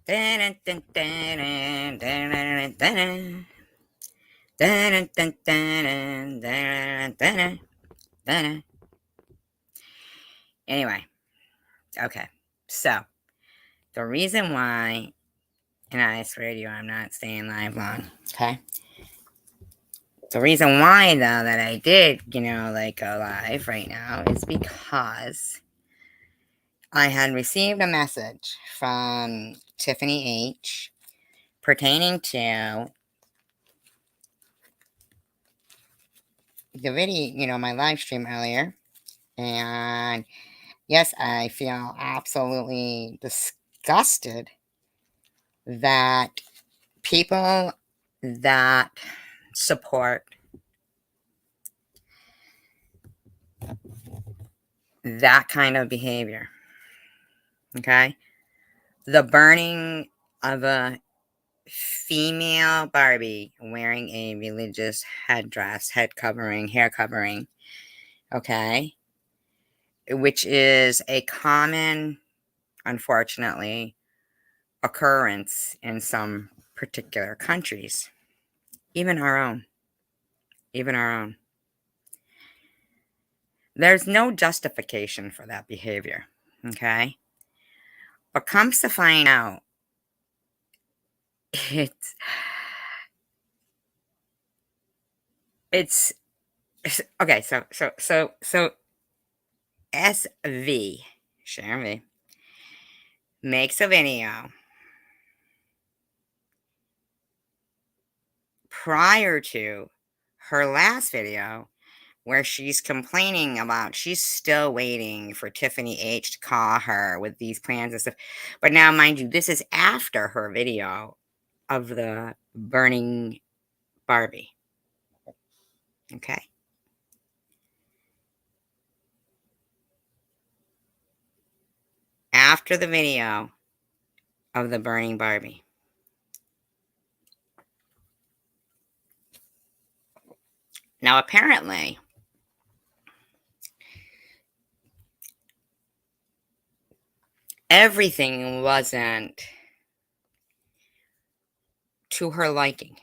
Dun, dun, dun, dun, dun, dun, dun. Dun, dun, dun, dun, dun, dun, dun, dun. Anyway, okay. So, the reason why, and I swear to you, I'm not staying live long, okay? The reason why, though, that I did, like go live right now is because I had received a message from Tiffany H. pertaining to the video, my live stream earlier. And yes, I feel absolutely disgusted that people that support that kind of behavior, okay? The burning of a female Barbie wearing a religious headdress, head covering, hair covering, okay? Which is a common, unfortunately, occurrence in some particular countries, even our own. Even our own. There's no justification for that behavior, okay? But comes to find out, it's it's okay. So SV Sharon V makes a video prior to her last video where she's complaining about she's still waiting for Tiffany H to call her with these plans and stuff. But now, mind you, this is after her video of the burning Barbie. Okay. After the video of the burning Barbie. Now, apparently, everything wasn't to her liking.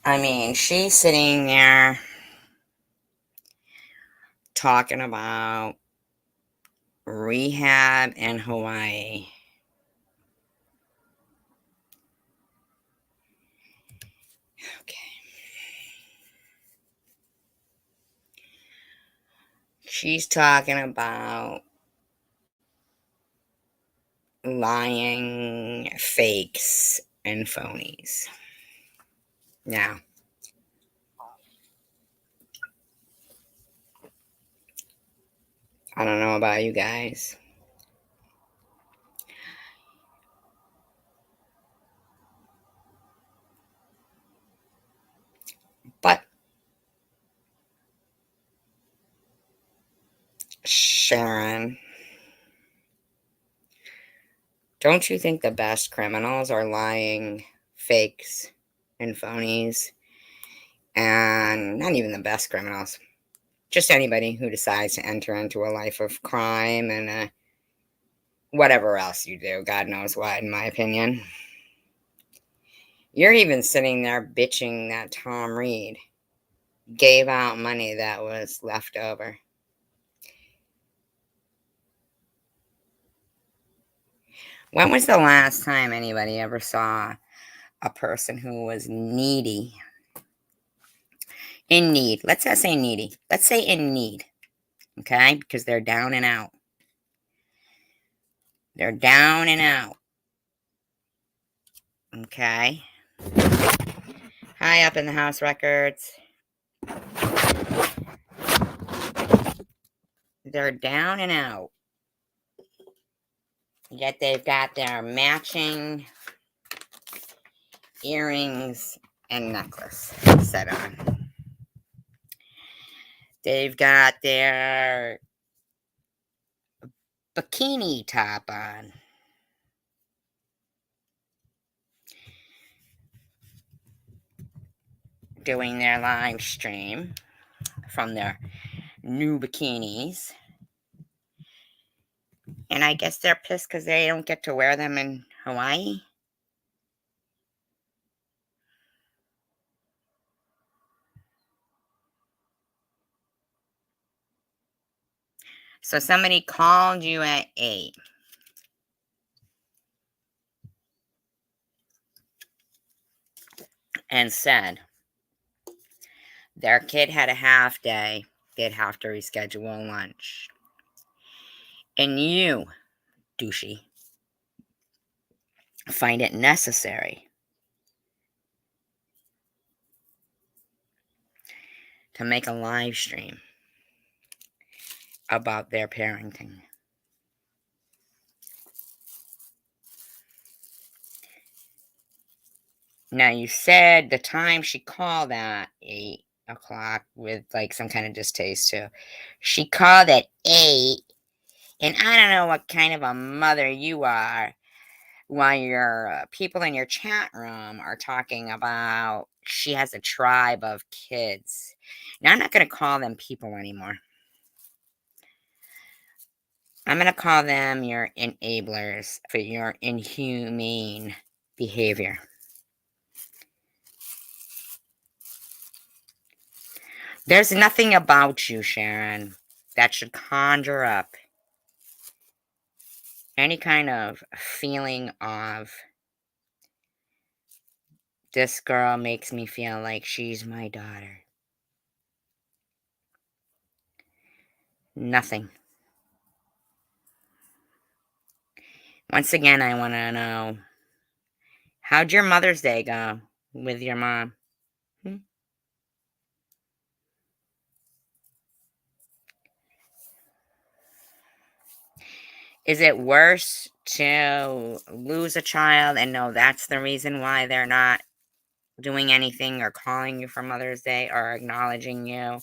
I mean, she's sitting there talking about rehab in Hawaii. Okay. She's talking about lying, fakes, and phonies. Now, I don't know about you guys, but Sharon, don't you think the best criminals are lying, fakes, and phonies? And not even the best criminals, just anybody who decides to enter into a life of crime and whatever else you do, God knows what, in my opinion. You're even sitting there bitching that Tom Reed gave out money that was left over. When was the last time anybody ever saw a person who was needy? In need. Let's not say needy. Let's say in need. Okay? Because they're down and out. They're down and out. Okay? High up in the House records. They're down and out. Yet they've got their matching earrings and necklace set on. They've got their bikini top on. Doing their live stream from their new bikinis. And I guess they're pissed because they don't get to wear them in Hawaii. So somebody called you at 8 and said their kid had a half day. They'd have to reschedule lunch. And you, douchey, find it necessary to make a live stream about their parenting. Now, you said the time she called at 8 o'clock with like some kind of distaste too. She called at 8, and I don't know what kind of a mother you are while your people in your chat room are talking about she has a tribe of kids. Now, I'm not going to call them people anymore. I'm going to call them your enablers for your inhumane behavior. There's nothing about you, Sharon, that should conjure up any kind of feeling of this girl makes me feel like she's my daughter. Nothing. Once again, I want to know, how'd your Mother's Day go with your mom? Is it worse to lose a child and know that's the reason why they're not doing anything or calling you for Mother's Day or acknowledging you?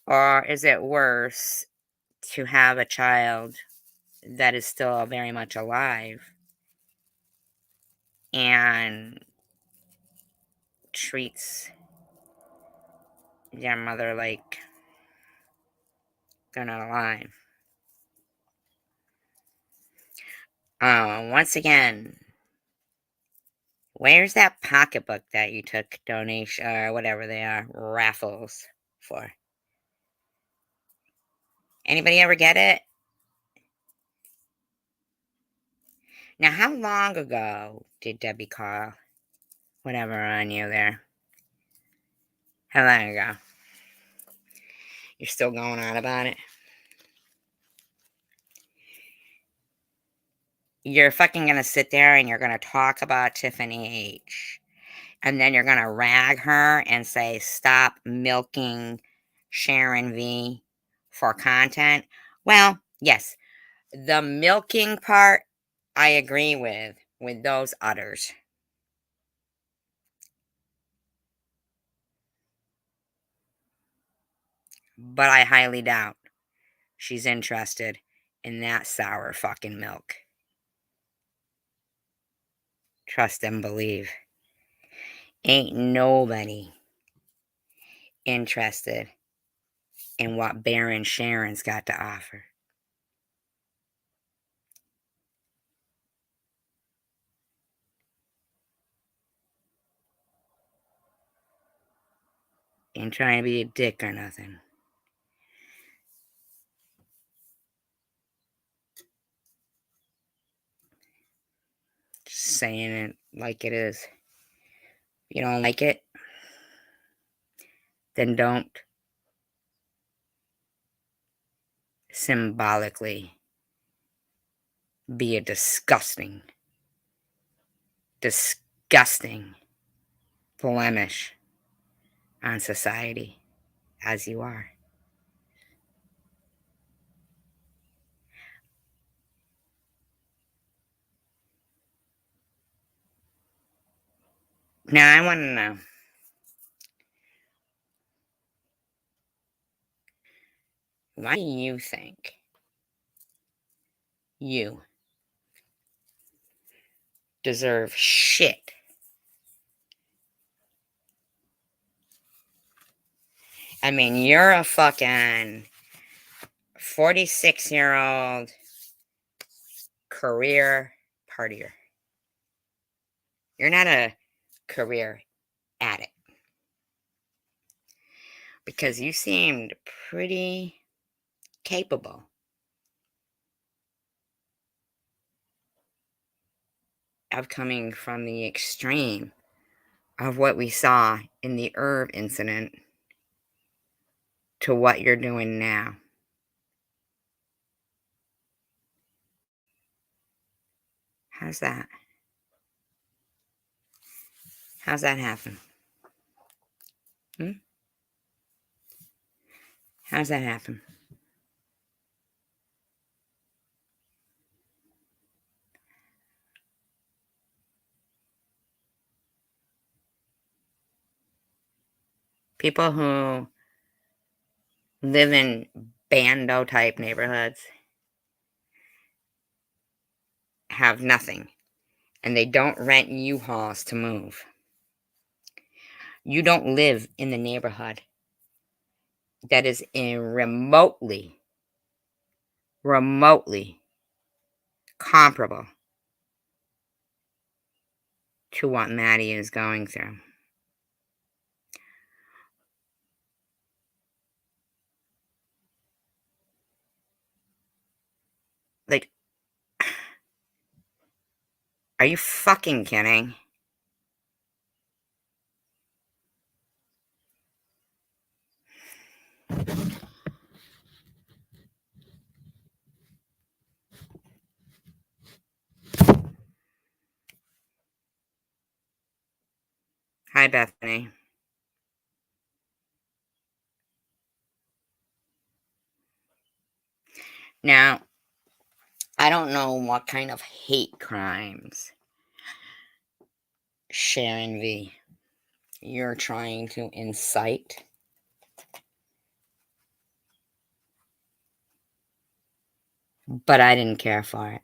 Or is it worse to have a child that is still very much alive and treats their mother like they're not alive? Once again, where's that pocketbook that you took donation or whatever they are, raffles for? Anybody ever get it? Now, how long ago did Debbie call whatever on you there? How long ago? You're still going on about it? You're fucking gonna sit there and you're gonna talk about Tiffany H. And then you're gonna rag her and say, stop milking Sharon V for content. Well, yes, the milking part I agree with those udders. But I highly doubt she's interested in that sour fucking milk. Trust and believe. Ain't nobody interested in what Baron Sharon's got to offer. Ain't trying to be a dick or nothing. Just saying it like it is. If you don't like it, then don't symbolically be a disgusting blemish on society as you are. Now, I want to know, why do you think you deserve shit I mean, you're a fucking 46-year-old career partier. You're not a career addict. Because you seemed pretty capable of coming from the extreme of what we saw in the Irv incident to what you're doing now. How's that? How's that happen? How's that happen? People who live in bando type neighborhoods have nothing, and they don't rent U-Hauls to move. You don't live in the neighborhood that is in remotely comparable to what Maddie is going through. Like, are you fucking kidding? Hi, Bethany. Now, I don't know what kind of hate crimes, Sharon V, you're trying to incite. But I didn't care for it.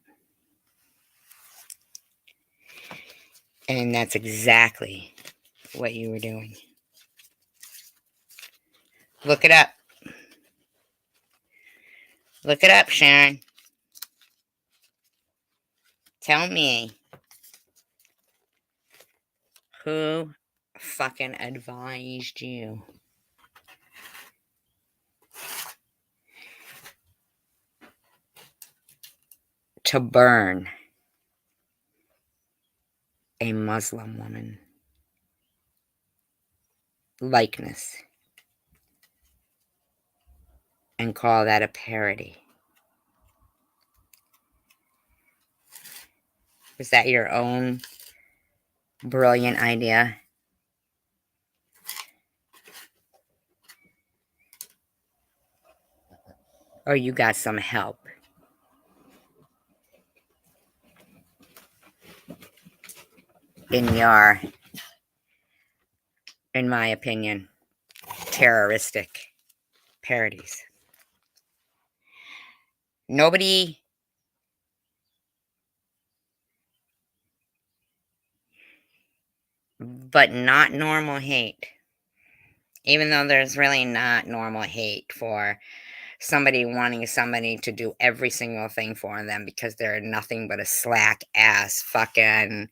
And that's exactly what you were doing. Look it up. Look it up, Sharon. Tell me who fucking advised you to burn a Muslim woman likeness and call that a parody. Was that your own brilliant idea? Or you got some help? In my opinion, terroristic parodies. Nobody but not normal hate. Even though there's really not normal hate for somebody wanting somebody to do every single thing for them because they're nothing but a slack ass fucking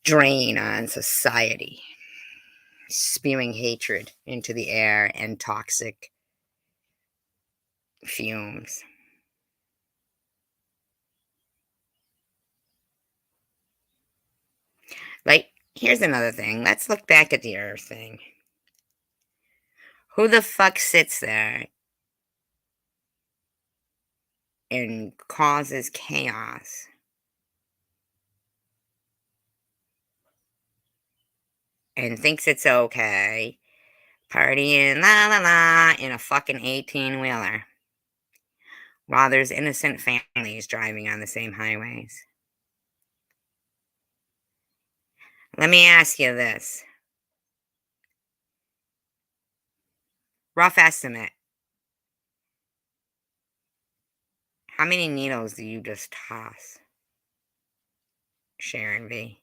drain on society, spewing hatred into the air and toxic fumes. Like, here's another thing. Let's look back at the Earth thing. Who the fuck sits there and causes chaos and thinks it's okay partying la la la in a fucking 18-wheeler while there's innocent families driving on the same highways? Let me ask you this. Rough estimate. How many needles do you just toss, Sharon V?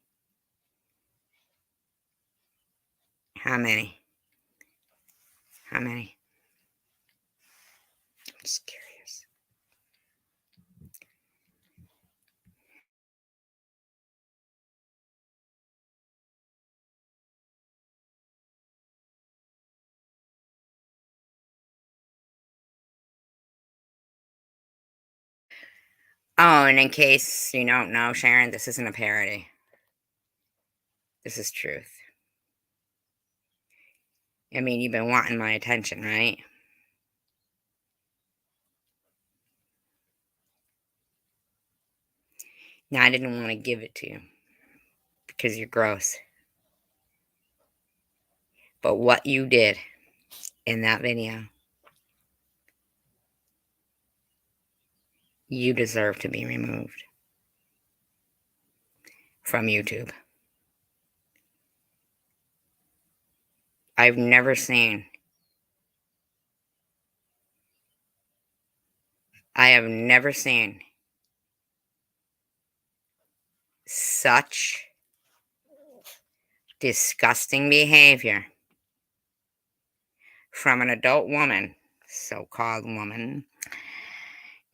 How many? How many? I'm just curious. Oh, and in case you don't know, Sharon, this isn't a parody. This is truth. I mean, you've been wanting my attention, right? Now, I didn't want to give it to you because you're gross. But what you did in that video, you deserve to be removed from YouTube. I've never seen, I have never seen such disgusting behavior from an adult woman, so-called woman.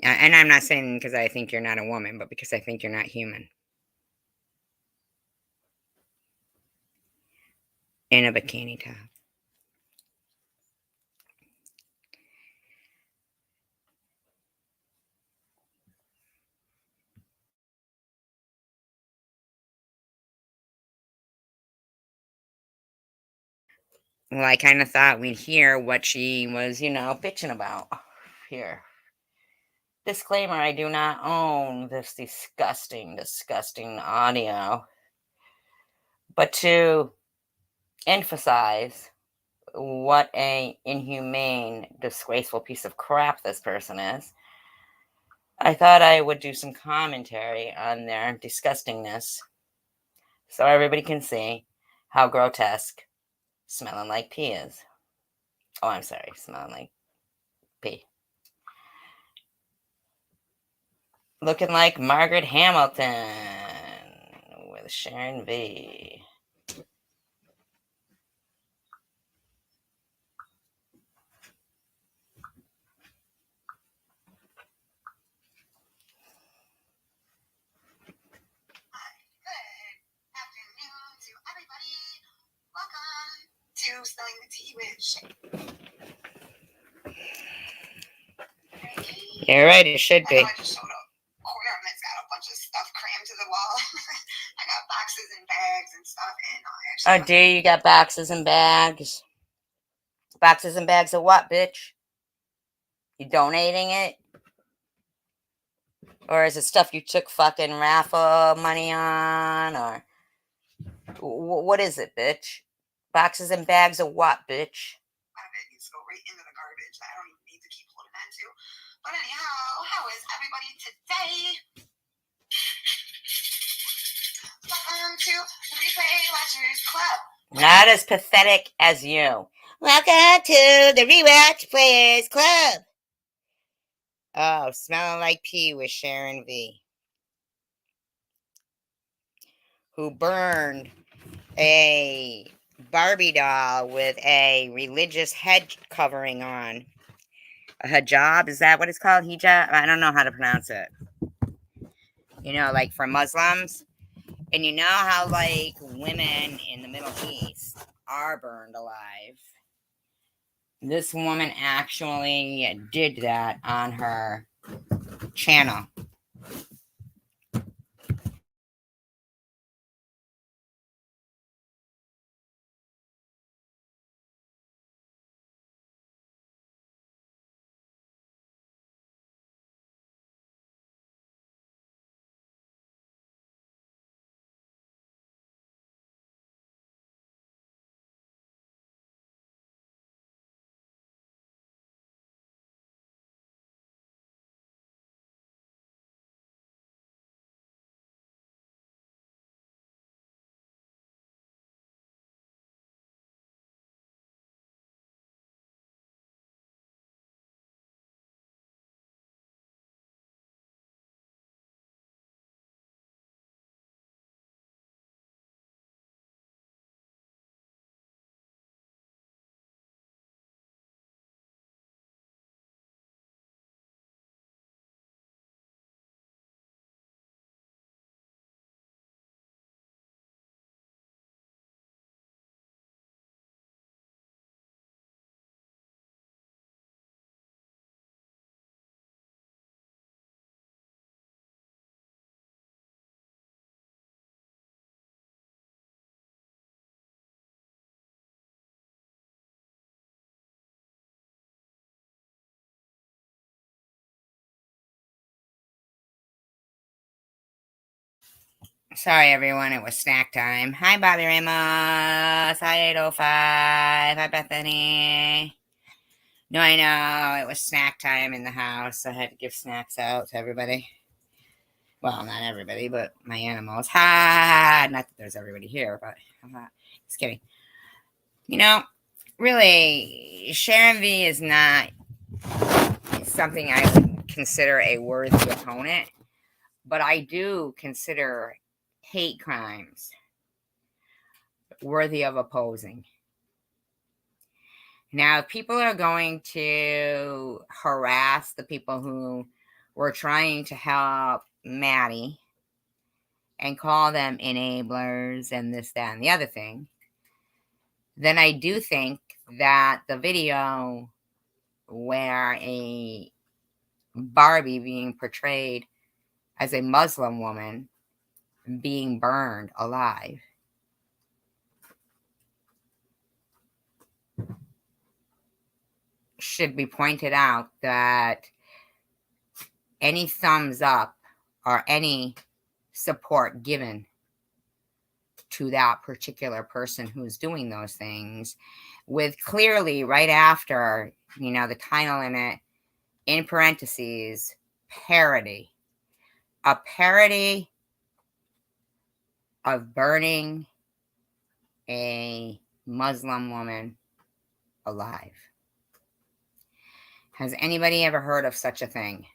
And I'm not saying because I think you're not a woman, but because I think you're not human. In a bikini top. Well, I kind of thought we'd hear what she was, bitching about. Here. Disclaimer, I do not own this disgusting, disgusting audio. But to emphasize what a inhumane, disgraceful piece of crap this person is, I thought I would do some commentary on their disgustingness so everybody can see how grotesque smelling like pee is. Oh, I'm sorry, smelling like pee. Looking like Margaret Hamilton with Sharon V. Smelling the tea with You're right, it should be. I just showed a corner and it's got a bunch of stuff crammed to the wall. I got boxes and bags and stuff. And do you got boxes and bags? Boxes and bags of what, bitch? You donating it? Or is it stuff you took fucking raffle money on? Or what is it, bitch? Boxes and bags of what, bitch? Part of it needs to go right into the garbage. I don't even need to keep holding on to. But anyhow, how is everybody today? Welcome to the Replay Watchers Club. Not as pathetic as you. Welcome to the Rewatch Players Club. Oh, smelling like pee with Sharon V. Who burned a Barbie doll with a religious head covering on. A hijab, is that what it's called? Hijab? I don't know how to pronounce it. Like for Muslims. And you know how, like, women in the Middle East are burned alive. This woman actually did that on her channel. Sorry, everyone. It was snack time. Hi, Bobby Ramos. Hi, 805. Hi, Bethany. No, I know. It was snack time in the house. So I had to give snacks out to everybody. Well, not everybody, but my animals. Ha! Not that there's everybody here, but just kidding. You know, really, Sharon V is not something I would consider a worthy opponent, but I do consider hate crimes worthy of opposing. Now, if people are going to harass the people who were trying to help Maddie and call them enablers and this, that, and the other thing, then I do think that the video where a Barbie being portrayed as a Muslim woman being burned alive should be pointed out, that any thumbs up or any support given to that particular person who's doing those things, with clearly right after, the title in it, in parentheses, parody. A parody of burning a Muslim woman alive. Has anybody ever heard of such a thing?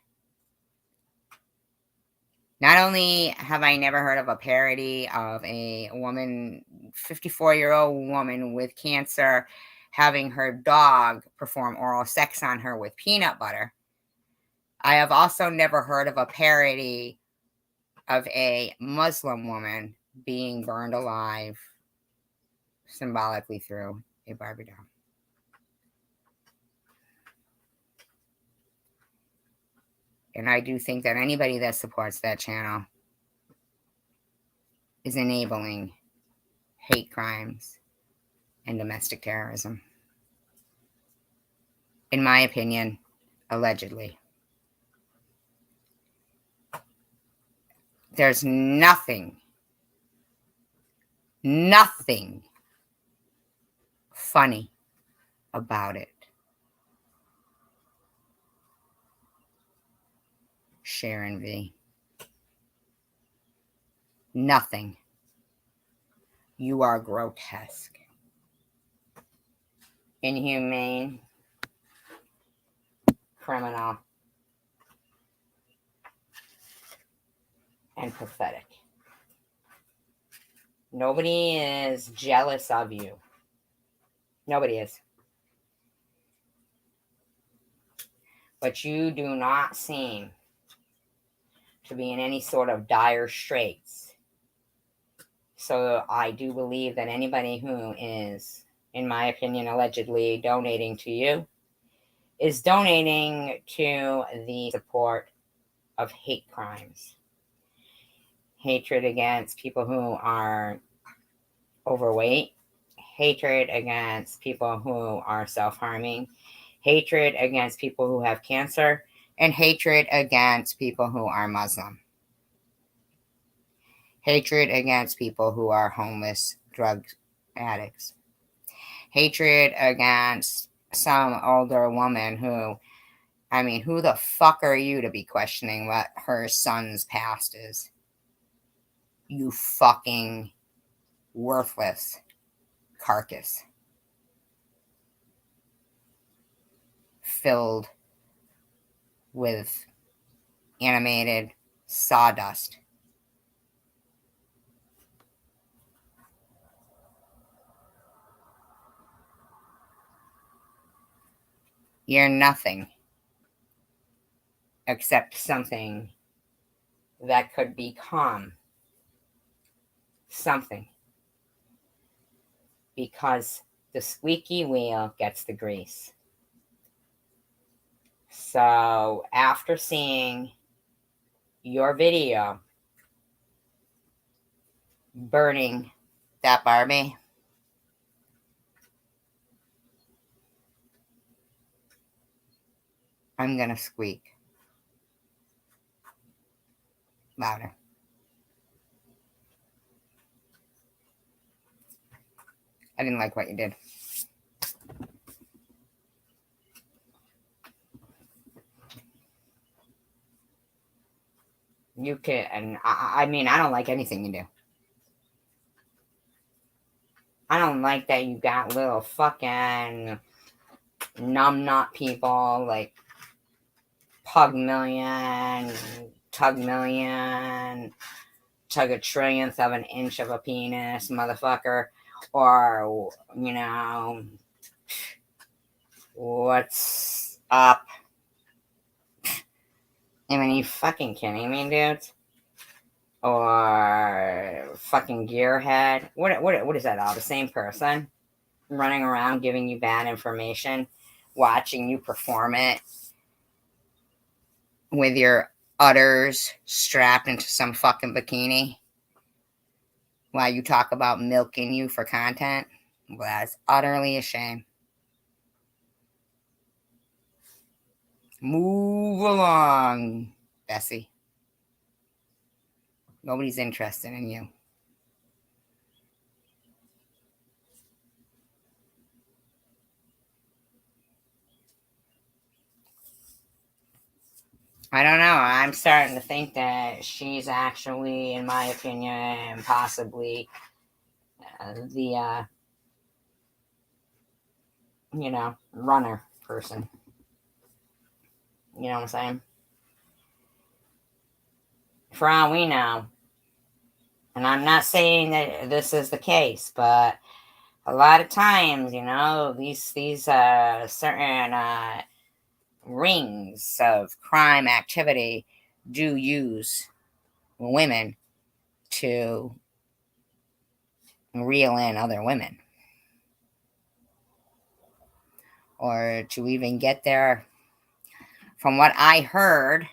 Not only have I never heard of a parody of a woman, 54-year-old woman with cancer, having her dog perform oral sex on her with peanut butter, I have also never heard of a parody of a Muslim woman being burned alive symbolically through a Barbie doll. And I do think that anybody that supports that channel is enabling hate crimes and domestic terrorism. In my opinion, allegedly. There's nothing funny about it. Sharon V. Nothing. You are grotesque, inhumane, criminal, and pathetic. Nobody is jealous of you. Nobody is. But you do not seem to be in any sort of dire straits. So I do believe that anybody who is, in my opinion, allegedly donating to you is donating to the support of hate crimes. Hatred against people who are overweight, hatred against people who are self-harming, hatred against people who have cancer, and hatred against people who are Muslim. Hatred against people who are homeless, drug addicts. Hatred against some older woman who, who the fuck are you to be questioning what her son's past is? You fucking worthless carcass. Filled with animated sawdust. You're nothing except something that could become something, because the squeaky wheel gets the grease. So after seeing your video burning that Barbie, I'm gonna squeak louder. I didn't like what you did. You can, and I mean, I don't like anything you do. I don't like that you got little fucking numbnut people like Tug Million, Tug a trillionth of an inch of a penis, motherfucker, or, what's up? I mean, you fucking kidding me, dudes? Or fucking gearhead? What is that all? The same person? Running around giving you bad information, watching you perform it with your udders strapped into some fucking bikini while you talk about milking you for content. Well, that's utterly a shame. Move along, Bessie. Nobody's interested in you. I don't know. I'm starting to think that she's actually, in my opinion, possibly the, runner person. You know what I'm saying? For all we know, and I'm not saying that this is the case, but a lot of times, these certain rings of crime activity do use women to reel in other women, or to even get there. From what I heard,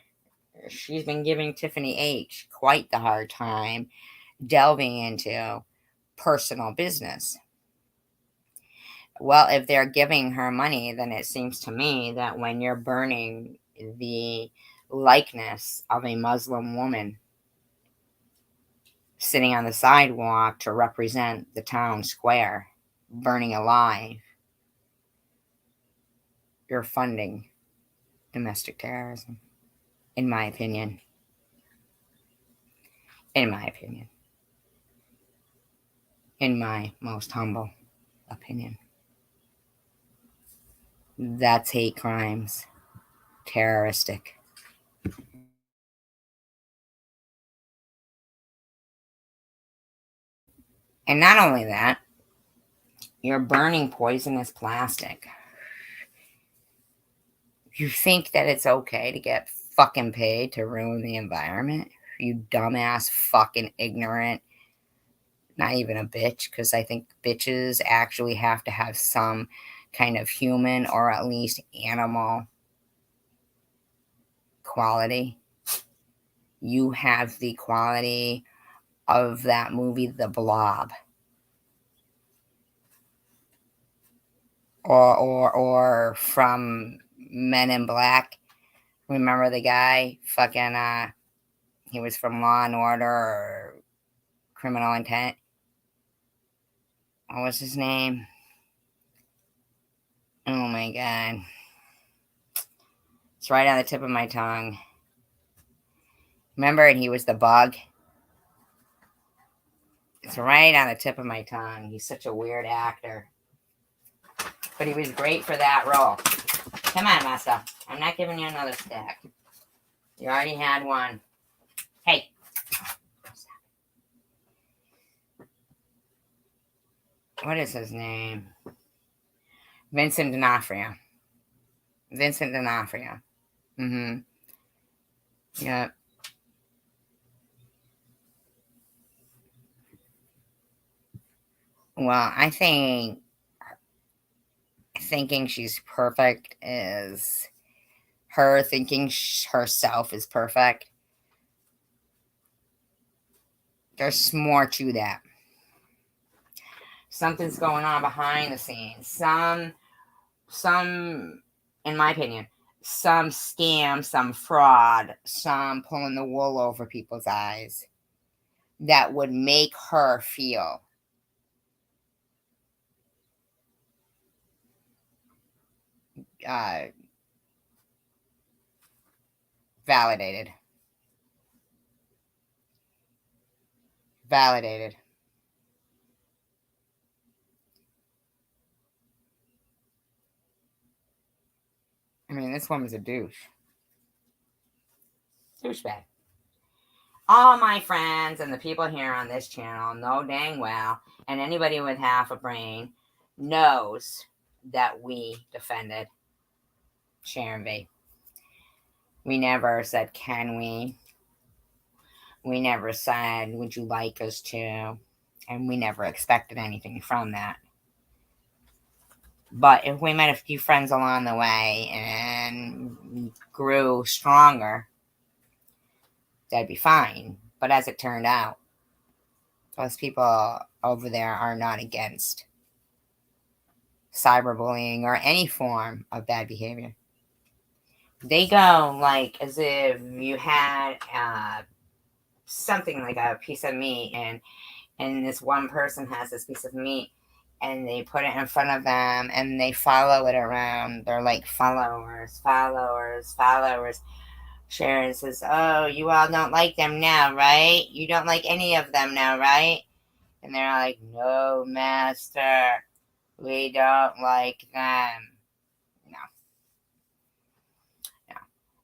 she's been giving Tiffany H quite the hard time delving into personal business. Well, if they're giving her money, then it seems to me that when you're burning the likeness of a Muslim woman sitting on the sidewalk to represent the town square, burning alive, you're funding domestic terrorism, in my opinion. In my opinion. In my most humble opinion. That's hate crimes. Terroristic. And not only that, you're burning poisonous plastic. You think that it's okay to get fucking paid to ruin the environment? You dumbass, fucking ignorant, not even a bitch, because I think bitches actually have to have some kind of human or at least animal quality. You have the quality of that movie, The Blob. Or from Men in Black. Remember the guy? Fucking, he was from Law and Order or Criminal Intent. What was his name? Oh my god. It's right on the tip of my tongue. Remember, and he was the bug? It's right on the tip of my tongue. He's such a weird actor. But he was great for that role. Come on, Master. I'm not giving you another stack. You already had one. Hey. What is his name? Vincent D'Onofrio. Vincent D'Onofrio. Mm-hmm. Yep. Well, I think thinking she's perfect is her thinking herself is perfect. There's more to that. Something's going on behind the scenes. Some, in my opinion, some scam, some fraud, some pulling the wool over people's eyes that would make her feel uh, validated. Validated. I mean, this woman's a douche. Douchebag. All my friends and the people here on this channel know dang well, and anybody with half a brain knows that we defended Sharon V. We never said, can we? We never said, would you like us to? And we never expected anything from that. But if we met a few friends along the way and grew stronger, that'd be fine. But as it turned out, those people over there are not against cyberbullying or any form of bad behavior. They go like as if you had something like a piece of meat, and this one person has this piece of meat, and they put it in front of them, and they follow it around. They're like followers, followers, followers. Sharon says, "Oh, you all don't like them now, right? You don't like any of them now, right?" And they're like, "No, master, we don't like them." No, no.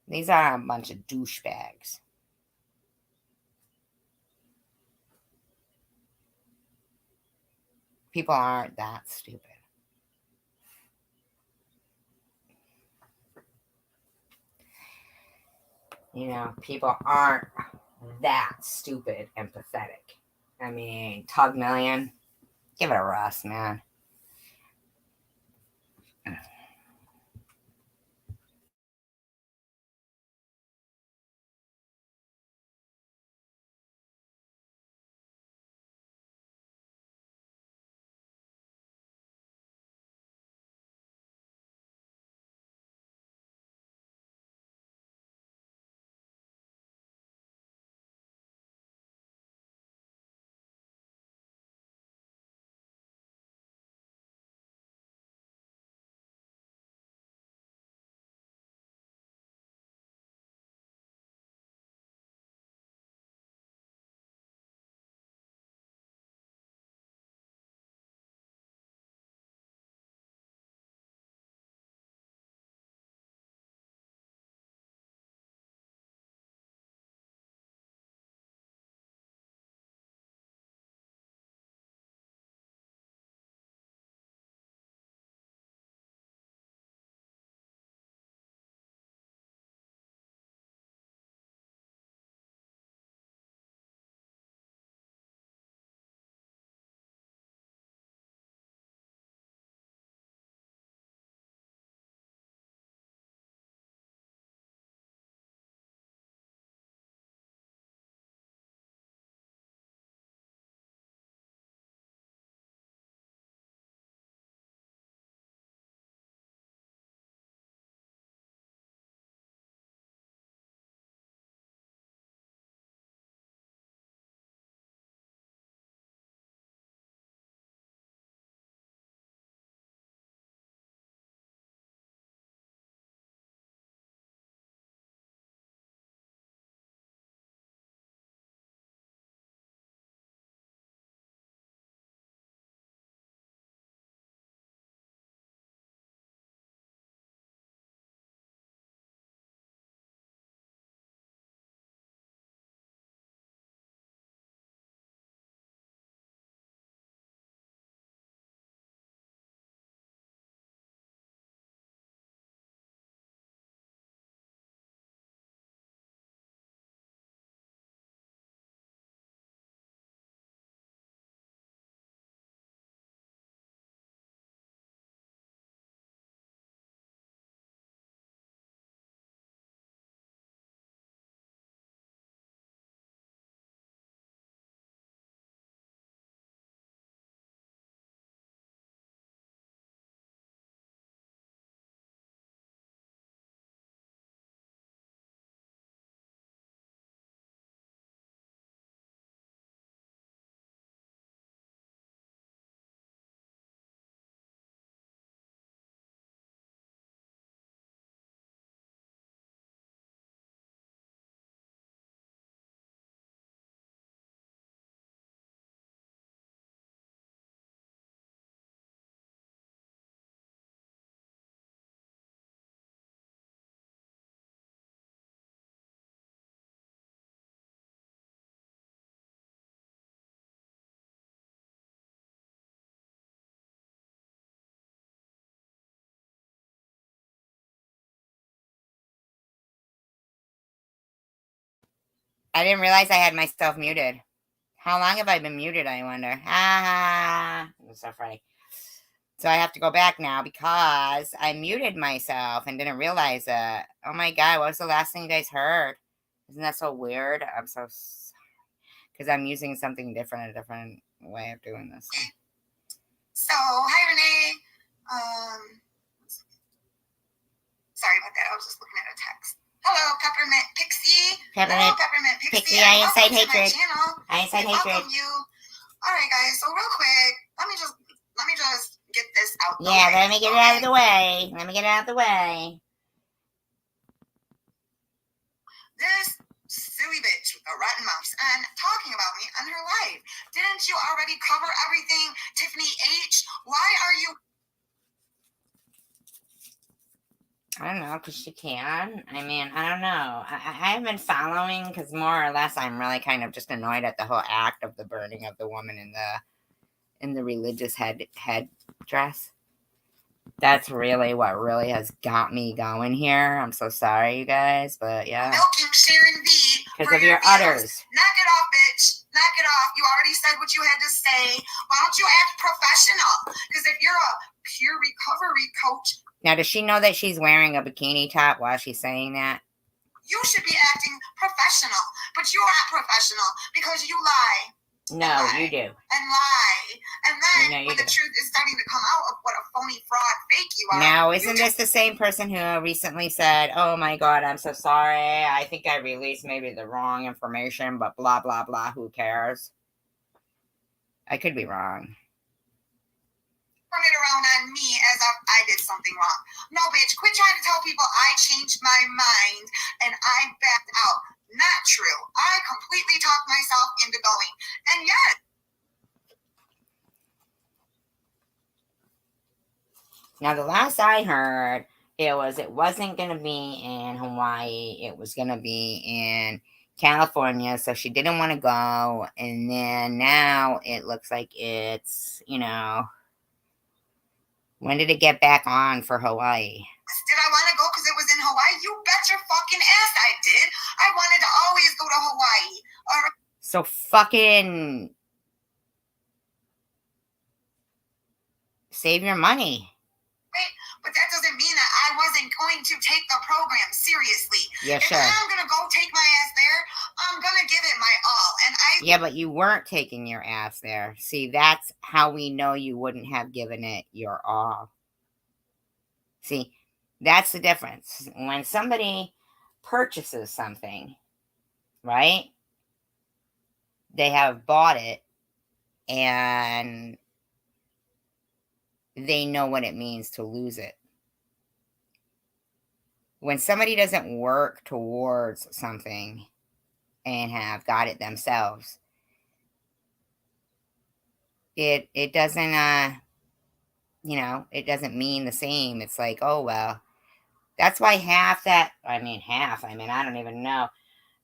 These are a bunch of douchebags. People aren't that stupid. You know, people aren't that stupid and pathetic. I mean, Tug Million, give it a rest, man. I didn't realize I had myself muted. How long have I been muted, I wonder? Ah, it's so funny. So I have to go back now because I muted myself and didn't realize it. Oh my God, what was the last thing you guys heard? Isn't that so weird? I'm so sorry. Because I'm using something different, a different way of doing this. So, hi Renee. Sorry about that. I was just looking at a text. Hello, Peppermint Pixie. Hello, Peppermint Pixie. I incite hatred. I incite hatred. Welcome you. All right, guys. So real quick, let me just get this out. Yeah, let me get it out of the way. Let me get it out of the way. This silly bitch, a rotten mouse, and talking about me and her life. Didn't you already cover everything, Tiffany H? Why are you? I don't know, because she can. I mean, I don't know. I have been following because more or less I'm really kind of just annoyed at the whole act of the burning of the woman in the religious headdress. That's really what really has got me going here. I'm so sorry, you guys, but yeah. Milking Sharon B. Because of your udders. Knock it off, bitch. Knock it off. You already said what you had to say. Why don't you act professional? Because if you're a peer recovery coach. Now, does she know that she's wearing a bikini top while she's saying that? You should be acting professional. But you're not professional because you lie. No, you do. And lie. And then when the truth is starting to come out of what a phony fraud fake you are. Now, isn't this the same person who recently said, oh my God, I'm so sorry. I think I released maybe the wrong information, but blah, blah, blah. Who cares? I could be wrong. Turn it around on me as if I did something wrong. No, bitch, quit trying to tell people I changed my mind and I backed out. Not true. I completely talked myself into going. And yet. Now, the last I heard, it wasn't going to be in Hawaii. It was going to be in California. So she didn't want to go. And then now it looks like it's, when did it get back on for Hawaii? Did I want to go because it was in Hawaii? You bet your fucking ass I did. I wanted to always go to Hawaii. So fucking save your money. Wait, but that doesn't mean that I wasn't going to take the program seriously. Yeah, sure. If I'm going to go take my ass there, I'm going to give it my all. Yeah, but you weren't taking your ass there. See, that's how we know you wouldn't have given it your all. See, that's the difference. When somebody purchases something, right? They have bought it and they know what it means to lose it. When somebody doesn't work towards something and have got it themselves, it doesn't it doesn't mean the same. It's like, oh well, that's why I don't even know.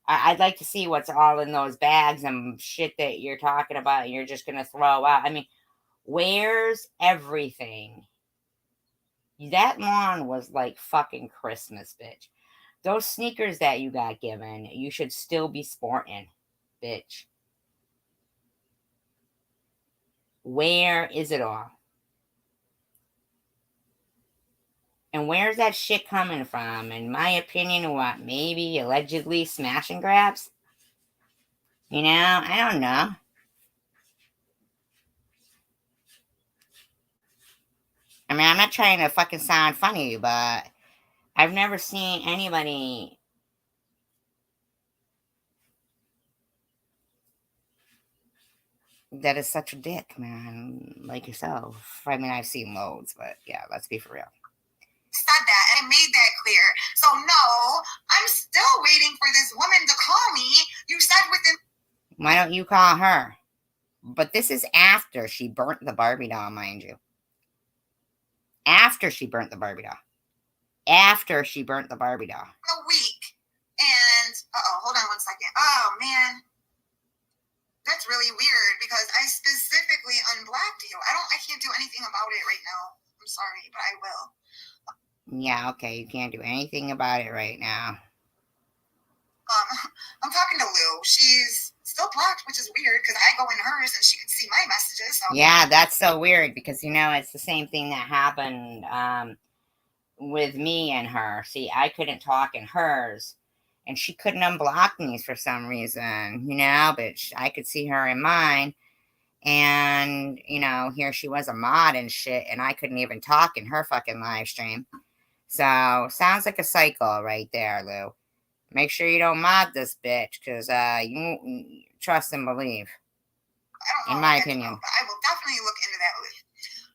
I'd like to see what's all in those bags and shit that you're talking about and you're just gonna throw out. I mean, where's everything? That lawn was like fucking Christmas, bitch. Those sneakers that you got given, you should still be sporting, bitch. Where is it all? And where's that shit coming from? In my opinion, what, maybe allegedly smash and grabs? I don't know. I mean, I'm not trying to fucking sound funny, but I've never seen anybody that is such a dick, man, like yourself. I mean, I've seen loads, but yeah, let's be for real. Said that and made that clear. So no, I'm still waiting for this woman to call me. You said within. Why don't you call her? But this is after she burnt the Barbie doll, mind you. After she burnt the Barbie doll. After she burnt the Barbie doll. A week. And hold on one second. Oh man. That's really weird because I specifically unblocked you. I can't do anything about it right now. I'm sorry, but I will. Yeah, okay, you can't do anything about it right now. I'm talking to Lou. She's still blocked, which is weird because I go in hers and she can see my messages. So. Yeah, that's so weird because, it's the same thing that happened with me and her. See, I couldn't talk in hers and she couldn't unblock me for some reason, but I could see her in mine. And, here she was a mod and shit, and I couldn't even talk in her fucking live stream. So, sounds like a cycle right there, Lou. Make sure you don't mod this bitch, because you trust and believe. I don't know. In my opinion. I will definitely look into that.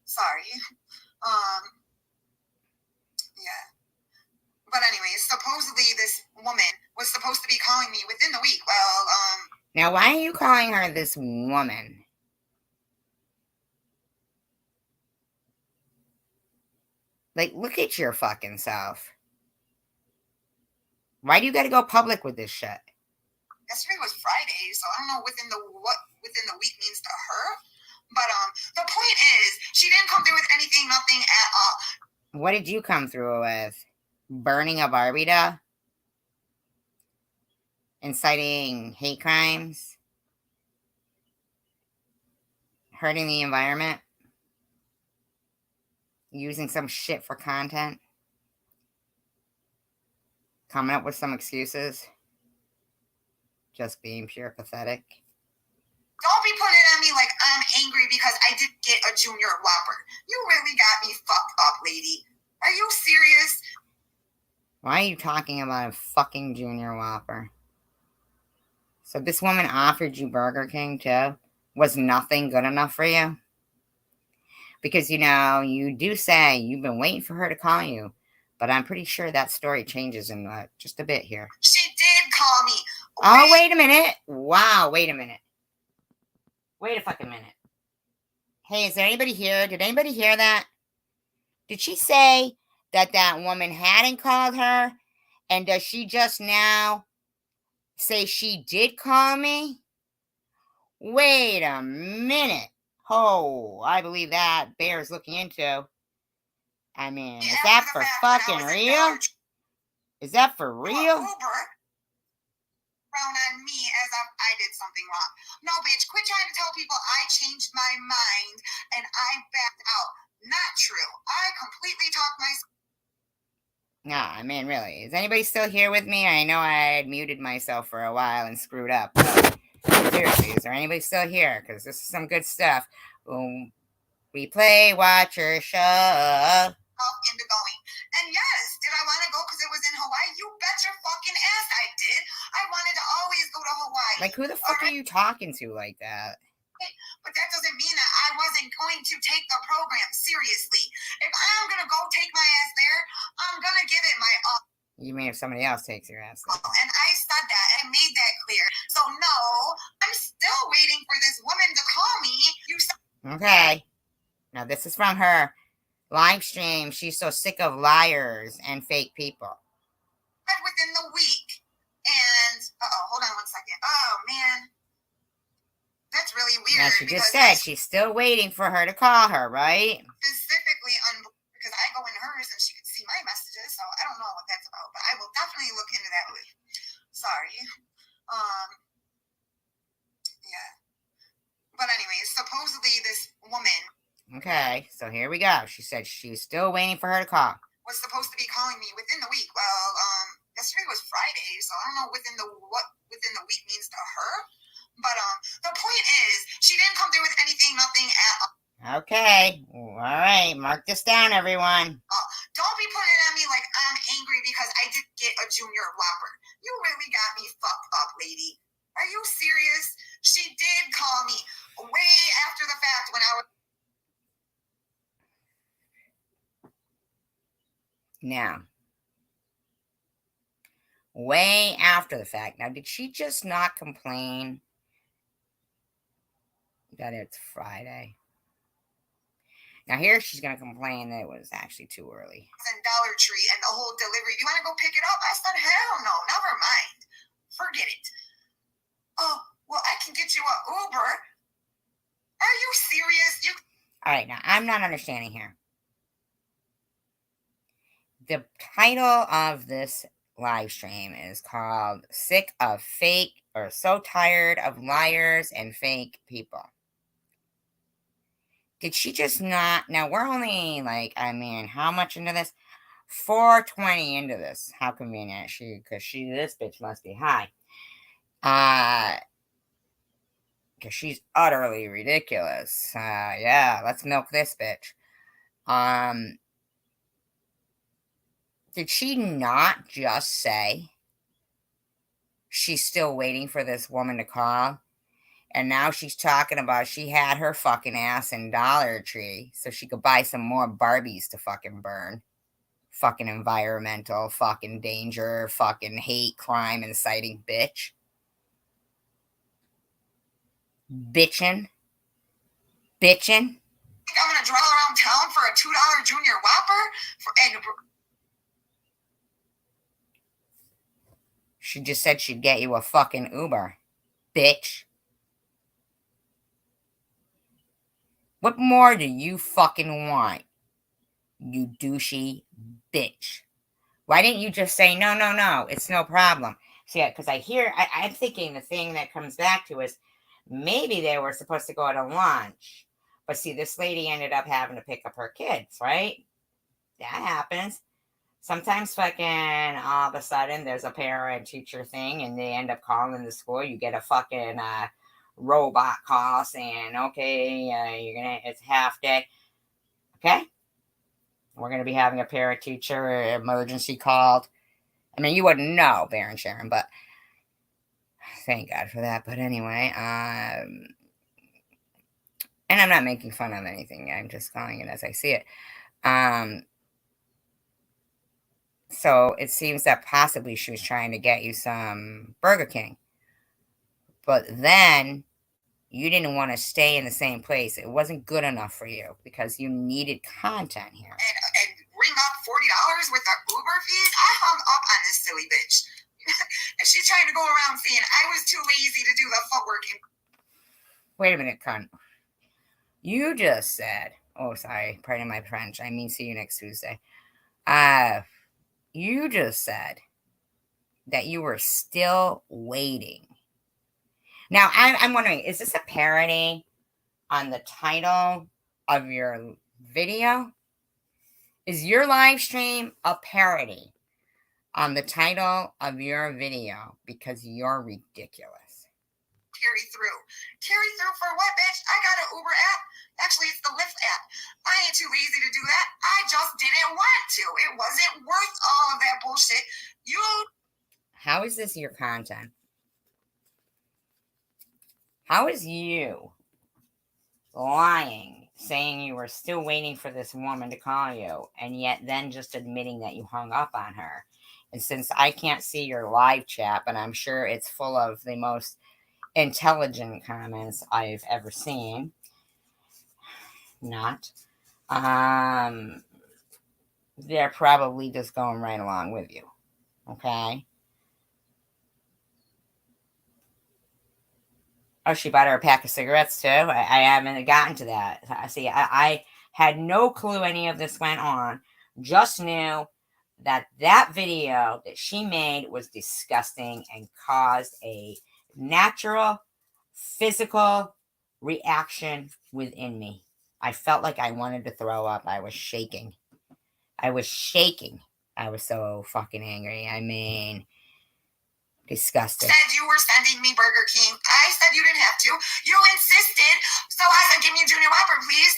Sorry. Yeah. But anyways, supposedly this woman was supposed to be calling me within the week. Well, Now, why are you calling her this woman? Like, look at your fucking self. Why do you gotta go public with this shit? Yesterday was Friday, so I don't know what within the week means to her. But the point is, she didn't come through with anything, nothing at all. What did you come through with? Burning a Barbie doll? Inciting hate crimes? Hurting the environment? Using some shit for content? Coming up with some excuses? Just being pure pathetic? Don't be putting it on me like I'm angry because I didn't get a junior whopper. You really got me fucked up, lady. Are you serious? Why are you talking about a fucking junior whopper? So this woman offered you Burger King too? Was nothing good enough for you? Because, you do say you've been waiting for her to call you. But I'm pretty sure that story changes in just a bit here. She did call me. Oh, wait a minute. Wow, wait a minute. Wait a fucking minute. Hey, is there anybody here? Did anybody hear that? Did she say that woman hadn't called her? And does she just now say she did call me? Wait a minute. Oh, I believe that bears looking into. I mean, is that for fucking real? Is that for real? Frown on me as if I did something wrong. No, bitch, quit trying to tell people I changed my mind and I backed out. Not true. I completely talked myself. No, I mean, really. Is anybody still here with me? I know I had muted myself for a while and screwed up. But seriously, is there anybody still here? Because this is some good stuff. Replay, watch your show. Into going. And yes, did I want to go because it was in Hawaii? You bet your fucking ass I did. I wanted to always go to Hawaii. Like, who the fuck are you talking to like that? But that doesn't mean that I wasn't going to take the program seriously. If I'm going to go take my ass there, I'm going to give it my all. You mean if somebody else takes your ass there? And I said that and made that clear. So no, I'm still waiting for this woman to call me. Okay. Now this is from her live stream. She's so sick of liars and fake people. Within the week. And, hold on 1 second. Oh, man. That's really weird. Now, she just said she's still waiting for her to call her, right? Specifically because I go in hers and she can see my messages, so I don't know what that's about, but I will definitely look into that. Sorry. Yeah. But anyways, supposedly this woman. Okay, so here we go. She said she's still waiting for her to call. Was supposed to be calling me within the week. Well, yesterday was Friday, so I don't know what within the week means to her. But the point is, she didn't come through with anything, nothing at all. Okay, all right, mark this down, everyone. Don't be putting it on me like I'm angry because I didn't get a junior whopper. You really got me fucked up, lady. Are you serious? She did call me way after the fact when I was. Now, way after the fact. Now, did she just not complain that it's Friday? Now, here she's going to complain that it was actually too early. And Dollar Tree and the whole delivery. You want to go pick it up? I said, hell no, never mind. Forget it. Oh, well, I can get you an Uber. Are you serious? All right, now, I'm not understanding here. The title of this live stream is called Sick of Fake, or So Tired of Liars and Fake People. Did she just not? Now, we're only like, I mean, how much into this? 420 into this. How convenient. Because this bitch must be high. Because she's utterly ridiculous. Yeah, let's milk this bitch. Did she not just say she's still waiting for this woman to call? And now she's talking about she had her fucking ass in Dollar Tree so she could buy some more Barbies to fucking burn. Fucking environmental, fucking danger, fucking hate, crime, inciting bitch. Bitchin'. I'm gonna drive around town for a $2 Junior Whopper She just said she'd get you a fucking Uber, bitch. What more do you fucking want, you douchey bitch? Why didn't you just say, no, it's no problem? See, because I'm thinking the thing that comes back to is maybe they were supposed to go to lunch. But see, this lady ended up having to pick up her kids, right? That happens. Sometimes fucking all of a sudden there's a parent-teacher thing and they end up calling the school. You get a fucking robot call saying, okay, it's half day. Okay? We're going to be having a parent-teacher emergency called. I mean, you wouldn't know, Baron Sharon, but thank God for that. But anyway, and I'm not making fun of anything. I'm just calling it as I see it. So it seems that possibly she was trying to get you some Burger King. But then you didn't want to stay in the same place. It wasn't good enough for you because you needed content here. And ring up $40 with the Uber fees. I hung up on this silly bitch. And she's trying to go around saying I was too lazy to do the footwork. Wait a minute, cunt. You just said, oh, sorry, pardon my French. I mean, see you next Tuesday. You just said that you were still waiting. Now, I'm wondering, is this a parody on the title of your video? Is your live stream a parody on the title of your video? Because you're ridiculous. Carry through for what, bitch? I got an Uber app. Actually, it's the Lyft app. I ain't too lazy to do that. I just didn't want to. It wasn't worth all of that bullshit. How is this your content? How is you lying, saying you were still waiting for this woman to call you, and yet then just admitting that you hung up on her? And since I can't see your live chat, but I'm sure it's full of the most intelligent comments I've ever seen, they're probably just going right along with you. Okay? Oh, she bought her a pack of cigarettes too? I haven't gotten to that. See, I had no clue any of this went on. Just knew that video that she made was disgusting and caused a natural physical reaction within me. I felt like I wanted to throw up. I was shaking. I was so fucking angry. I mean, disgusting. Said you were sending me Burger King. I said you didn't have to. You insisted. So I said, give me a Junior Whopper, please.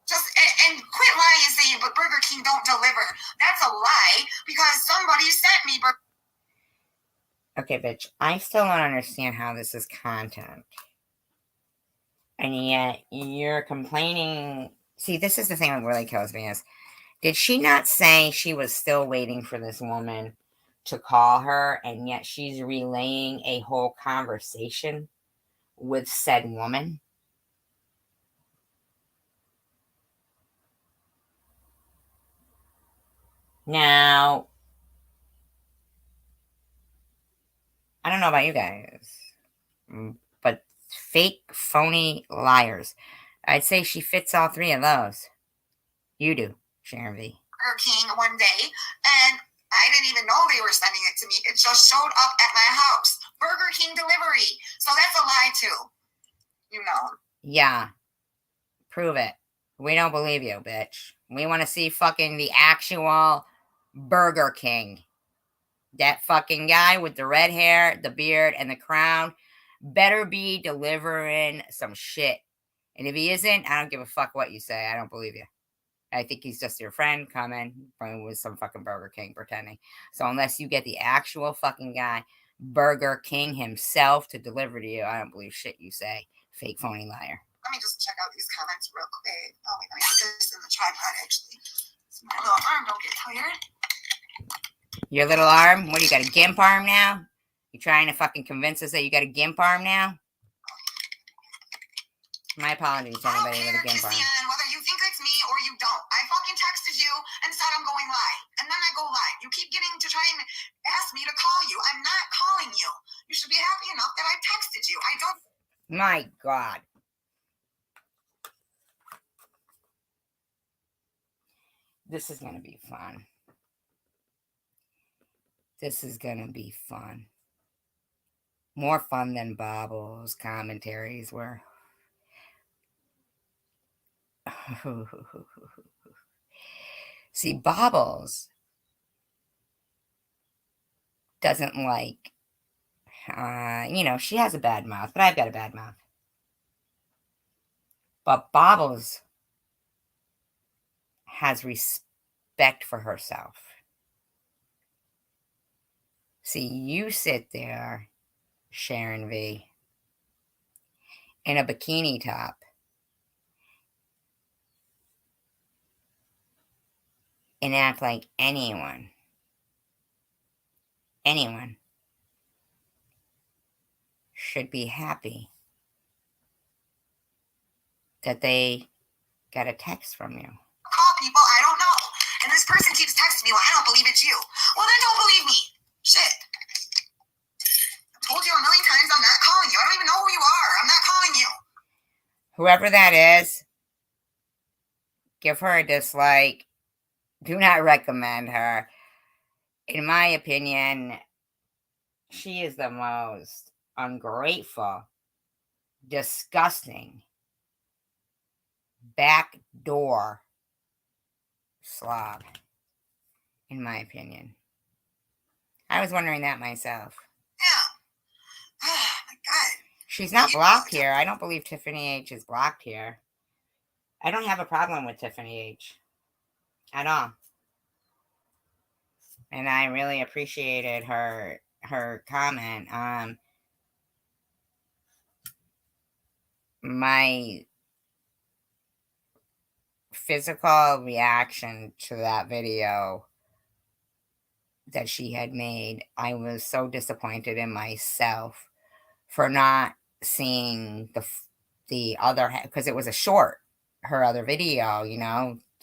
Just and quit lying and saying, but Burger King don't deliver. That's a lie because somebody sent me Burger. Okay, bitch. I still don't understand how this is content. And yet you're complaining. See, this is the thing that really kills me is, did she not say she was still waiting for this woman to call her, and yet she's relaying a whole conversation with said woman? Now, I don't know about you guys, but fake, phony liars. I'd say she fits all three of those. You do, Sharon V. Burger King one day, and I didn't even know they were sending it to me. It just showed up at my house. Burger King delivery. So that's a lie too. You know. Yeah. Prove it. We don't believe you, bitch. We want to see fucking the actual Burger King. That fucking guy with the red hair, the beard, and the crown better be delivering some shit. And if he isn't, I don't give a fuck what you say. I don't believe you. I think he's just your friend coming from with some fucking Burger King pretending. So unless you get the actual fucking guy, Burger King himself, to deliver to you, I don't believe shit you say. Fake phony liar. Let me just check out these comments real quick. Oh wait, let me put this in the tripod actually. So my little arm don't get tired. Your little arm? What, you got a gimp arm now? You trying to fucking convince us that you got a gimp arm now? My apologies to anybody with a gimp arm. Whether you think it's me or you don't. I fucking texted you and said I'm going live. And then I go live. You keep getting to try and ask me to call you. I'm not calling you. You should be happy enough that I texted you. I don't. My God. This is going to be fun. This is going to be fun. More fun than Bobble's commentaries were. See, Bobbles doesn't like, she has a bad mouth, but I've got a bad mouth. But Bobbles has respect for herself. See, you sit there, Sharon V, in a bikini top, and act like anyone should be happy that they got a text from you. Call people I don't know. And this person keeps texting me, well, I don't believe it's you. Well, then don't believe me. Shit. I told you a million times I'm not calling you. I don't even know who you are. I'm not calling you. Whoever that is, give her a dislike. Do not recommend her. In my opinion, she is the most ungrateful, disgusting, backdoor slob, in my opinion. I was wondering that myself. Yeah. Oh, my God. She's not blocked here. I don't believe Tiffany H is blocked here. I don't have a problem with Tiffany H at all. And I really appreciated her comment. My physical reaction to that video that she had made, I was so disappointed in myself for not seeing the other, because it was a short. Her other video,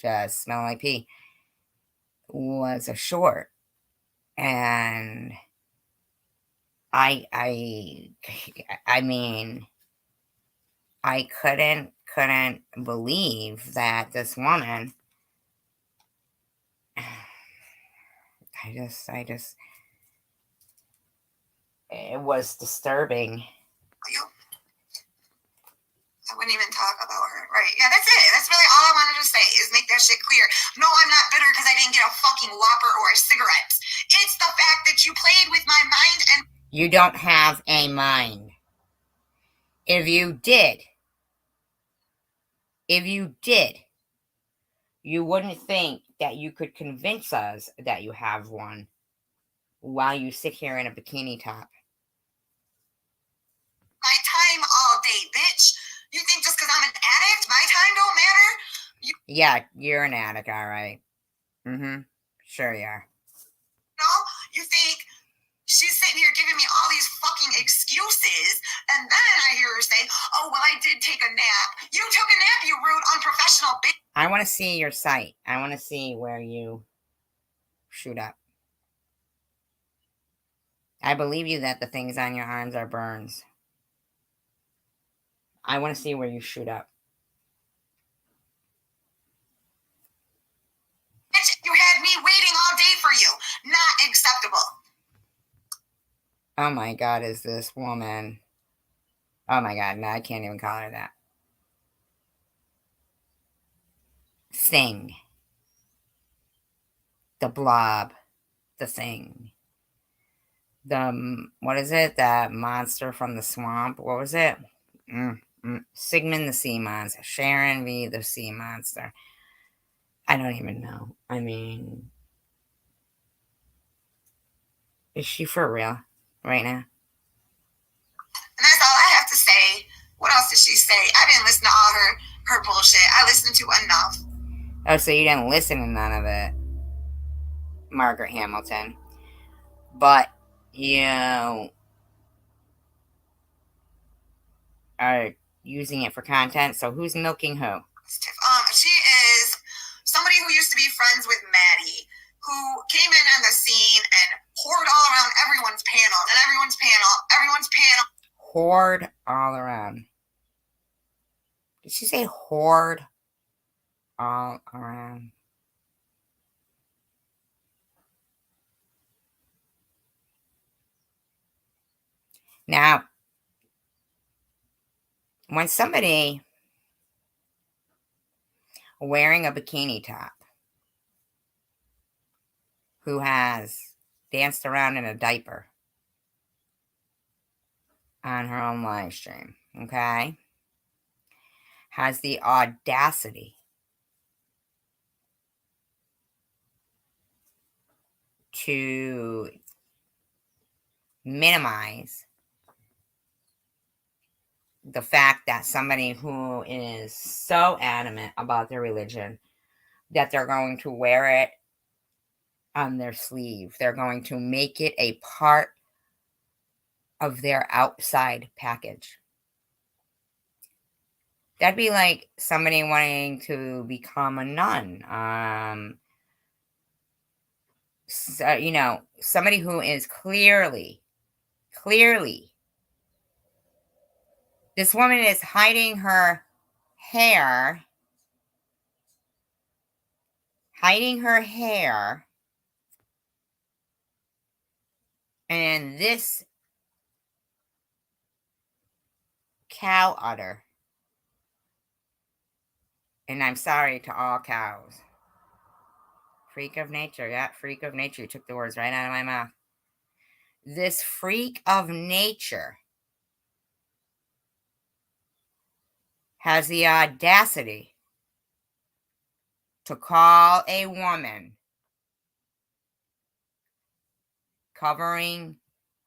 just Smell Like Pee, was a short. And I mean, I couldn't believe that this woman, it was disturbing. I wouldn't even talk about her. Right. Yeah, that's it. That's really all I wanted to say, is make that shit clear. No, I'm not bitter because I didn't get a fucking Whopper or a cigarette. It's the fact that you played with my mind and... You don't have a mind. If you did, you wouldn't think that you could convince us that you have one while you sit here in a bikini top. My time all day, bitch. You think just because I'm an addict, my time don't matter? Yeah, you're an addict, all right. Sure you are. No, you think she's sitting here giving me all these fucking excuses, and then I hear her say, oh, well, I did take a nap. You took a nap, you rude, unprofessional bitch. I want to see your site. I want to see where you shoot up. I believe you that the things on your arms are burns. I want to see where you shoot up. You had me waiting all day for you. Now Oh my God, is this woman? Oh my God, no, I can't even call her that. Thing. The blob. The thing. What is it? That monster from the swamp? What was it? Sigmund the sea monster. Sharon V. the sea monster. I don't even know. I mean, is she for real right now? And that's all I have to say. What else did she say? I didn't listen to all her bullshit. I listened to enough. Oh, so you didn't listen to none of it, Margaret Hamilton. But you are using it for content. So who's milking who? She is somebody who used to be friends with Maddie, who came in on the scene and poured all around everyone's panel. Hoard all around. Did she say hoard all around? Now, when somebody wearing a bikini top who has danced around in a diaper on her own live stream, okay, has the audacity to minimize the fact that somebody who is so adamant about their religion that they're going to wear it on their sleeve, they're going to make it a part of their outside package. That'd be like somebody wanting to become a nun. So, somebody who is clearly, this woman is hiding her hair, and this cow udder. And I'm sorry to all cows. Freak of nature. Yeah, freak of nature. You took the words right out of my mouth. This freak of nature has the audacity to call a woman covering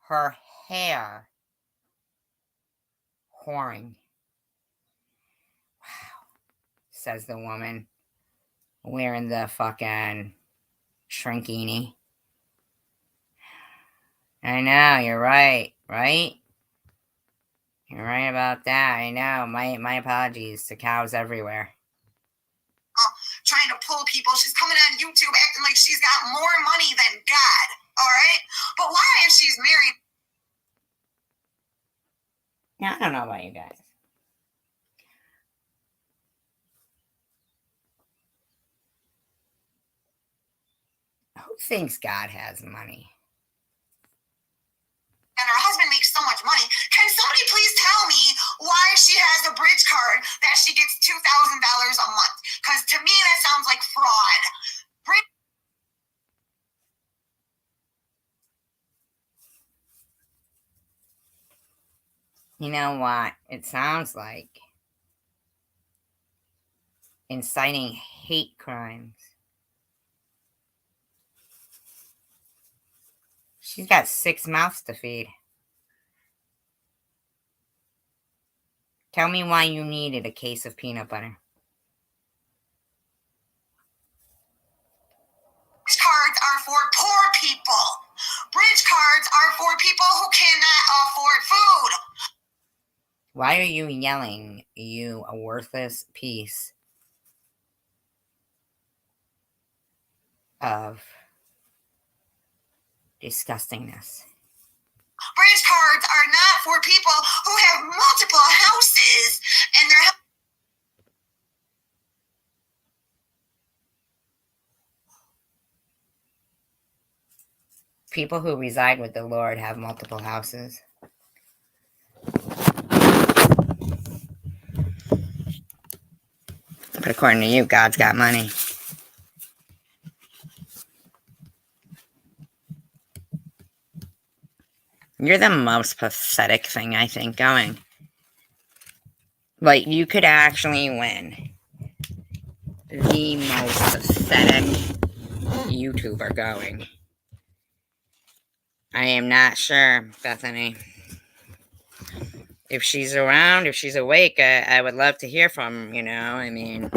her hair whoring. Wow, says the woman wearing the fucking shrinkini. I know, you're right? You're right about that. I know. My apologies to cows everywhere. Trying to pull people. She's coming on YouTube acting like she's got more money than God. All right? But why, if she's married? Now, I don't know about you guys. Who thinks God has money? And her husband makes so much money. Can somebody please tell me why she has a bridge card that she gets $2,000 a month? Because to me, that sounds like fraud. You know what? It sounds like inciting hate crimes. She's got 6 mouths to feed. Tell me why you needed a case of peanut butter. Bridge cards are for poor people. Bridge cards are for people who cannot afford food. Why are you yelling, you a worthless piece of disgustingness? Bridge cards are not for people who have multiple houses and they're. People who reside with the Lord have multiple houses. But according to you, God's got money. You're the most pathetic thing, I think, going. Like, you could actually win the most pathetic YouTuber going. I am not sure, Bethany. If she's around, if she's awake, I would love to hear from, I mean,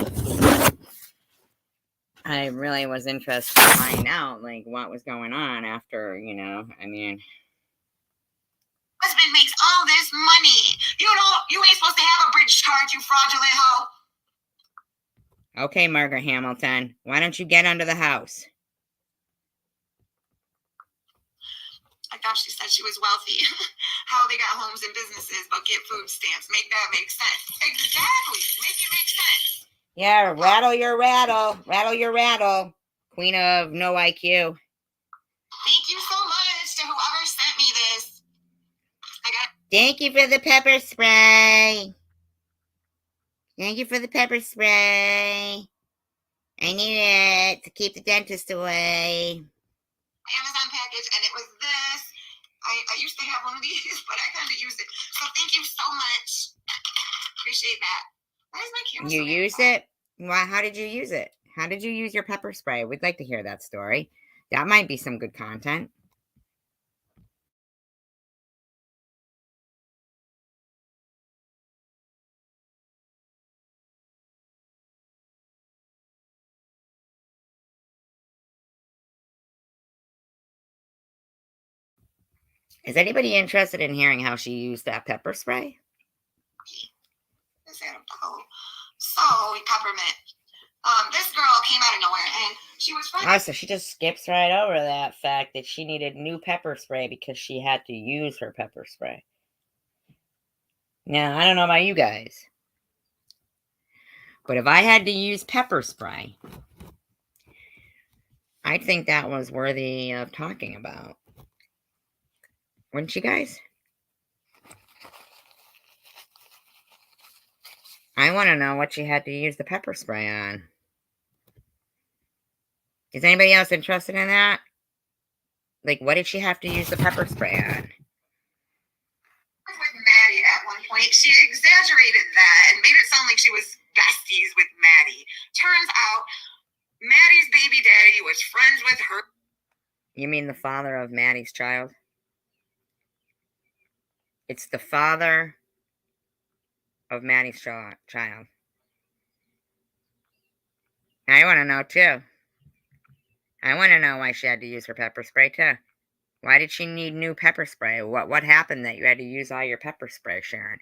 I really was interested to find out, like, what was going on after, I mean. Husband makes all this money. You ain't supposed to have a bridge card, you fraudulent hoe. Okay, Margaret Hamilton, why don't you get under the house? I thought she said she was wealthy. How they got homes and businesses but get food stamps. Make that make sense. Exactly. Make it make sense. Yeah, rattle your rattle. Rattle your rattle. Queen of no IQ. Thank you so much to whoever sent me this. Thank you for the pepper spray. Thank you for the pepper spray. I need it to keep the dentist away. Amazon package, and it was this. I used to have one of these, but I kind of used it. So thank you so much. Appreciate that. Why is my camera? You used it? Well, how did you use it? How did you use your pepper spray? We'd like to hear that story. That might be some good content. Is anybody interested in hearing how she used that pepper spray? Is that about? So, peppermint. This girl came out of nowhere, and she was friends. Oh, so she just skips right over that fact that she needed new pepper spray because she had to use her pepper spray. Now, I don't know about you guys, but if I had to use pepper spray, I think that was worthy of talking about. Wouldn't you guys? I want to know what she had to use the pepper spray on. Is anybody else interested in that? Like, what did she have to use the pepper spray on? With Maddie at one point, she exaggerated that and made it sound like she was besties with Maddie. Turns out, Maddie's baby daddy was friends with her. You mean the father of Maddie's child? It's the father of Maddie's child. I want to know, too. I want to know why she had to use her pepper spray, too. Why did she need new pepper spray? What happened that you had to use all your pepper spray, Sharon?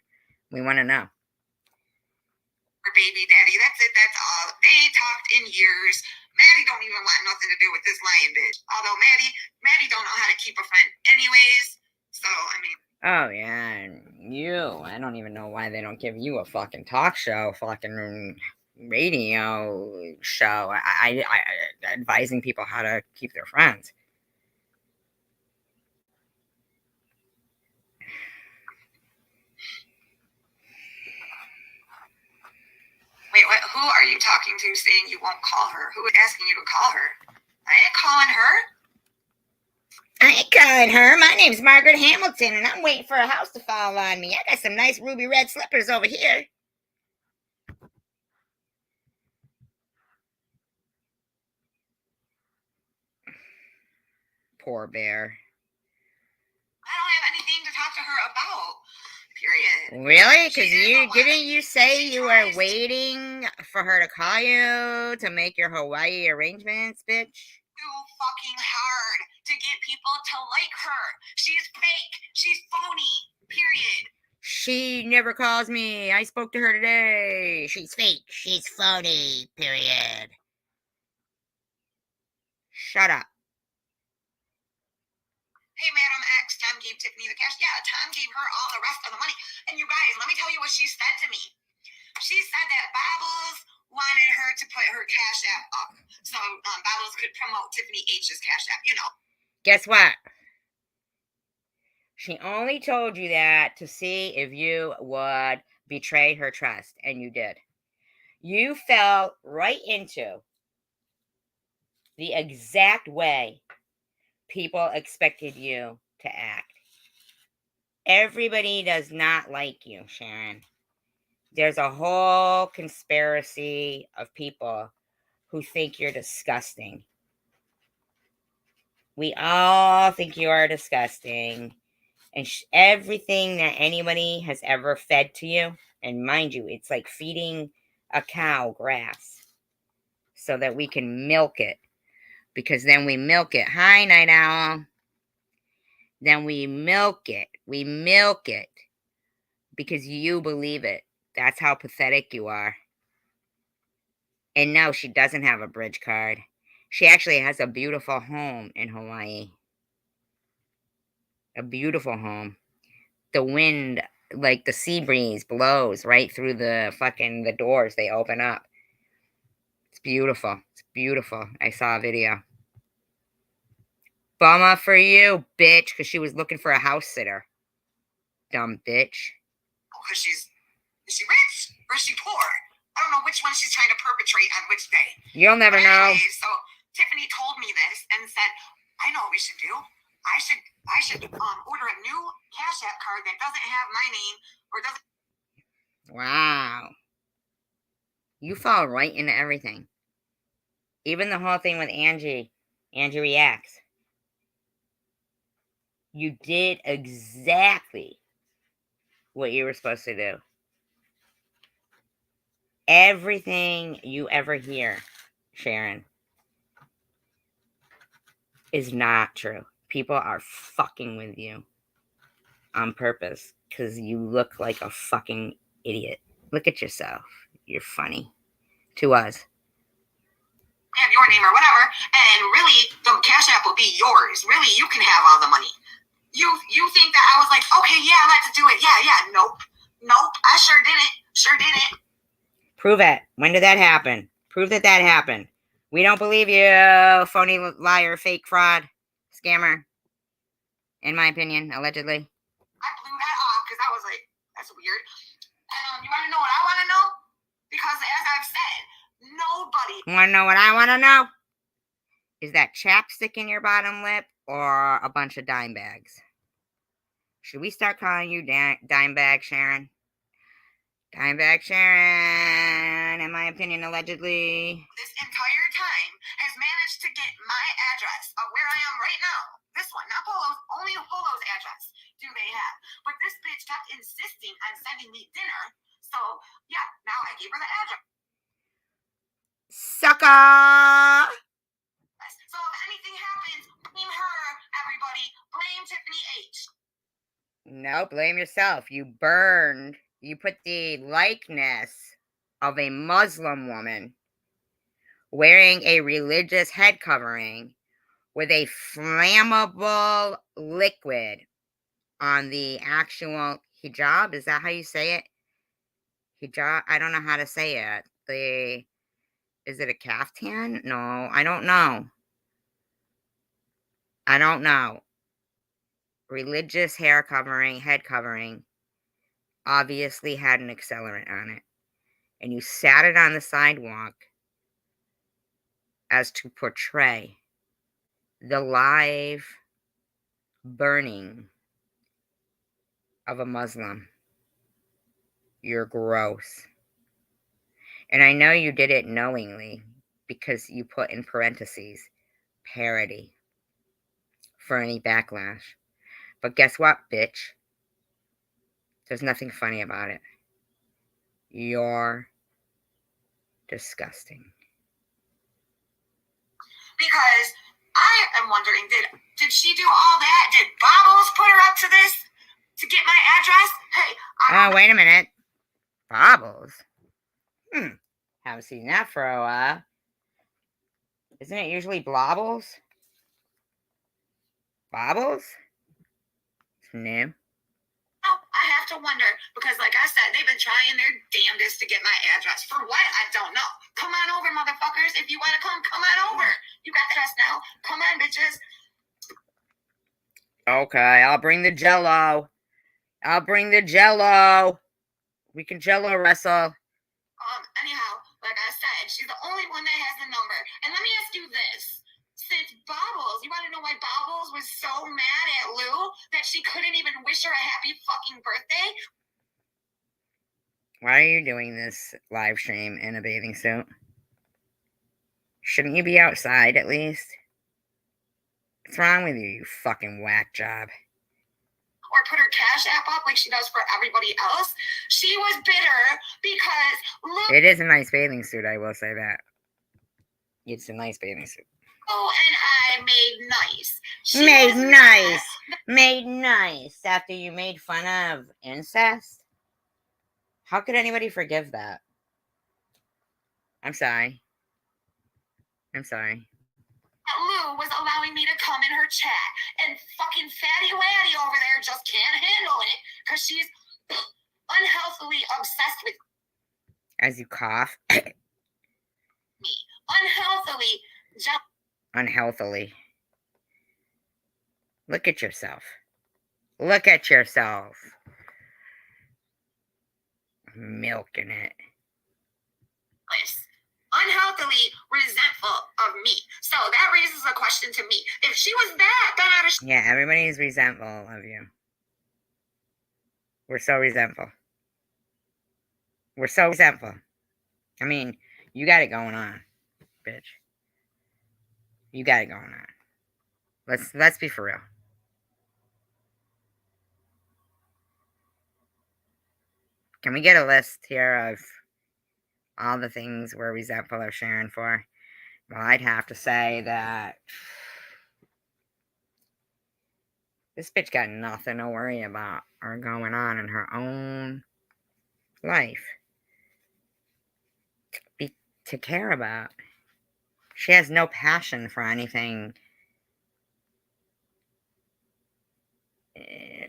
We want to know. Her baby daddy, that's it, that's all. They ain't talked in years. Maddie don't even want nothing to do with this lying bitch. Although Maddie don't know how to keep a friend anyways. So, I mean. Oh, yeah, and I don't even know why they don't give you a fucking talk show, fucking radio show, I advising people how to keep their friends. Wait, what? Who are you talking to saying you won't call her? Who is asking you to call her? I ain't calling her. I ain't calling her. My name's Margaret Hamilton, and I'm waiting for a house to fall on me. I got some nice ruby red slippers over here. Poor bear. I don't have anything to talk to her about. Period. Really? Because didn't you say you were waiting for her to call you to make your Hawaii arrangements, bitch? Too fucking hard to get people to like her. She's fake. She's phony. Period. She never calls me. I spoke to her today. She's fake. She's phony. Period. Shut up. Hey, Madam X, Tom gave Tiffany the cash. Yeah, Tom gave her all the rest of the money. And you guys, let me tell you what she said to me. She said that Bobbles wanted her to put her Cash App up so Bobbles could promote Tiffany H's Cash App, Guess what? She only told you that to see if you would betray her trust, and you did. You fell right into the exact way people expected you to act. Everybody does not like you, Sharon. There's a whole conspiracy of people who think you're disgusting. We all think you are disgusting. And everything that anybody has ever fed to you, and mind you, it's like feeding a cow grass so that we can milk it. Because then we milk it. Hi, Night Owl. Then we milk it. We milk it because you believe it. That's how pathetic you are. And no, she doesn't have a bridge card. She actually has a beautiful home in Hawaii. A beautiful home. The wind, like the sea breeze, blows right through the doors. They open up. It's beautiful. It's beautiful. I saw a video. Bummer for you, bitch, because she was looking for a house sitter. Dumb bitch. Because is she rich or is she poor? I don't know which one she's trying to perpetrate on which day. You'll never know. So Tiffany told me this and said, I know what we should do. I should order a new Cash App card that doesn't have my name or doesn't. Wow. You fall right into everything. Even the whole thing with Angie. Angie reacts. You did exactly what you were supposed to do. Everything you ever hear, Sharon, is not true. People are fucking with you on purpose because you look like a fucking idiot. Look at yourself. You're funny to us. Have your name or whatever, and really the Cash App will be yours. Really, you can have all the money. You think that I was like, okay, yeah, let's do it. Yeah. Nope. I sure didn't. Prove it. When did that happen? Prove that happened. We don't believe you, phony liar, fake fraud, scammer. In my opinion, allegedly. I blew that off because I was like, that's weird. You want to know what I want to know? Because as I've said, nobody. Want to know what I want to know? Is that chapstick in your bottom lip or a bunch of dime bags? Should we start calling you dime bag Sharon? Dime bag Sharon, in my opinion, allegedly. This entire time has managed to get my address of where I am right now. This one, not Polo's, only Polo's address do they have. But this bitch kept insisting on sending me dinner. So, yeah, now I gave her the address. Sucker! So if anything happens, blame her, everybody. Blame Tiffany H. No, blame yourself. You put the likeness of a Muslim woman wearing a religious head covering with a flammable liquid on the actual hijab. Is that how you say it? Hijab? I don't know how to say it. Is it a caftan? No, I don't know. Religious head covering, obviously had an accelerant on it. And you sat it on the sidewalk as to portray the live burning of a Muslim. You're gross. And I know you did it knowingly because you put in parentheses parody for any backlash. But guess what, bitch? There's nothing funny about it. You're disgusting. Because I am wondering, did she do all that? Did Bobbles put her up to this to get my address? Hey, wait a minute. Bobbles? Haven't seen that for a while. Isn't it usually Blobbles? Bobbles? It's new. I have to wonder, because like I said, they've been trying their damnedest to get my address. For what? I don't know. Come on over, motherfuckers. If you want to come on over. You got the address now. Come on, bitches. Okay, I'll bring the jello. I'll bring the jello. We can jello wrestle. Anyhow, like I said, she's the only one that has the number. And let me ask you this. Since Bobbles, you want to know why Bobbles was so mad at Lou that she couldn't even wish her a happy fucking birthday? Why are you doing this live stream in a bathing suit? Shouldn't you be outside at least? What's wrong with you, you fucking whack job? Or put her cash app up like she does for everybody else. She was bitter because Lou... It is a nice bathing suit, I will say that. It's a nice bathing suit. Oh, and I made nice. Made nice after you made fun of incest? How could anybody forgive that? I'm sorry. Lou was allowing me to come in her chat, and fucking fatty laddie over there just can't handle it because she's unhealthily obsessed with As you cough. me. Unhealthily. Look at yourself. Milking it. Unhealthily resentful of me. So that raises a question to me. If she was that bad, yeah, everybody is resentful of you. We're so resentful. I mean, you got it going on, bitch. You got it going on. Let's be for real. Can we get a list here of all the things we're resentful of Sharon for? Well, I'd have to say that this bitch got nothing to worry about or going on in her own life to care about. She has no passion for anything.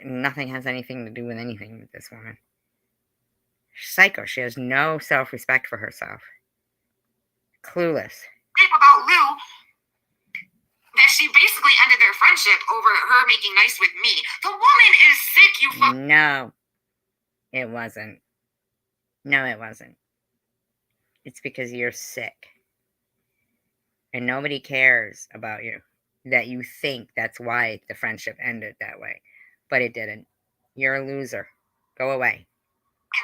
Nothing has anything to do with anything with this woman. She's psycho. She has no self-respect for herself. Clueless. About Lou, that she basically ended their friendship over her making nice with me. The woman is sick, you fuck. No, it wasn't. It's because you're sick. And nobody cares about you. That you think that's why the friendship ended that way. But it didn't. You're a loser. Go away.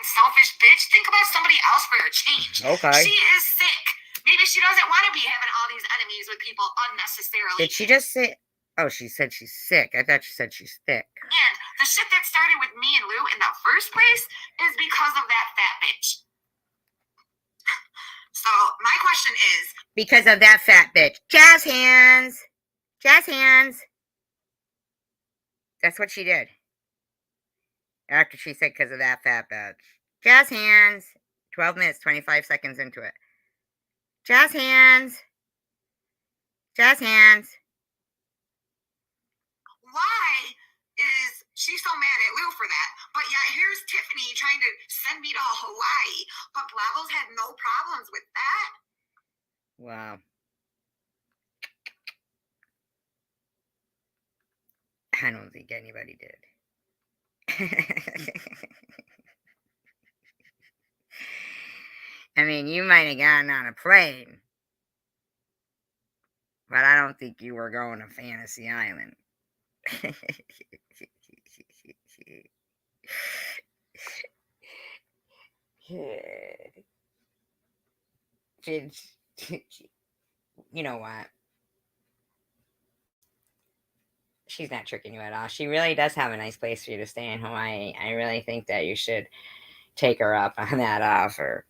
Selfish bitch. Think about somebody else for a change. Okay. She is sick. Maybe she doesn't want to be having all these enemies with people unnecessarily. Did she just say... Oh, she said she's sick. I thought she said she's thick. And the shit that started with me and Lou in the first place is because of that fat bitch. So, my question is... Because of that fat bitch. Jazz hands. That's what she did. After she said because of that fat bitch. Jazz hands. 12 minutes, 25 seconds into it. Jazz hands. Why is she so mad at Lou for that? But yeah, here's Tiffany trying to send me to Hawaii. But Blavos had no problems with that. Wow. I don't think anybody did. I mean, you might have gotten on a plane, but I don't think you were going to Fantasy Island. You know what? She's not tricking you at all. She really does have a nice place for you to stay in Hawaii. I really think that you should take her up on that offer.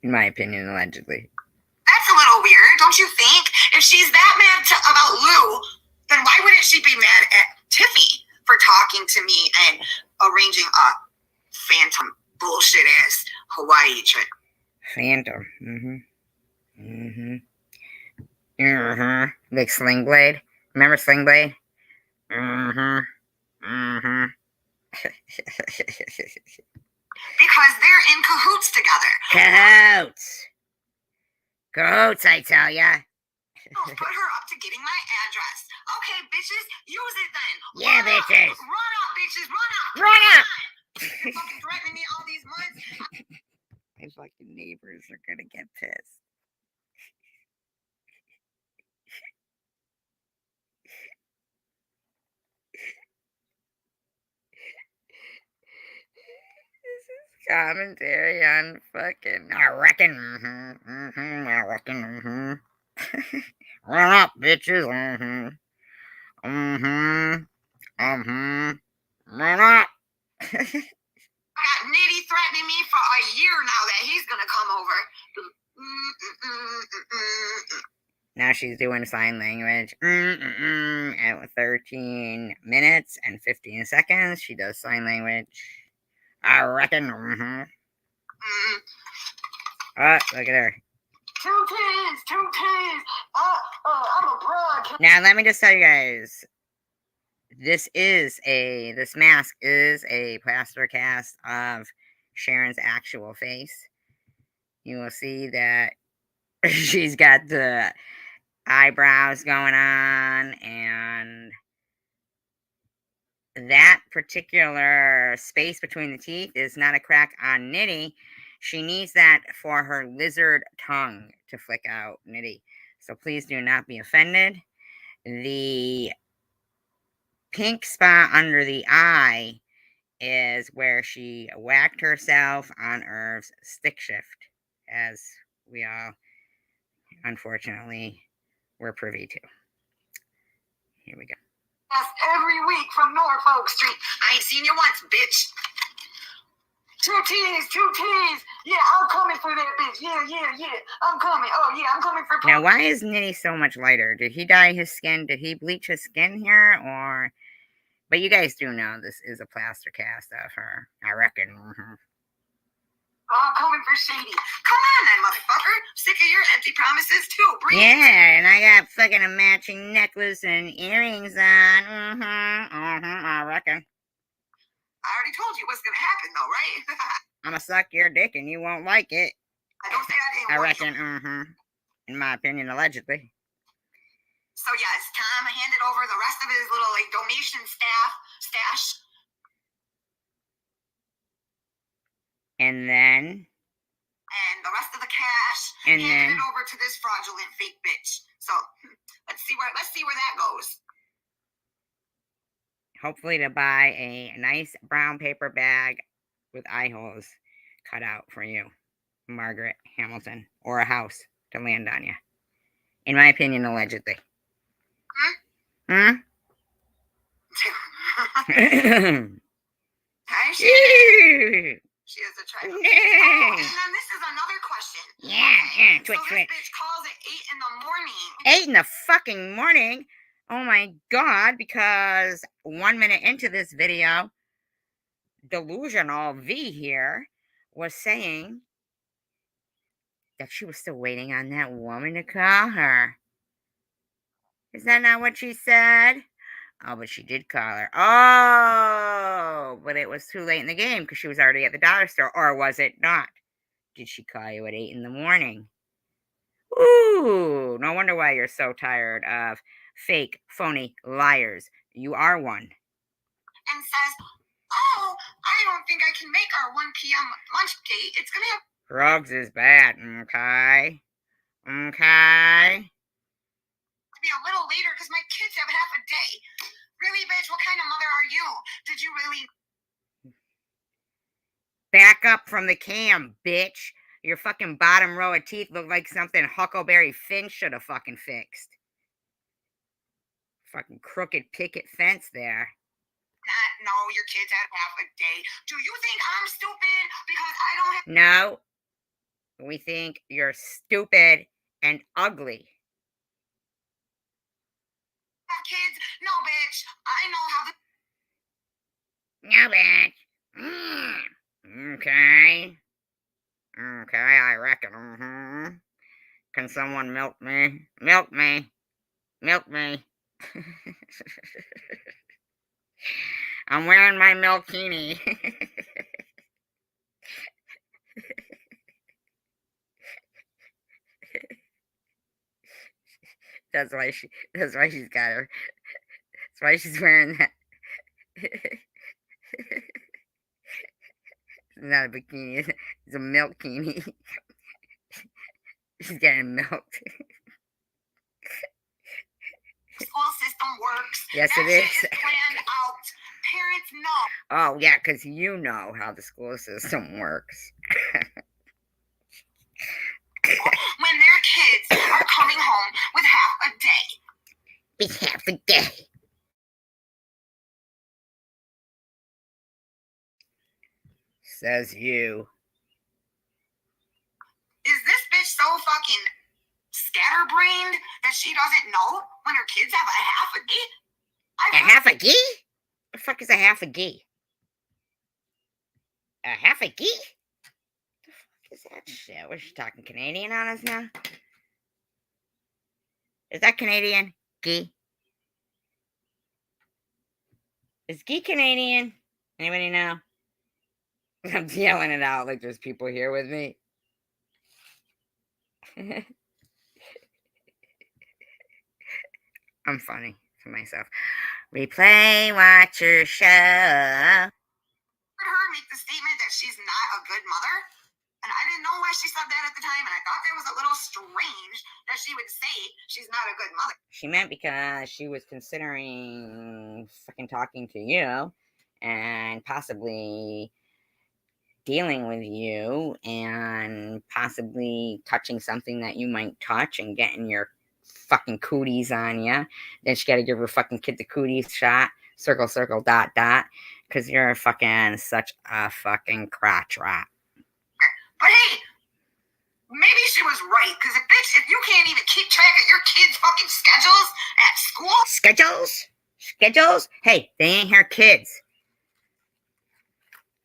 In my opinion, allegedly. That's a little weird, don't you think? If she's that mad about Lou, then why wouldn't she be mad at Tiffy for talking to me and arranging a phantom bullshit ass Hawaii trip? Phantom. Like Sling Blade. Remember Sling Blade? Because they're in cahoots together. Cahoots, I tell ya. Put her up to getting my address. Okay, bitches, use it then. Yeah, Run up. bitches. Run up, bitches. Run up. Run up. You're fucking threatening me all these months. My fucking neighbors are gonna get pissed. This is commentary on fucking. I reckon. I reckon. Run up, bitches. Run up. I got Nitty threatening me for a year now that he's gonna come over. Now she's doing sign language. At 13 minutes and 15 seconds, she does sign language. I reckon. Oh, look at her. 2 keys, 2 keys. I'm a broad. Now, let me just tell you guys. This mask is a plaster cast of Sharon's actual face. You will see that she's got the eyebrows going on, and that particular space between the teeth is not a crack on Nitty. She needs that for her lizard tongue to flick out, Nitty. So please do not be offended. The pink spot under the eye is where she whacked herself on Irv's stick shift, as we all unfortunately were privy to. Here we go. Every week from Norfolk Street. I ain't seen you once, bitch. 2 T's, 2 T's. Yeah, I'm coming for that bitch. Yeah. I'm coming. Oh, yeah, I'm coming for... Now, why is Nitty so much lighter? Did he dye his skin? Did he bleach his skin here? Or... But you guys do know this is a plaster cast of her, I reckon. Oh, I'm coming for Shady. Come on then, motherfucker. Sick of your empty promises, too. Breathe. Yeah, and I got fucking a matching necklace and earrings on. I reckon. I already told you what's gonna happen, though, right? I'm gonna suck your dick and you won't like it. I don't say I didn't. I reckon, in my opinion, allegedly. So yes, Tom handed over the rest of his little donation stash. And then and the rest of the cash and handed it over to this fraudulent fake bitch. So let's see where that goes. Hopefully to buy a nice brown paper bag with eye holes cut out for you, Margaret Hamilton, or a house to land on you. In my opinion, allegedly. She is a trifle. And then this is another question. Yeah, twitch. So this bitch calls at 8 in the morning. 8 in the fucking morning? Oh my god, because 1 minute into this video, Delusional V here was saying that she was still waiting on that woman to call her. Is that not what she said? Oh, but she did call her. Oh, but it was too late in the game because she was already at the dollar store. Or was it not? Did she call you at 8 in the morning? Ooh, no wonder why you're so tired of fake, phony liars. You are one. And says, oh, I don't think I can make our 1 p.m. lunch date. It's going to have... Drugs is bad, okay? Okay? Be a little later because my kids have half a day. Really, bitch? What kind of mother are you? Did you really... Back up from the cam, bitch. Your fucking bottom row of teeth look like something Huckleberry Finn should have fucking fixed. Fucking crooked picket fence there. No, your kids have half a day. Do you think I'm stupid because I don't have... No. We think you're stupid and ugly. Kids? No, bitch. I know how No, bitch. Okay. Okay, I reckon. Can someone milk me? Milk me. Milk me. I'm wearing my milkini. That's why she's got her. That's why she's wearing that. It's not a bikini. It's a milkini. She's getting milked. School system works. Yes, that it is. Shit is planned out. Parents know. Oh, yeah, because you know how the school system works. When their kids are coming home with half a day. With half a day. Says you. Is this bitch so fucking scatterbrained that she doesn't know when her kids have a half a day? A half a gee? The fuck is a half a gee? A half a gee? The fuck is that shit? Was she talking Canadian on us now? Is that Canadian? Gee? Is gee Canadian? Anybody know? I'm yelling it out like there's people here with me. I'm funny to myself. Replay, watch your show. Heard her make the statement that she's not a good mother, and I didn't know why she said that at the time, and I thought that was a little strange that she would say she's not a good mother. She meant because she was considering fucking talking to you and possibly dealing with you and possibly touching something that you might touch and getting your fucking cooties on you. Then she got to give her fucking kid the cooties shot. Circle, circle, dot, dot. Because you're fucking such a fucking crotch rat. But hey, maybe she was right. Because if you can't even keep track of your kids' fucking schedules at school. Schedules? Hey, they ain't her kids.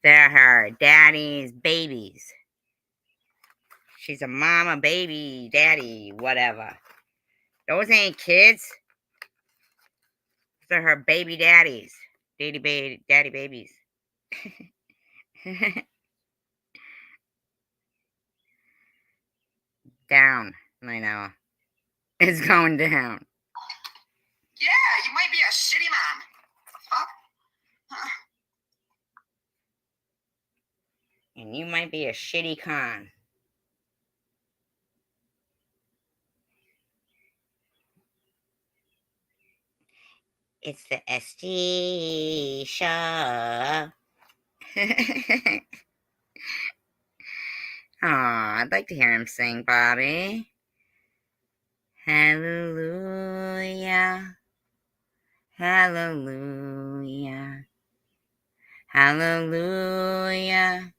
They're her daddy's babies. She's a mama, baby, daddy, whatever. Those ain't kids. Those are her baby daddies. Daddy babies. Down, I know. It's going down. Yeah, you might be a shitty mom. Fuck. Huh. And you might be a shitty con. It's the SG show. Aw, I'd like to hear him sing, Bobby. Hallelujah. Hallelujah. Hallelujah.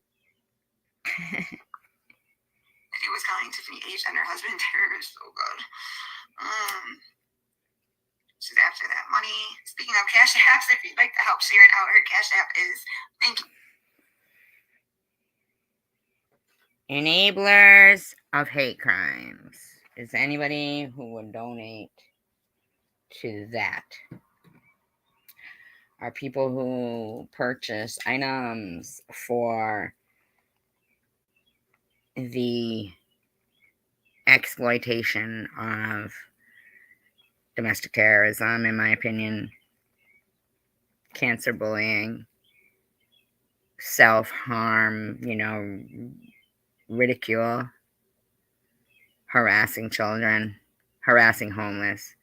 It was going to be H and her husband. They're so good. She's after that money. Speaking of cash apps, if you'd like to help Sharon out, her cash app is thank you. Enablers of hate crimes. Is anybody who would donate to that? Are people who purchase items for the exploitation of domestic terrorism, in my opinion, cancer bullying, self-harm, ridicule, harassing children, harassing homeless,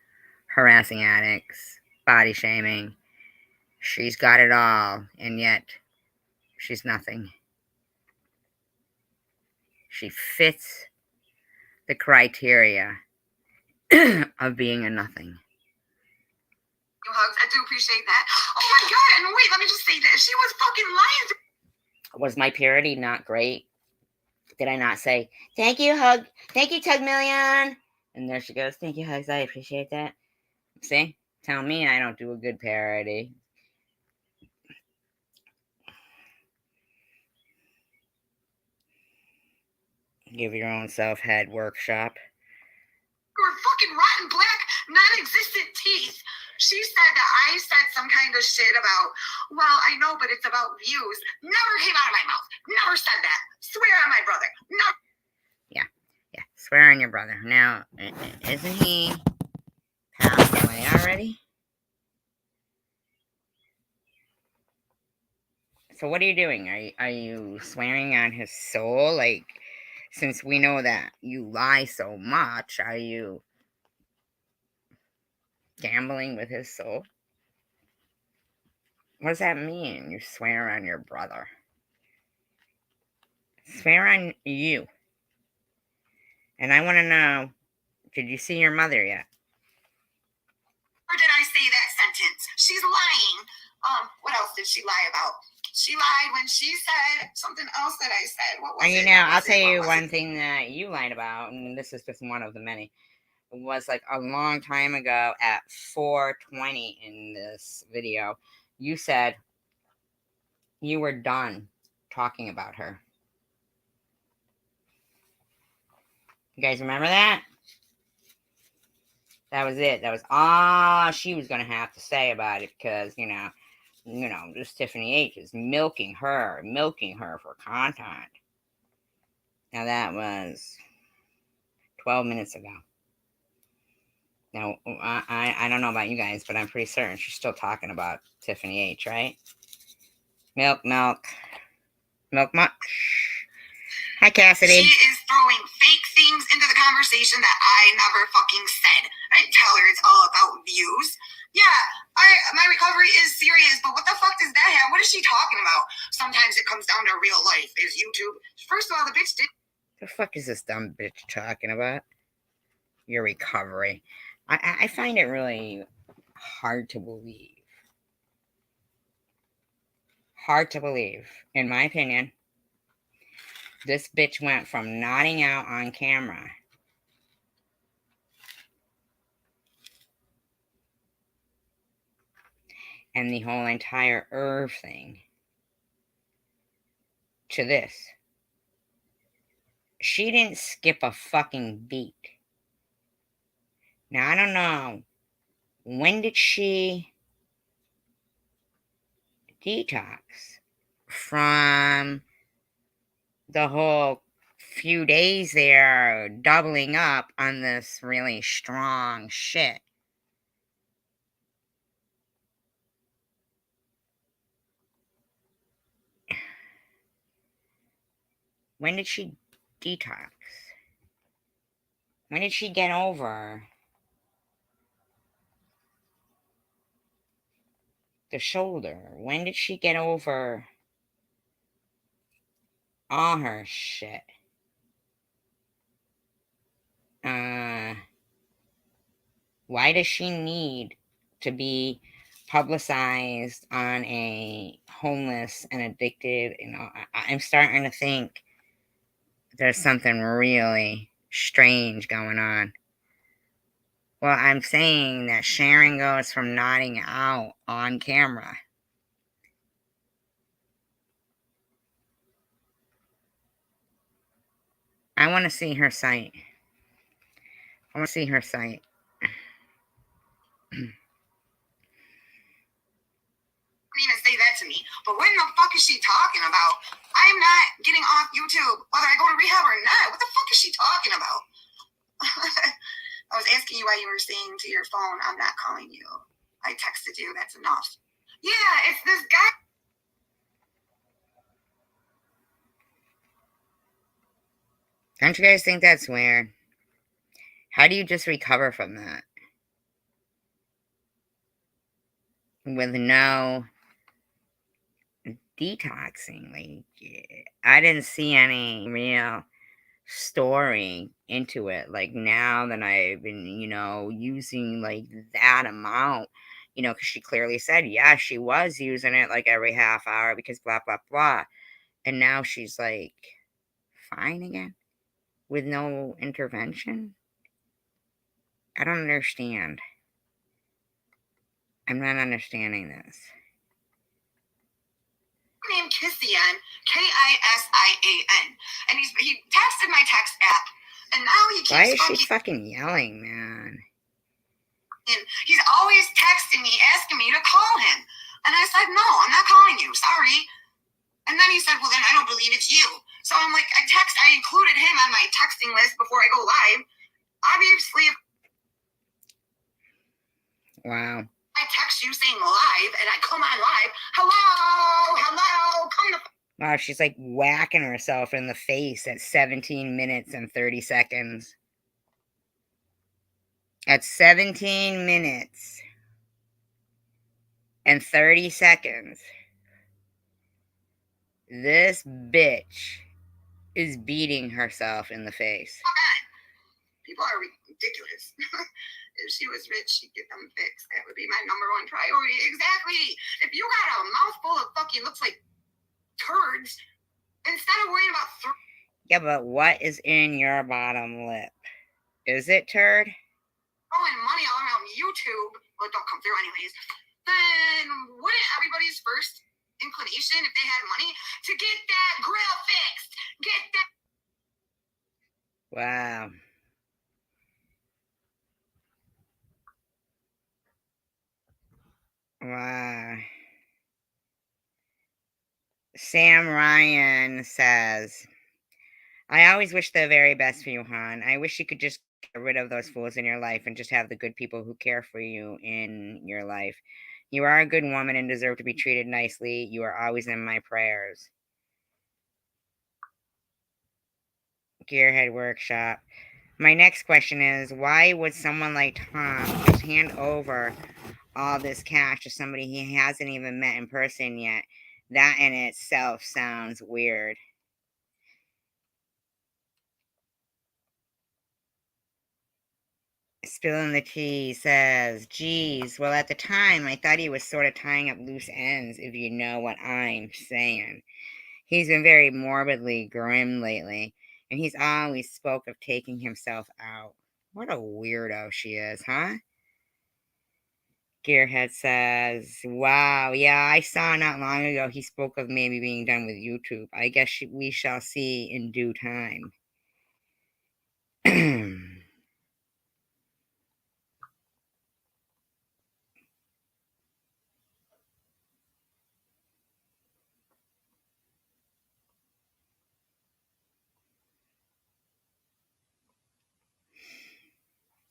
harassing addicts, body shaming. She's got it all, and yet she's nothing. She fits the criteria of being a nothing. Hugs. I do appreciate that. Oh my god, and wait, let me just say that she was fucking lying. Was my parody not great? Did I not say, thank you, Hug? Thank you, Tug Million. And there she goes, thank you, Hugs. I appreciate that. See? Tell me I don't do a good parody. Give your own self-head workshop. Your fucking rotten black, non-existent teeth. She said that I said some kind of shit about, well, I know, but it's about views. Never came out of my mouth. Never said that. Swear on my brother. No. Yeah. Swear on your brother. Now, isn't he passed away already? So what are you doing? Are you swearing on his soul? Like, since we know that you lie so much, are you gambling with his soul? What does that mean? You swear on your brother. Swear on you. And I want to know, did you see your mother yet? Or did I say that sentence? She's lying. What else did she lie about? She lied when she said something else that I said. What was And you it? know, What I'll was tell it? you What was one thing that you lied about, and this is just one of the many. It was like a long time ago at 4:20 in this video. You said you were done talking about her. You guys remember that? That was it. That was all she was going to have to say about it because, this Tiffany H is milking her for content. Now that was 12 minutes ago. Now, I don't know about you guys, but I'm pretty certain she's still talking about Tiffany H, right? Milk much. Hi, Cassidy. She is throwing fake things into the conversation that I never fucking said. I didn't tell her it's all about views. Yeah, my recovery is serious, but what the fuck does that have? What is she talking about? Sometimes it comes down to real life. Is YouTube. First of all, the bitch did. The fuck is this dumb bitch talking about? Your recovery. I find it really hard to believe. Hard to believe. In my opinion, this bitch went from nodding out on camera and the whole entire Irv thing to this. She didn't skip a fucking beat. Now, I don't know. When did she detox from the whole few days there doubling up on this really strong shit? When did she detox? When did she get over the shoulder? When did she get over all her shit? Why does she need to be publicized on a homeless and addicted? I'm starting to think there's something really strange going on. Well, I'm saying that Sharon goes from nodding out on camera. I want to see her site. I want to see her site. Even say that to me. But what in the fuck is she talking about? I'm not getting off YouTube whether I go to rehab or not. What the fuck is she talking about? I was asking you why you were saying to your phone, I'm not calling you. I texted you. That's enough. Yeah, it's this guy. Don't you guys think that's weird? How do you just recover from that? With no detoxing. Like, I didn't see any real story into it. Like, now that I've been, using like that amount, because she clearly said, yeah, she was using it like every half hour because blah, blah, blah. And now she's like fine again with no intervention. I don't understand. I'm not understanding this. Named Kissian, Kisian, and he texted my text app, and now he keeps. Why is she fucking yelling, man? And he's always texting me, asking me to call him, and I said no, I'm not calling you. Sorry. And then he said, well, then I don't believe it's you. So I'm like, I included him on my texting list before I go live. Obviously. Wow. I text you saying live, and I come on live. Hello, come to. Wow, she's like whacking herself in the face at 17 minutes and 30 seconds. At 17 minutes and 30 seconds, this bitch is beating herself in the face. People are ridiculous. If she was rich, she'd get them fixed. That would be my number one priority. Exactly. If you got a mouthful of fucking looks like turds, instead of worrying about yeah, but what is in your bottom lip? Is it turd? throwing money all around YouTube, well, it don't come through anyways, then wouldn't everybody's first inclination, if they had money, to get that grill fixed? Get that. Wow. Wow. Sam Ryan says, I always wish the very best for you, hon. I wish you could just get rid of those fools in your life and just have the good people who care for you in your life. You are a good woman and deserve to be treated nicely. You are always in my prayers. Gearhead Workshop. My next question is, why would someone like Tom just hand over all this cash to somebody he hasn't even met in person yet? That in itself sounds weird. Spilling the tea says, geez, well, at the time, I thought he was sort of tying up loose ends, if you know what I'm saying. He's been very morbidly grim lately, and he's always spoke of taking himself out. What a weirdo she is, huh? Gearhead says, wow, yeah, I saw not long ago he spoke of maybe being done with YouTube. I guess we shall see in due time.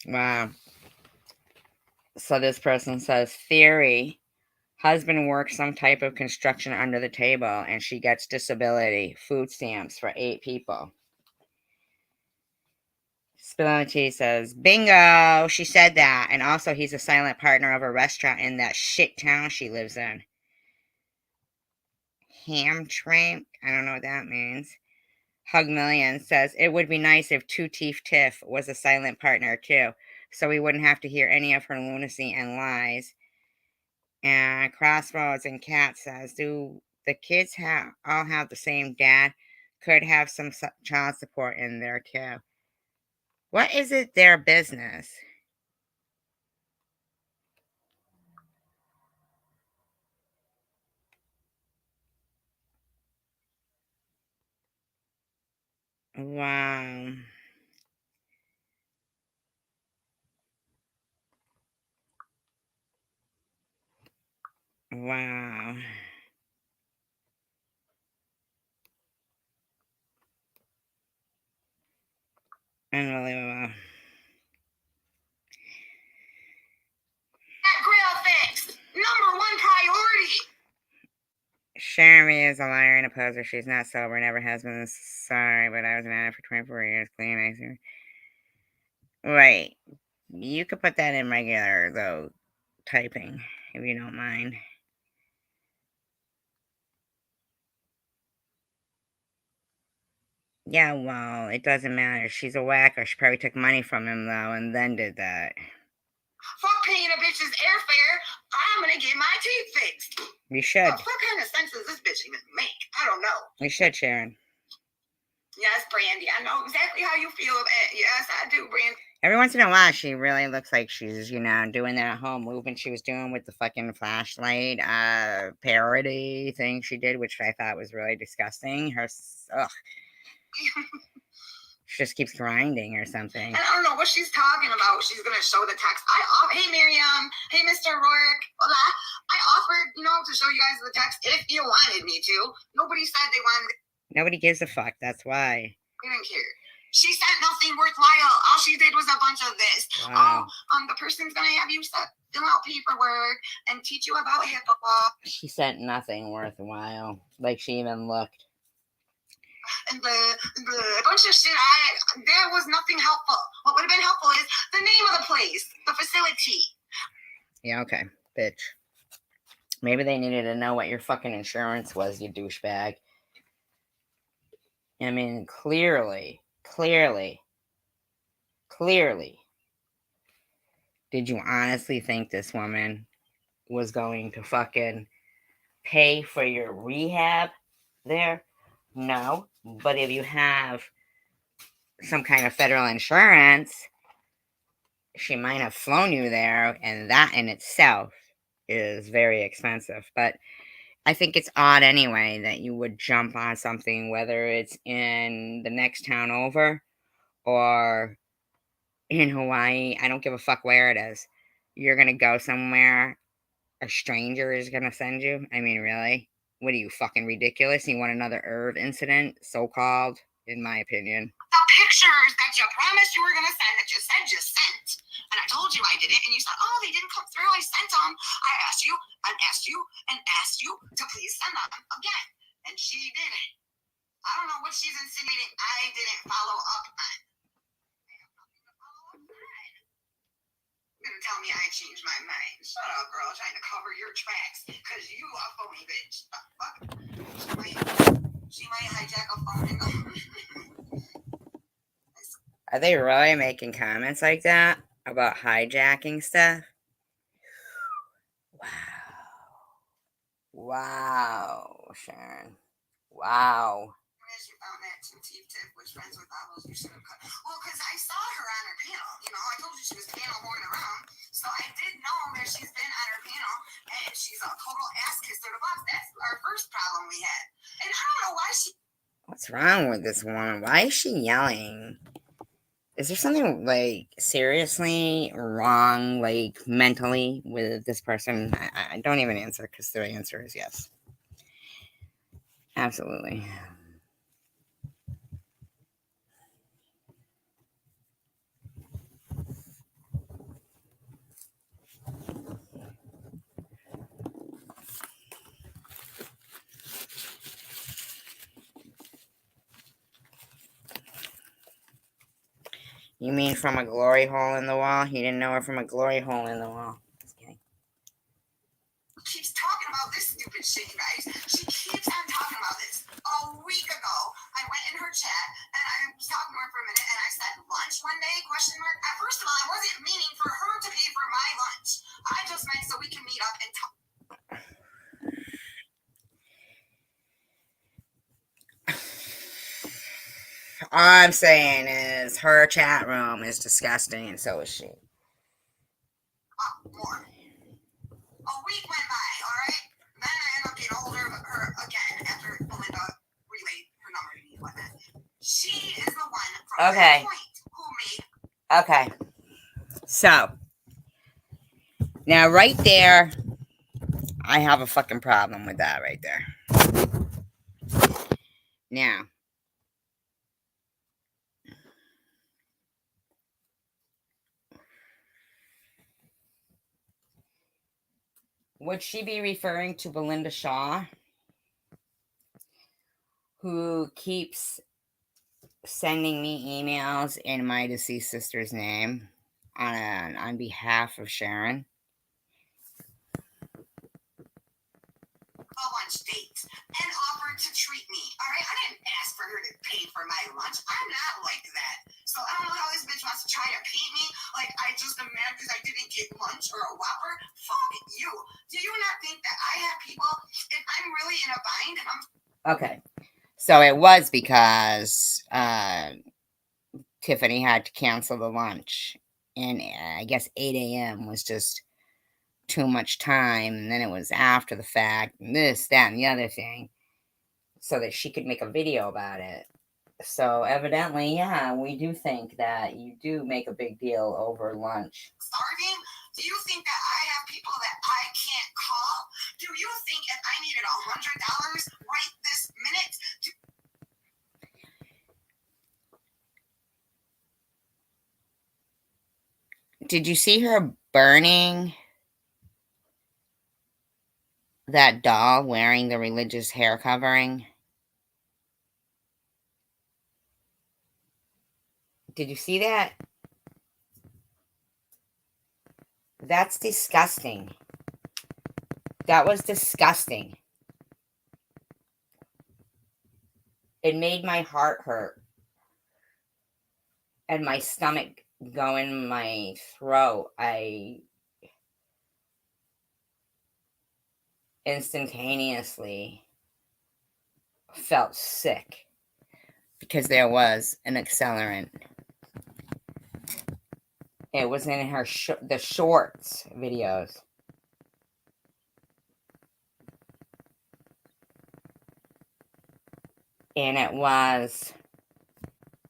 Wow. So this person says, theory. Husband works some type of construction under the table and she gets disability, food stamps for 8 people. Spillanity says, bingo, she said that. And also he's a silent partner of a restaurant in that shit town she lives in. Hamtramck, I don't know what that means. Hug Million says, it would be nice if Two Teeth Tiff was a silent partner too, so we wouldn't have to hear any of her lunacy and lies. And Crossroads and Cat says, do the kids all have the same dad? Could have some child support in there too. What is it their business? Wow. Wow. Unbelievable. That grill fixed. Number one priority. Sherry is a liar and a poser. She's not sober, never has been. Sorry, but I was an addict for 24 years. Clean, icy. Right. You could put that in regular, though, typing, if you don't mind. Yeah, well, it doesn't matter. She's a whacker. She probably took money from him, though, and then did that. Fuck paying a bitch's airfare. I'm gonna get my teeth fixed. You should. What kind of sense does this bitch even make? I don't know. You should, Sharon. Yes, Brandy. I know exactly how you feel about it. Yes, I do, Brandy. Every once in a while, she really looks like she's, doing that whole movement she was doing with the fucking flashlight parody thing she did, which I thought was really disgusting. Ugh. She just keeps grinding or something. And I don't know what she's talking about. She's gonna show the text. Hey Miriam, hey Mr. Rourke. Hola. I offered, to show you guys the text if you wanted me to. Nobody said they wanted. Nobody gives a fuck. That's why. We didn't care. She sent nothing worthwhile. All she did was a bunch of this. Wow. The person's gonna have you fill out paperwork and teach you about HIPAA law. She sent nothing worthwhile. Like she even looked. And a bunch of shit. There was nothing helpful. What would have been helpful is the name of the place, the facility. Yeah, okay, bitch. Maybe they needed to know what your fucking insurance was, you douchebag. I mean, clearly. Did you honestly think this woman was going to fucking pay for your rehab there? No. But if you have some kind of federal insurance, she might have flown you there, and that in itself is very expensive. But I think it's odd anyway that you would jump on something, whether it's in the next town over or in Hawaii. I don't give a fuck where it is. You're gonna go somewhere a stranger is gonna send you. I mean, really? What are you, fucking ridiculous? You want another Irv incident, so called, in my opinion. The pictures that you promised you were gonna send, that you said you sent, and I told you I didn't, and you said, oh, they didn't come through. I sent them. I asked you and asked you and asked you to please send them again, and she didn't. I don't know what she's insinuating I didn't follow up on. You're gonna tell me I changed my mind. Shut up, girl. Trying to cover your tracks because you a phony bitch. Fuck. She might hijack a phone and go. Are they really making comments like that about hijacking stuff? Wow, Sharon. Wow. You found that tip was friends with Bobbles. You should have cut. Well, because I saw her on her panel. I told you she was panel going around. So I did know that she's been on her panel, and she's a total ass kisser to box. That's our first problem we had. And I don't know why she. What's wrong with this woman? Why is she yelling? Is there something, like, seriously wrong, like, mentally with this person? I don't even answer, because the answer is yes. Absolutely. You mean from a glory hole in the wall? He didn't know her from a glory hole in the wall. Just kidding. Keeps talking about this stupid shit, you guys. She keeps on talking about this. A week ago, I went in her chat and I was talking to her for a minute and I said, lunch one day, question mark. First of all, I wasn't meaning for her to pay for my lunch. I just meant so we can meet up and talk. All I'm saying is her chat room is disgusting, and so is she. More. A week went by, all right? Then I ended up getting hold of her again after Belinda relayed her number to me and whatnot. She is the one from that point who made. Okay. So, now right there, I have a fucking problem with that right there. Now, would she be referring to Belinda Shaw, who keeps sending me emails in my deceased sister's name on behalf of Sharon? A lunch date and offered to treat me. All right, I didn't ask for her to pay for my lunch. I'm not like that. So I don't know how this bitch wants to try to paint me like I just am mad because I didn't get lunch or a Whopper. Fuck you. Do you not think that I have people, if I'm really in a bind and I'm. Okay, so it was because Tiffany had to cancel the lunch, and I guess 8 a.m. was just too much time, and then it was after the fact, and this, that, and the other thing, so that she could make a video about it. So evidently, yeah, we do think that you do make a big deal over lunch. Starving? Do you think that I have people that I can't call? Do you think if I needed $100 right this minute? Did you see her burning that doll wearing the religious hair covering? Did you see that? That's disgusting. That was disgusting. It made my heart hurt. And my stomach go in my throat. I instantaneously felt sick because there was an accelerant. It was in her the shorts videos. And it was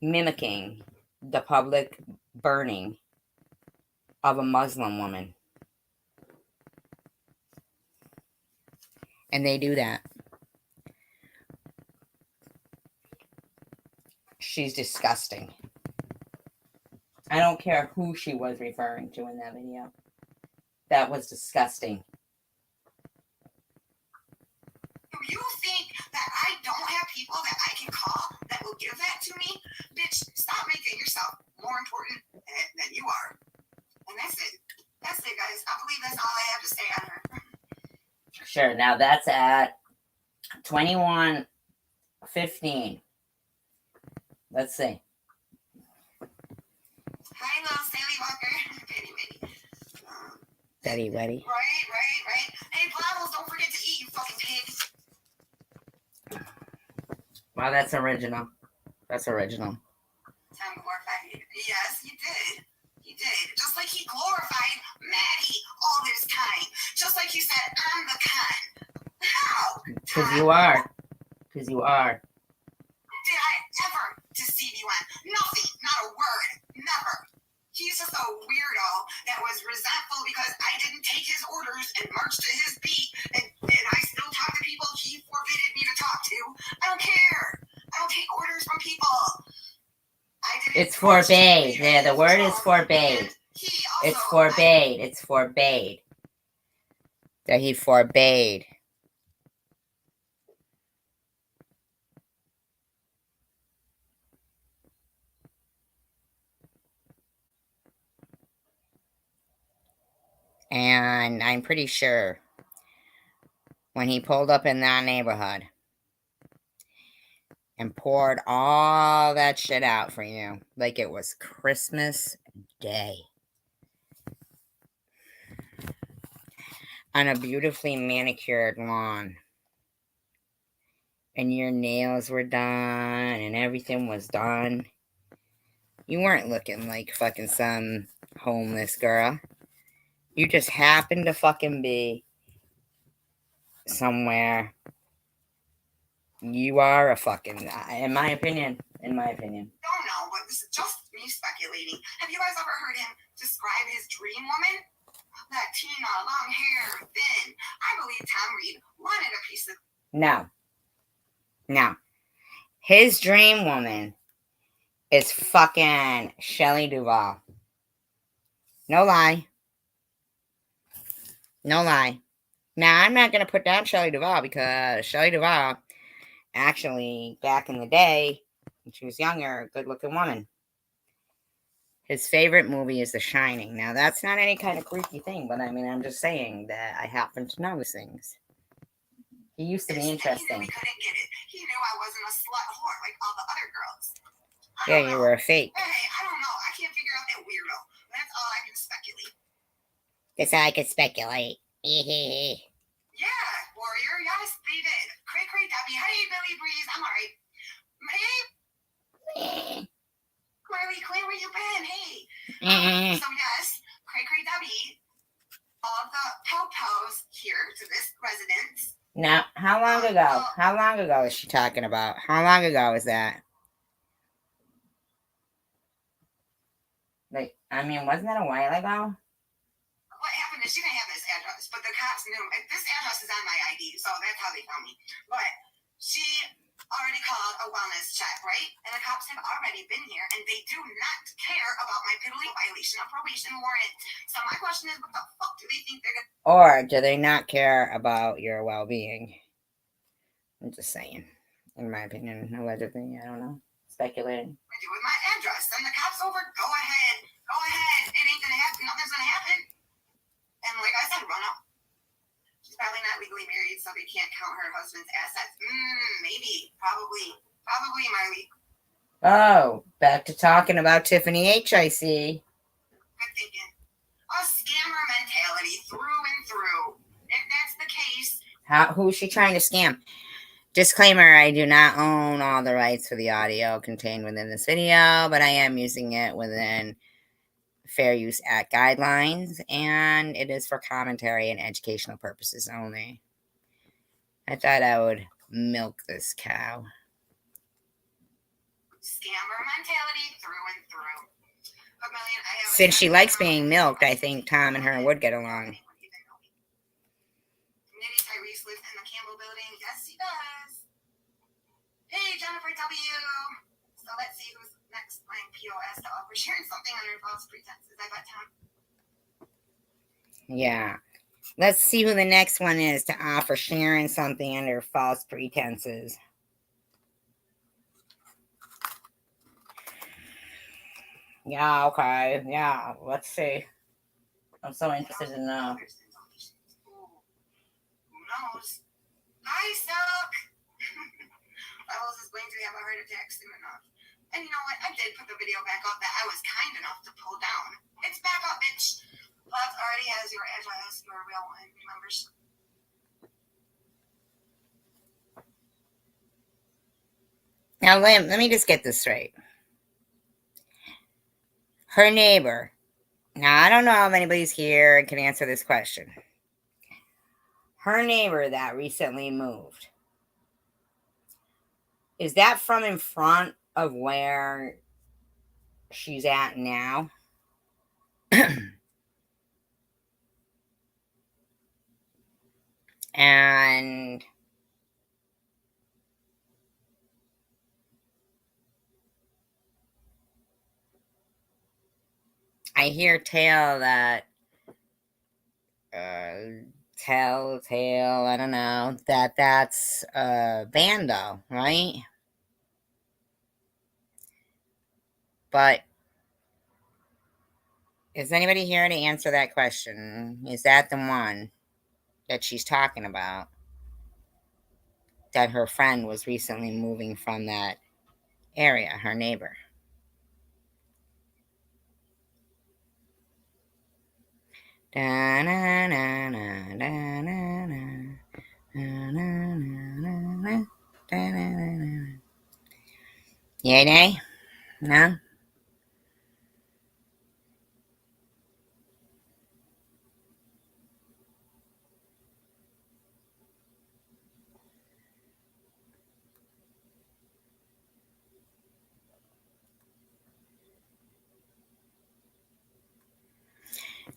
mimicking the public burning of a Muslim woman. And they do that. She's disgusting. I don't care who she was referring to in that video. That was disgusting. Do you think that I don't have people that I can call that will give that to me? Bitch, stop making yourself more important than you are. And that's it. That's it, guys. I believe that's all I have to say on her. Sure. Now that's at 21:15. Let's see. Hi, little Sally Walker. Betty Weddy. Right. Hey, Blavos, don't forget to eat, you fucking pig. Wow, that's original. That's original. Time glorified. Yes, he did. He did. Just like he glorified Maddie all this time. Just like he said, I'm the con. How? Because you are. Because you are. Did I ever deceive you on nothing? Not a word. Never. He's just a weirdo that was resentful because I didn't take his orders and march to his beat, and I still talk to people he forbidded me to talk to. I don't care. I don't take orders from people. It's forbade. Yeah, the word is forbade. It's forbade. It's forbade. That he forbade. And I'm pretty sure when he pulled up in that neighborhood and poured all that shit out for you like it was Christmas Day on a beautifully manicured lawn, and your nails were done and everything was done, you weren't looking like fucking some homeless girl. You just happened to fucking be somewhere. You are a fucking, in my opinion. Don't know, but this is just me speculating. Have you guys ever heard him describe his dream woman? Latina, long hair, thin. I believe Tom Reed wanted a piece of... No. His dream woman is fucking Shelley Duvall. No lie. Now, I'm not going to put down Shelley Duvall because Shelley Duvall, actually, back in the day, when she was younger, a good-looking woman. His favorite movie is The Shining. Now, that's not any kind of creepy thing, but I mean, I'm just saying that I happen to know things. He used to be interesting. He couldn't get it. He knew I wasn't a slut whore like all the other girls. Yeah, you were a fake. Hey, I don't know. I can't figure out that weirdo. That's all I can speculate. That's all I can speculate. Yeah, warrior. Yes, they did. Cray, Debbie. Hey, Billy Breeze. I'm alright. Hey. Marley Quinn, where you been? Hey. So yes, Cray, Debbie. All the po-pos here to this residence. Now, how long ago? How long ago is she talking about? How long ago is that? Like, I mean, wasn't that a while ago? What happened is she didn't have this address, but the cops knew. This address is on my ID, so that's how they found me. But she already called a wellness wellness check, right? And the cops have already been here, and they do not care about my piddly violation of probation warrant. So my question is, what the fuck do they think they're gonna? Or do they not care about your well-being? I'm just saying. In my opinion, allegedly, I don't know. Speculating. Do with my address? Send the cops over. Go ahead. Go ahead. It ain't gonna happen. Nothing's gonna happen. And like I said, run up. She's probably not legally married, so they can't count her husband's assets. Maybe. Probably, Marley. Oh, back to talking about Tiffany H, I see. Good thinking. A scammer mentality through and through. If that's the case. Who is she trying to scam? Disclaimer, I do not own all the rights for the audio contained within this video, but I am using it within Fair Use Act guidelines, and it is for commentary and educational purposes only. I thought I would milk this cow. Scammer mentality through and through. Since she likes being milked, I think Tom and her would get along. Nitty Tyrese lives in the Campbell building. Yes, he does. Hey, Jennifer W. So let's see who's next playing POS to offer sharing something under false pretenses. I got Tom. Yeah. Let's see who the next one is to offer sharing something under false pretenses. Yeah, okay. Yeah, let's see. I'm so interested to know. Who knows? I suck. Levels is going to have a heart attack soon enough. And you know what? I did put the video back up that I was kind enough to pull down. It's back up, bitch. Love already has your address, your real one, remembers. Now, let me just get this straight. Her neighbor. Now, I don't know if anybody's here and can answer this question. Her neighbor that recently moved. Is that from in front of where she's at now? And I hear tale that telltale, I don't know, that's Bando, right? But is anybody here to answer that question? Is that the one that she's talking about? That her friend was recently moving from that area, her neighbor. Yay, nay? No?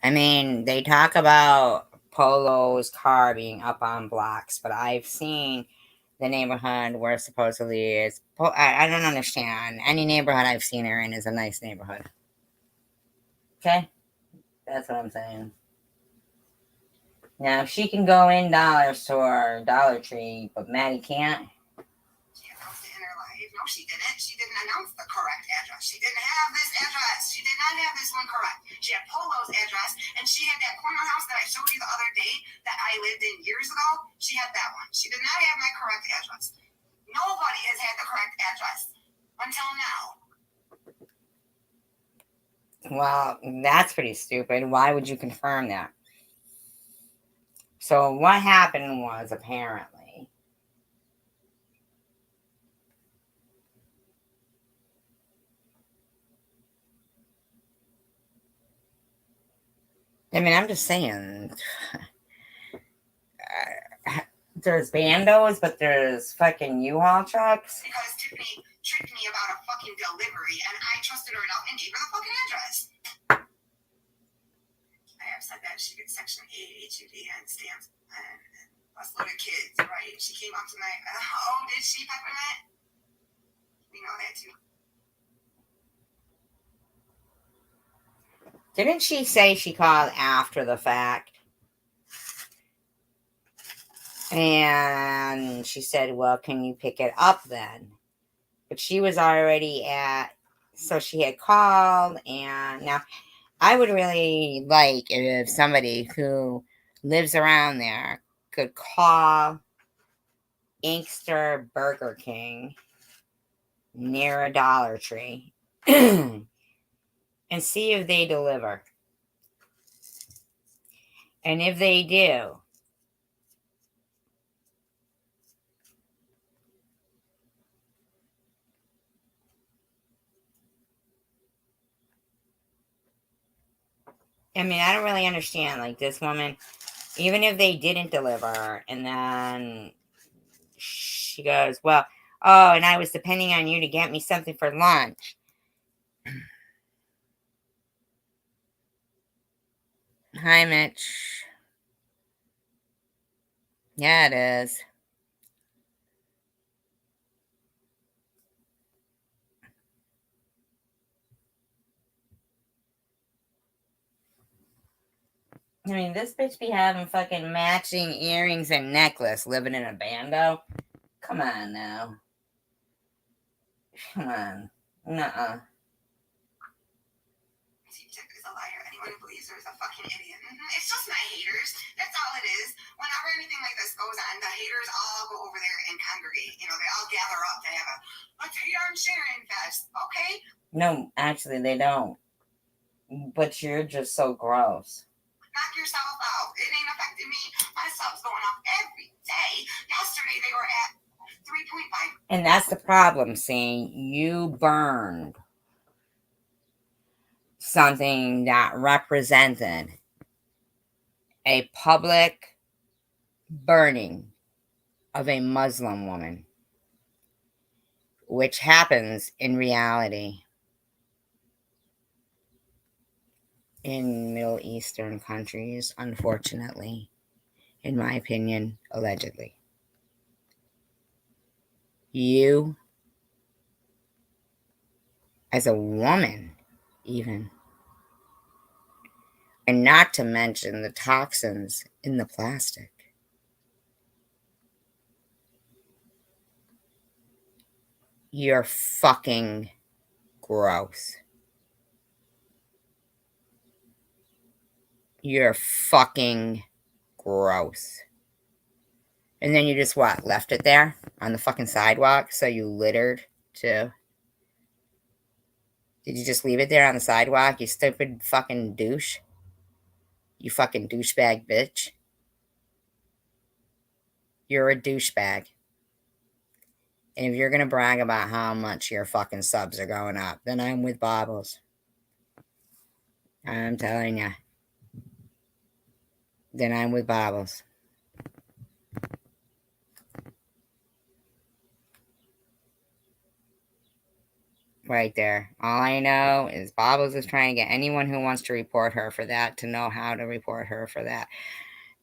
I mean, they talk about Polo's car being up on blocks, but I've seen the neighborhood where supposedly is. I don't understand. Any neighborhood I've seen her in is a nice neighborhood. Okay? That's what I'm saying. Now, she can go in dollar store, Dollar Tree, but Maddie can't. She announced it in her life. No, she didn't. She didn't announce the correct address. She didn't have this address. She did not have this one correct. She had Polo's address, and she had that corner house that I showed you the other day that I lived in years ago. She had that one. She did not have my correct address. Nobody has had the correct address until now. Well, that's pretty stupid. Why would you confirm that? So what happened was, apparently, I mean, I'm just saying, there's bandos, but there's fucking U-Haul trucks. Because Tiffany tricked me about a fucking delivery, and I trusted her enough and gave her the fucking address. I have said that she gets Section 8 HUD and stands and busload of kids, right? She came up tonight. Oh, did she, Peppermint? We know that too. Didn't she say she called after the fact? And she said, well, can you pick it up then? But she was already at, so she had called. And now I would really like if somebody who lives around there could call Inkster Burger King near a Dollar Tree and see if they deliver. And if they do, I mean, I don't really understand. Like, this woman, even if they didn't deliver, and then she goes, well, oh, and I was depending on you to get me something for lunch. Hi, Mitch. Yeah, it is. I mean, this bitch be having fucking matching earrings and necklace living in a bando. Come on now. Come on. Nuh-uh. TikTok is a liar. Anyone who believes her is a fucking idiot. It's just my haters. That's all it is. Whenever anything like this goes on, the haters all go over there and congregate. You know, they all gather up to have a tater and sharing fest. Okay? No, actually, they don't. But you're just so gross. Knock yourself out. It ain't affecting me. My sub's going up every day. Yesterday they were at 3.5. And that's the problem, see? You burned something that represented a public burning of a Muslim woman, which happens in reality in Middle Eastern countries, unfortunately, in my opinion, allegedly. You, as a woman, even, and not to mention the toxins in the plastic. You're fucking gross. You're fucking gross. And then you just what? Left it there on the fucking sidewalk so you littered too? Did you just leave it there on the sidewalk, you stupid fucking douche? You fucking douchebag bitch. You're a douchebag. And if you're gonna brag about how much your fucking subs are going up, then I'm with Bobbles. I'm telling you. Then I'm with Bobbles. Right there. All I know is Bobbles is trying to get anyone who wants to report her for that to know how to report her for that.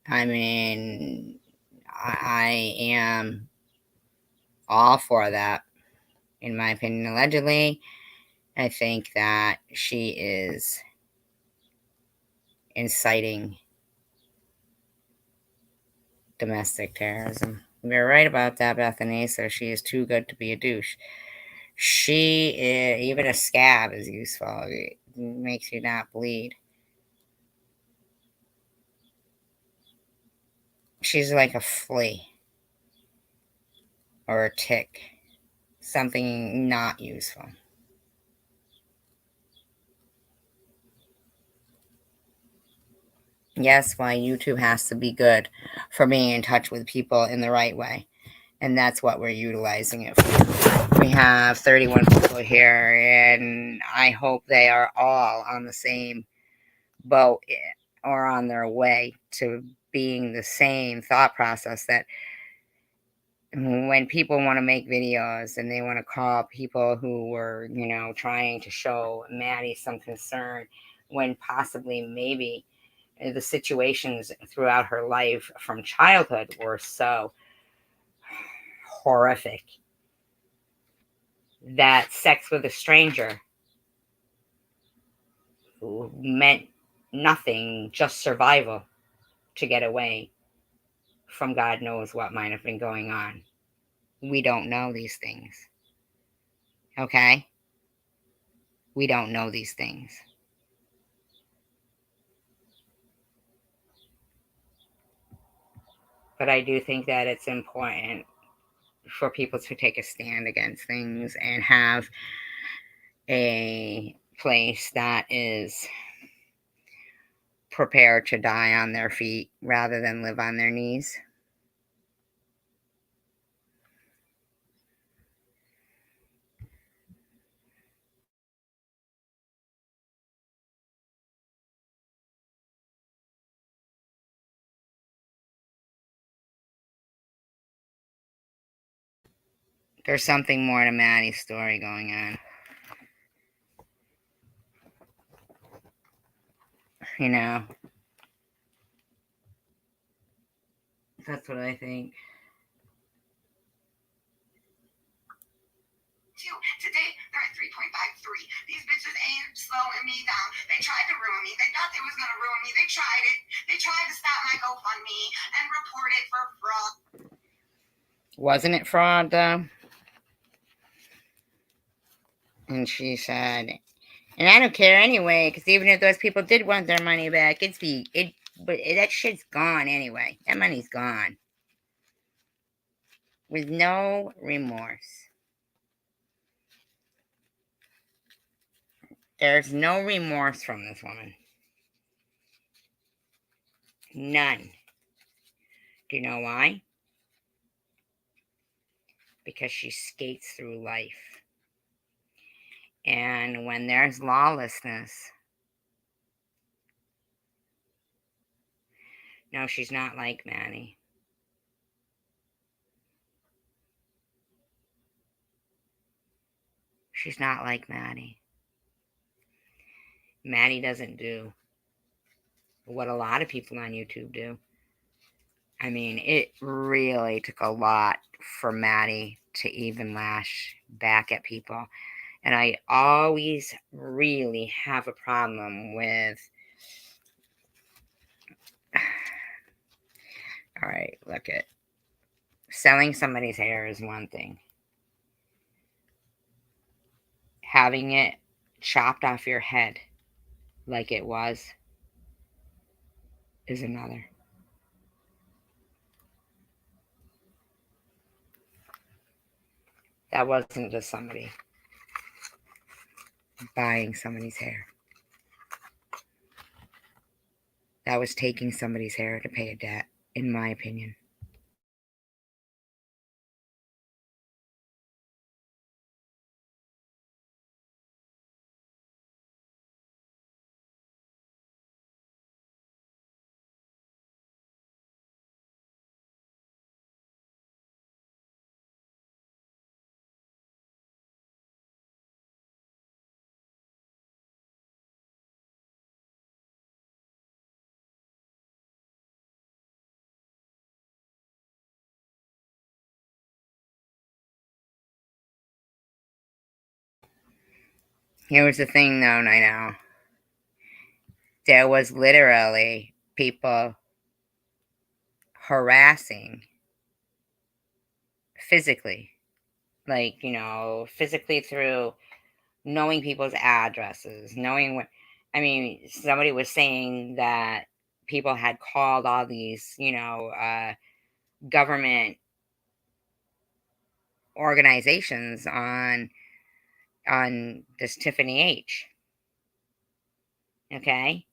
I mean, I am all for that, in my opinion. Allegedly, I think that she is inciting domestic terrorism. You're right about that, Bethany. So she is too good to be a douche. She is, even a scab is useful. It makes you not bleed. She's like a flea or a tick, something not useful. Yes, why YouTube has to be good for being in touch with people in the right way. And that's what we're utilizing it for. We have 31 people here, and I hope they are all on the same boat or on their way to being the same thought process, that when people want to make videos and they want to call people who were, trying to show Maddie some concern, when possibly maybe the situations throughout her life from childhood were so horrific that sex with a stranger meant nothing, just survival to get away from God knows what might have been going on. We don't know these things. Okay? We don't know these things. But I do think that it's important for people to take a stand against things and have a place that is prepared to die on their feet rather than live on their knees. There's something more to Maddie's story going on. You know? That's what I think. Today, they're at 3.53. These bitches ain't slowing me down. They tried to ruin me. They thought they was going to ruin me. They tried it. They tried to stop my GoFundMe and report it for fraud. Wasn't it fraud, though? And she said, and I don't care anyway, because even if those people did want their money back, but that shit's gone anyway. That money's gone. With no remorse. There's no remorse from this woman. None. Do you know why? Because she skates through life. And when there's lawlessness, no, she's not like Maddie. She's not like Maddie. Maddie doesn't do what a lot of people on YouTube do. I mean, it really took a lot for Maddie to even lash back at people. And I always really have a problem with... All right, look at... Selling somebody's hair is one thing. Having it chopped off your head like it was is another. That wasn't just somebody buying somebody's hair. That was taking somebody's hair to pay a debt, in my opinion. Here was the thing, though, I know. There was literally people harassing physically. Like, physically through knowing people's addresses, knowing what... I mean, somebody was saying that people had called all these, government organizations on this Tiffany H. Okay?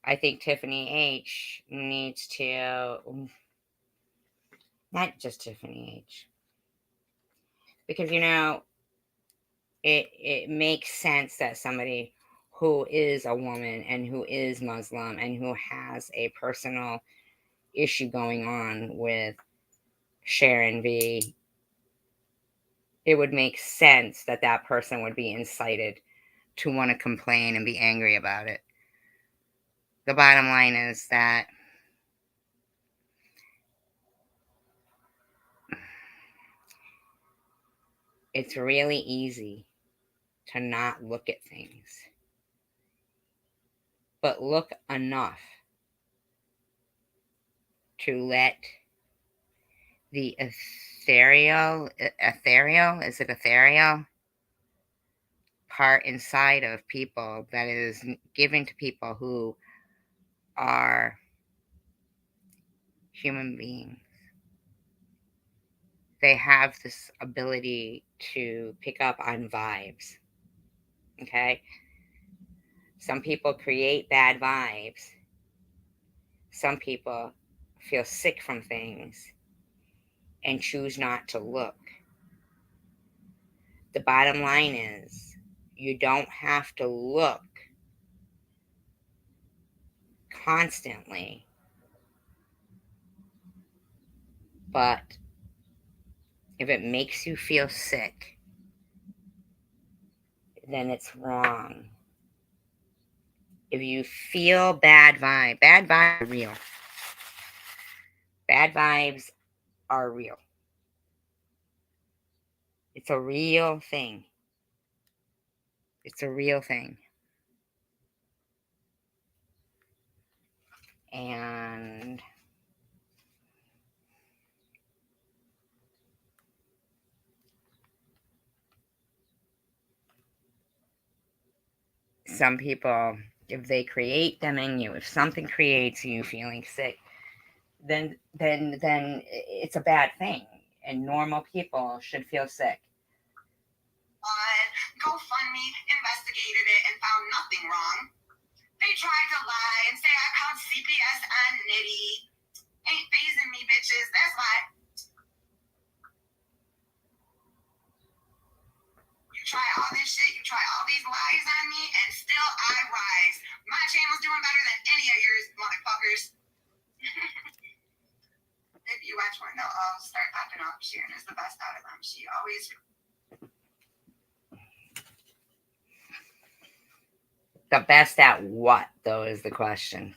I think Tiffany H needs to... Not just Tiffany H. Because, it makes sense that somebody who is a woman and who is Muslim and who has a personal issue going on with Sharon V, it would make sense that that person would be incited to want to complain and be angry about it. The bottom line is that It's really easy to not look at things, but look enough to let the is it ethereal part inside of people that is given to people who are human beings. They have this ability to pick up on vibes. Okay? Some people create bad vibes. Some people feel sick from things and choose not to look. The bottom line is, you don't have to look constantly, but if it makes you feel sick, then it's wrong. If you feel bad vibes are real. Bad vibes are real. It's a real thing. It's a real thing. And some people, if they create them in you, if something creates you feeling sick, then it's a bad thing. And normal people should feel sick. GoFundMe investigated it and found nothing wrong. They tried to lie and say I called CPS on Nitty. Ain't phasing me, bitches. That's why. You try all this shit, you try all these lies on me, and still I rise. My channel's doing better than any of yours, motherfuckers. If you watch one, they'll all start popping up. Sharon is the best out of them. She always. The best at what, though, is the question.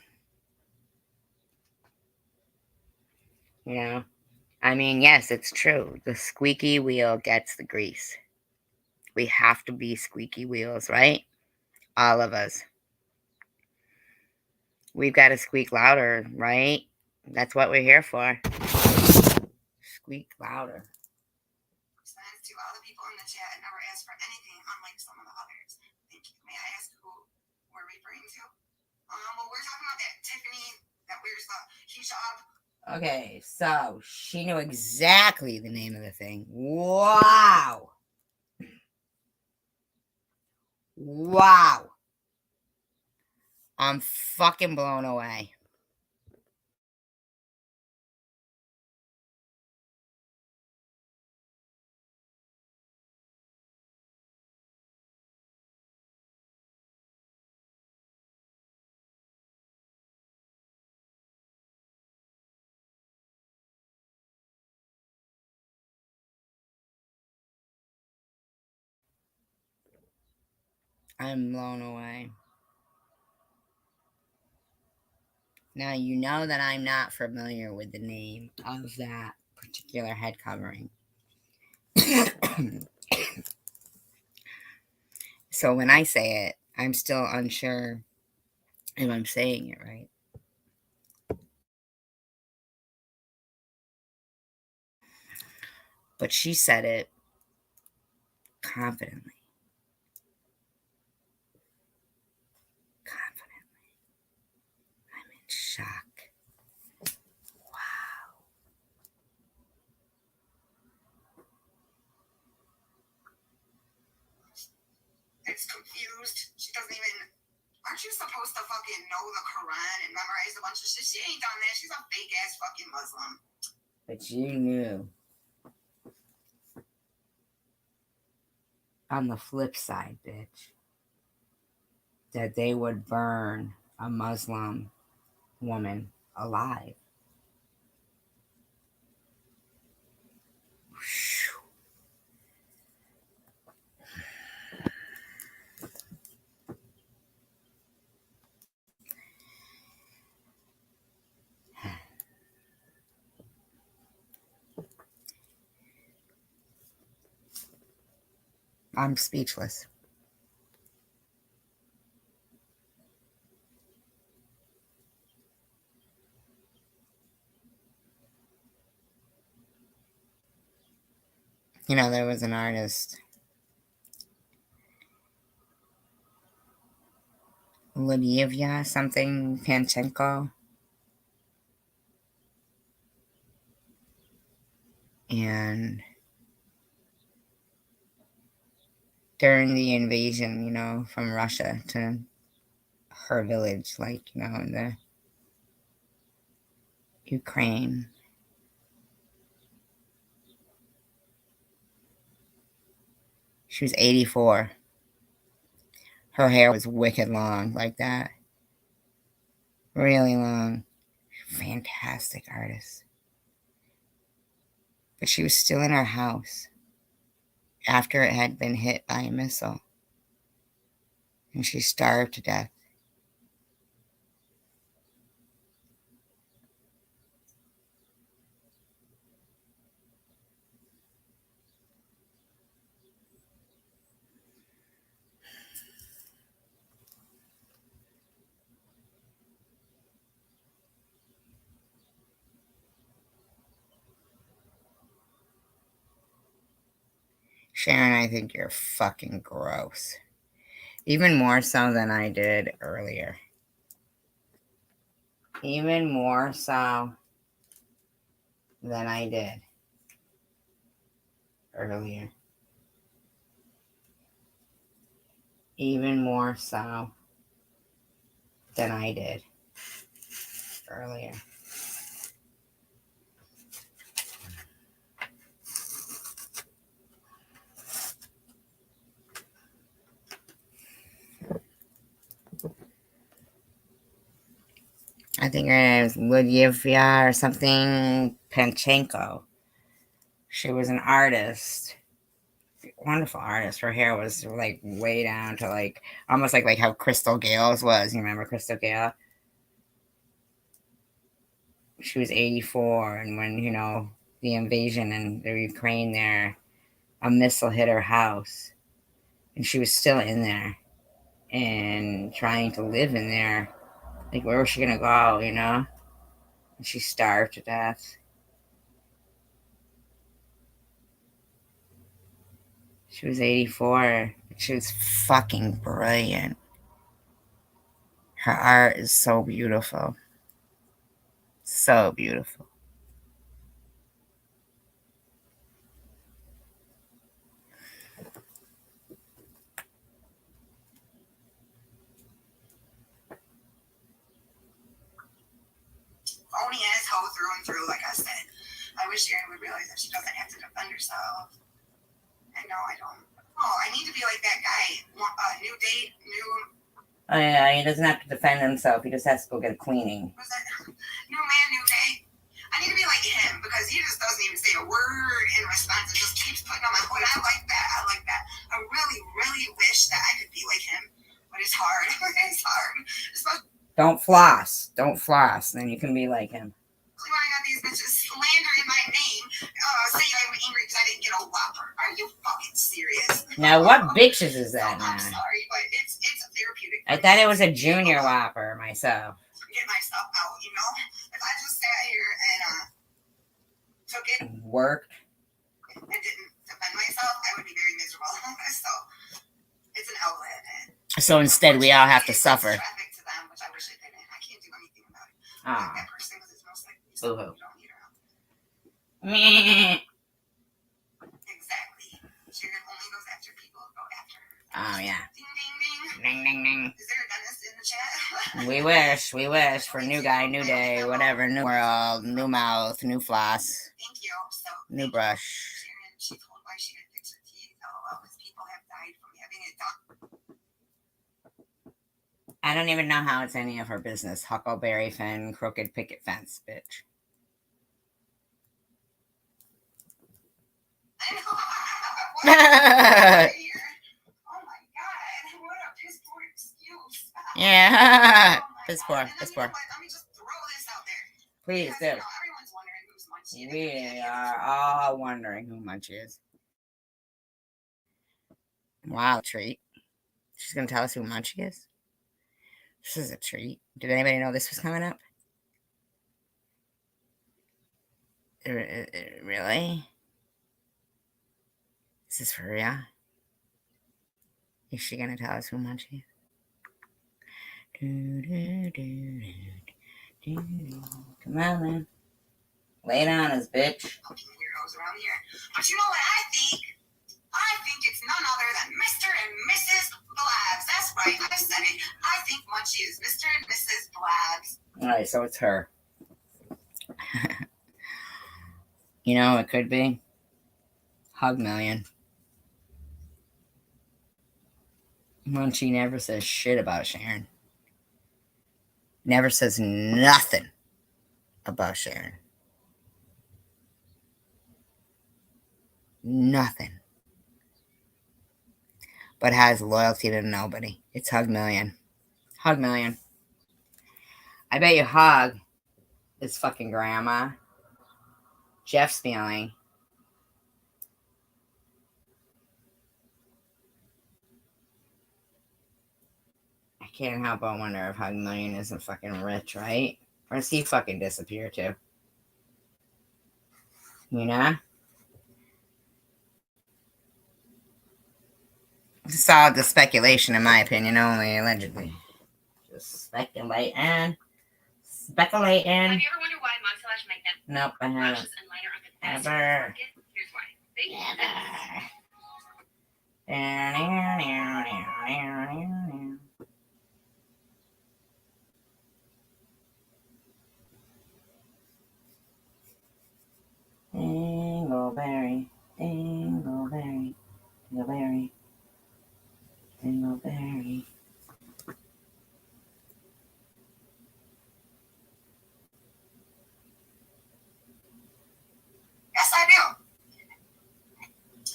You know? I mean, yes, it's true. The squeaky wheel gets the grease. We have to be squeaky wheels, right? All of us. We've got to squeak louder, right? That's what we're here for. Squeak louder. To all the people in the chat and never asked for anything, unlike some of the others. Thank you. May I ask who we're referring to? Well, we're talking about that Tiffany that wears the hijab. Okay, so she knew exactly the name of the thing. Wow. Wow. I'm fucking blown away. I'm blown away. Now, you know that I'm not familiar with the name of that particular head covering. So when I say it, I'm still unsure if I'm saying it right. But she said it confidently. Confidently. I'm in shock. Wow. It's confused. She doesn't even. Aren't you supposed to fucking know the Quran and memorize a bunch of shit? She ain't done that. She's a fake ass fucking Muslim. But you knew. On the flip side, bitch, that they would burn a Muslim woman alive. I'm speechless. You know, there was an artist, Lydia something Panchenko, and during the invasion, you know, from Russia to her village, like, you know, in the Ukraine. She was 84. Her hair was wicked long, like that. Really long. Fantastic artist. But she was still in her house after it had been hit by a missile. And she starved to death. Sharon, I think you're fucking gross. Even more so than I did earlier. Even more so than I did earlier. Even more so than I did earlier. I think her name is Lydia or something Panchenko. She was an artist. Wonderful artist. Her hair was like way down to like almost like how Crystal Gale's was. You remember Crystal Gale? She was 84, and when, you know, the invasion in the Ukraine there, a missile hit her house, and she was still in there and trying to live in there. Like, where was she gonna go, you know? And she starved to death. She was 84. She was fucking brilliant. Her art is so beautiful. So beautiful. Phony asshole through and through, like I said. I wish Sharon would realize that she doesn't have to defend herself. And no, I don't. Oh, I need to be like that guy. New date, new. Oh yeah, he doesn't have to defend himself. He just has to go get a cleaning. What's that? New man, new day. I need to be like him because he just doesn't even say a word in response and just keeps putting on my foot. I like that. I like that. I really, really wish that I could be like him, but it's hard. It's hard. Especially Don't floss. Don't floss. Then you can be like him. when I got these bitches slandering my name, saying I was angry because I didn't get a Whopper. Are you fucking serious? Now, what bitches is that I'm now? sorry, but it's a therapeutic. I thought it was a junior Whopper myself. Get my stuff out, you know? If I just sat here and took it Worked. and didn't defend myself, I would be very miserable. So it's an outlet. So instead, we all have to suffer. Traffic to them, which I wish I didn't. I can't do anything about it. Ah. That person was most likely someone you don't need around. Meh. Exactly. She only goes after people who go after her. Oh yeah. Ding ding ding. Ding ding ding. Is there a dentist in the chat? We wish for new guy, new day, whatever, new world, new mouth, new floss. Thank you. So new brush. Sharon, she told why she didn't fix her teeth. LOL, because people have died from having it done. I don't even know how it's any of her business. Huckleberry Finn, crooked picket fence, bitch. Oh my god, what a piss poor excuse. Yeah. Piss poor, Let piss poor. me just throw this out there. Please Because, do. everyone's wondering who's Munchie. We are all wondering who Munchie is. Wow, treat. She's going to tell us who Munchie is? This is a treat. Did anybody know this was coming up? Really? Is this for real? Is she going to tell us who Munchie is? Come on, man. Lay it on us, bitch. Fucking weirdos around here. But you know what I think? I think it's none other than Mr. and Mrs. Blabs. That's right, I said it. I think Munchie is Mr. and Mrs. Blabs. Alright, so it's her. You know, it could be Hug Million. Munchie never says shit about Sharon. Never says nothing about Sharon. Nothing. But has loyalty to nobody. It's Hug Million. Hug Million. I bet you Hug is fucking grandma. Jeff's feeling. I can't help but wonder if Hug Million isn't fucking rich, right? Or does he fucking disappear too? You know? It's all the speculation, in my opinion, only allegedly. Just speculating. Speculating. Have you ever wondered why mustache make them Nope, I haven't. lashes and lighter on the best Ever. market? Here's why. They Dingleberry, dingleberry, dingleberry, dingleberry. Yes, I do.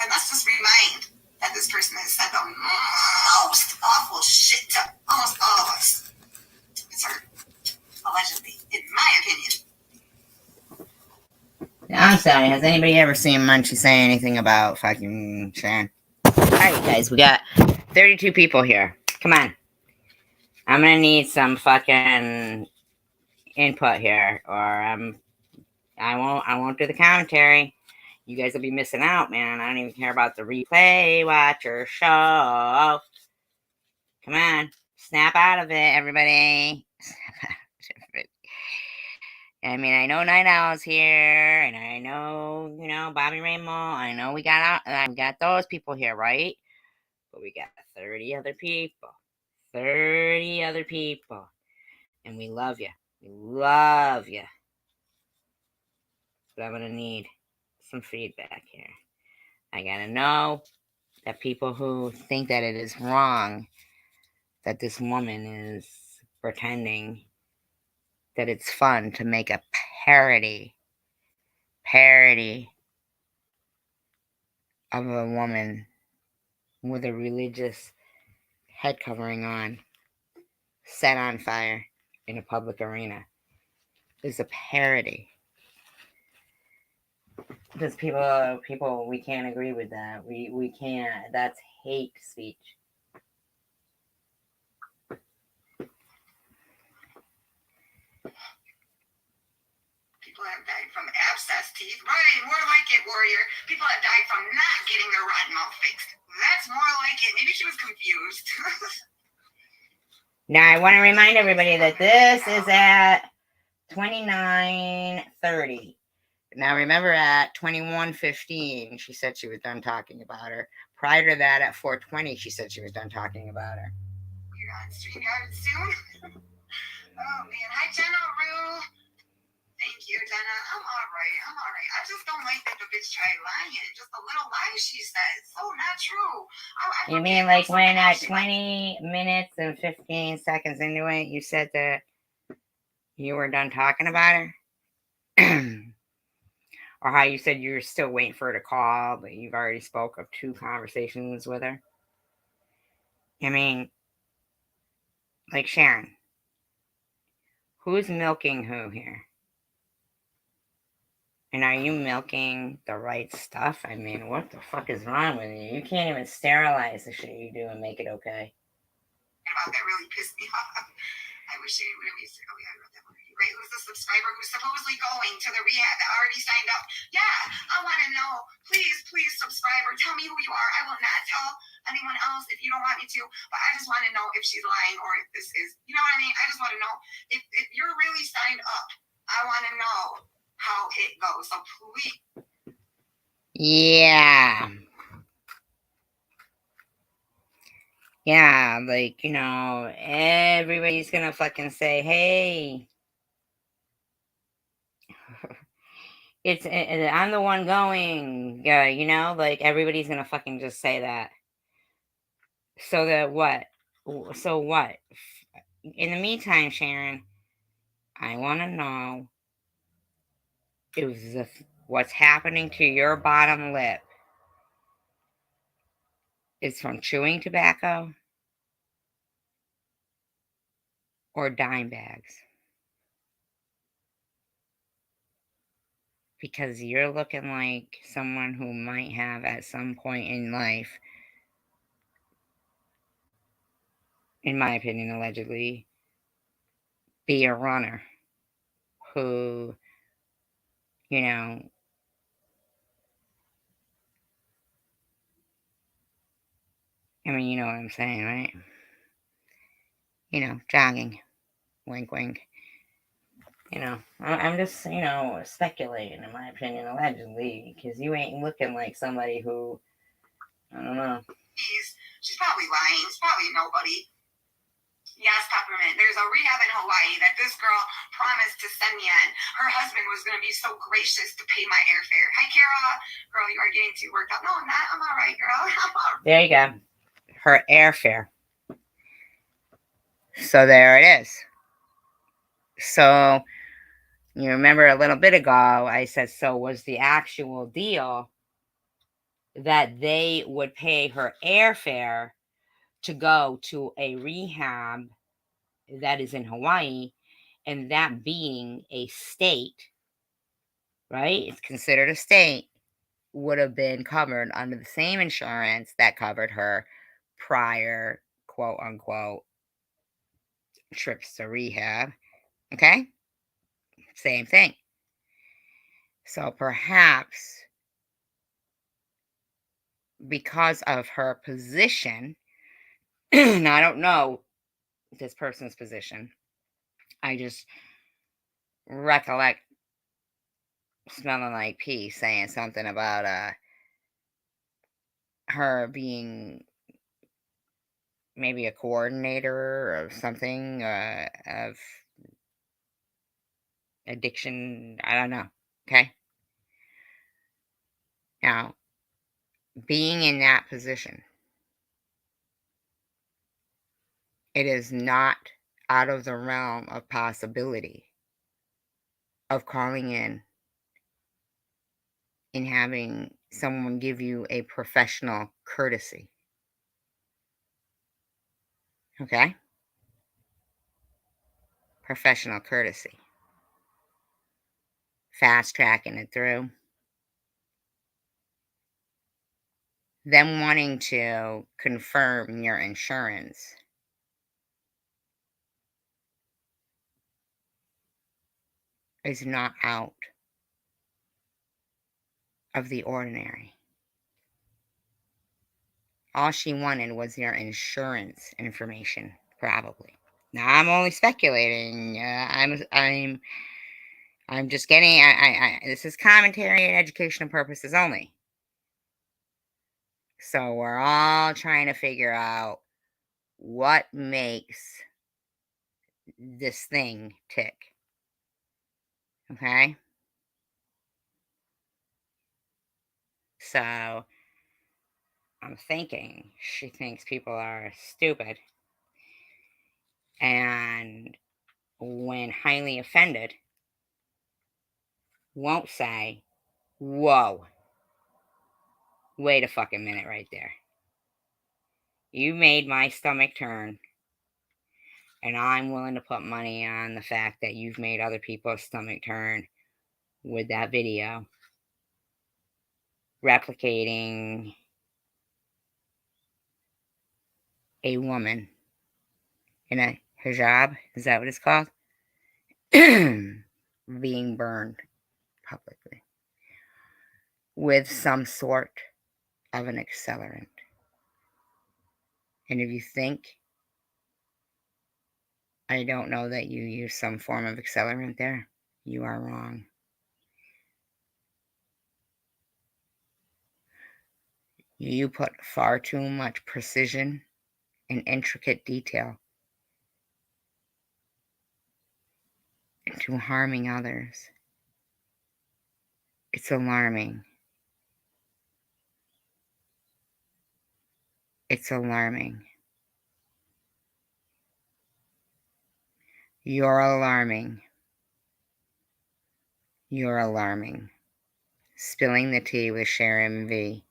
And let's just remind that this person has said the most awful shit to almost all of us. It's her, allegedly, in my opinion. I'm sorry, has anybody ever seen Munchie say anything about fucking Sharon? Alright, guys, we got 32 people here. Come on. I'm gonna need some fucking input here, or I won't do the commentary. You guys will be missing out, man. I don't even care about the replay watcher show. Come on, snap out of it, everybody. I mean, I know Night Owl's here, and I know, Bobby Rainbow. I know we got those people here, right? But we got 30 other people. 30 other people. And we love you. We love you. But I'm going to need some feedback here. I got to know that people who think that it is wrong that this woman is pretending that it's fun to make a parody of a woman with a religious head covering on, set on fire in a public arena. It's a parody. Because people, we can't agree with that. We can't. That's hate speech. People have died from abscess teeth. Right, more like it, warrior. People have died from not getting their rotten mouth fixed. That's more like it. Maybe she was confused. Now, I want to remind everybody that this is at 29:30. Now, remember at 21:15, she said she was done talking about her. Prior to that, at 4:20, she said she was done talking about her. You're on StreamYard soon? Oh, man. Hi, Jenna Rue. Thank you, Jenna. I'm all right. I just don't like that the bitch tried lying. Just a little lie she said. So not true. You mean like when at 20 minutes and 15 seconds into it, you said that you were done talking about her? Or how you said you were still waiting for her to call, but you've already spoke of 2 conversations with her? I mean, like Sharon. Who's milking who here? And are you milking the right stuff? I mean, what the fuck is wrong with you? You can't even sterilize the shit you do and make it okay. About that really pissed me off. I wish they would have used it. Oh, yeah, I wrote that one. Right, who's the subscriber who's supposedly going to the rehab that already signed up? Yeah, I want to know. Please, please, subscriber, tell me who you are. I will not tell anyone else if you don't want me to, but I just want to know if she's lying or if this is, you know what I mean? I just want to know if you're really signed up. I want to know how it goes. So please. Yeah. Yeah, like, you know, everybody's gonna fucking say, hey, I'm the one going, you know, like, everybody's gonna fucking just say that. So that what? So what? In the meantime, Sharon, I want to know if what's happening to your bottom lip is from chewing tobacco or dime bags. Because you're looking like someone who might have, at some point in life, in my opinion, allegedly, be a runner who, you know, I mean, you know what I'm saying, right? You know, jogging, wink, wink. You know, I'm just, you know, speculating, in my opinion, allegedly, because you ain't looking like somebody who, I don't know. She's probably lying. It's probably nobody. Yes, Peppermint. There's a rehab in Hawaii that this girl promised to send me in. Her husband was going to be so gracious to pay my airfare. Hi, Kara. Girl, you are getting too worked up. No, I'm not. I'm all right, girl. There you go. Her airfare. So there it is. So you remember a little bit ago, I said, so was the actual deal that they would pay her airfare to go to a rehab that is in Hawaii, and that being a state, right? It's considered a state, would have been covered under the same insurance that covered her prior, quote unquote, trips to rehab. Okay? Same thing. So perhaps because of her position, and I don't know this person's position, I just recollect smelling like pee saying something about her being maybe a coordinator or something of addiction. I don't know. Okay. Now, being in that position, it is not out of the realm of possibility of calling in and having someone give you a professional courtesy. Okay? Professional courtesy. Fast tracking it through. Them wanting to confirm your insurance is not out of the ordinary. All she wanted was your insurance information, probably. Now I'm only speculating. I'm just getting. This is commentary and educational purposes only. So we're all trying to figure out what makes this thing tick. Okay? So I'm thinking she thinks people are stupid. And when highly offended, won't say, whoa, wait a fucking minute right there. You made my stomach turn. And I'm willing to put money on the fact that you've made other people's stomach turn with that video replicating a woman in a hijab, is that what it's called? Being burned publicly with some sort of an accelerant. And if you think I don't know that you use some form of accelerant there, you are wrong. You put far too much precision and intricate detail into harming others. It's alarming. It's alarming. You're alarming. You're alarming. Spilling the tea with Sharon V.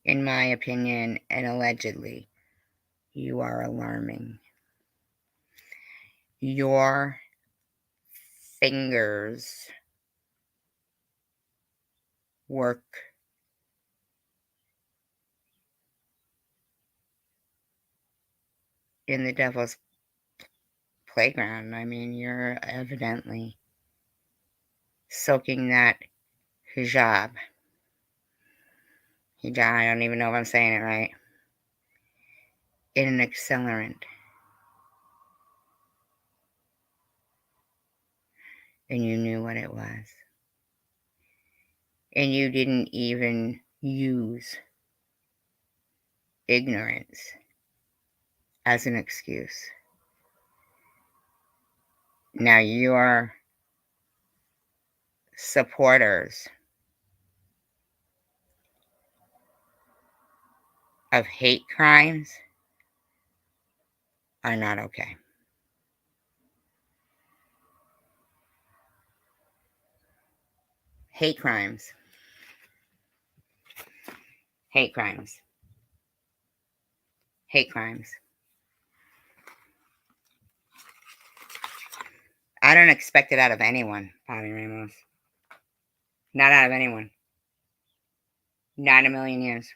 In my opinion, and allegedly, you are alarming. Your fingers work in the devil's playground. I mean, you're evidently soaking that hijab. Hijab, I don't even know if I'm saying it right. In an accelerant. And you knew what it was. And you didn't even use ignorance as an excuse. Now, your supporters of hate crimes are not okay. Hate crimes. Hate crimes. Hate crimes. I don't expect it out of anyone, Bobby Ramos. Not out of anyone. Not in a million years.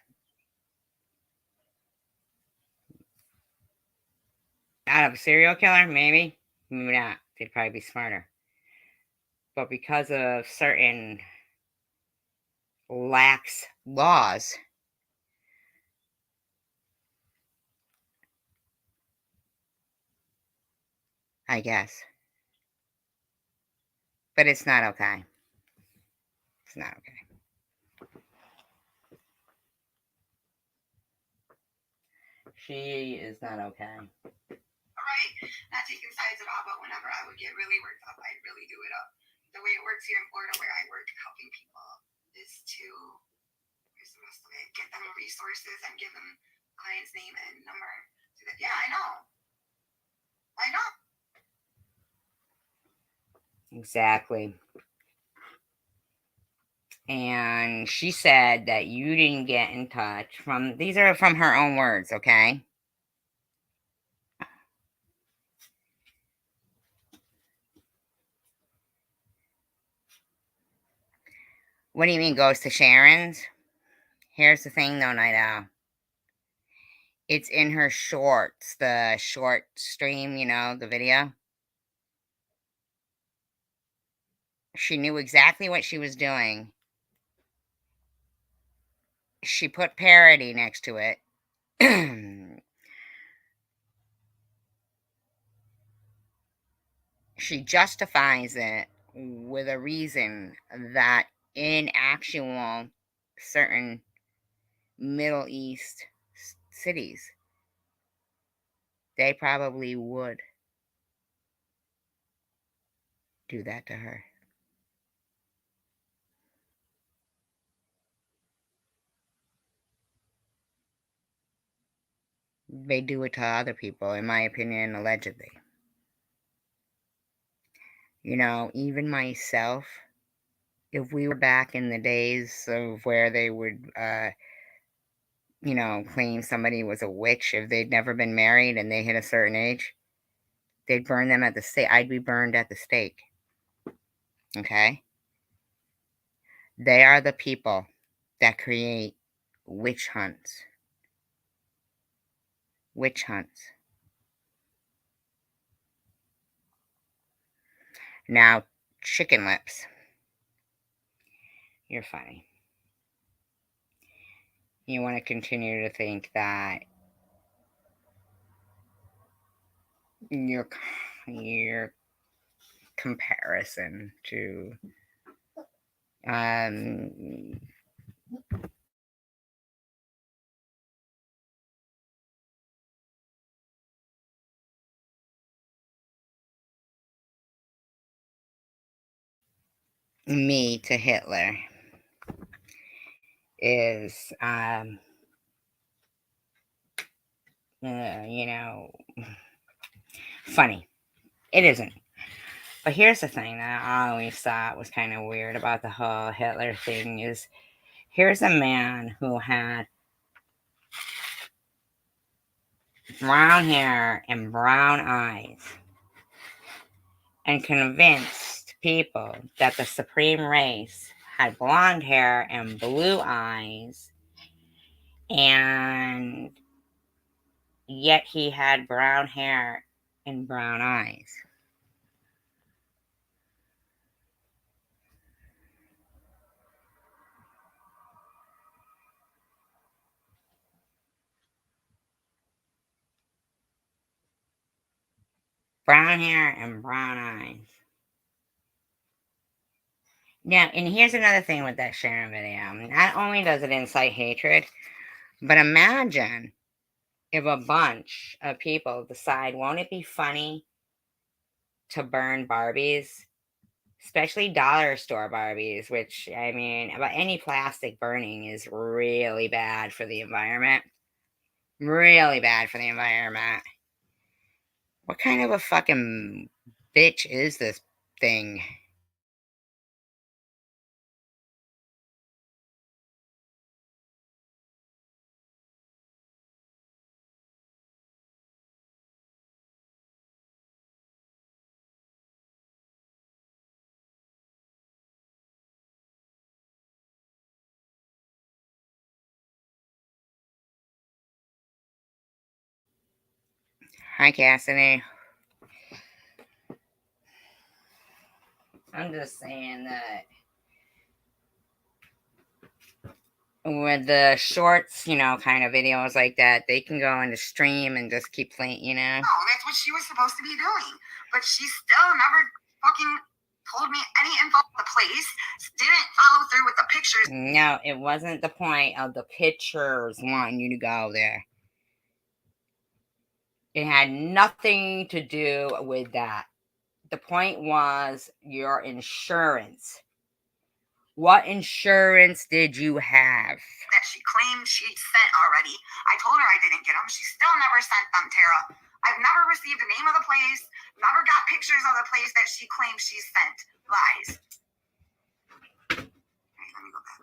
Out of a serial killer, maybe. Maybe not. They'd probably be smarter. But because of certain lax laws, I guess. But it's not okay. It's not okay. She is not okay. Right? Not taking sides at all, but whenever I would get really worked up, I'd really do it up. The way it works here in Florida, where I work helping people, is to, here's the rest of it, get them resources and give them client's name and number. So that, yeah, I know. Exactly. And she said that you didn't get in touch these are from her own words, okay? What do you mean goes to Sharon's? Here's the thing though, Night Owl. It's in her shorts, the short stream, the video. She knew exactly what she was doing. She put parody next to it. She justifies it with a reason that in actual certain Middle East cities, they probably would do that to her. They do it to other people, in my opinion, allegedly. Even myself, if we were back in the days of where they would, claim somebody was a witch if they'd never been married and they hit a certain age, they'd burn them at the stake. I'd be burned at the stake. Okay? They are the people that create witch hunts. Witch hunts. Now, chicken lips. You're funny. You want to continue to think that your comparison to me to Hitler is funny. It isn't. But here's the thing that I always thought was kind of weird about the whole Hitler thing is here's a man who had brown hair and brown eyes and convinced people that the supreme race had blonde hair and blue eyes, and yet he had brown hair and brown eyes. Brown hair and brown eyes. Now, and here's another thing with that sharing video. Not only does it incite hatred, but imagine if a bunch of people decide, won't it be funny to burn Barbies? Especially dollar store Barbies, which, I mean, about any plastic burning is really bad for the environment. Really bad for the environment. What kind of a fucking bitch is this thing? Hi, Cassidy. I'm just saying that with the shorts, kind of videos like that, they can go into stream and just keep playing, No, that's what she was supposed to be doing. But she still never fucking told me any info on the place, didn't follow through with the pictures. No, it wasn't the point of the pictures wanting you to go there. It had nothing to do with that. The point was your insurance. What insurance did you have? That she claimed she'd sent already. I told her I didn't get them. She still never sent them, Tara. I've never received the name of the place, never got pictures of the place that she claims she sent. Lies. Okay, let me go back.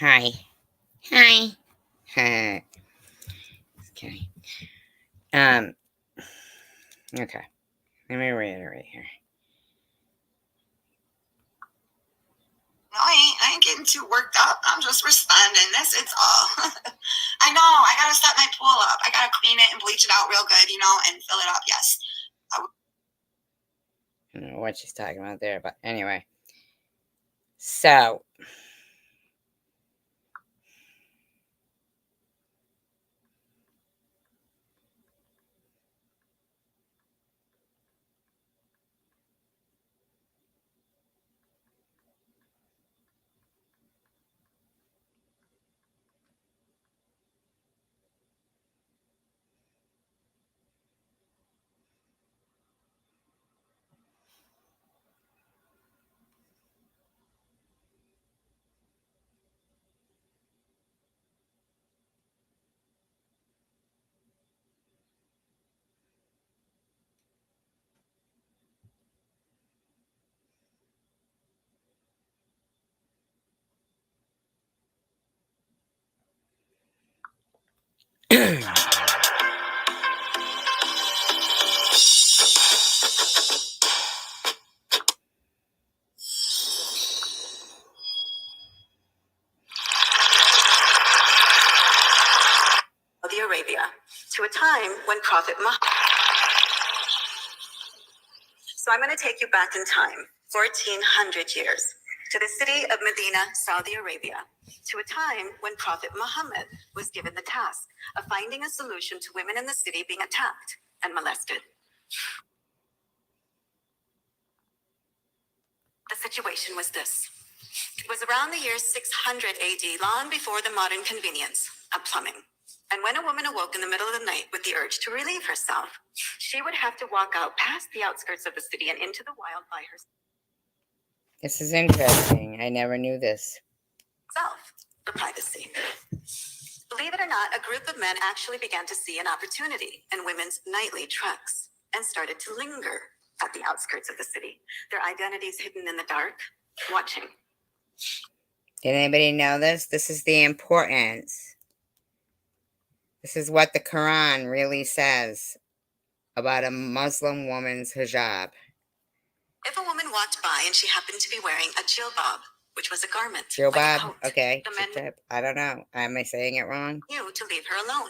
Hi. Hi. Okay. Okay. Let me reiterate here. No, I ain't getting too worked up. I'm just responding. That's it's all. I know. I gotta set my pool up. I gotta clean it and bleach it out real good, and fill it up. Yes. I don't know what she's talking about there, but anyway. So. Saudi Arabia, to a time when Prophet Muhammad. So I'm going to take you back in time, 1400 years, to the city of Medina, Saudi Arabia, to a time when Prophet Muhammad was given the task of finding a solution to women in the city being attacked and molested. The situation was this. It was around the year 600 AD, long before the modern convenience of plumbing. And when a woman awoke in the middle of the night with the urge to relieve herself, she would have to walk out past the outskirts of the city and into the wild by herself. This is interesting. I never knew this. The privacy. Believe it or not, a group of men actually began to see an opportunity in women's nightly treks and started to linger at the outskirts of the city, their identities hidden in the dark, watching. Did anybody know this? This is the importance. This is what the Quran really says about a Muslim woman's hijab. If a woman walked by and she happened to be wearing a jilbab, which was a garment, Jilbab? like a coat, Okay. the men I don't know. Am I saying it wrong? knew to leave her alone.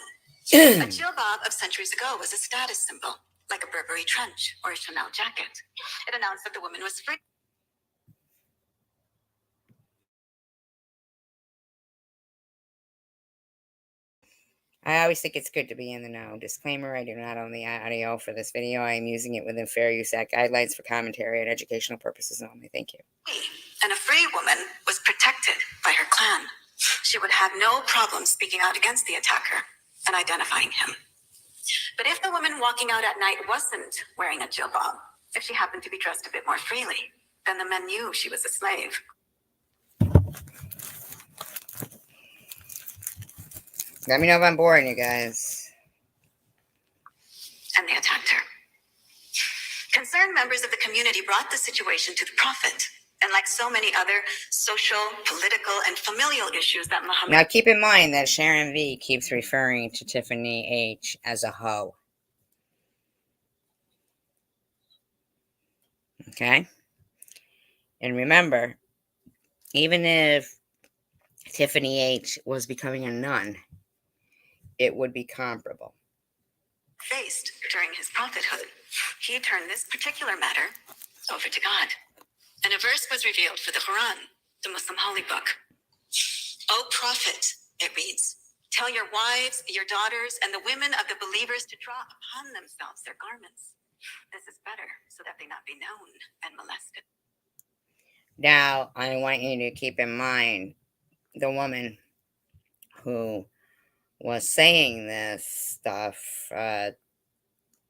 A jilbab of centuries ago was a status symbol, like a Burberry trench or a Chanel jacket. It announced that the woman was free. I always think it's good to be in the know. Disclaimer, I do not own the audio for this video. I am using it within Fair Use Act guidelines for commentary and educational purposes only. Thank you. And a free woman was protected by her clan. She would have no problem speaking out against the attacker and identifying him. But if the woman walking out at night wasn't wearing a jilbab, if she happened to be dressed a bit more freely, then the men knew she was a slave. Let me know if I'm boring, you guys. And they attacked her. Concerned members of the community brought the situation to the Prophet. And like so many other social, political, and familial issues that Muhammad... Now keep in mind that Sharon V keeps referring to Tiffany H as a hoe. Okay? And remember, even if Tiffany H was becoming a nun, it would be comparable. Faced during his prophethood, he turned this particular matter over to God. And a verse was revealed for the Quran, the Muslim holy book. O Prophet, it reads, tell your wives, your daughters, and the women of the believers to draw upon themselves their garments. This is better, so that they not be known and molested. Now, I want you to keep in mind the woman who was saying this stuff,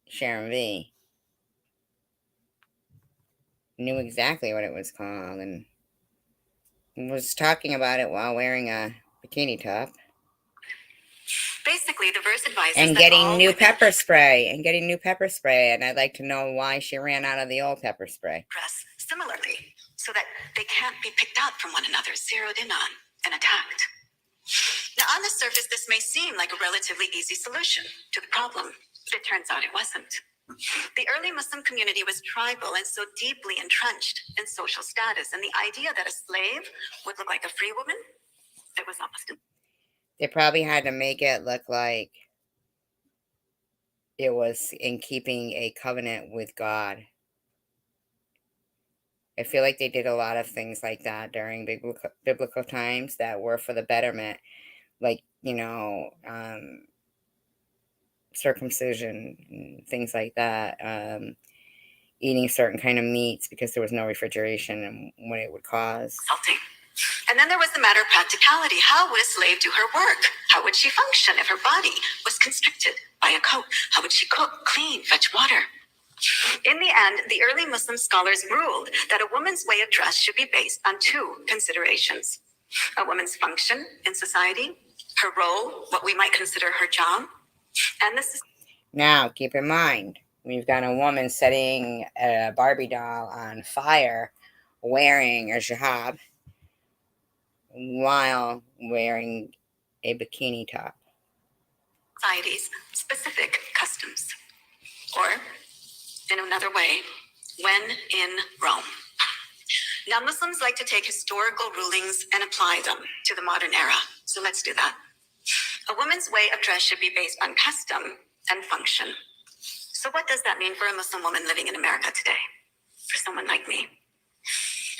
Sharon V, knew exactly what it was called and was talking about it while wearing a bikini top. Basically, the verse advises and getting new pepper spray. And I'd like to know why she ran out of the old pepper spray. Dress similarly, so that they can't be picked out from one another, zeroed in on. and attacked. Now, on the surface, this may seem like a relatively easy solution to the problem, but it turns out it wasn't. The early Muslim community was tribal and so deeply entrenched in social status, and the idea that a slave would look like a free woman, it was almost They probably had to make it look like it was in keeping a covenant with God. I feel like they did a lot of things like that during biblical times that were for the betterment, like, circumcision and things like that, eating certain kind of meats because there was no refrigeration and what it would cause. insulting. And then there was the matter of practicality. How would a slave do her work? How would she function if her body was constricted by a coat? How would she cook, clean, fetch water? In the end, the early Muslim scholars ruled that a woman's way of dress should be based on two considerations: a woman's function in society, her role, what we might consider her job, and the Now, keep in mind, we've got a woman setting a Barbie doll on fire wearing a hijab while wearing a bikini top. society's specific customs. Or, in another way, when in Rome. Now, Muslims like to take historical rulings and apply them to the modern era. So let's do that. A woman's way of dress should be based on custom and function. So what does that mean for a Muslim woman living in America today? For someone like me?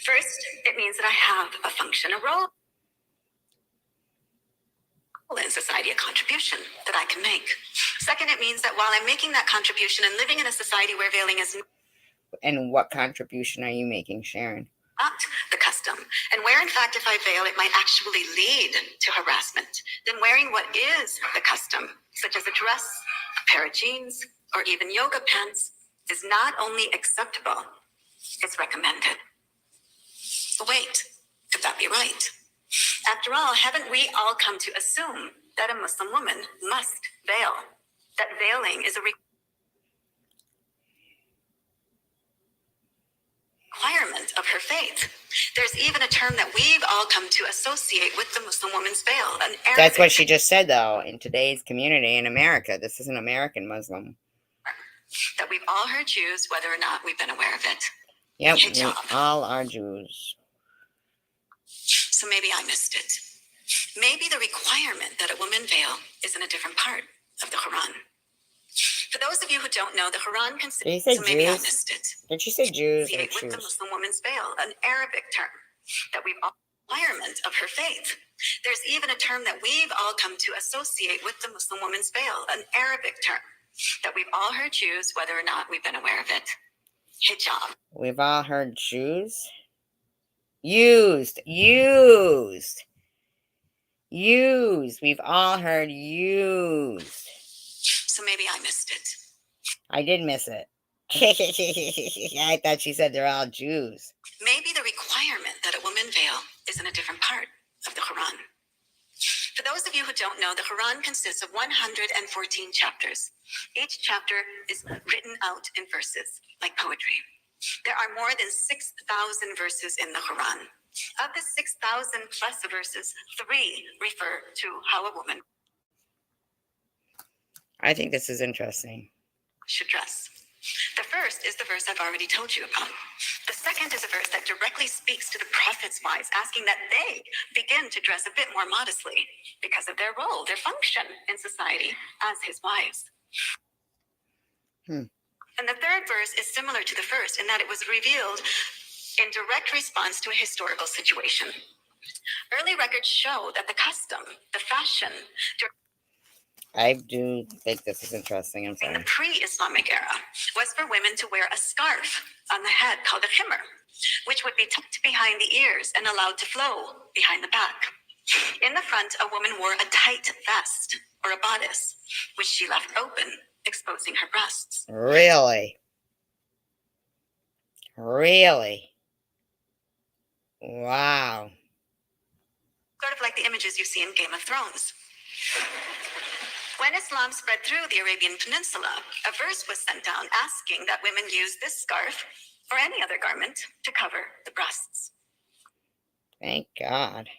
First, it means that I have a function, a role in society, a contribution that I can make. Second, it means that while I'm making that contribution and living in a society where veiling is And what contribution are you making, Sharon? not the custom, and where in fact if I veil it might actually lead to harassment, then wearing what is the custom, such as a dress, a pair of jeans, or even yoga pants, is not only acceptable, it's recommended. But wait, could that be right? After all, haven't we all come to assume that a Muslim woman must veil? That veiling is a requirement of her faith. There's even a term that we've all come to associate with the Muslim woman's veil. That's what she just said, though. In today's community in America, this is an American Muslim. That we've all heard Jews, whether or not we've been aware of it. Yep, we Hijab. all are Jews. So maybe I missed it. Maybe the requirement that a woman veil is in a different part of the Quran. For those of you who don't know, the Quran Did you considers, say so maybe I Jews? missed it. Did she say Jews or Associate with the Jews? Muslim woman's veil, an Arabic term that we've all requirement of her faith. There's even a term that we've all come to associate with the Muslim woman's veil, an Arabic term that we've all heard Jews, whether or not we've been aware of it. Hijab. We've all heard Jews? Used. We've all heard used. So maybe I missed it. I did miss it. I thought she said they're all Jews. Maybe the requirement that a woman veil is in a different part of the Quran. For those of you who don't know, the Quran consists of 114 chapters. Each chapter is written out in verses, like poetry. There are more than 6,000 verses in the Quran. Of the 6,000 plus verses, 3 refer to how a woman I think this is interesting. should dress. The first is the verse I've already told you about. The second is a verse that directly speaks to the prophet's wives, asking that they begin to dress a bit more modestly because of their role, their function in society as his wives. And the third verse is similar to the first in that it was revealed in direct response to a historical situation. Early records show that the custom, the fashion, I do think this is interesting. I'm in the sorry. pre-Islamic era was for women to wear a scarf on the head called a khimar, which would be tucked behind the ears and allowed to flow behind the back. In the front, a woman wore a tight vest or a bodice, which she left open, exposing her breasts. Really? Wow. Sort of like the images you see in Game of Thrones. When Islam spread through the Arabian Peninsula, a verse was sent down asking that women use this scarf or any other garment to cover the breasts. Thank God.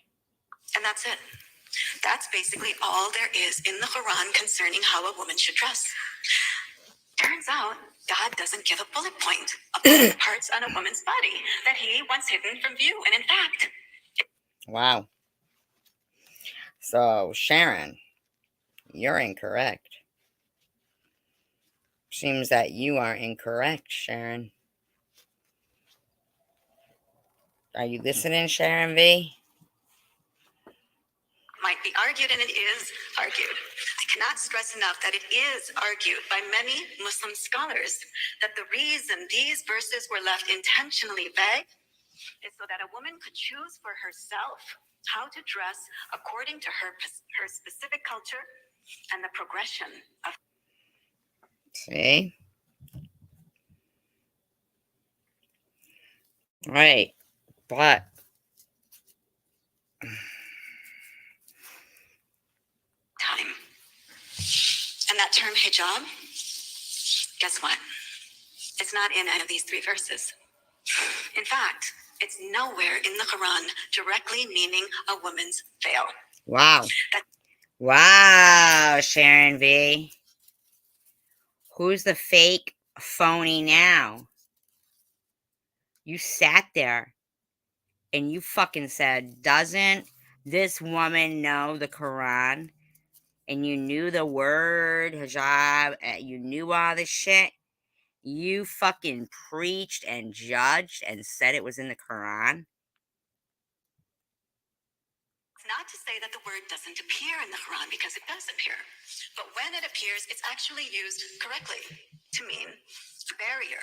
And that's it. That's basically all there is in the Quran concerning how a woman should dress. Turns out, God doesn't give a bullet point about parts on a woman's body that he wants hidden from view. And in fact, Wow. So, Sharon, you're incorrect. Seems that you are incorrect, Sharon. Are you listening, Sharon V? might be argued, and it is argued. I cannot stress enough that it is argued by many Muslim scholars that the reason these verses were left intentionally vague is so that a woman could choose for herself how to dress according to her specific culture and the progression of. See? Right. But time. And that term hijab, guess what? It's not in any of these three verses. In fact, it's nowhere in the Quran directly meaning a woman's veil. wow. Wow, Sharon V. Who's the fake phony now? You sat there and you fucking said, doesn't this woman know the Quran? And you knew the word hijab, you knew all this shit. You fucking preached and judged and said it was in the Quran. It's not to say that the word doesn't appear in the Quran, because it does appear. But when it appears, it's actually used correctly to mean a barrier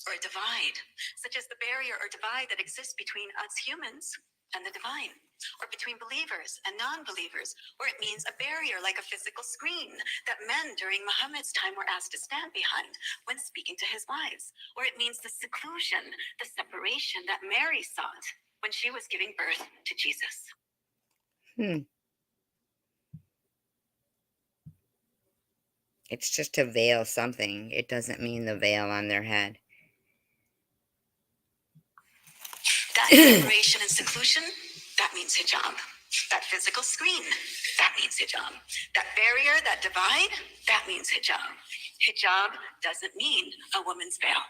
or a divide, such as the barrier or divide that exists between us humans and the divine, or between believers and non-believers, or it means a barrier like a physical screen that men during Muhammad's time were asked to stand behind when speaking to his wives, or it means the seclusion, the separation that Mary sought when she was giving birth to Jesus. It's just to veil something. It doesn't mean the veil on their head. That separation and seclusion, that means hijab. That physical screen, that means hijab. That barrier, that divide, that means hijab. Hijab doesn't mean a woman's veil.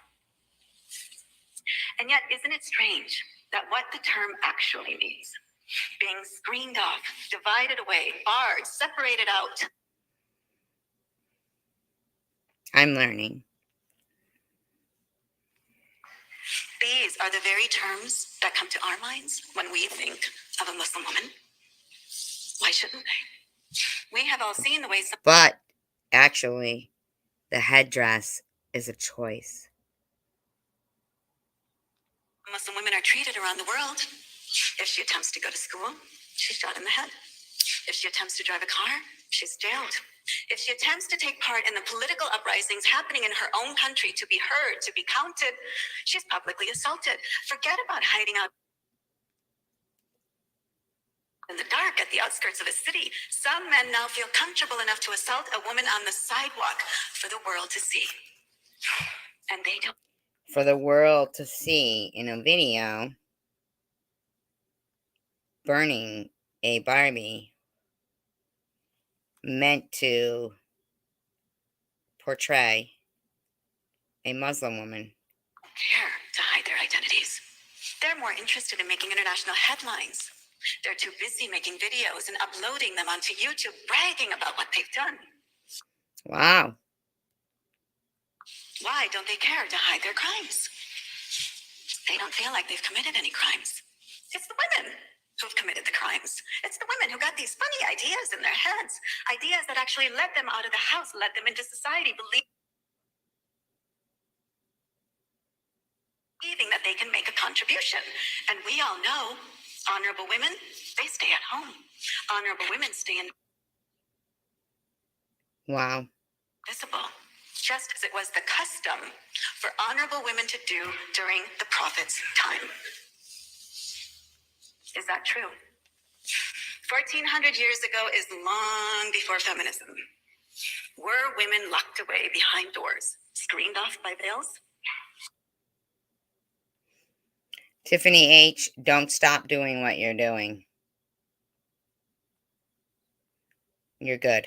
And yet, isn't it strange that what the term actually means, being screened off, divided away, barred, separated out. I'm learning. These are the very terms that come to our minds when we think of a Muslim woman. Why shouldn't they? We have all seen the ways. But actually, the headdress is a choice. Muslim women are treated around the world. If she attempts to go to school, she's shot in the head. If she attempts to drive a car, she's jailed. If she attempts to take part in the political uprisings happening in her own country, to be heard, to be counted, she's publicly assaulted. Forget about hiding out in the dark at the outskirts of a city. Some men now feel comfortable enough to assault a woman on the sidewalk for the world to see. And they don't. For the world to see in a video burning a Barbie meant to portray a Muslim woman. Care to hide their identities. They're more interested in making international headlines. They're too busy making videos and uploading them onto YouTube, bragging about what they've done. Wow. Why don't they care to hide their crimes? They don't feel like they've committed any crimes. It's the women who've committed the crimes. It's the women who got these funny ideas in their heads, ideas that actually led them out of the house, led them into society, believing that they can make a contribution. And we all know honorable women, they stay at home. Honorable women stay Wow. invisible, just as it was the custom for honorable women to do during the Prophet's time. Is that true? 1,400 years ago is long before feminism. Were women locked away behind doors, screened off by veils? Tiffany H., don't stop doing what you're doing. You're good.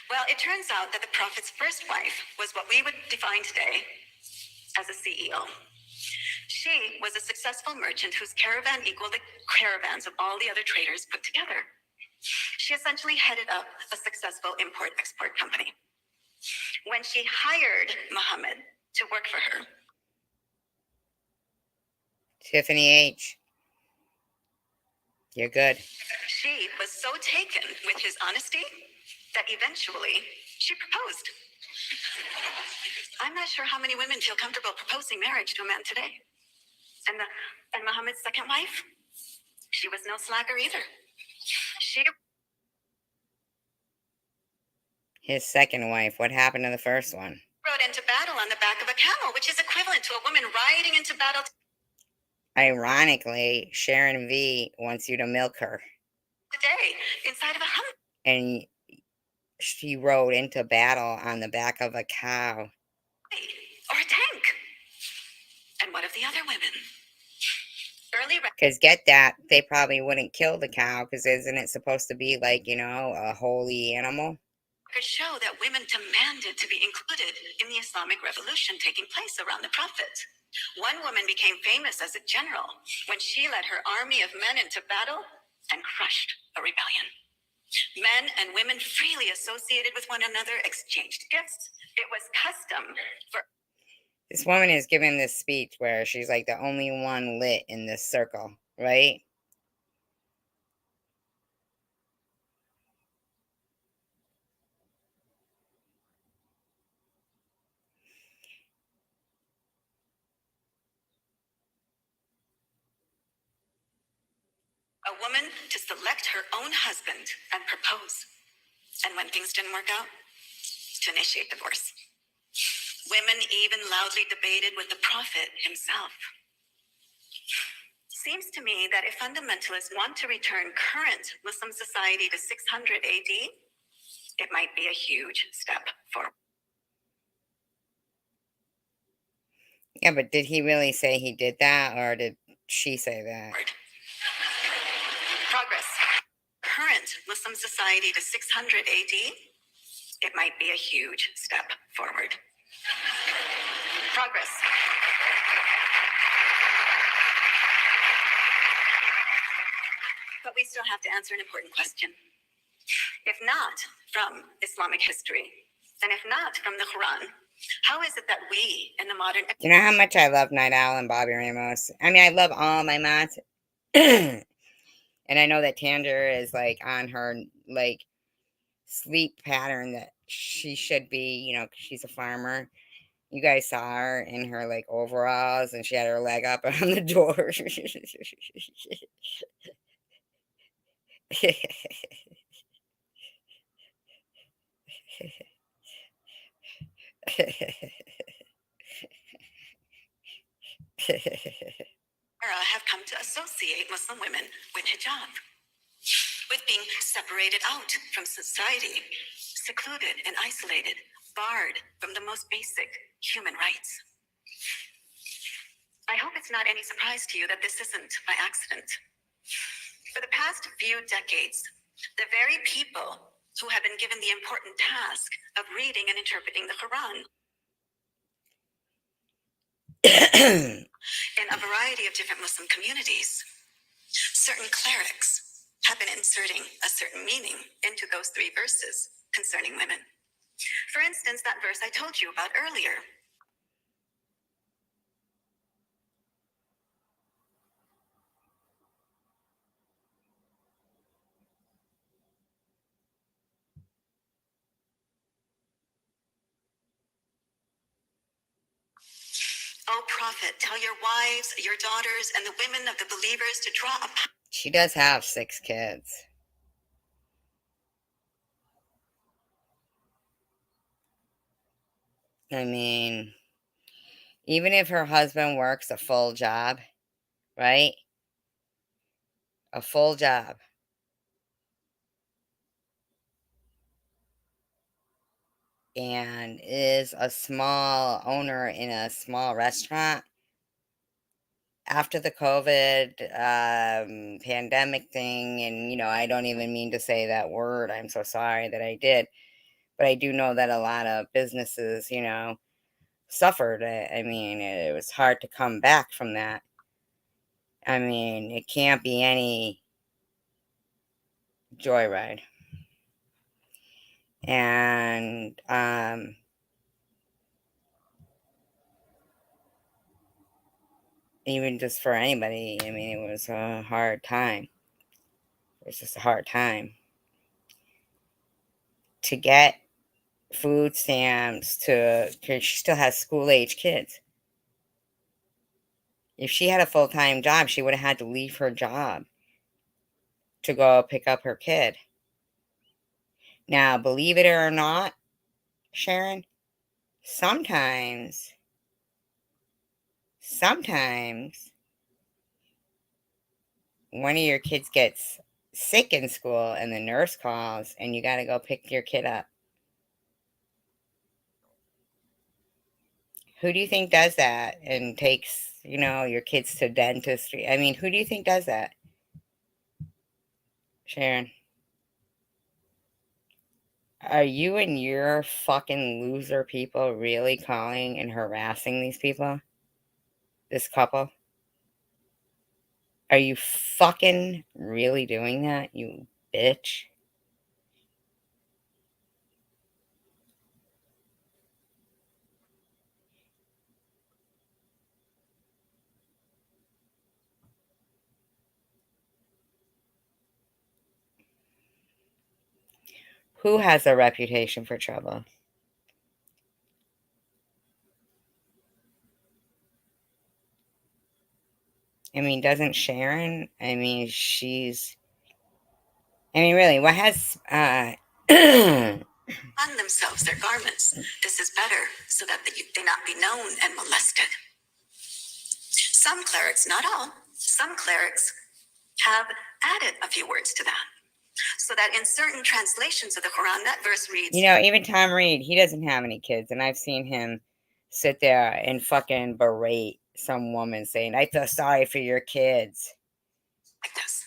Well, it turns out that the prophet's first wife was what we would define today as a CEO. She was a successful merchant whose caravan equaled the caravans of all the other traders put together. She essentially headed up a successful import-export company. When she hired Muhammad to work for her, Tiffany H. You're good. she was so taken with his honesty that eventually she proposed. I'm not sure how many women feel comfortable proposing marriage to a man today. And Muhammad's second wife, she was no slacker either. She His second wife. What happened to the first one? rode into battle on the back of a camel, which is equivalent to a woman riding into battle Ironically, Sharon V wants you to milk her. today inside of a Humvee. And she rode into battle on the back of a cow. Or a tank. And what of the other women? Early Because get that, they probably wouldn't kill the cow, because isn't it supposed to be like, a holy animal? records show that women demanded to be included in the Islamic revolution taking place around the Prophet. One woman became famous as a general when she led her army of men into battle and crushed a rebellion. Men and women freely associated with one another, exchanged gifts. It was custom for This woman is giving this speech where she's like the only one lit in this circle, right? a woman to select her own husband and propose. And when things didn't work out, to initiate divorce. Women even loudly debated with the Prophet himself. Seems to me that if fundamentalists want to return current Muslim society to 600 AD, it might be a huge step forward. Yeah, but did he really say he did that, or did she say that? Progress. Current Muslim society to 600 AD, it might be a huge step forward. Progress. But we still have to answer an important question. If not from Islamic history, and if not from the Quran, how is it that we in the modern... You know how much I love Night Owl and Bobby Ramos? I mean, I love all my mods. And I know that Tanger is like on her like sleep pattern that she should be, 'cause she's a farmer. You guys saw her in her like overalls and she had her leg up on the door. have come to associate Muslim women with hijab, with being separated out from society, secluded and isolated, barred from the most basic human rights. I hope it's not any surprise to you that this isn't by accident. For the past few decades, the very people who have been given the important task of reading and interpreting the Quran in a variety of different Muslim communities, certain clerics have been inserting a certain meaning into those 3 verses concerning women. For instance, that verse I told you about earlier. O Prophet, tell your wives, your daughters, and the women of the believers to draw a... She does have 6 kids. I mean, even if her husband works a full job, right? A full job. And is a small owner in a small restaurant, after the COVID pandemic thing, and I don't even mean to say that word. I'm so sorry that I did, but I do know that a lot of businesses, suffered. I mean, it was hard to come back from that. I mean, it can't be any joyride. And even just for anybody, I mean, it was a hard time. It was just a hard time to get food stamps because she still has school age kids. If she had a full time job, she would have had to leave her job to go pick up her kid. Now, believe it or not, Sharon, sometimes one of your kids gets sick in school and the nurse calls and you got to go pick your kid up. Who do you think does that and takes, your kids to dentistry? I mean, who do you think does that? Sharon, are you and your fucking loser people really calling and harassing these people? This couple? Are you fucking really doing that, you bitch? Who has a reputation for trouble? I mean, doesn't Sharon? I mean, really, what has, On themselves their garments. This is better, so that they not be known and molested. Some clerics, not all, some clerics have added a few words to that, so that in certain translations of the Quran, that verse reads, even Tom Reed, he doesn't have any kids, and I've seen him sit there and fucking berate some woman saying, I feel sorry for your kids. like this.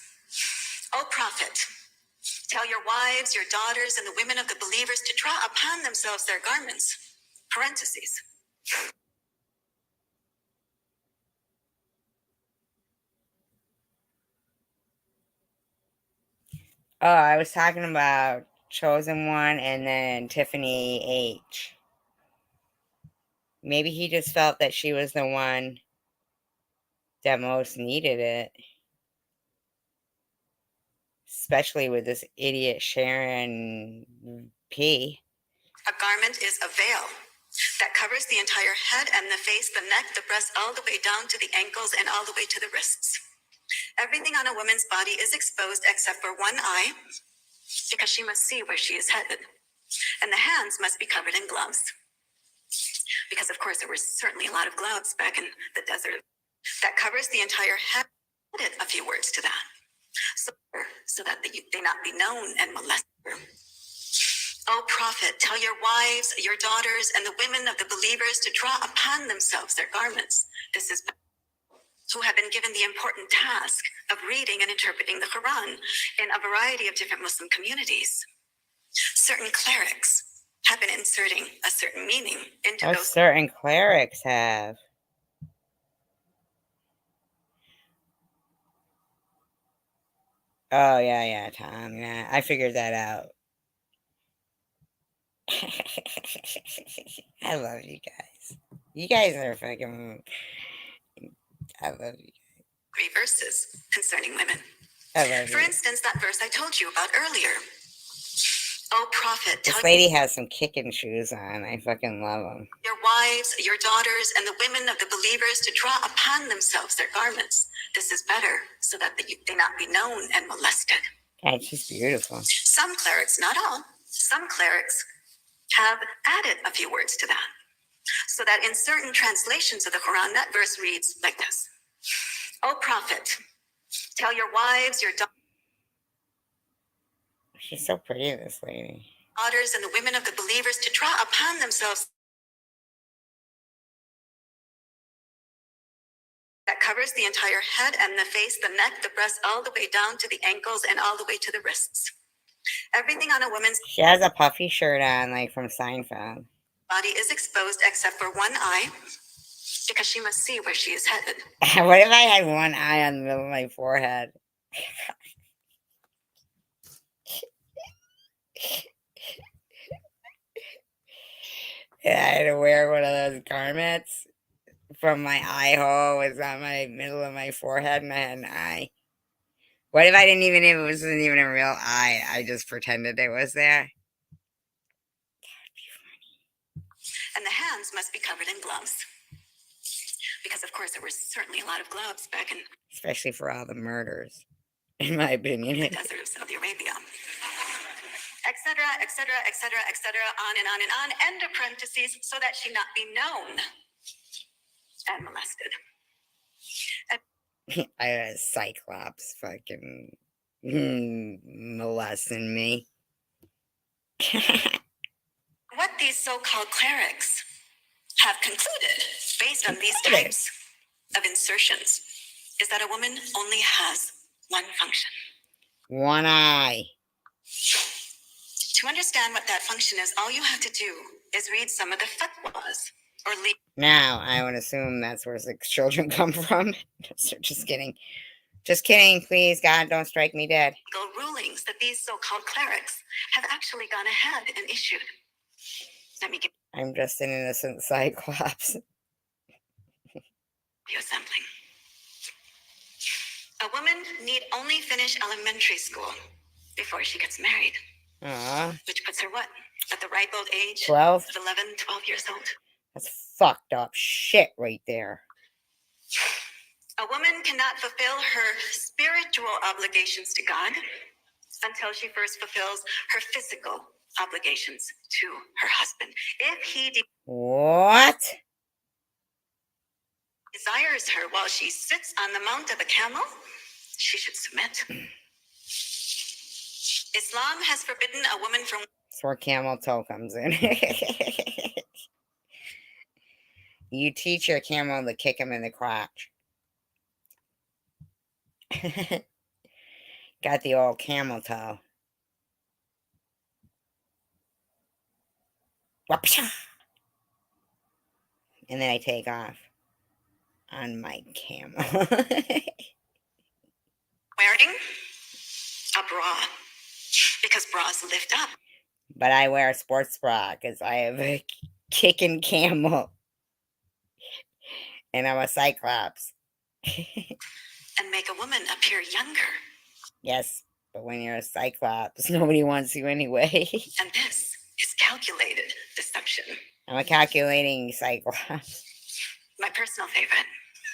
O Prophet, tell your wives, your daughters, and the women of the believers to draw upon themselves their garments. Parentheses. Oh, I was talking about Chosen One and then Tiffany H. Maybe he just felt that she was the one that most needed it. Especially with this idiot Sharon P. A garment is a veil that covers the entire head and the face, the neck, the breast, all the way down to the ankles and all the way to the wrists. Everything on a woman's body is exposed except for one eye, because she must see where she is headed. And the hands must be covered in gloves. Because, of course, there were certainly a lot of gloves back in the desert. That covers the entire head. Added a few words to that, so that they not be known and molested. O Prophet, tell your wives, your daughters, and the women of the believers to draw upon themselves their garments. This is who have been given the important task of reading and interpreting the Quran in a variety of different Muslim communities. Certain clerics have been inserting a certain meaning into those. Certain clerics have. Oh, yeah, Tom. Yeah, I figured that out. I love you guys. You guys are fucking. I love you. Grievances concerning women. I love For you. instance, that verse I told you about earlier. O Prophet, This lady has some kicking shoes on. I fucking love them. Your wives, your daughters, and the women of the believers to draw upon themselves their garments. This is better, so that they not be known and molested. God, she's beautiful. Some clerics, not all, some clerics have added a few words to that, so that in certain translations of the Quran, that verse reads like this. O Prophet, tell your wives, your She's so pretty, this lady. daughters, and the women of the believers to draw upon themselves that covers the entire head and the face, the neck, the breast, all the way down to the ankles and all the way to the wrists. Everything on a woman's She has a puffy shirt on, like from Seinfeld. body is exposed except for one eye, because she must see where she is headed. What if I had one eye on the middle of my forehead? And I had to wear one of those garments from my eye hole was on my middle of my forehead and I had an eye. What if I didn't even, if it wasn't even a real eye, I just pretended it was there? And the hands must be covered in gloves. Because, of course, there were certainly a lot of gloves back in Especially for all the murders, in my opinion. the desert of Saudi Arabia. Etc., etc., etc., etc., on and on and on, end of parentheses, so that she not be known and molested. I had a cyclops fucking molesting me. What these so-called clerics have concluded, based on these types of insertions, is that a woman only has one function. One eye. To understand what that function is, all you have to do is read some of the fatwas, or legal Now, I would assume that's where 6 children come from. Just kidding. Just kidding, please, God, don't strike me dead. rulings that these so-called clerics have actually gone ahead and issued. Let me give I'm just an innocent cyclops. you a sampling. A woman need only finish elementary school before she gets married. Aw, Which puts her what? At the ripe old age 12? of 11, 12 years old. That's fucked up shit right there. A woman cannot fulfill her spiritual obligations to God until she first fulfills her physical obligations to her husband. If he What? desires her while she sits on the mount of a camel, she should submit. Islam has forbidden a woman from That's where camel toe comes in. You teach your camel to kick him in the crotch. Got the old camel toe. Wapsha! And then I take off on my camel. wearing a bra, because bras lift up. But I wear a sports bra because I have a kicking camel. And I'm a cyclops. And make a woman appear younger. Yes, but when you're a cyclops, nobody wants you anyway. And this is calculated deception. I'm a calculating cyclops. My personal favorite.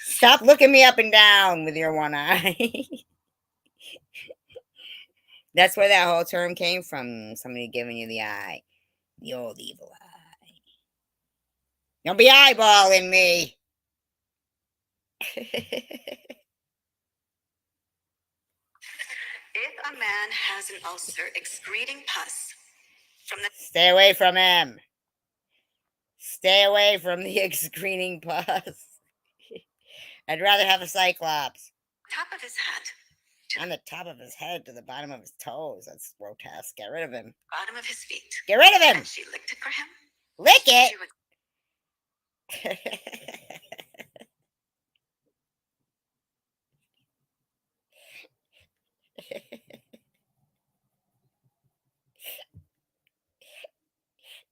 Stop looking me up and down with your one eye. That's where that whole term came from. Somebody giving you the eye. The old evil eye. Don't be eyeballing me. If a man has an ulcer excreting pus from the Stay away from him. Stay away from the excreting pus. I'd rather have a cyclops. top of his head, On the top of his head to the bottom of his toes. That's grotesque. Get rid of him. bottom of his feet, Get rid of him. and she licked it for him, Lick it. she would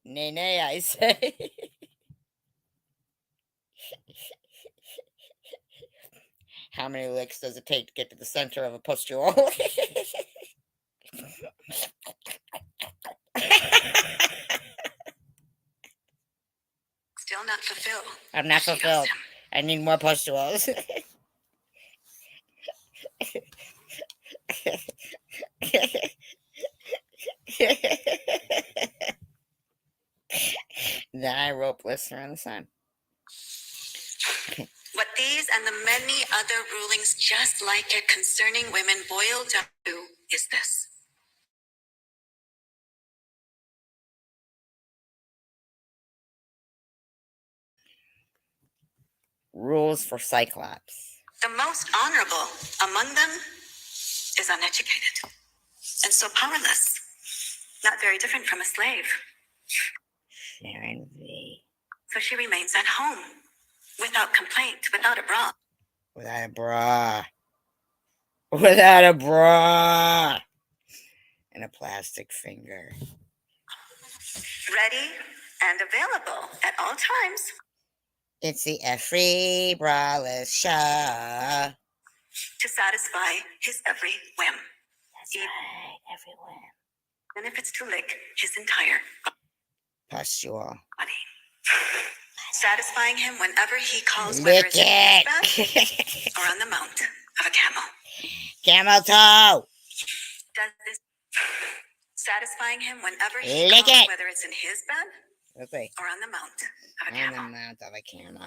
Nay, nay, I say. How many licks does it take to get to the center of a pustule? still not fulfill. I'm not She asked fulfilled. him. I need more pustules. Then I rope lists around the sun. What these and the many other rulings just like it concerning women boil down to is this. rules for Cyclops. The most honorable among them is uneducated and so powerless, not very different from a slave. Sharon V. So she remains at home, without complaint, without a bra. Without a bra. Without a bra. And a plastic finger. Ready and available at all times. It's the Free Braless Show. To satisfy his every whim. That's right, every whim. And if it's to lick his entire Pustule. body. Satisfying him whenever he calls, Lick whether it's in his it. bed or on the mount of a camel. Camel toe. Does this satisfying him whenever he Lick calls, it. whether it's in his bed Let's see. or on the mount of a On the camel. mount of a camel.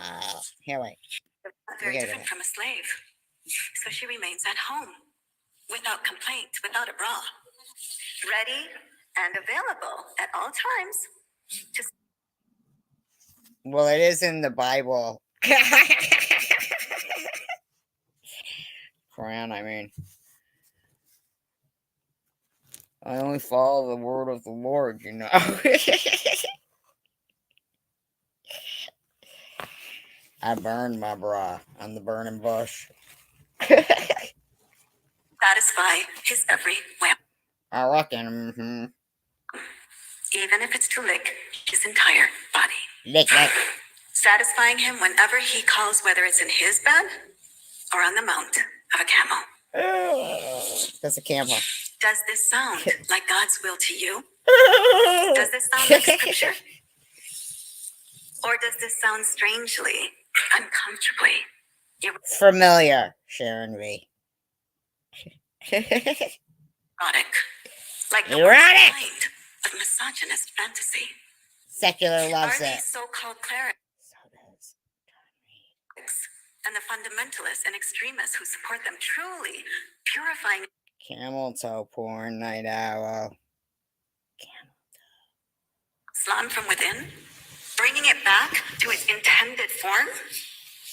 Here, wait. Not very Look at different it. from a slave. So she remains at home, without complaint, without a bra. Ready and available at all times. To Well, it is in the Bible. Quran, I mean. I only follow the word of the Lord, you know. I burned my bra on the burning bush. satisfy his every whim. I reckon. Mm-hmm. Even if it's to lick his entire body. Lick that. Satisfying him whenever he calls, whether it's in his bed or on the mount of a camel. That's a camel. Does this sound like God's will to you? Does this sound like scripture? Or does this sound strangely, uncomfortably Familiar, Sharon V. erotic? Like the Erotic! worst kind of misogynist fantasy. Secular loves Are it. these so-called clerics So does and the fundamentalists and extremists who support them truly purifying camel toe porn, night owl. Islam from within? Bringing it back to its intended form?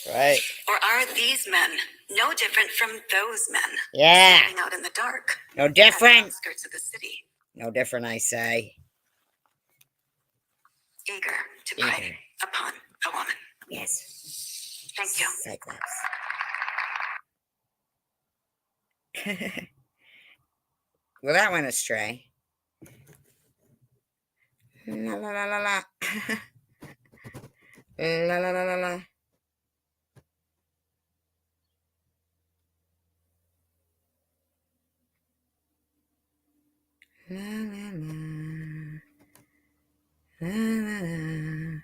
Right. Or are these men no different from those men Yeah. standing out in the dark No at the different. outskirts of the city, No different, I say. eager to Eager. prey upon a woman? Yes. Thank you. Cyclops. Well, that went astray. La la la la la. La la la la la. La la la. La la la.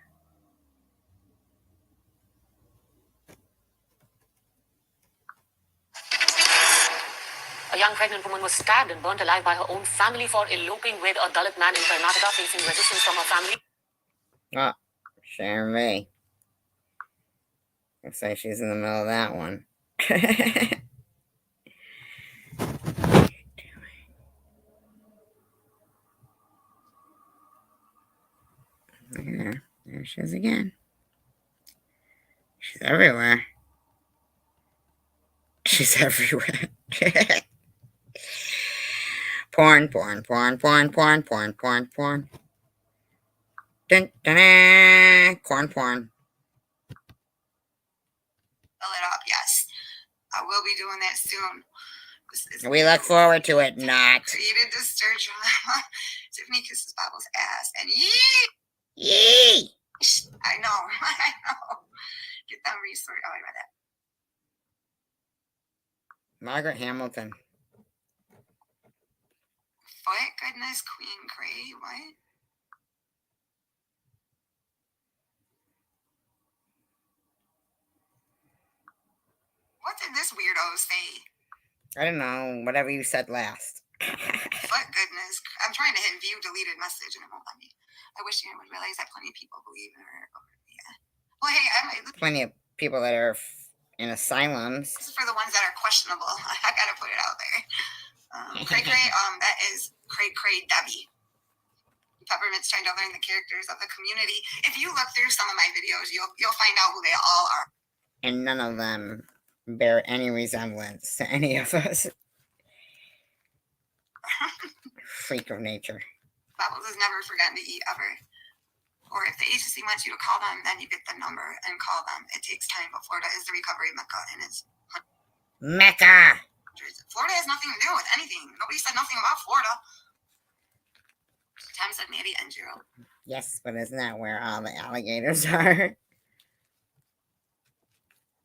A young pregnant woman was stabbed and burnt alive by her own family for eloping with a Dalit man in Karnataka, facing resistance from her family. Oh, Sharon V. Looks like she's in the middle of that one. There she is again. She's everywhere. She's everywhere. Porn, porn, porn, porn, porn, porn, porn, porn. Dun, dun, dun. Corn, porn. Fill it up, yes. I will be doing that soon. This is We look forward to it not. created to stir drama. Tiffany kisses Bobble's ass and yee! Yee! I know, I know. Get them restored. Oh, I read that. Margaret Hamilton. What? Goodness, Queen Cray, what? What did this weirdo say? I don't know. Whatever you said last. What goodness. I'm trying to hit view deleted message and it won't let me. I wish you would realize that plenty of people believe in her. Yeah. Well, hey, Plenty of people that are in asylums. this is for the ones that are questionable. I gotta put it out there. Cray Cray, that is Cray Cray Debbie. Peppermint's trying to learn the characters of the community. If you look through some of my videos, you'll find out who they all are. And none of them bear any resemblance to any of us. Freak of nature. Bubbles is never forgetting to eat ever. Or if the agency wants you to call them, then you get the number and call them. It takes time, but Florida is the recovery mecca, and it's Mecca! Florida has nothing to do with anything. Nobody said nothing about Florida. Tom said Maddie and Gerald. Yes, but isn't that where all the alligators are?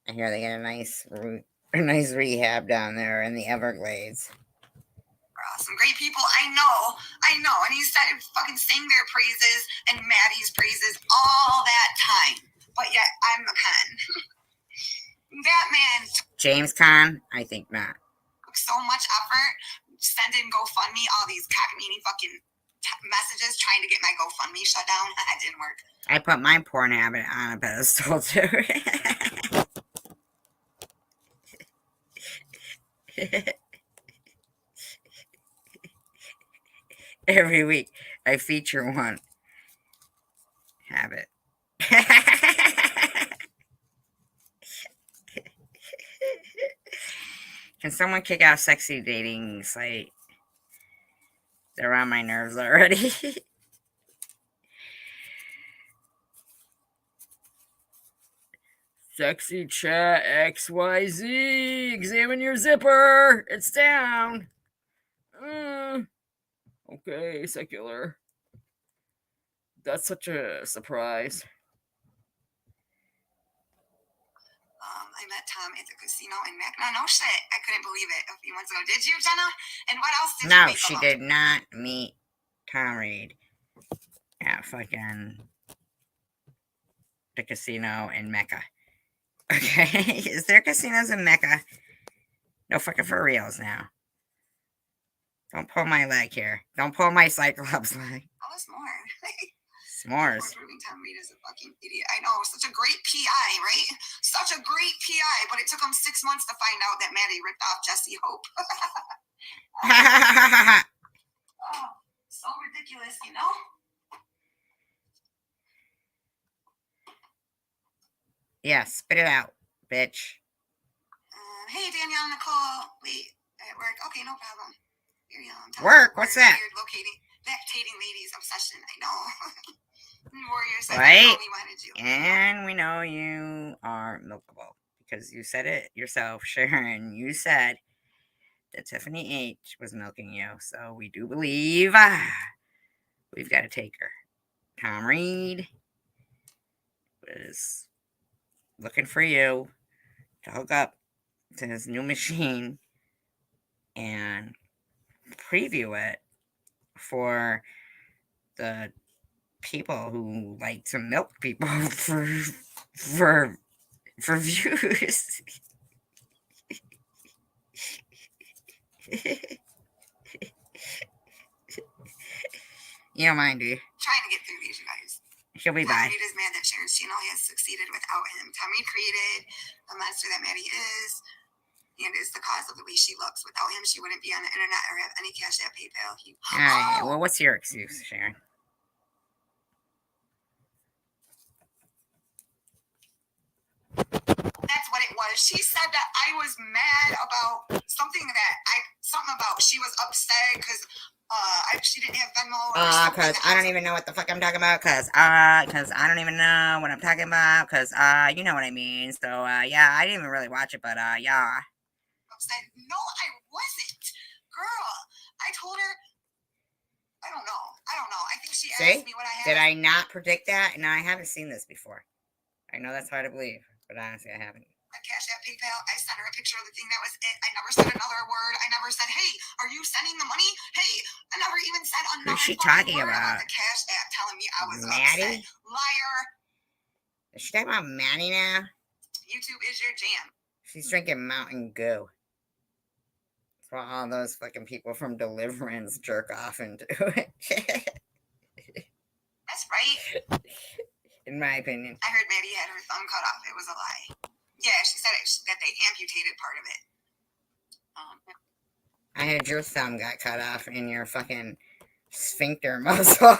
I hear they get a nice rehab down there in the Everglades. Some great people. I know. And he started fucking sing their praises and Maddie's praises all that time. But yet, I'm a con. That man James Caan? I think not. took so much effort, sending GoFundMe all these cockamamie fucking messages trying to get my GoFundMe shut down. That didn't work. I put my porn habit on a pedestal too. Every week I feature one habit. Can someone kick out sexy dating site? They're on my nerves already. Sexy chat XYZ. Examine your zipper. It's down. Okay, secular. That's such a surprise. I met Tom at the casino in Mackinac. No shit. I couldn't believe it a few months ago. Did you, Jenna? And what else did you No, meet she them? did not meet Tom Reed at fucking the casino in Mecca. Okay? Is there casinos in Mecca? No fucking for reals now. Don't pull my leg here. Don't pull my Cyclops leg. Tell us more. S'mores. Proving Tom Reed is a fucking idiot. I know. Such a great PI, right? Such a great PI. But it took him 6 months to find out that Maddie ripped off Jesse Hope. Oh, so ridiculous, you know? Yeah, spit it out, bitch. Hey, Danielle and Nicole. Wait, at work. Okay, no problem. Here you go. Work? What's that? Lactating ladies obsession. I know. Warrior said Right? we wanted you. And we know you are milkable because you said it yourself, Sharon. You said that Tiffany H was milking you, so we do believe we've got to take her. Tom Reed was looking for you to hook up to his new machine and preview it for the people who like to milk people for views. You don't mind, do you? Trying to get through these, you guys. She'll be Tom by. Reed is mad that Sharon's channel has succeeded without him. Tom Reed created the monster that Maddie is and is the cause of the way she looks. Without him, she wouldn't be on the internet or have any cash at PayPal. All right. Well, what's your excuse, Sharon? That's what it was. She said that I was mad about something about she was upset because she didn't have Venmo. Cause I don't even know what the fuck I'm talking about. Cause I don't even know what I'm talking about. Cause you know what I mean. So yeah, I didn't even really watch it, but yeah. Upset. No, I wasn't, girl. I told her. I don't know. I think she asked me what I had. Did I not predict that? No, I haven't seen this before. I know that's hard to believe, but honestly, I haven't. Cash App, PayPal. I sent her a picture of the thing. That was it. I never said another word. I never said, "Hey, are you sending the money?" Hey, I never even said another Who's she word talking about about? the Cash App telling me I was Maddie? upset. Liar. Is she talking about Maddie now? YouTube is your jam. She's drinking Mountain Dew. That's what all those fucking people from Deliverance jerk off into it. That's right. In my opinion. I heard Maddie had her thumb cut off. It was a lie. Yeah, she said that they amputated part of it. I heard your thumb got cut off in your fucking sphincter muscle.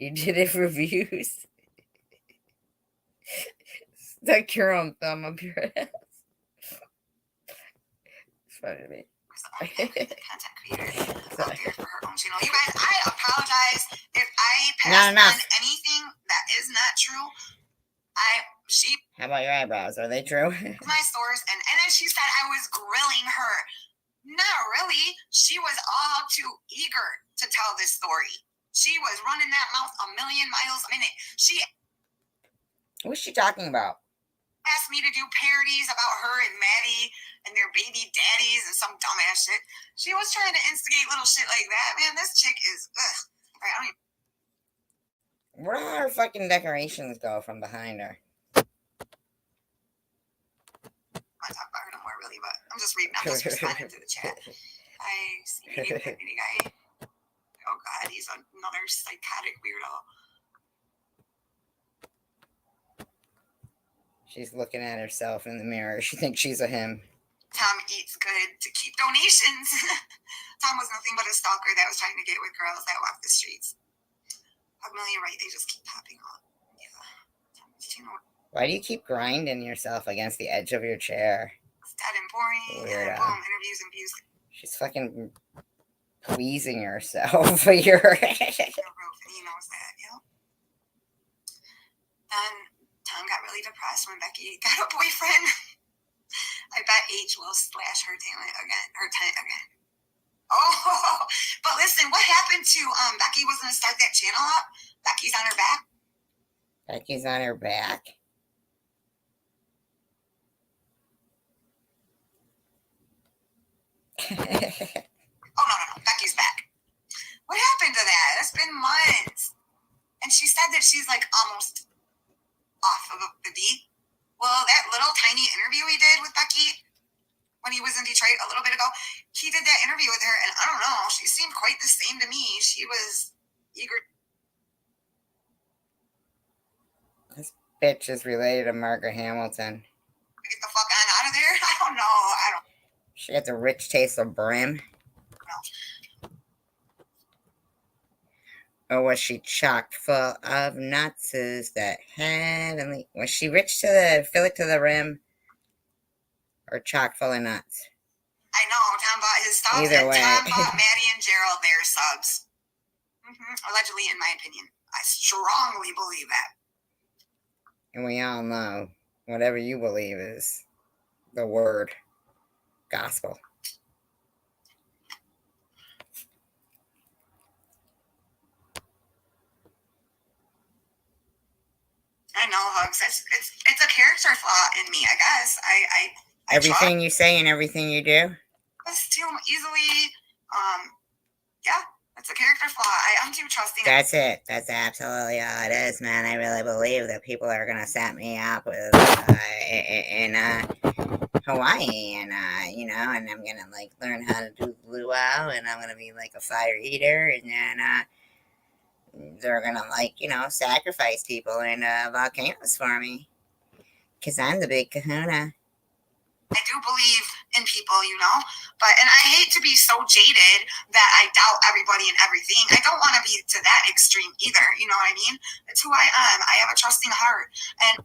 You did it for views. Stuck your own thumb up your ass. It's funny to me. Content creator out there for her own channel. You guys, I apologize if I Not passed enough. on anything that is not true. She How about your eyebrows? Are they true? my source, and then she said I was grilling her. Not really. She was all too eager to tell this story. She was running that mouth a million miles a minute. She What's she talking about? asked me to do parodies about her and Maddie and their baby daddies and some dumbass shit. She was trying to instigate little shit like that. Man, this chick is ugh. All right, I don't even Where do her fucking decorations go from behind her? want to talk about her no more, really, but I'm just reading. I'm just responding to the chat. I see that guy. Oh God, he's another psychotic weirdo. She's looking at herself in the mirror. She thinks she's a him. Tom eats good to keep donations. Tom was nothing but a stalker that was trying to get with girls that walk the streets. Pugmillion, right? They just keep popping up. Yeah. You know, Why do you keep grinding yourself against the edge of your chair? it's dead and boring. Weirdo. And boom, interviews and views. She's fucking pleasing herself. You're The roof, and he knows that. Yep. Then Tom got really depressed when Becky got a boyfriend. I bet H will slash her talent again. Her talent again. Oh, but listen, what happened to Becky was going to start that channel up? Becky's on her back. Becky's on her back. Oh, no. Becky's back. What happened to that? It's been months. And she said that she's like almost off of the beat. Well, that little tiny interview he did with Becky when he was in Detroit a little bit ago, he did that interview with her, and I don't know, she seemed quite the same to me. She was eager. This bitch is related to Margaret Hamilton. Get the fuck on out of there. I don't know. She has a rich taste of brim. Or was she chock full of nuts that heavenly? Was she rich to the fill it to the rim? Or chock full of nuts? I know. Tom bought his subs. Either way. Tom bought Maddie and Gerald their subs. Allegedly, in my opinion. I strongly believe that. And we all know whatever you believe is the word gospel. I know, Hugs. It's a character flaw in me, I guess. I Everything you say and everything you do? trust too easily. Yeah, it's a character flaw. I'm too trusting. That's it. That's absolutely all it is, man. I really believe that people are going to set me up with in Hawaii, and and I'm going to like learn how to do luau, and I'm going to be like a fire eater, and then they're going to like, sacrifice people in volcanoes for me. Because I'm the big kahuna. I do believe in people, and I hate to be so jaded that I doubt everybody and everything. I don't want to be to that extreme either. You know what I mean? It's who I am. I have a trusting heart, and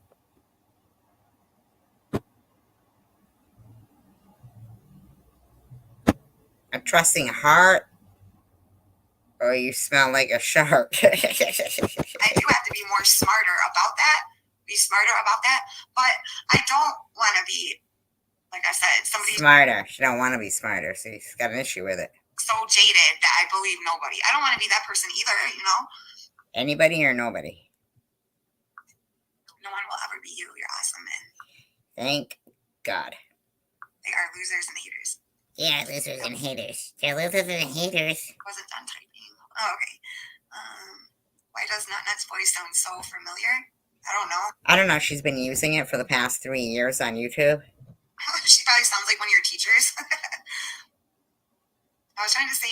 A trusting heart, or you smell like a shark. I do have to be more smarter about that. But I don't want to be, like I said, somebody Smarter. She don't want to be smarter, so she's got an issue with it. so jaded that I believe nobody. I don't want to be that person either. Anybody or nobody? No one will ever be you. You're awesome, man. Thank God. They are losers and haters. Yeah, losers and haters. They're losers and haters. Wasn't done typing. Oh, okay. Why does Nutnut's voice sound so familiar? I don't know. She's been using it for the past 3 years on YouTube. She probably sounds like one of your teachers. I was trying to say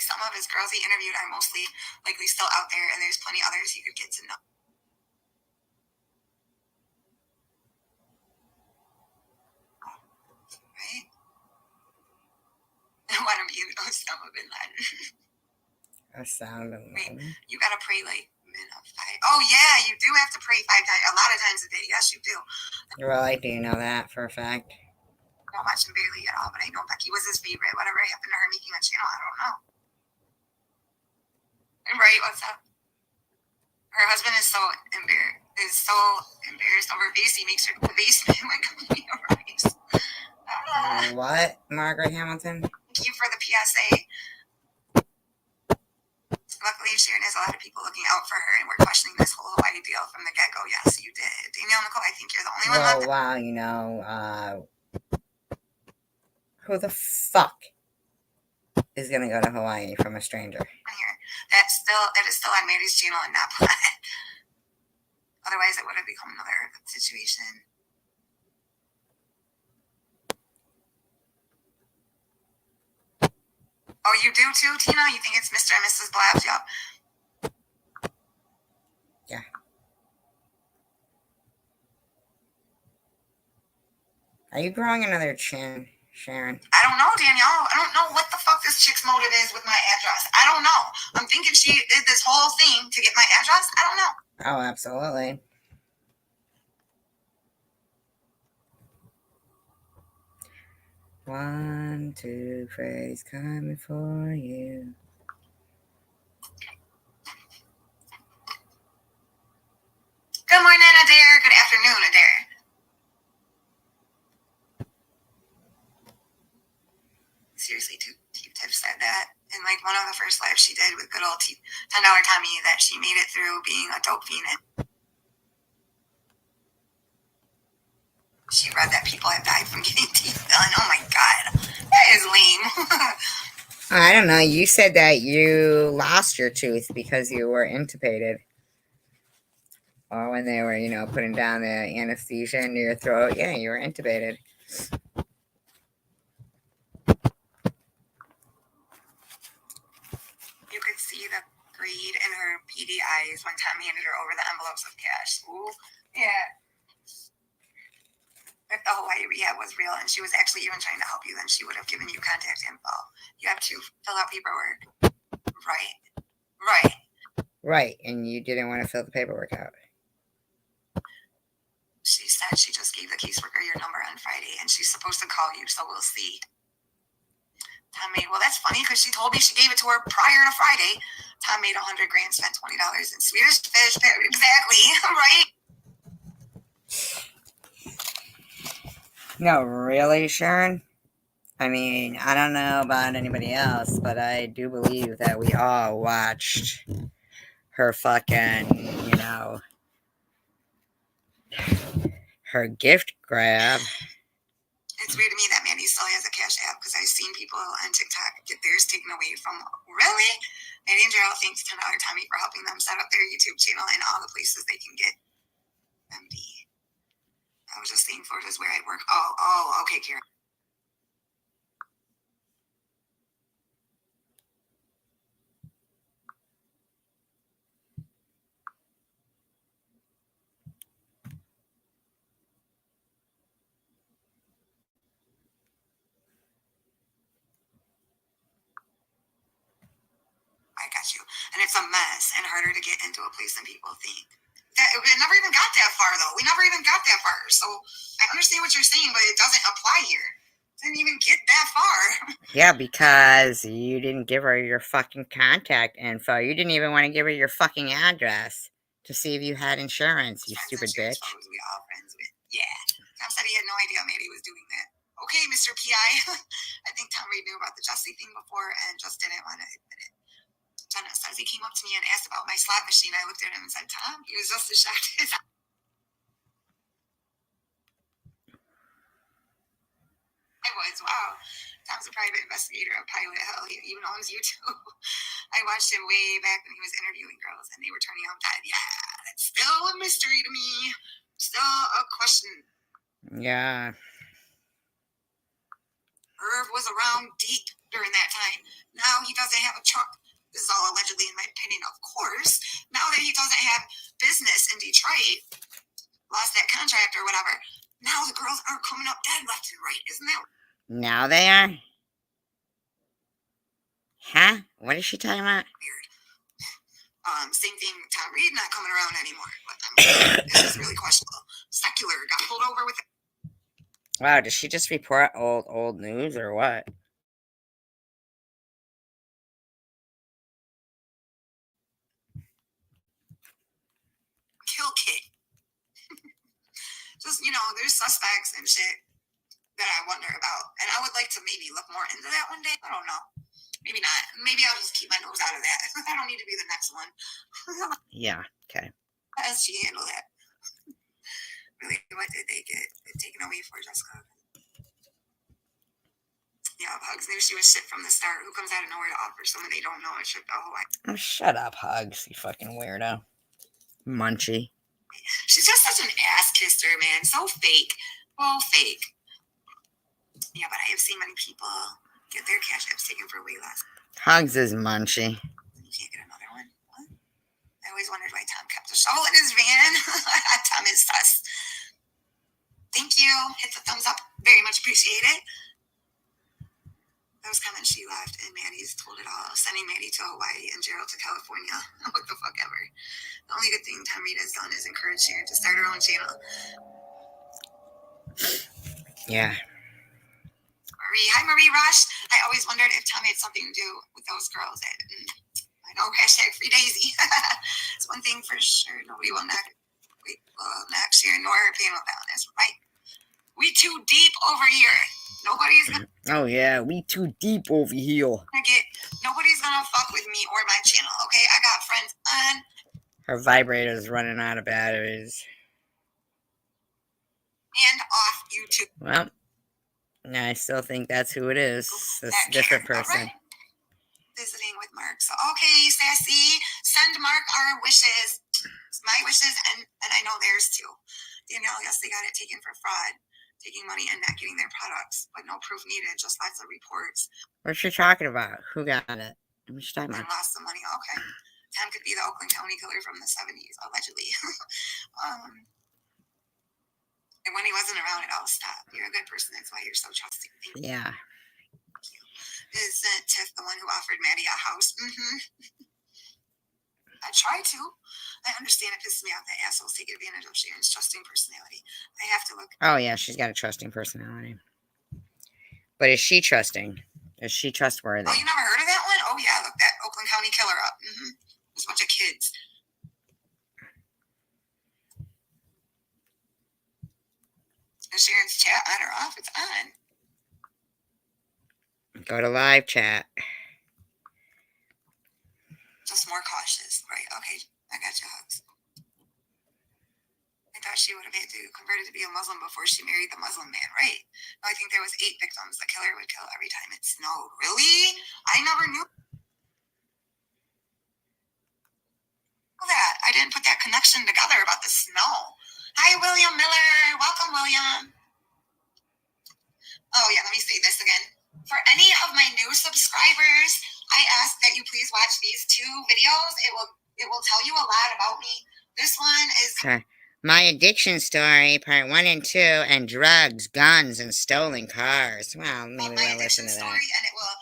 some of his girls he interviewed are mostly likely still out there, and there's plenty others you could get to know. Right? I want to be Osama bin Laden. A sound of moving. You gotta pray like minimum 5. Oh yeah, you do have to pray 5 times. A lot of times a day. Yes, you do. Well, I do know that for a fact. I don't watch him barely at all, but I know Becky was his favorite. Whatever happened to her making a channel, I don't know. Right? What's up? Her husband is so embarrassed over vase. He makes her the basement like completely erase. What, Margaret Hamilton? Thank you for the PSA. Luckily, Sharon has a lot of people looking out for her, and we're questioning this whole Hawaii deal from the get-go. Yes, you did. Danielle Nicole, I think you're the only one left. Well, wow, who the fuck is gonna go to Hawaii from a stranger? Here. That is still on Mary's channel and not Planet. Otherwise, it would have become another situation. Oh, you do too, Tina? You think it's Mr. and Mrs. Blabs? Yep. Yeah. Are you growing another chin, Sharon? I don't know, Danielle. I don't know what the fuck this chick's motive is with my address. I don't know. I'm thinking she did this whole thing to get my address. I don't know. Oh, absolutely. One, two, Freddy's coming for you. Good morning, Adair. Good afternoon, Adair. Seriously, Tiff said that in like one of the first lives she did with good old $10 Tommy that she made it through being a dope fiend. She read that people have died from getting teeth done. Oh my god, that is lame. I don't know. You said that you lost your tooth because you were intubated. Or when they were, putting down the anesthesia into your throat. Yeah, you were intubated. You could see the greed in her beady eyes when Tom handed her over the envelopes of cash. Ooh, yeah. If the Hawaii rehab was real and she was actually even trying to help you, then she would have given you contact info. You have to fill out paperwork. Right, and you didn't want to fill the paperwork out. She said she just gave the caseworker your number on Friday, and she's supposed to call you, so we'll see. Tom made, well, that's funny, because she told me she gave it to her prior to Friday. Tom made $100,000, spent $20 in Swedish fish. Exactly, right? No, really, Sharon? I mean, I don't know about anybody else, but I do believe that we all watched her fucking, her gift grab. It's weird to me that Mandy still has a cash app because I've seen people on TikTok get theirs taken away from. Really? Mandy and Gerald thanks $10 Tommy for helping them set up their YouTube channel and all the places they can get MD. I was just saying Florida's where I work. Oh, okay, Karen. I got you. And it's a mess and harder to get into a place than people think. It never even got that far, though. We never even got that far. So I understand what you're saying, but it doesn't apply here. It didn't even get that far. Yeah, because you didn't give her your fucking contact info. You didn't even want to give her your fucking address to see if you had insurance, you stupid bitch. We all friends with. Yeah. Tom said he had no idea Mandy was doing that. Okay, Mr. PI. I think Tom Reed knew about the Jussie thing before and just didn't want to admit it. Jenna says he came up to me and asked about my slot machine. I looked at him and said, Tom, he was just as shocked as I was. Wow. Tom's a private investigator of Pilot Hell. He even owns YouTube. I watched him way back when he was interviewing girls and they were turning out dead. Yeah, that's still a mystery to me. Still a question. Yeah. Irv was around deep during that time. Now he doesn't have a truck. This is all allegedly, in my opinion, of course. Now that he doesn't have business in Detroit, lost that contract or whatever, now the girls are coming up dead left and right. Isn't that Now they are? Huh? What is she talking about? weird? Same thing, Tom Reed not coming around anymore. But I mean, it's just really questionable. Secular got pulled over with. Wow, did she just report old news or what? Kill kit. Just, there's suspects and shit that I wonder about. And I would like to maybe look more into that one day. I don't know. Maybe not. Maybe I'll just keep my nose out of that. I don't need to be the next one. Yeah, okay. How does she handle that? Really, what did they get taken away for, Jessica? Yeah, Hugs knew she was shit from the start. Who comes out of nowhere to offer someone they don't know a trip to Hawaii? Oh, shut up, Hugs, you fucking weirdo. Munchie. She's just such an ass kisser, man. So fake. Well, fake. Yeah, but I have seen many people get their cash apps taken for way less. Hugs is Munchie. You can't get another one? What? I always wondered why Tom kept a shovel in his van. Tom is sus. Thank you. Hit the thumbs up. Very much appreciate it. Those comments she left, and Maddie's told it all. Sending Maddie to Hawaii and Gerald to California. What the fuck ever. The only good thing Tom Reed has done is encourage Sharon to start her own channel. Yeah. Hi, Marie Rush. I always wondered if Tom had something to do with those girls. I know, hashtag Free Daisy. It's one thing for sure. Nobody will knock Sharon nor her panel down. That's right. We too deep over here. Nobody's gonna. Oh yeah, we too deep over here. Nobody's gonna fuck with me or my channel. Okay, I got friends on. Her vibrator's running out of batteries. And off YouTube. Well, I still think that's who it is. This different person. Right. Visiting with Mark. So okay, Sassy, send Mark our wishes. My wishes, and I know theirs too. Danielle, yes, they got it taken for fraud, taking money and not getting their products, but no proof needed, just lots of reports. What's she talking about? Who got it? What's she talking And about? lost the money. Okay. Tom could be the Oakland County killer from the 70s, allegedly. And when he wasn't around, it all stopped. You're a good person. That's why you're so trusting. Yeah. Is Tiff the one who offered Maddie a house? I try to. I understand it pisses me off that assholes take advantage of Sharon's trusting personality. I have to look. Oh yeah, she's got a trusting personality. But is she trusting? Is she trustworthy? Oh, you never heard of that one? Oh yeah, look that Oakland County killer up. There's a bunch of kids. Is Sharon's chat on or off? It's on. Go to live chat. Just more cautious, right? Okay, I got you, Hugs. I thought she would have had to convert to be a Muslim before she married the Muslim man, right? No, I think there was 8 victims. The killer would kill every time it snowed. Really? I never knew that. I didn't put that connection together about the snow. Hi, William Miller. Welcome, William. Oh yeah, let me say this again. For any of my new subscribers, I ask that you please watch these 2 videos. It will tell you a lot about me. This one is My addiction story, part 1 and 2, and drugs, guns, and stolen cars. Well, maybe my we'll listen addiction to that. story, and it will,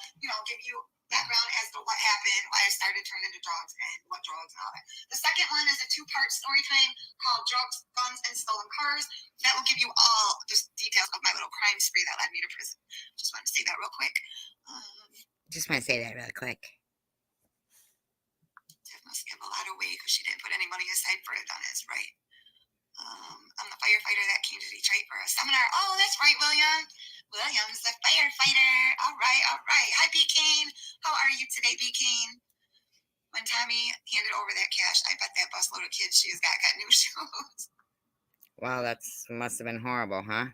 give you background as to what happened, why I started turning to drugs, and what drugs and all that. The second one is a 2-part story time called Drugs, Guns, and Stolen Cars. That will give you all just details of my little crime spree that led me to prison. Just want to say that real quick. Just want to say that real quick. Tiff must give a lot away because she didn't put any money aside for it, Dennis, right? I'm the firefighter that came to Detroit for a seminar. Oh, that's right, William. William's the firefighter. All right, all right. Hi, B. Kane. How are you today, B. Kane? When Tommy handed over that cash, I bet that busload of kids she's got new shoes. Wow, that must have been horrible, huh?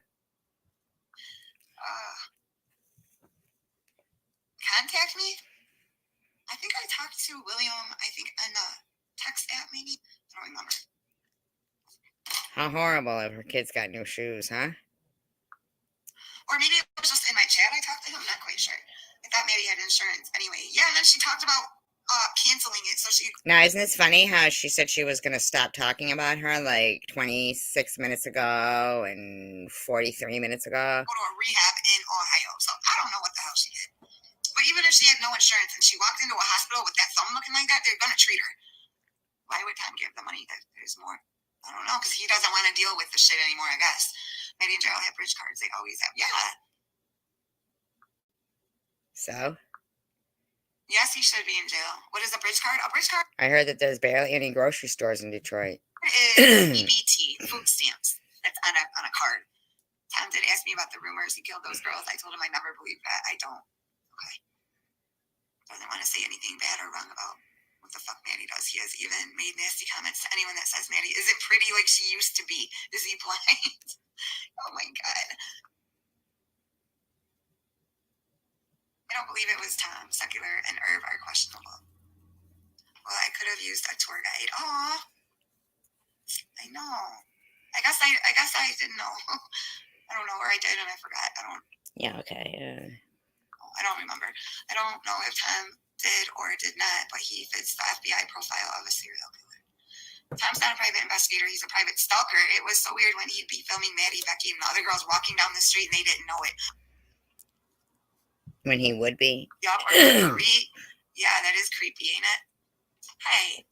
Contact me? I think I talked to William, in a text app, maybe? I don't remember. How horrible if her kids got new shoes, huh? Or maybe it was just in my chat I talked to him, I'm not quite sure. I thought maybe he had insurance. Anyway, yeah, and then she talked about canceling it, so she... Now, isn't this funny how she said she was going to stop talking about her like 26 minutes ago and 43 minutes ago? Go to a rehab in Ohio, so I don't know what the hell she did. But even if she had no insurance and she walked into a hospital with that thumb looking like that, they're going to treat her. Why would Tom give the money? There's more. I don't know, because he doesn't want to deal with the shit anymore, I guess. Maddie and Gerald have bridge cards. They always have. Yeah. So? Yes, he should be in jail. What is a bridge card? A bridge card I heard that there's barely any grocery stores in Detroit. is EBT, food stamps. That's on a card. Tom did ask me about the rumors he killed those girls. I told him I never believed that. I don't. Okay. Doesn't want to say anything bad or wrong about what the fuck Maddie does. He has even made nasty comments to anyone that says Maddie isn't pretty like she used to be. Is he blind? Oh my god. I don't believe it was Tom. Secular and Irv are questionable. Well, I could have used a tour guide. Oh, I know. I guess I didn't know. I don't know where I did and I forgot. Yeah, okay. I don't remember. I don't know if Tom did or did not, but he fits the FBI profile of a serial killer. Tom's not a private investigator. He's a private stalker. It was so weird when he'd be filming Maddie, Becky, and the other girls walking down the street and they didn't know it. When he would be. Yup, or Marie. Yeah, that is creepy, ain't it? Hey,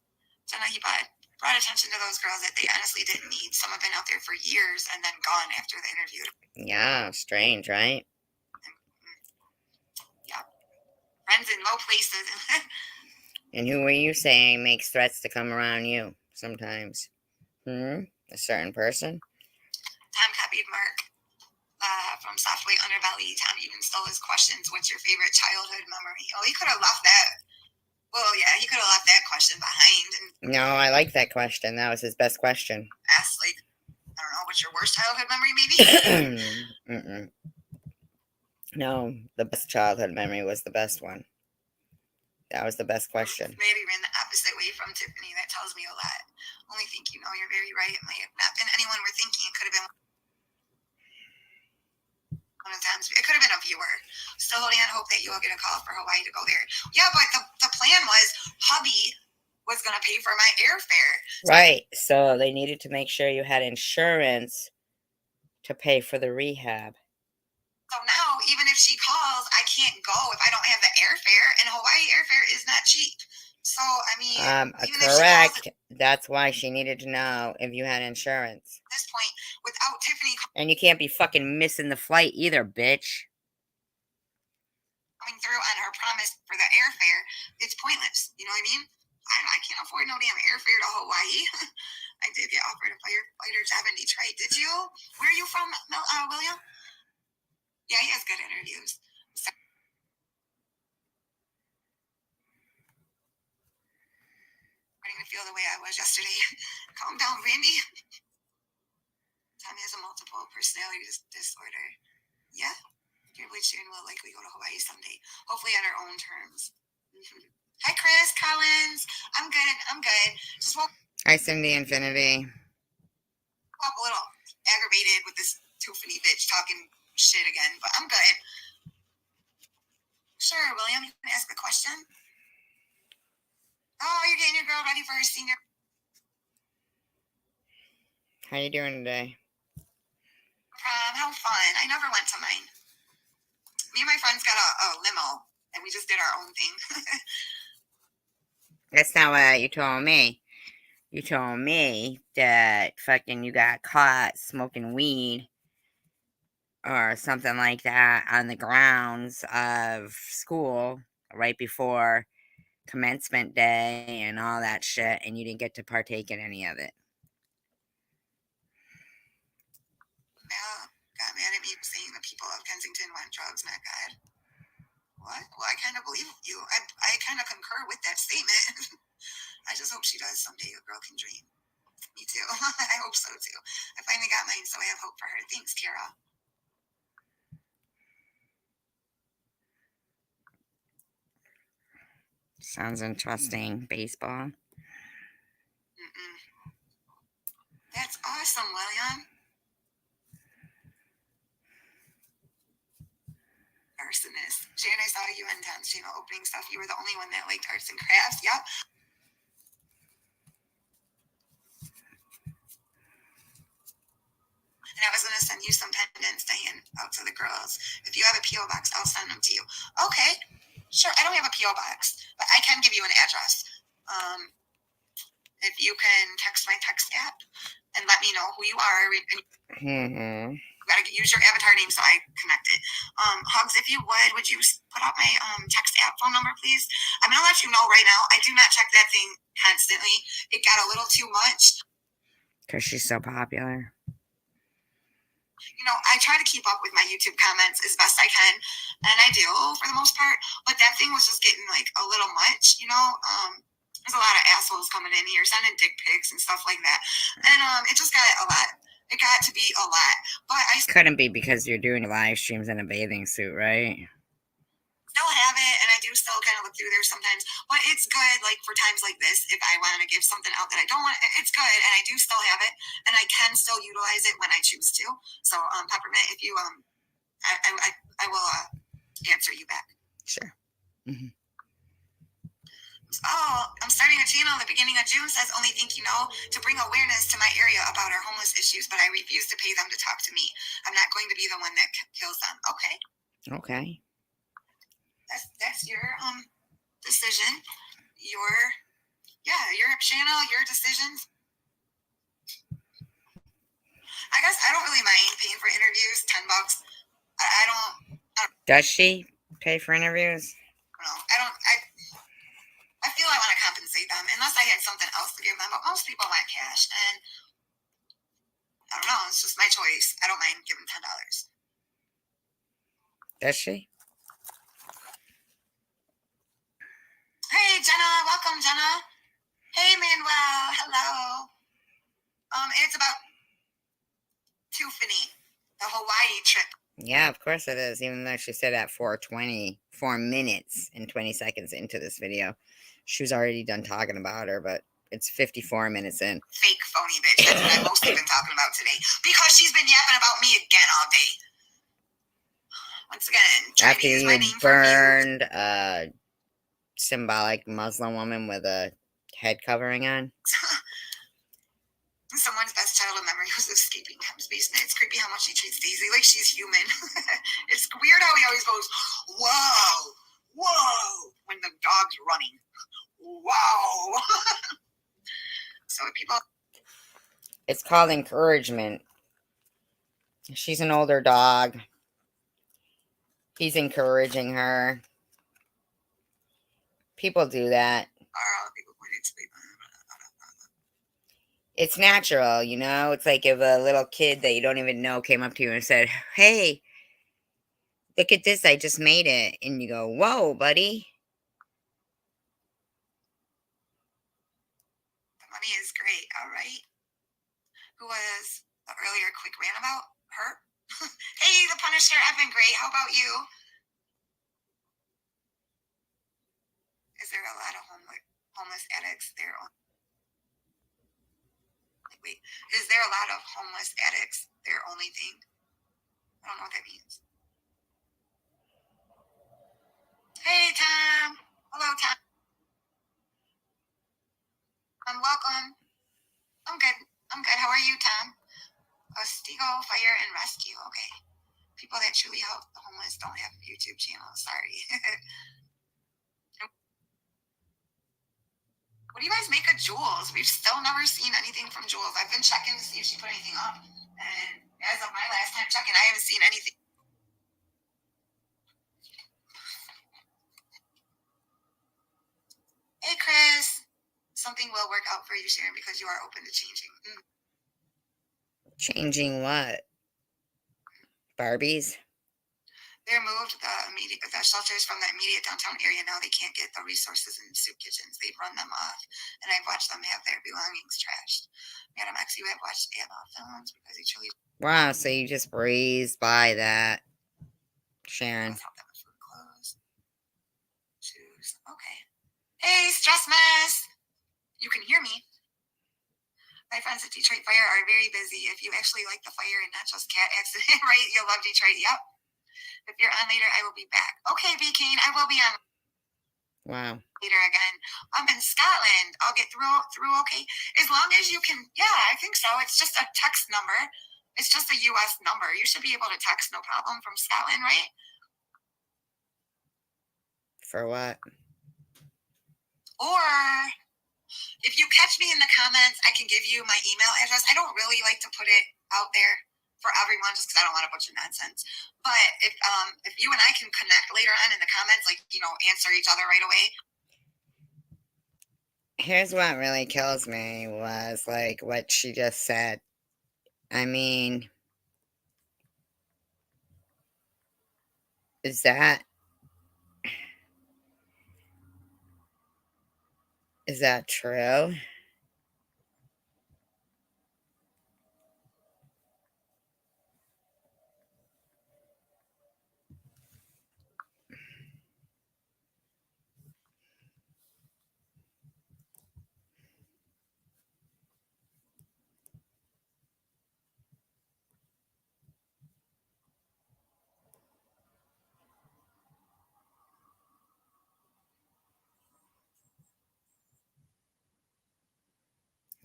so now he brought attention to those girls that they honestly didn't need. Some have been out there for years and then gone after the interview. Yeah, strange, right? Yeah. Friends in low places. And who were you saying makes threats to come around you sometimes? A certain person? Tom copied Mark from Softway Underbelly. Tom even stole his questions. What's your favorite childhood memory? Oh, he could have left that. Well, yeah, he could have left that question behind and No, I like that question. That was his best question. asked, like, I don't know, what's your worst childhood memory, maybe? No, the best childhood memory was the best one. That was the best question. Maybe ran the opposite way from Tiffany. That tells me a lot. Only think you know you're very right. It might have not been anyone we're thinking. It could have been one of the times. It could have been a viewer. Still holding on hope that you will get a call for Hawaii to go there. Yeah, but the plan was hubby was going to pay for my airfare. Right. So they needed to make sure you had insurance to pay for the rehab. So now, even if she calls, I can't go if I don't have the airfare, and Hawaii airfare is not cheap. So, I mean, even correct. That's why she needed to know if you had insurance. At this point, without Tiffany And you can't be fucking missing the flight either, bitch. coming through on her promise for the airfare, it's pointless. You know what I mean? I can't afford no damn airfare to Hawaii. I did get offered a fighter job in Detroit. Did you? Where are you from, William? Yeah, he has good interviews. So, starting to feel the way I was yesterday. Calm down, Randy. Tom has a multiple personality disorder. Yeah. Privileged student will likely go to Hawaii someday. Hopefully on our own terms. Hi, Chris Collins. I'm good. Just woke Hi, Cindy Infinity. up a little aggravated with this Tiffany bitch talking shit again, but I'm good. Sure, William, you can ask a question. Oh, you're getting your girl ready for her senior How you doing today? prom. How fun. I never went to mine. Me and my friends got a limo, and we just did our own thing. That's not what you told me. You told me that fucking you got caught smoking weed or something like that on the grounds of school right before commencement day and all that shit, and you didn't get to partake in any of it. Yeah, got mad at me saying the people of Kensington want drugs, not God. What? Well, I kind of believe you. I kind of concur with that statement. I just hope she does someday. A girl can dream. Me too. I hope so too. I finally got mine, so I have hope for her. Thanks, Kara. Sounds interesting. Baseball. That's awesome, William. Arsonist. Jan, I saw you on Tom's channel opening stuff. You were the only one that liked arts and crafts. Yep. And I was going to send you some pendants to hand out to the girls. If you have a P.O. box, I'll send them to you. Okay. Sure. I don't have a P.O. box, but I can give you an address. if you can text my text app and let me know who you are. And you gotta use your avatar name so I connect it. Hugs, if you would you put out my text app phone number, please? I'm gonna let you know right now. I do not check that thing constantly. It got a little too much. Because she's so popular. You know, I try to keep up with my YouTube comments as best I can, and I do for the most part. But that thing was just getting like a little much, you know. There's a lot of assholes coming in here sending dick pics and stuff like that, and it just got a lot. It got to be a lot. But I Couldn't be because you're doing live streams in a bathing suit, right? still have it, and I do still kind of look through there sometimes. But it's good, like for times like this, if I want to give something out that I don't want, it's good, and I do still have it, and I can still utilize it when I choose to. So, Peppermint, if you I will answer you back. Sure. Oh, I'm starting a channel at the beginning of June. Says only think you know to bring awareness to my area about our homeless issues, but I refuse to pay them to talk to me. I'm not going to be the one that kills them. Okay, Okay. that's your decision. Your channel, your decisions. I guess I don't really mind paying for interviews. $10. I don't. Does she pay for interviews? No, I feel I want to compensate them unless I had something else to give them. But most people want cash, and I don't know. It's just my choice. I don't mind giving $10. Does she? Hey, Jenna. Welcome, Jenna. Hey, Manuel. Hello. It's about Tiffany, the Hawaii trip. Yeah, of course it is. Even though she said at 4 minutes and 20 seconds into this video. She was already done talking about her, but it's 54 minutes in. Fake phony bitch. That's what I've mostly been talking about today. Because she's been yapping about me again all day. Once again, trying After to use my you name burned a symbolic Muslim woman with a head covering on. Someone's best childhood memory was escaping Hem's basement. It's creepy how much he treats Daisy like she's human. It's weird how he always goes, whoa, whoa, when the dog's running. Wow. So people. It's called encouragement. She's an older dog. He's encouraging her. People do that. It's natural, you know? It's like if a little kid that you don't even know came up to you and said, hey, look at this, I just made it. And you go, whoa, buddy. The money is great, all right? Who was the earlier quick rant about her? Hey, the Punisher, I've been great. How about you? Is there a lot of homeless addicts there? Wait, is there a lot of homeless addicts their only thing? I don't know what that means. Hey, Tom. Hello, Tom. Welcome. I'm good. How are you, Tom? Stigo, Fire, and Rescue. Okay. People that truly help the homeless don't have YouTube channels. Sorry. What do you guys make of Jules? We've still never seen anything from Jules. I've been checking to see if she put anything up. And as of my last time checking, I haven't seen anything. Hey, Chris. Something will work out for you, Sharon, because you are open to changing. Changing what? Barbies? They removed the shelters from the immediate downtown area. Now they can't get the resources in soup kitchens. They've run them off, and I've watched them have their belongings trashed. Madam X, you have watched Anna films because he truly. Wow, so you just breezed by that, Sharon. Help them with food, clothes, shoes. Okay. Hey, stress mess. You can hear me. My friends at Detroit Fire are very busy. If you actually like the fire and not just cat accident, right? You'll love Detroit. Yep. If you're on later, I will be back. Okay, B. Kane, I will be on. Wow. Later again. I'm in Scotland. I'll get through okay. As long as you can, yeah, I think so. It's just a text number. It's just a US number. You should be able to text no problem from Scotland, right? For what? Or If you catch me in the comments, I can give you my email address. I don't really like to put it out there for everyone just because I don't want a bunch of nonsense. But if you and I can connect later on in the comments, like, answer each other right away. Here's what really kills me was like what she just said. I mean, is that true?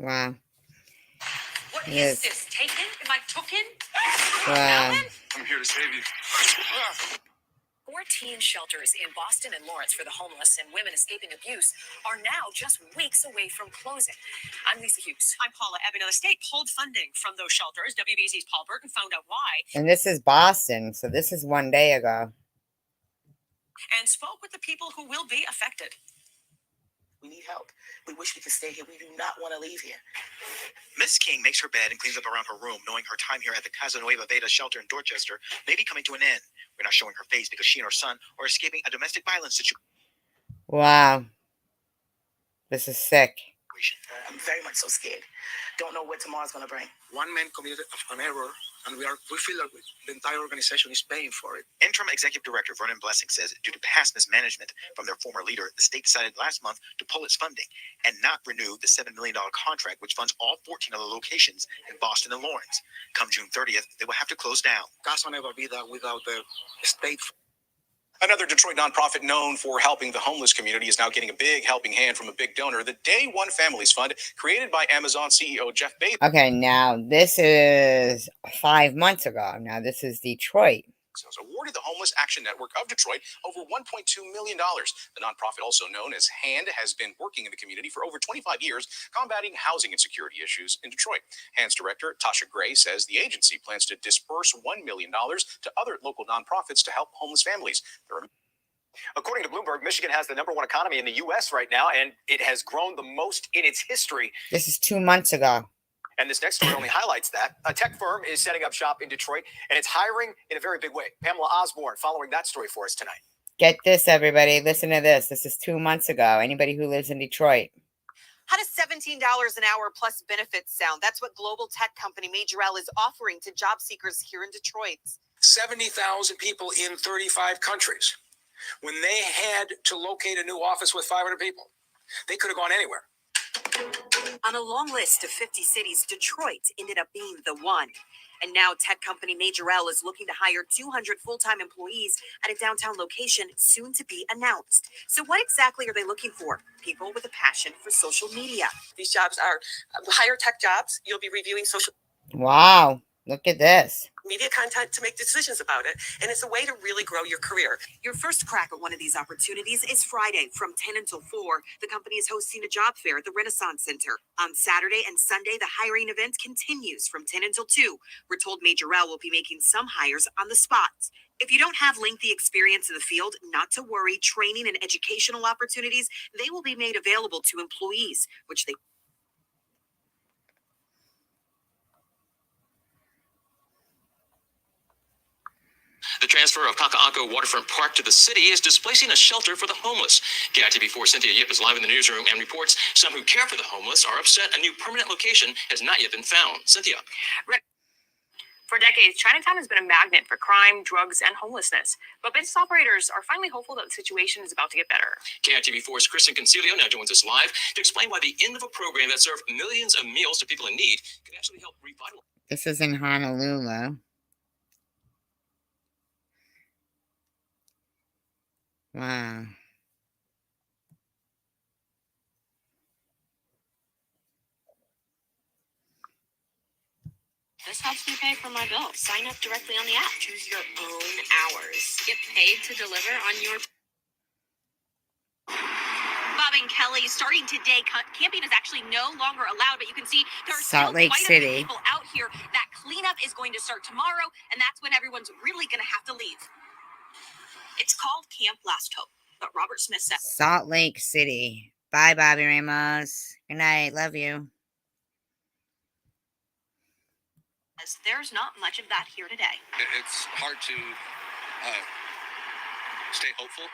Wow. What Yes. is this? Taken? Am I tooken? Wow. I'm here to save you. 14 shelters in Boston and Lawrence for the homeless and women escaping abuse are now just weeks away from closing. I'm Lisa Hughes. I'm Paula Ebony. The state pulled funding from those shelters. WBZ's Paul Burton found out why. And this is Boston, so this is one day ago. And spoke with the people who will be affected. We need help. We wish we could stay here. We do not want to leave here. Miss King makes her bed and cleans up around her room, knowing her time here at the Casa Nueva Veda shelter in Dorchester may be coming to an end. We're not showing her face because she and her son are escaping a domestic violence situation. Wow. This is sick. I'm very much so scared. Don't know what tomorrow's going to bring. One man committed an error, and we feel like the entire organization is paying for it. Interim Executive Director Vernon Blessing says due to past mismanagement from their former leader, the state decided last month to pull its funding and not renew the $7 million contract, which funds all 14 other locations in Boston and Lawrence. Come June 30th, they will have to close down. Casa Nueva Vida without the state. Another Detroit nonprofit known for helping the homeless community is now getting a big helping hand from a big donor, the Day One Families Fund, created by Amazon CEO Jeff Bezos. Okay, now this is 5 months ago. Now this is Detroit. Awarded the Homeless Action Network of Detroit over $1.2 million. The nonprofit, also known as HAND, has been working in the community for over 25 years, combating housing insecurity issues in Detroit. HAND's director, Tasha Gray, says the agency plans to disperse $1 million to other local nonprofits to help homeless families. According to Bloomberg, Michigan has the #1 economy in the U.S. right now, and it has grown the most in its history. This is 2 months ago. And this next story only highlights that. A tech firm is setting up shop in Detroit, and it's hiring in a very big way. Pamela Osborne following that story for us tonight. Get this, everybody. Listen to this. This is 2 months ago. Anybody who lives in Detroit. How does $17 an hour plus benefits sound? That's what global tech company Majorel is offering to job seekers here in Detroit. 70,000 people in 35 countries. When they had to locate a new office with 500 people, they could have gone anywhere. On a long list of 50 cities, Detroit ended up being the one. And now tech company Majorel is looking to hire 200 full-time employees at a downtown location soon to be announced. So what exactly are they looking for? People with a passion for social media. These jobs are higher tech jobs. You'll be reviewing social Wow. Look at this. media content to make decisions about it. And it's a way to really grow your career. Your first crack at one of these opportunities is Friday from 10 until 4. The company is hosting a job fair at the Renaissance Center. On Saturday and Sunday, the hiring event continues from 10 until 2. We're told Majorel will be making some hires on the spot. If you don't have lengthy experience in the field, not to worry. Training and educational opportunities, they will be made available to employees, which they The transfer of Kaka'ako Waterfront Park to the city is displacing a shelter for the homeless. KITV4 Cynthia Yip is live in the newsroom and reports some who care for the homeless are upset a new permanent location has not yet been found. Cynthia. For decades, Chinatown has been a magnet for crime, drugs, and homelessness. But business operators are finally hopeful that the situation is about to get better. KITV4's Kristen Concilio now joins us live to explain why the end of a program that served millions of meals to people in need could actually help revitalize. This is in Honolulu. Wow. This helps me pay for my bills. Sign up directly on the app. Choose your own hours. Get paid to deliver on your... Bob and Kelly. Starting today, camping is actually no longer allowed, but you can see there are Salt still Lake quite a City. few people out here. That cleanup is going to start tomorrow, and that's when everyone's really going to have to leave. It's called Camp Last Hope, but Robert Smith said Salt Lake City. Bye, Bobby Ramos. Good night. Love you. there's not much of that here today. It's hard to stay hopeful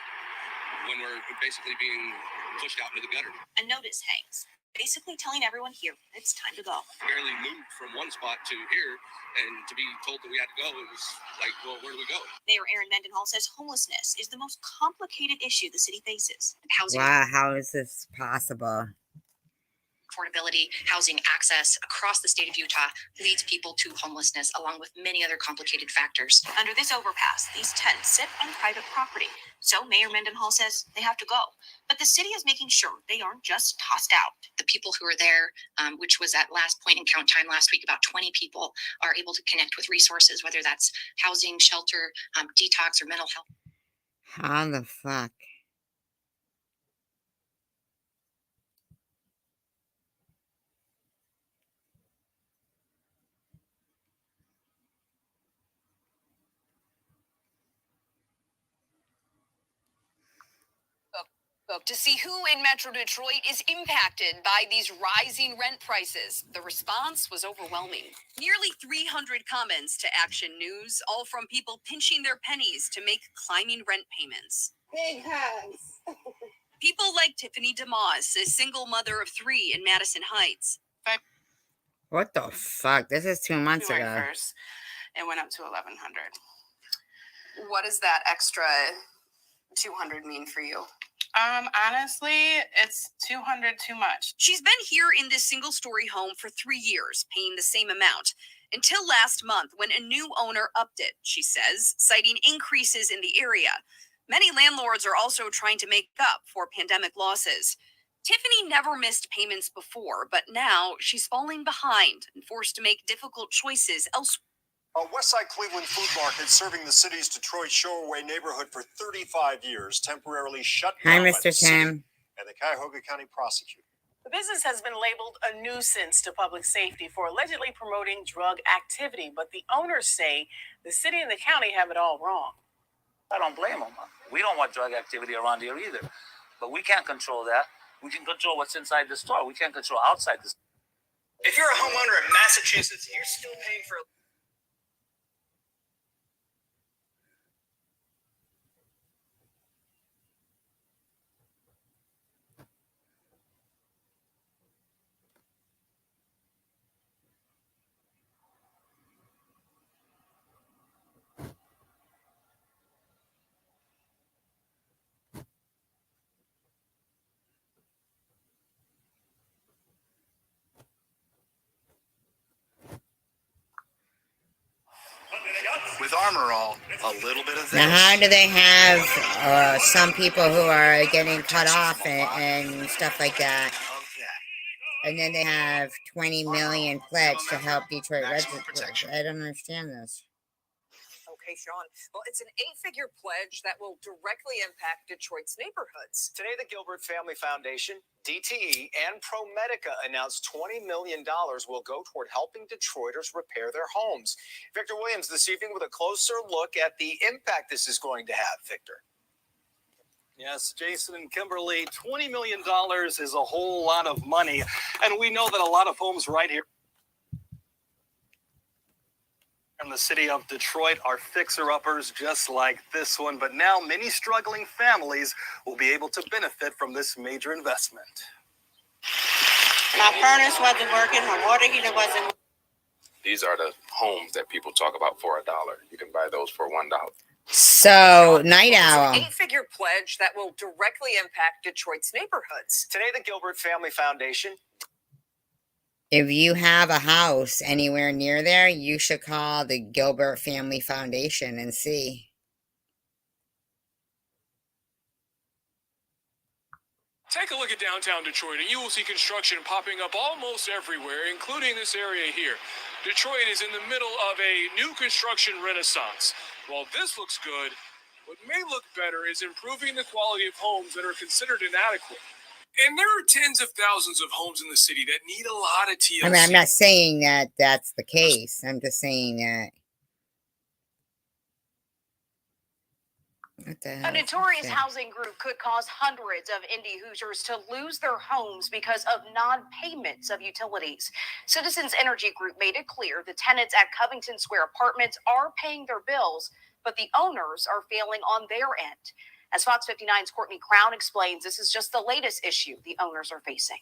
when we're basically being pushed out into the gutter. A notice hangs, basically telling everyone here it's time to go. Barely moved from one spot to here, and to be told that we had to go, it was like, well, where do we go? Mayor Aaron Mendenhall says homelessness is the most complicated issue the city faces. Housing Wow, how is this possible? affordability, housing access across the state of Utah leads people to homelessness, along with many other complicated factors. Under this overpass, these tents sit on private property. So Mayor Mendenhall says they have to go. But the city is making sure they aren't just tossed out. The people who are there, which was at last point in count time last week, about 20 people are able to connect with resources, whether that's housing, shelter, detox, or mental health. How the fuck? To see who in Metro Detroit is impacted by these rising rent prices. The response was overwhelming. Nearly 300 comments to Action News, all from people pinching their pennies to make climbing rent payments. Big hugs. People like Tiffany DeMoss, a single mother of 3 in Madison Heights. What the fuck? This is 2 months ago. First, it went up to $1,100. What does that extra $200 mean for you? Honestly, it's $200 too much. She's been here in this single-story home for 3 years, paying the same amount. Until last month, when a new owner upped it, she says, citing increases in the area. Many landlords are also trying to make up for pandemic losses. Tiffany never missed payments before, but now she's falling behind and forced to make difficult choices elsewhere. A Westside Cleveland food market serving the city's Detroit Shoreway neighborhood for 35 years temporarily shut Hi, down by Mr. the city Tim. and the Cuyahoga County prosecutor. The business has been labeled a nuisance to public safety for allegedly promoting drug activity, but the owners say the city and the county have it all wrong. I don't blame them. We don't want drug activity around here either, but we can't control that. We can control what's inside the store. We can't control outside the store. If you're a homeowner in Massachusetts, you're still paying for. With Armor All, a little bit of this. Now, how do they have some people who are getting cut off and stuff like that? And then they have 20 million pledged to help Detroit residents. I don't understand this. Okay, Sean. Well, it's an 8-figure pledge that will directly impact Detroit's neighborhoods. Today, the Gilbert Family Foundation, DTE, and ProMedica announced $20 million will go toward helping Detroiters repair their homes. Victor Williams this evening with a closer look at the impact this is going to have. Victor. Yes, Jason and Kimberly, $20 million is a whole lot of money. And we know that a lot of homes right here in the city of Detroit are fixer-uppers just like this one. But now many struggling families will be able to benefit from this major investment. My furnace wasn't working, my water heater wasn't working. These are the homes that people talk about for $1. You can buy those for $1. So, Night Owl. It's an 8-figure pledge that will directly impact Detroit's neighborhoods. Today, the Gilbert Family Foundation. If you have a house anywhere near there, you should call the Gilbert Family Foundation and see. Take a look at downtown Detroit and you will see construction popping up almost everywhere, including this area here. Detroit is in the middle of a new construction renaissance. While this looks good, what may look better is improving the quality of homes that are considered inadequate. And there are tens of thousands of homes in the city that need a lot of TLC. I mean, I'm not saying that that's the case. I'm just saying that. What the hell A is this notorious shit? housing group could cause hundreds of Indy Hoosiers to lose their homes because of non-payments of utilities. Citizens Energy Group made it clear the tenants at Covington Square Apartments are paying their bills, but the owners are failing on their end. As Fox 59's Courtney Crown explains, this is just the latest issue the owners are facing.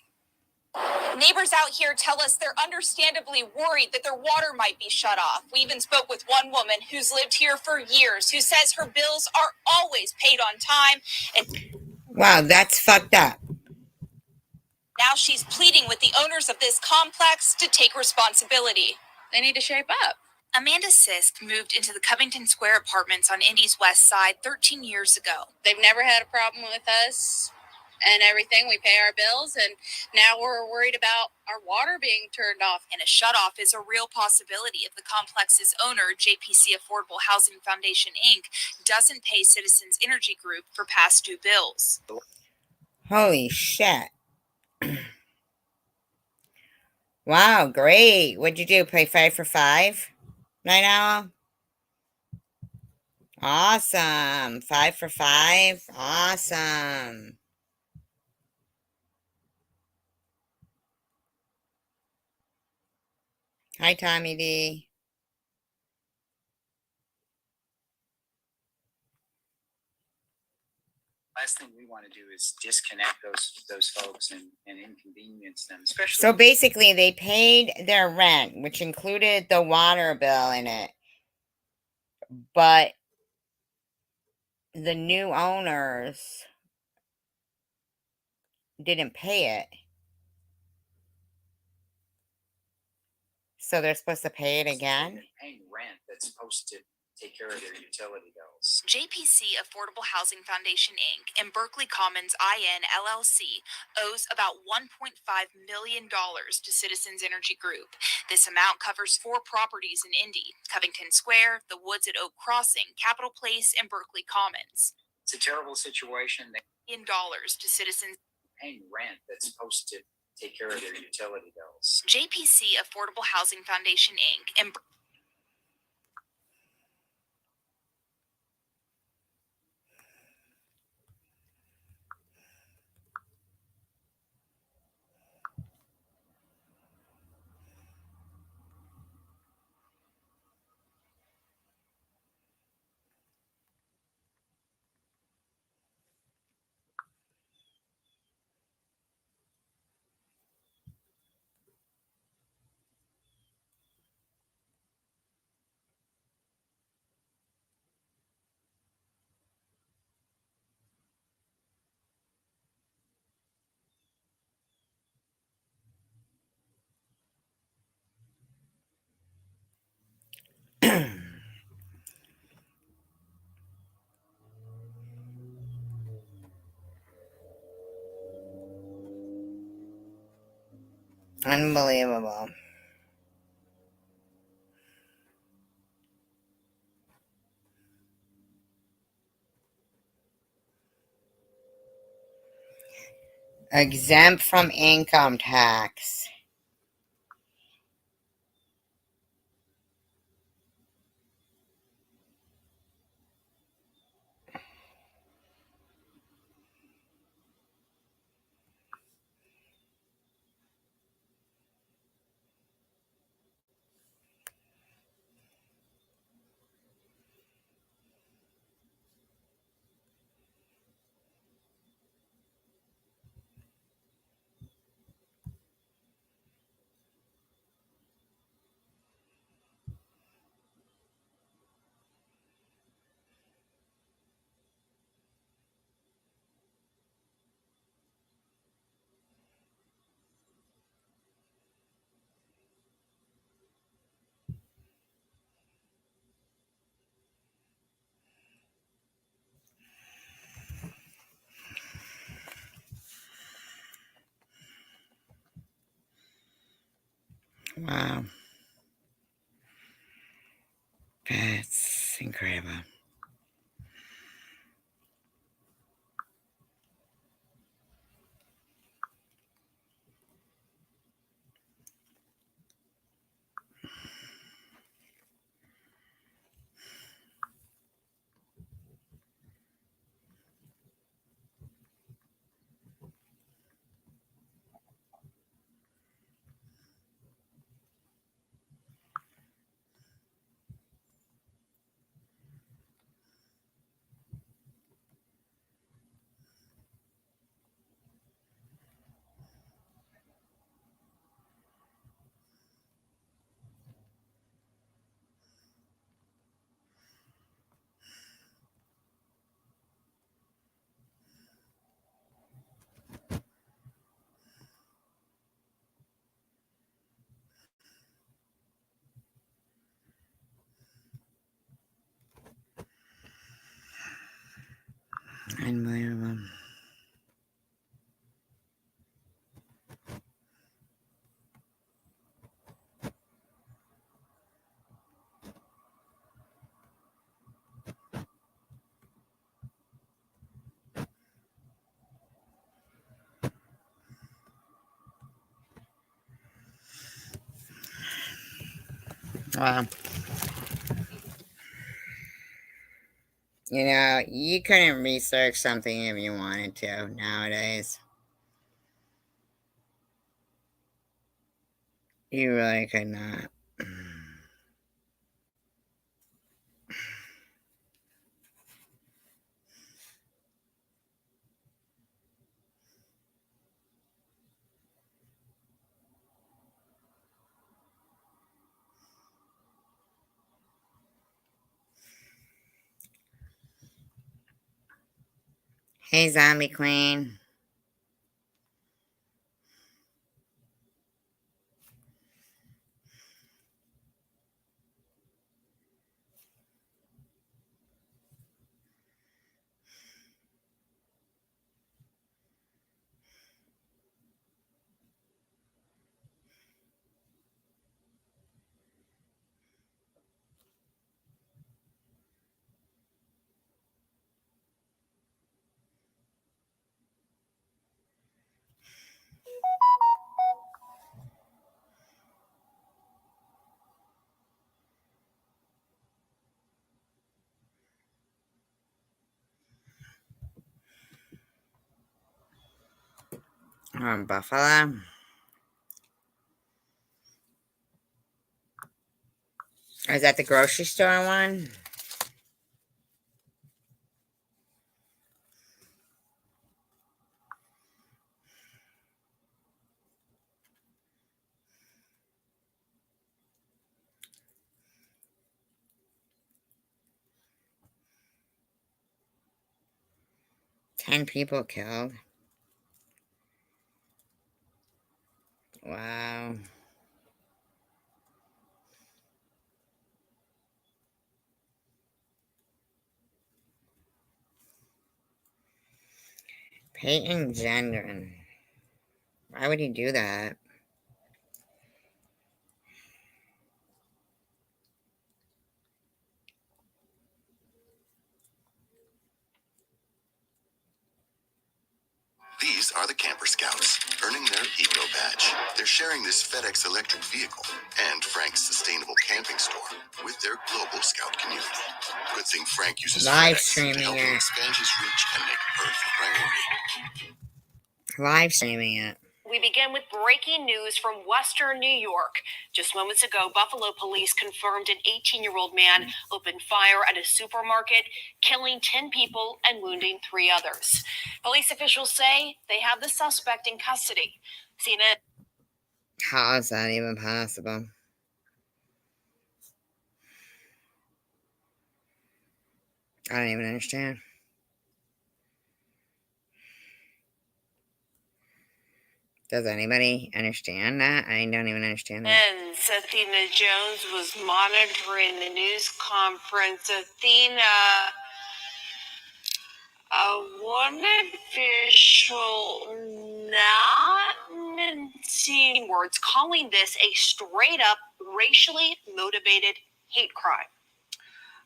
Neighbors out here tell us they're understandably worried that their water might be shut off. We even spoke with one woman who's lived here for years, who says her bills are always paid on time. And Wow, that's fucked up. now she's pleading with the owners of this complex to take responsibility. They need to shape up. Amanda Sisk moved into the Covington Square Apartments on Indy's west side 13 years ago. They've never had a problem with us and everything. We pay our bills, and now we're worried about our water being turned off. And a shutoff is a real possibility if the complex's owner, JPC Affordable Housing Foundation, Inc., doesn't pay Citizens Energy Group for past due bills. Holy shit. Wow, great. What'd you do? Play 5 for 5? Night Owl? Awesome. 5 for 5? Awesome. Hi, Tommy D. Last thing we want to do is disconnect those folks and inconvenience them, especially. So basically, they paid their rent, which included the water bill in it. But the new owners didn't pay it. So they're supposed to pay it again? They're paying rent that's supposed to take care of their utility bills. JPC Affordable Housing Foundation, Inc. and Berkeley Commons IN LLC owes about $1.5 million to Citizens Energy Group. This amount covers 4 properties in Indy: Covington Square, the Woods at Oak Crossing, Capitol Place, and Berkeley Commons. It's a terrible situation. They're $1 million to Citizens paying rent that's supposed to take care of their utility bills. JPC Affordable Housing Foundation, Inc. and Unbelievable. Exempt from income tax. Wow. That's incredible. Unbelievable. Well, you know, you couldn't research something if you wanted to nowadays. You really could not. Hey, Zombie Queen. Buffalo. Is that the grocery store one? Ten people killed. Wow. Peyton Gendron. Why would he do that? These are the Camper Scouts, earning their Eco Badge. They're sharing this FedEx electric vehicle and Frank's sustainable camping store with their global Scout community. Good thing Frank uses Live FedEx to streaming help him it. expand his reach and make Earth a priority. Live streaming it. We begin with breaking news from Western New York. Just moments ago, Buffalo police confirmed an 18-year-old man opened fire at a supermarket, killing 10 people and wounding 3 others. Police officials say they have the suspect in custody. CNN. How is that even possible? I don't even understand. Does anybody understand that? I don't even understand that. And Athena Jones was monitoring the news conference. Athena, one official not mincing words, calling this a straight up racially motivated hate crime.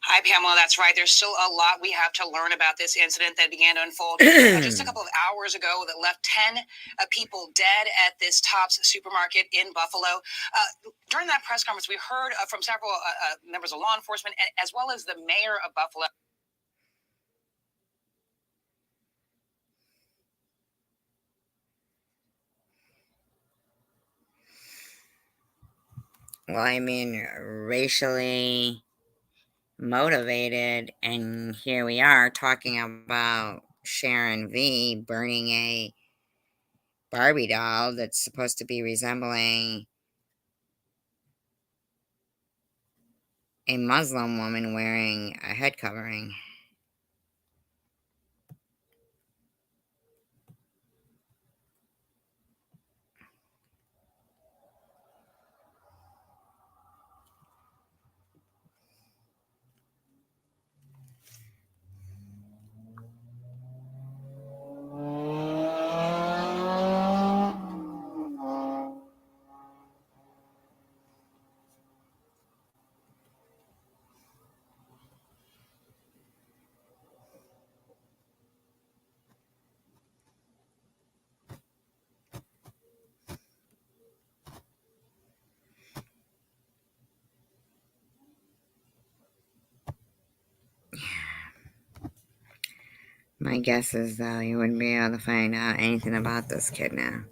Hi, Pamela. That's right. There's still a lot we have to learn about this incident that began to unfold just a couple of hours ago that left 10 people dead at this Tops supermarket in Buffalo. During that press conference, we heard from several members of law enforcement as well as the mayor of Buffalo. Well, I mean, racially motivated, and here we are talking about Sharon V burning a Barbie doll that's supposed to be resembling a Muslim woman wearing a head covering. My guess is, though, you wouldn't be able to find out anything about this kid now.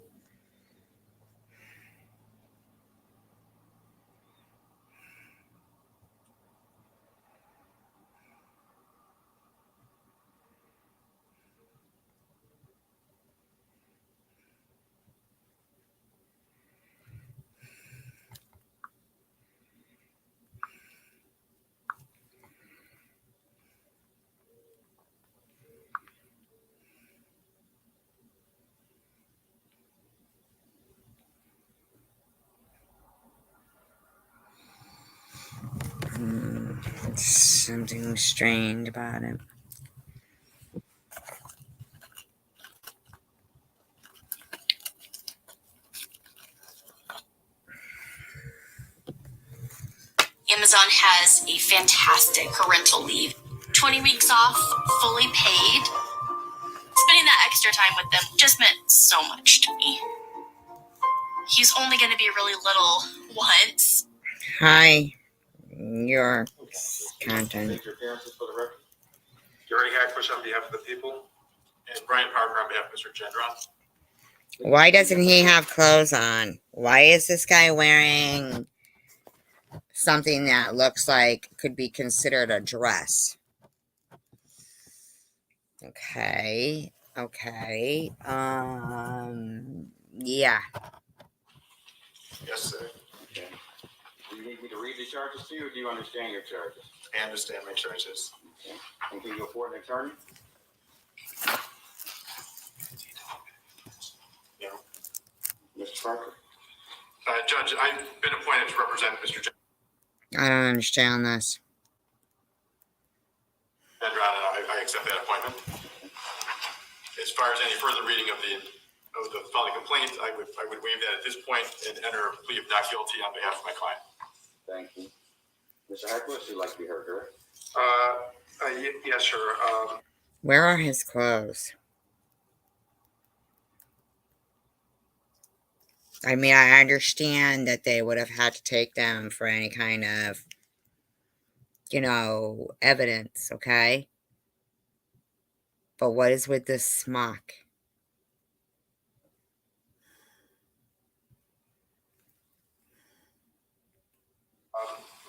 Something strange about it. Amazon has a fantastic parental leave. 20 weeks off, fully paid. Spending that extra time with them just meant so much to me. He's only going to be really little once. Hi. Your content. Your appearances for the record. Gary Hackbush on behalf of the people, and Brian Parker on behalf of Mr. Gendron. Why doesn't he have clothes on? Why is this guy wearing something that looks like could be considered a dress? Okay. Yeah. Yes, sir. Okay. Do you need me to read the charges to you, or do you understand your charges? I understand my charges. Okay. And can you afford an attorney? No. Mr. Parker? Judge, I've been appointed to represent Mr. I don't understand this. Gendron, and I accept that appointment. As far as any further reading of the following complaint, I would waive that at this point and enter a plea of not guilty on behalf of my client. Thank you. Mr. Hackbush, you'd like to be heard, correct? Yes, sir. Where are his clothes? I mean, I understand that they would have had to take them for any kind of, evidence, okay? But what is with this smock?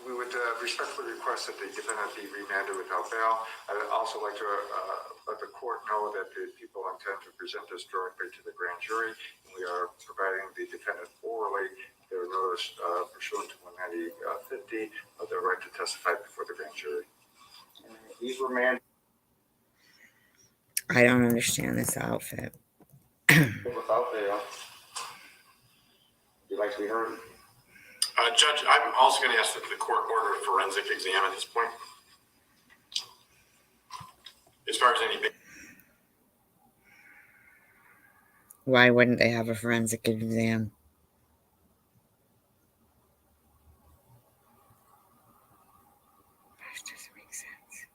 We would respectfully request that the defendant be remanded without bail. I would also like to let the court know that the people intend to present this directly to the grand jury, and we are providing the defendant orally their notice pursuant to 190-50 of their right to testify before the grand jury. These remanded. I don't understand this outfit. Without bail. You'd like to be heard? Judge, I'm also going to ask that the court order a forensic exam at this point. As far as any... Why wouldn't they have a forensic exam? That doesn't make sense.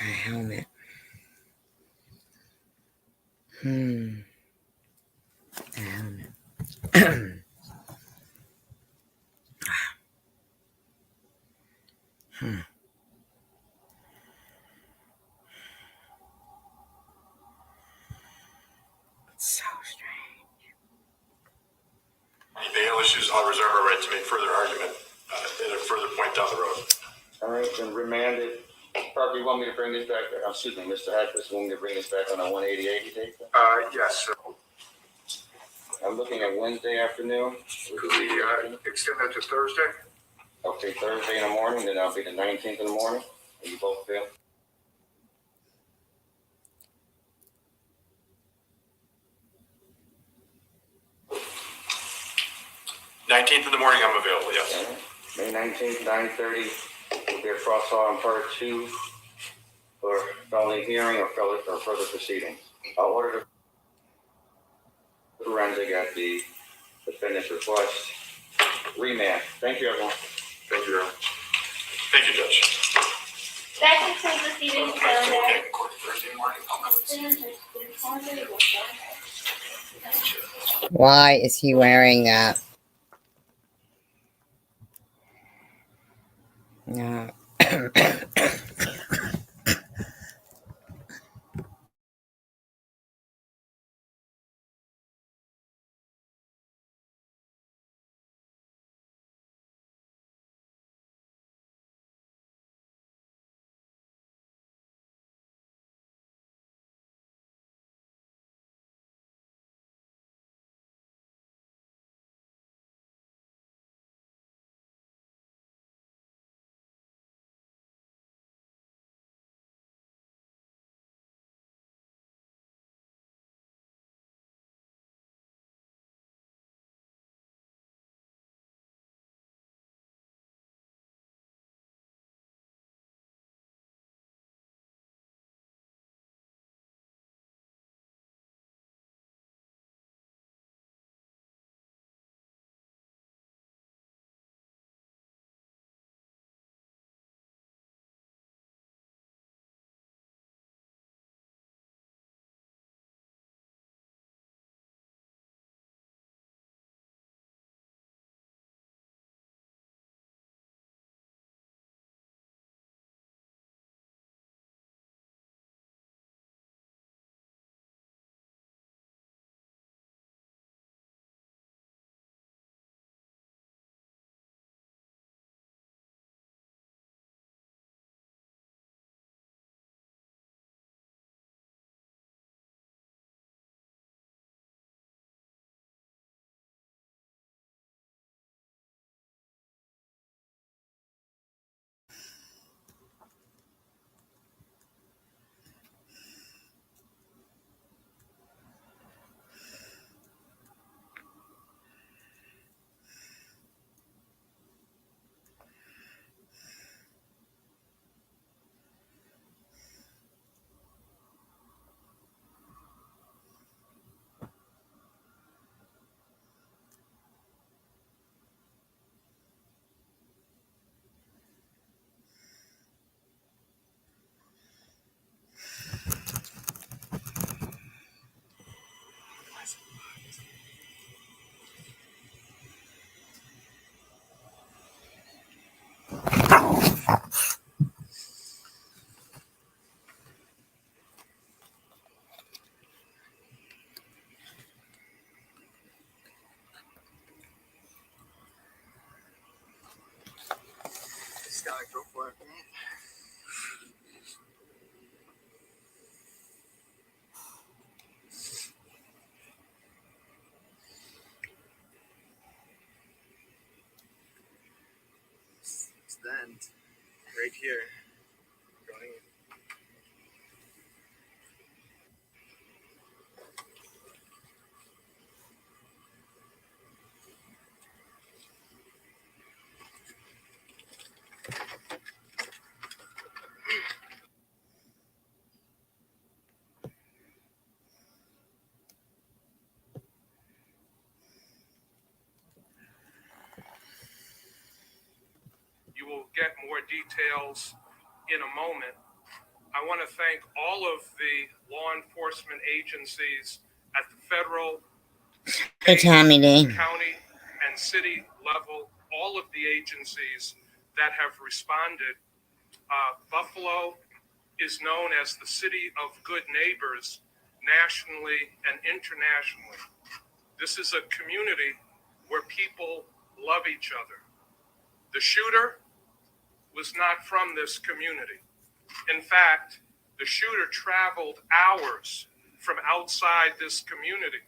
A helmet. A helmet. So strange. Any bail issues, I'll reserve our right to make further argument at a further point down the road. All right, then remanded. Parker, you want me to bring this back? Excuse me, Mr. Hackbush, you want me to bring this back on a 180 date? Yes, sir. I'm looking at Wednesday afternoon. Could we extend that to Thursday? Okay, Thursday in the morning, then I'll be the 19th in the morning. Are you both feel? 19th in the morning, I'm available, yes. May 19th, 9:30, will be a crossfire on part 2 for felony hearing or further proceedings. I'll order the forensic at the defendant's request. Remand. Thank you, everyone. Thank you, Aaron. Thank you, Judge. That concludes the proceedings calendar. Why is he wearing that? No. Scott, go for it. Then, right here, going. You will get more details in a moment. I want to thank all of the law enforcement agencies at the federal, Hey, Tommy D. county, and city level, all of the agencies that have responded. Buffalo is known as the city of good neighbors nationally and internationally. This is a community where people love each other. The shooter was not from this community. In fact, the shooter traveled hours from outside this community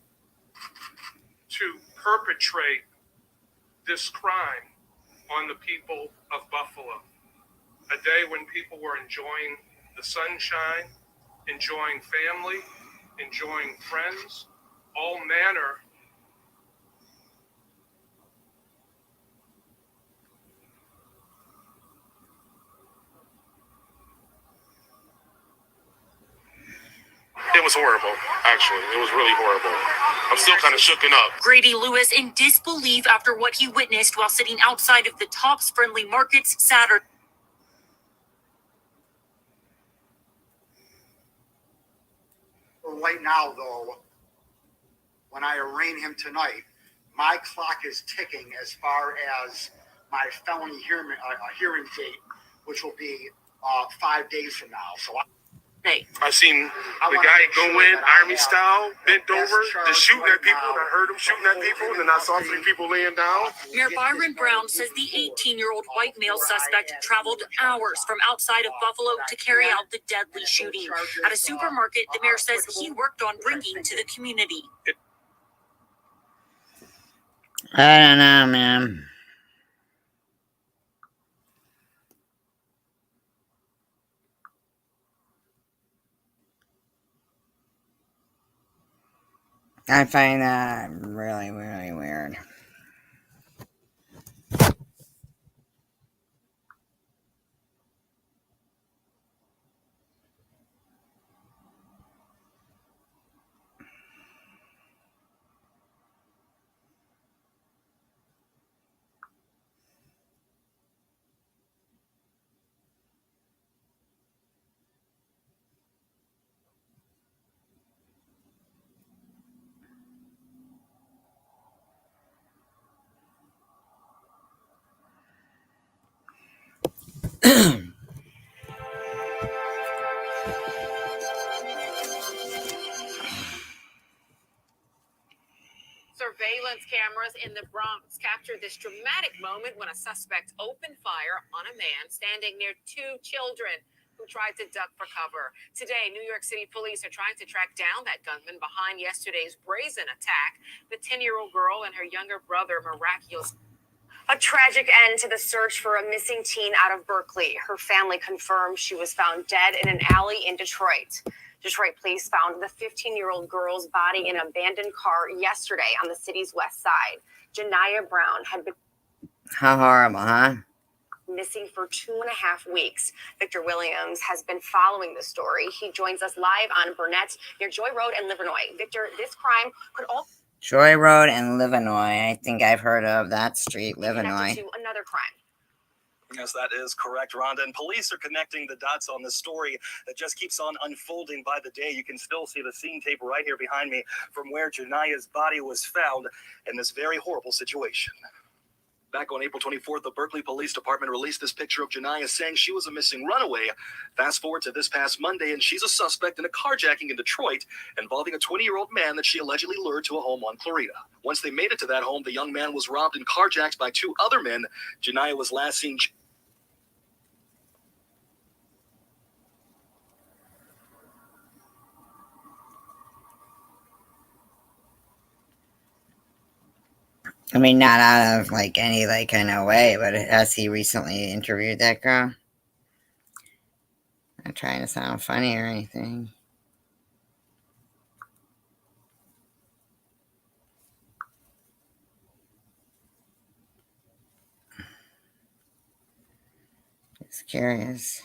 to perpetrate this crime on the people of Buffalo. A day when people were enjoying the sunshine, enjoying family, enjoying friends, all manner It was horrible, actually. It was really horrible. I'm still kind of shooken up. Grady Lewis in disbelief after what he witnessed while sitting outside of the Tops Friendly Markets Saturday. Right now, though, when I arraign him tonight, my clock is ticking as far as my felony hearing date, which will be 5 days from now. So I seen the guy go in, army style, bent over, just shooting at people. And I heard him shooting at people, and then I saw 3 people laying down. Mayor Byron Brown says the 18-year-old white male suspect traveled hours from outside of Buffalo to carry out the deadly shooting. At a supermarket, the mayor says he worked on bringing to the community. I don't know, man. I find that really, really weird. Surveillance cameras in the Bronx captured this dramatic moment when a suspect opened fire on a man standing near 2 children who tried to duck for cover. Today, New York City police are trying to track down that gunman behind yesterday's brazen attack. The 10-year-old girl and her younger brother miraculously. A tragic end to the search for a missing teen out of Berkeley. Her family confirmed she was found dead in an alley in Detroit. Detroit police found the 15-year-old girl's body in an abandoned car yesterday on the city's west side. Janiyah Brown had been How horrible, huh? missing for 2.5 weeks. Victor Williams has been following the story. He joins us live on Burnett near Joy Road in Livernois. Victor, this crime could also Joy Road in Livernois. I think I've heard of that street, be connected Livernois. to another crime. Yes, that is correct, Rhonda. And police are connecting the dots on this story that just keeps on unfolding by the day. You can still see the scene tape right here behind me from where Janiyah's body was found in this very horrible situation. Back on April 24th, the Berkeley Police Department released this picture of Janiyah saying she was a missing runaway. Fast forward to this past Monday, and she's a suspect in a carjacking in Detroit involving a 20-year-old man that she allegedly lured to a home on Clarita. Once they made it to that home, the young man was robbed and carjacked by 2 other men. Janiyah was last seen. I mean, not out of like any like kind of way, but has he recently interviewed that girl? Not trying to sound funny or anything. Just curious.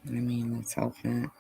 I mean, let's hope not.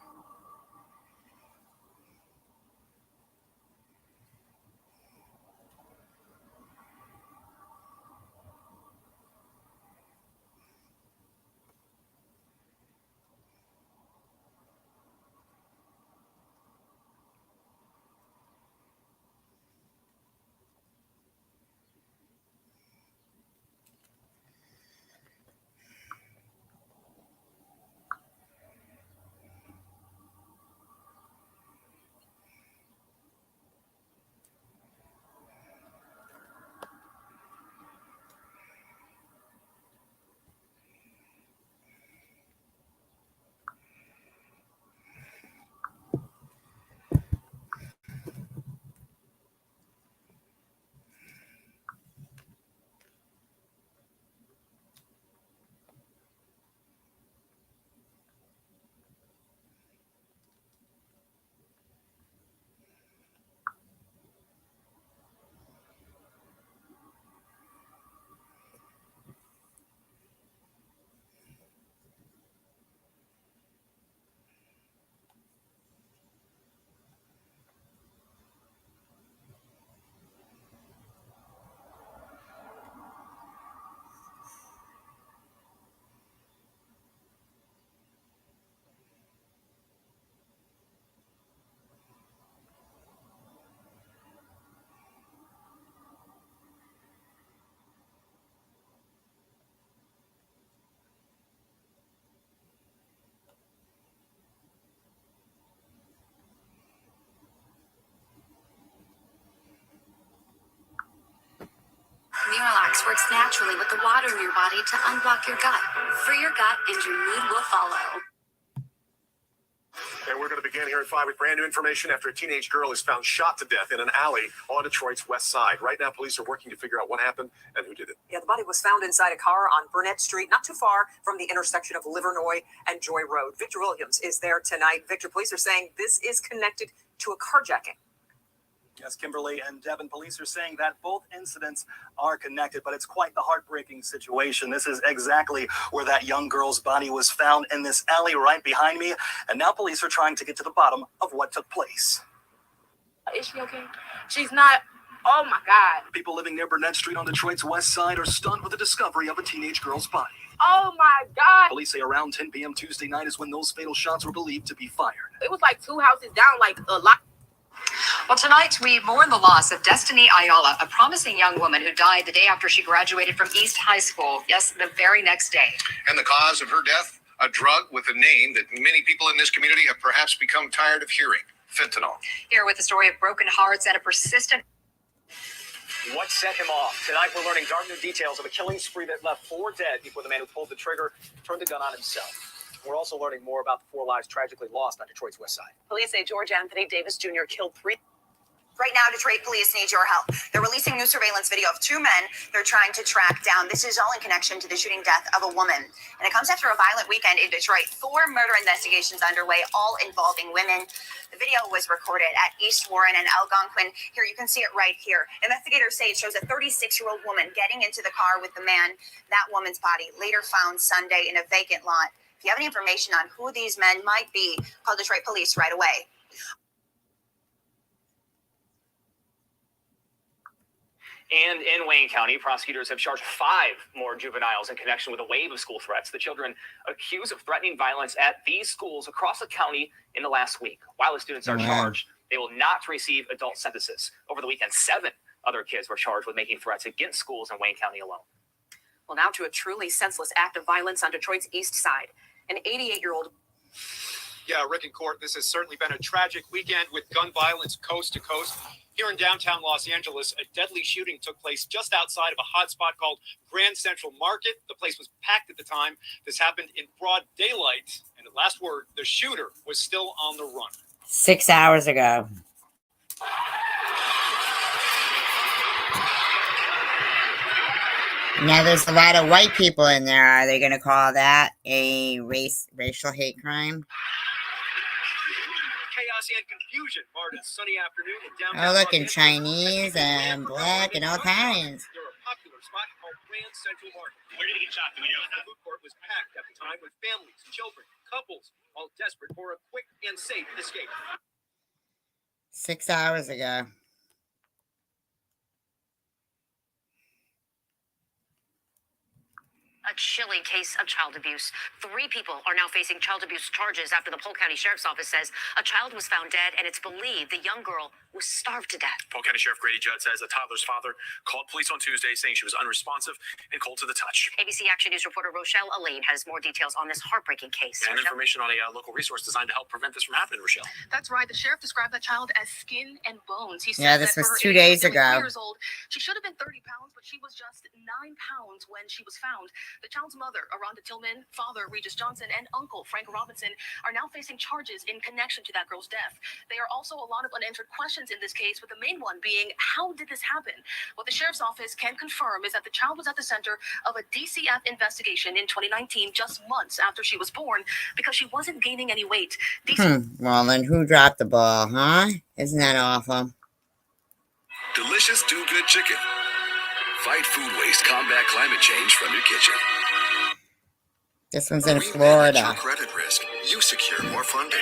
works naturally with the water in your body to unblock your gut. Free your gut and your mood will follow. And we're going to begin here at 5 with brand new information after a teenage girl is found shot to death in an alley on Detroit's west side. Right now, police are working to figure out what happened and who did it. Yeah, the body was found inside a car on Burnett Street, not too far from the intersection of Livernois and Joy Road. Victor Williams is there tonight. Victor, police are saying this is connected to a carjacking. Yes, Kimberly and Devin, police are saying that both incidents are connected, but it's quite the heartbreaking situation. This is exactly where that young girl's body was found, in this alley right behind me. And now police are trying to get to the bottom of what took place. Is she okay? She's not. Oh my God. People living near Burnett Street on Detroit's west side are stunned with the discovery of a teenage girl's body. Oh my God. Police say around 10 p.m. Tuesday night is when those fatal shots were believed to be fired. It was like 2 houses down, like a lot. Well, tonight we mourn the loss of Destiny Ayala, a promising young woman who died the day after she graduated from East High School. Yes, the very next day. And the cause of her death? A drug with a name that many people in this community have perhaps become tired of hearing. Fentanyl. Here with the story of broken hearts and a persistent. What set him off? Tonight we're learning dark new details of a killing spree that left 4 dead before the man who pulled the trigger turned the gun on himself. We're also learning more about the 4 lives tragically lost on Detroit's west side. Police say George Anthony Davis Jr. killed 3. Right now, Detroit police need your help. They're releasing new surveillance video of 2 men they're trying to track down. This is all in connection to the shooting death of a woman. And it comes after a violent weekend in Detroit. 4 murder investigations underway, all involving women. The video was recorded at East Warren and Algonquin. Here, you can see it right here. Investigators say it shows a 36-year-old woman getting into the car with the man. That woman's body later found Sunday in a vacant lot. If you have any information on who these men might be, call Detroit police right away. And in Wayne County, prosecutors have charged 5 more juveniles in connection with a wave of school threats. The children accused of threatening violence at these schools across the county in the last week. While the students are charged, they will not receive adult sentences. Over the weekend, 7 other kids were charged with making threats against schools in Wayne County alone. Well, now to a truly senseless act of violence on Detroit's east side. An 88-year-old. Yeah, Rick and Court, this has certainly been a tragic weekend with gun violence coast to coast. Here in downtown Los Angeles, a deadly shooting took place just outside of a hotspot called Grand Central Market. The place was packed at the time. This happened in broad daylight. And at last word, the shooter was still on the run. 6 hours ago. Now there's a lot of white people in there. Are they going to call that a racial hate crime? Chaos and confusion marred a sunny afternoon in downtown. Oh, look, in Chinese and black and all kinds. There a popular spot called Grand Central Market. Where did he get shot? The food court was packed at the time with families, children, couples, all desperate for a quick and safe escape. 6 hours ago. A chilling case of child abuse. 3 people are now facing child abuse charges after the Polk County Sheriff's Office says a child was found dead and it's believed the young girl was starved to death. Polk County Sheriff Grady Judd says the toddler's father called police on Tuesday saying she was unresponsive and cold to the touch. ABC Action News reporter Rochelle Elaine has more details on this heartbreaking case. And information on a local resource designed to help prevent this from happening, Rochelle. That's right. The sheriff described that child as skin and bones. He said Yeah, this that was for her 2 age, days she was ago. 3 years old. She should have been 30 pounds, but she was just 9 pounds when she was found. The child's mother, Aranda Tillman, father, Regis Johnson, and uncle, Frank Robinson, are now facing charges in connection to that girl's death. There are also a lot of unanswered questions in this case, with the main one being, how did this happen? What the sheriff's office can confirm is that the child was at the center of a DCF investigation in 2019, just months after she was born, because she wasn't gaining any weight. Well, then who dropped the ball, huh? Isn't that awful? Delicious Do Good Chicken. Fight food waste, combat climate change from your kitchen. This one's in We manage Florida. your credit risk. You secure more funding.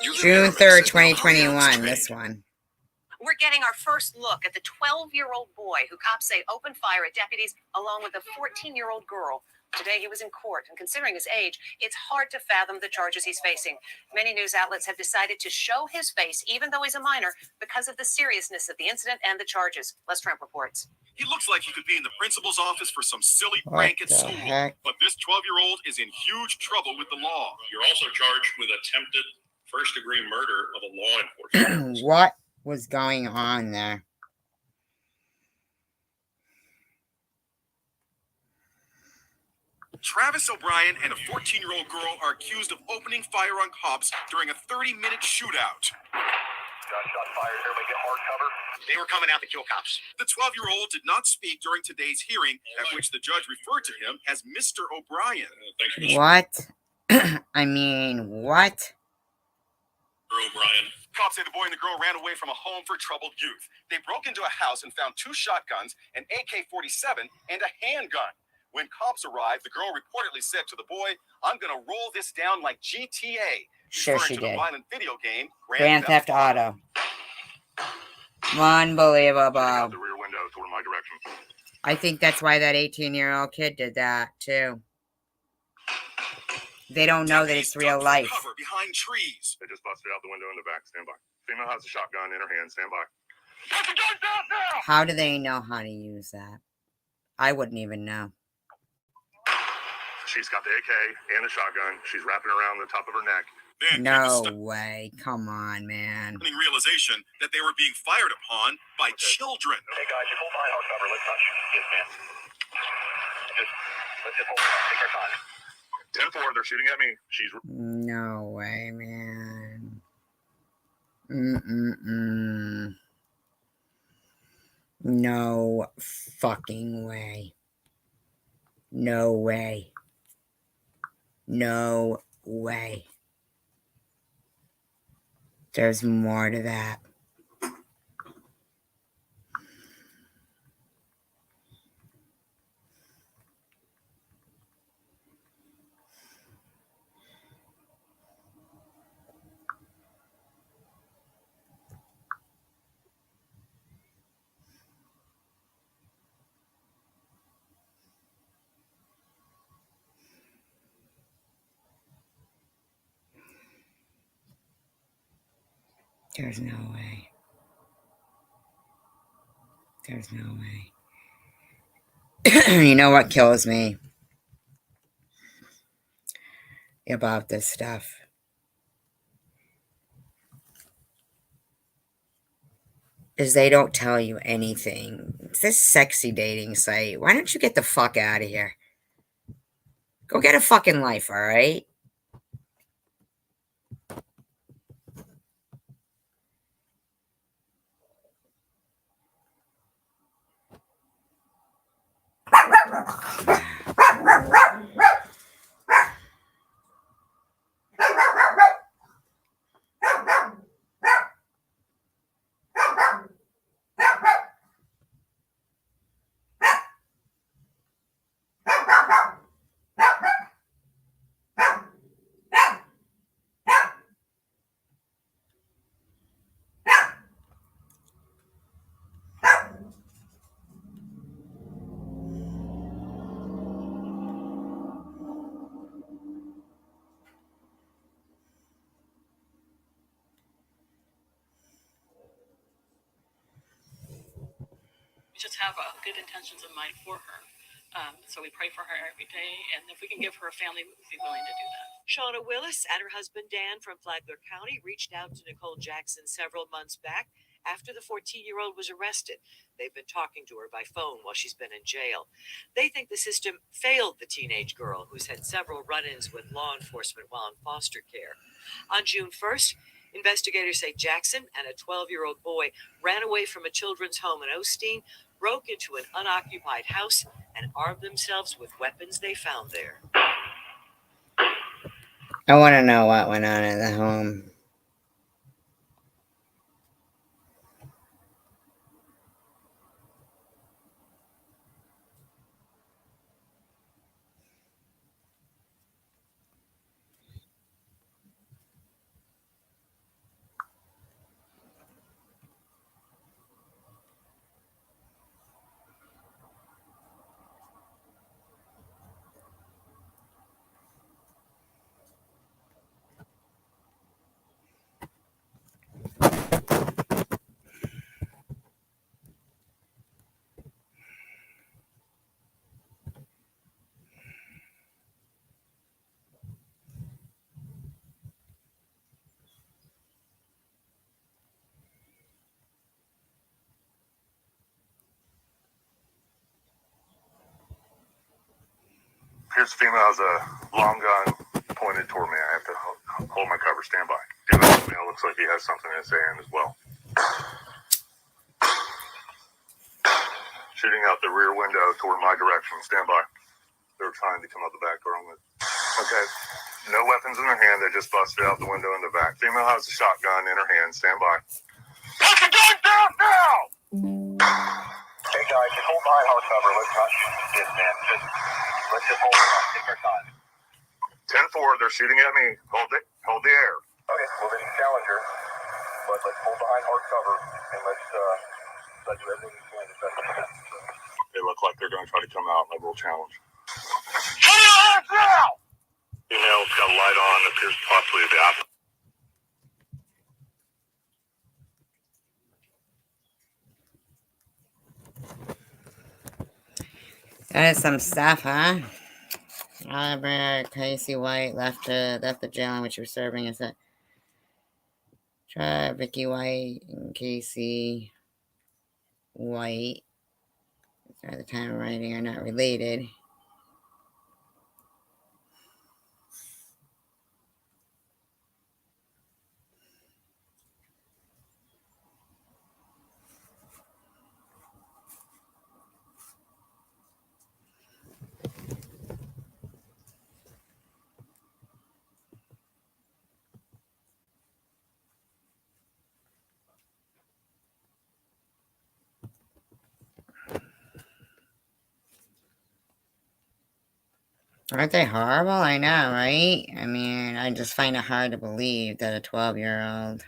You June 3rd, 2021, this one. We're getting our first look at the 12-year-old boy who cops say opened fire at deputies along with a 14-year-old girl. Today he was in court, and considering his age, it's hard to fathom the charges he's facing. Many news outlets have decided to show his face, even though he's a minor, because of the seriousness of the incident and the charges. Les Trump reports. He looks like he could be in the principal's office for some silly What prank at the school. heck? But this 12-year-old is in huge trouble with the law. You're also charged with attempted first-degree murder of a law enforcement. What was going on there? Travis O'Brien and a 14-year-old girl are accused of opening fire on cops during a 30-minute shootout. Gunshot fired. Everybody get hard cover. They were coming out to kill cops. The 12-year-old did not speak during today's hearing, at which the judge referred to him as Mr. O'Brien. What? I mean, what? O'Brien. Cops say the boy and the girl ran away from a home for troubled youth. They broke into a house and found 2 shotguns, an AK-47, and a handgun. When cops arrived, the girl reportedly said to the boy, "I'm going to roll this down like GTA." Sure referring she to the did. violent video game Grand Theft Auto. Unbelievable. Out the rear window toward my direction. I think that's why that 18-year-old kid did that, too. They don't know that it's real life. Cover behind trees. They just busted out the window in the back. Stand by. Female has a shotgun in her hand. Stand by. Put the guns out now! How do they know how to use that? I wouldn't even know. She's got the AK and the shotgun. She's wrapping around the top of her neck. Then No way. Come on, man. Realization that they were being fired upon by children. Hey guys, you hold behind hard cover. Let's not shoot. Yes, man. Let's just hold on. Take our time. 10-4, they're shooting at me. She's No way, man. Mm-mm-mm. No fucking way. No way. No way. There's more to that. There's no way. There's no way. You know what kills me about this stuff? Is they don't tell you anything. It's this sexy dating site. Why don't you get the fuck out of here? Go get a fucking life, all right? We just have good intentions in mind for her. So we pray for her every day, and if we can give her a family, we'd be willing to do that. Shauna Willis and her husband Dan from Flagler County reached out to Nicole Jackson several months back after the 14-year-old was arrested. They've been talking to her by phone while she's been in jail. They think the system failed the teenage girl, who's had several run-ins with law enforcement while in foster care. On June 1st, investigators say Jackson and a 12-year-old boy ran away from a children's home in Osteen, broke into an unoccupied house, and armed themselves with weapons they found there. I want to know what went on in the home. Here's the female has a long gun pointed toward me. I have to hold my cover. Stand by. The other female looks like he has something in his hand as well. Shooting out the rear window toward my direction. Stand by. They're trying to come out the back door. Okay. No weapons in their hand. They just busted out the window in the back. Female has a shotgun in her hand. Stand by. Put the gun down now! Hey guys, just hold behind hard cover. Let's not shoot this man. Let's just hold it. Take our time. 10-4. They're shooting at me. Hold it. Hold the air. Okay, well then Challenger. But let's hold behind hard cover and let's do everything we can to try to protect. They look like they're going to try to come out, and I will challenge. Put your hands now! Female's got a light on, appears possibly the apple. That is some stuff, huh? Oliver Casey White left the jail in which he was serving as a Vicky White and Casey White at the time of writing are not related. Aren't they horrible? I know, right? I mean, I just find it hard to believe that a 12-year-old.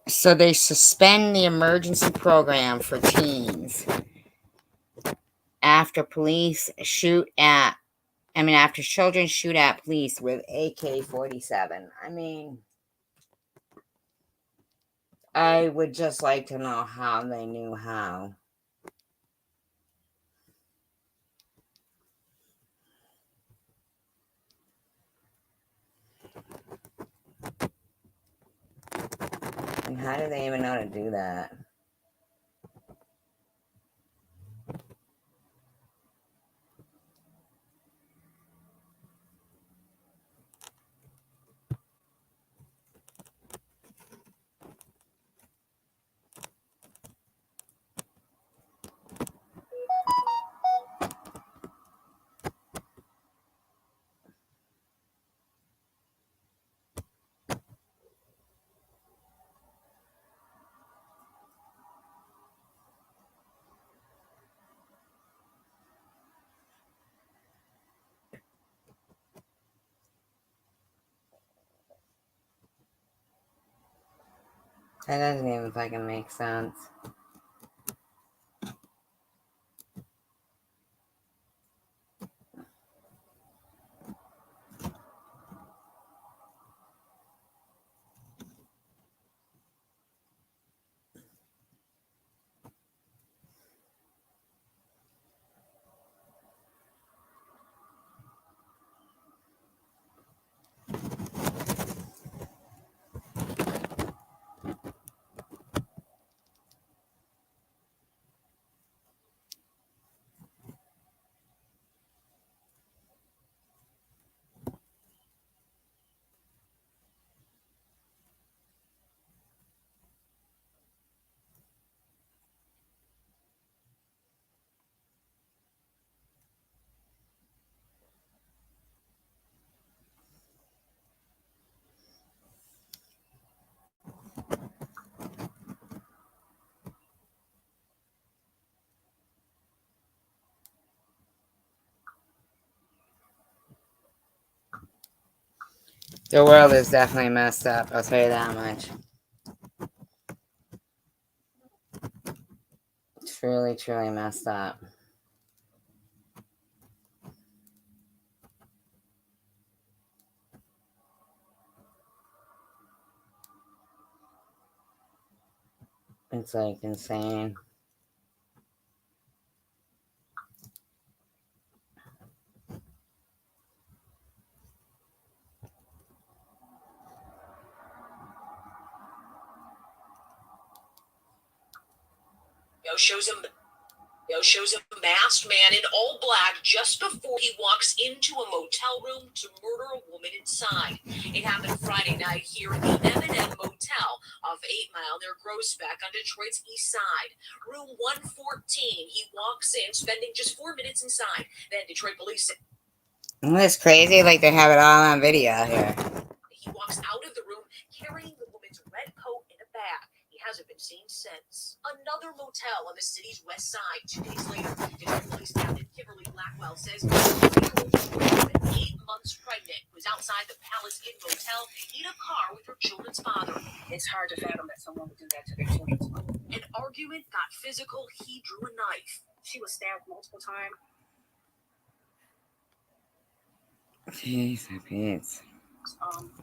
So they suspend the emergency program for teens after after children shoot at police with AK-47. I mean, I would just like to know how they knew how. And how do they even know to do that? That doesn't even fucking make sense. The world is definitely messed up. I'll tell you that much. Truly, truly messed up. It's like insane. Shows a masked man in all black just before he walks into a motel room to murder a woman inside. It happened Friday night here at the M&M Motel off 8 Mile near Groesbeck on Detroit's east side. Room 114. He walks in, spending just 4 minutes inside. Then Detroit police. Isn't this crazy? Like they have it all on video here. He walks out of the room carrying the woman's red coat in a bag. Hasn't been seen since. Another motel on the city's west side. 2 days later, Detroit Police Captain Kimberly Blackwell says 8 months pregnant was outside the Palace Inn Motel in a car with her children's father. It's hard to fathom that someone would do that to their children's mother. An argument got physical. He drew a knife. She was stabbed multiple times. Jeez, Pete.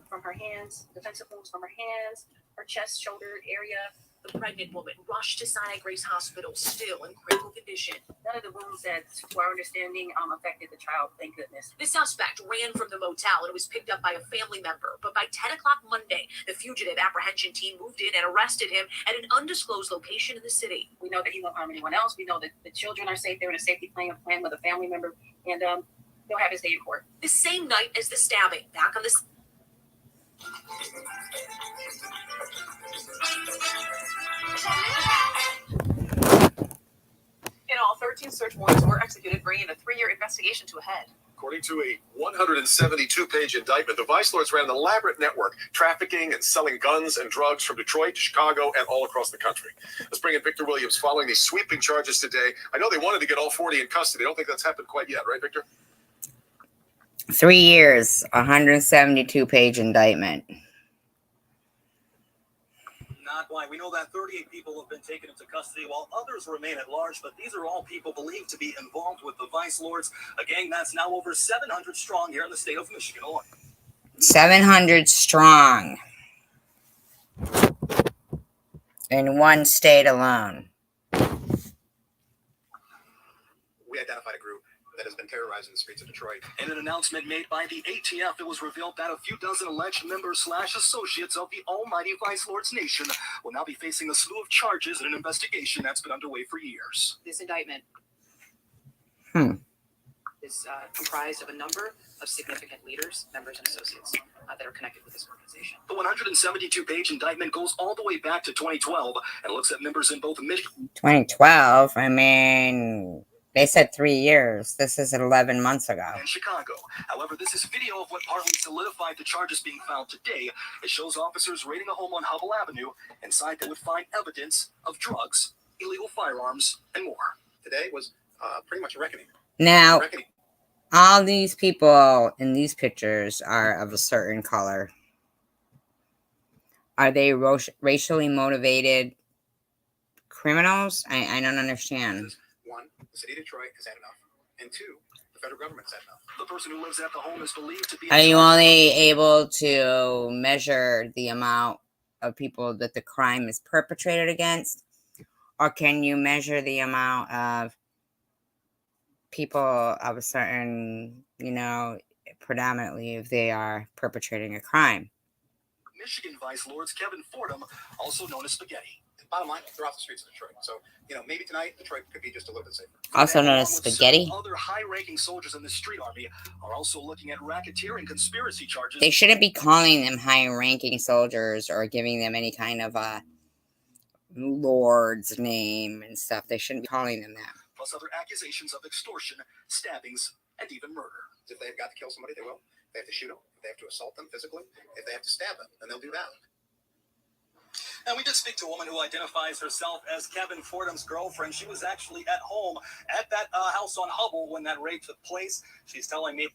From her hands, defensive wounds from her hands, her chest, shoulder area. The pregnant woman rushed to Sinai Grace Hospital, still in critical condition. None of the wounds that, to our understanding, affected the child, thank goodness. The suspect ran from the motel and was picked up by a family member. But by 10 o'clock Monday, the fugitive apprehension team moved in and arrested him at an undisclosed location in the city. We know that he won't harm anyone else. We know that the children are safe. They're in a safety plan with a family member. And he'll have his day in court. The same night as the stabbing, back on the... In all, 13 search warrants were executed, bringing the 3-year investigation to a head. According to a 172-page indictment, the Vice Lords ran an elaborate network trafficking and selling guns and drugs from Detroit to Chicago and all across the country. Let's bring in Victor Williams following these sweeping charges today. I know they wanted to get all 40 in custody. I don't think that's happened quite yet, right, Victor? 3 years, 172-page indictment. Not why. We know that 38 people have been taken into custody while others remain at large, but these are all people believed to be involved with the Vice Lords, a gang that's now over 700 strong here in the state of Michigan alone. 700 strong. In one state alone. We identified a group that has been terrorizing the streets of Detroit. In an announcement made by the ATF, it was revealed that a few dozen alleged members/associates of the almighty Vice Lords Nation will now be facing a slew of charges in an investigation that's been underway for years. This indictment is comprised of a number of significant leaders, members, and associates that are connected with this organization. The 172-page indictment goes all the way back to 2012 and looks at members in both Michigan. 2012? I mean... They said 3 years. This is 11 months ago. In Chicago. However, this is video of what partly solidified the charges being filed today. It shows officers raiding a home on Hubble Avenue. Inside, they would find evidence of drugs, illegal firearms, and more. Today was pretty much a reckoning. Now, all these people in these pictures are of a certain color. Are they racially motivated criminals? I don't understand. One, the city of Detroit has had enough. And two, the federal government's had enough. The person who lives at the home is believed to be... Are you only able to measure the amount of people that the crime is perpetrated against? Or can you measure the amount of people of a certain, predominantly if they are perpetrating a crime? Michigan Vice Lords Kevin Fordham, also known as Spaghetti. Bottom line, they're off the streets of Detroit. So, maybe tonight Detroit could be just a little bit safer. Also known as Spaghetti. Other high-ranking soldiers in the street army are also looking at racketeering conspiracy charges. They shouldn't be calling them high-ranking soldiers or giving them any kind of a lord's name and stuff. They shouldn't be calling them that. Plus other accusations of extortion, stabbings, and even murder. If they've got to kill somebody, they will. If they have to shoot them, if they have to assault them physically, if they have to stab them, then they'll do that. And we did speak to a woman who identifies herself as Kevin Fordham's girlfriend. She was actually at home at that house on Hubble when that raid took place. She's telling me.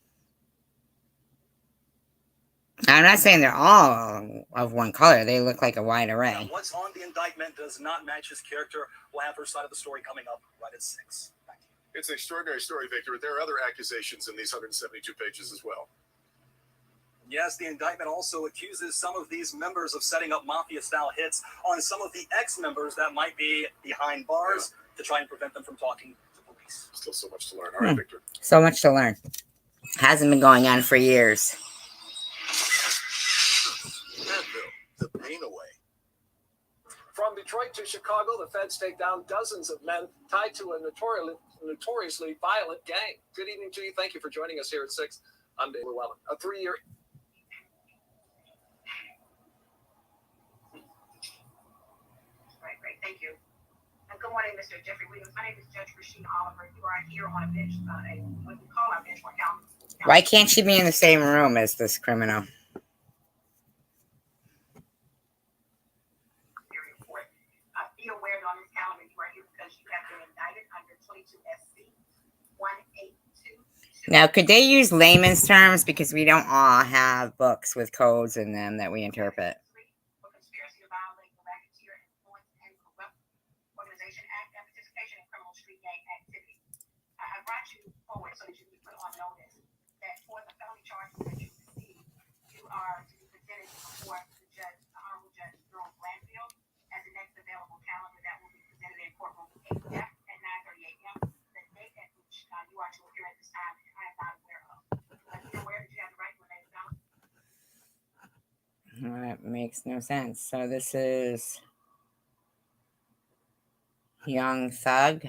I'm not saying they're all of one color. They look like a wide array. Now, what's on the indictment does not match his character. We'll have her side of the story coming up right at 6. It's an extraordinary story, Victor. There are other accusations in these 172 pages as well. Yes, the indictment also accuses some of these members of setting up mafia-style hits on some of the ex-members that might be behind bars to try and prevent them from talking to police. Still so much to learn. All right, Victor. So much to learn. Hasn't been going on for years. The pain away. From Detroit to Chicago, the feds take down dozens of men tied to a notoriously violent gang. Good evening to you. Thank you for joining us here at 6. I'm Dave Llewellyn. A 3-year... Great. Thank you. And good morning, Mr. Jeffrey Williams. My name is Judge Rashida Oliver. You are here on a bench, what we call our bench for counsel. Why can't she be in the same room as this criminal? Be aware that on this calendar you are here because you have been indicted under 22 SC 1822. Now, could they use layman's terms? Because we don't all have books with codes in them that we interpret. For conspiracy to violate the Racketeer Influence and Corrupt Organization Act and participation in criminal street gang activity. I brought you forward so that you can put on notice that for the felony charges that you received, you are to be presented before the judge, the Honorable Judge Jerome Blanfield, as the next available calendar that will be presented in courtroom F at 9:30 a.m. The date at which you are to appear at this time, I am not aware of. But you're aware that you have the right to remain silent. That makes no sense. So this is Young Thug.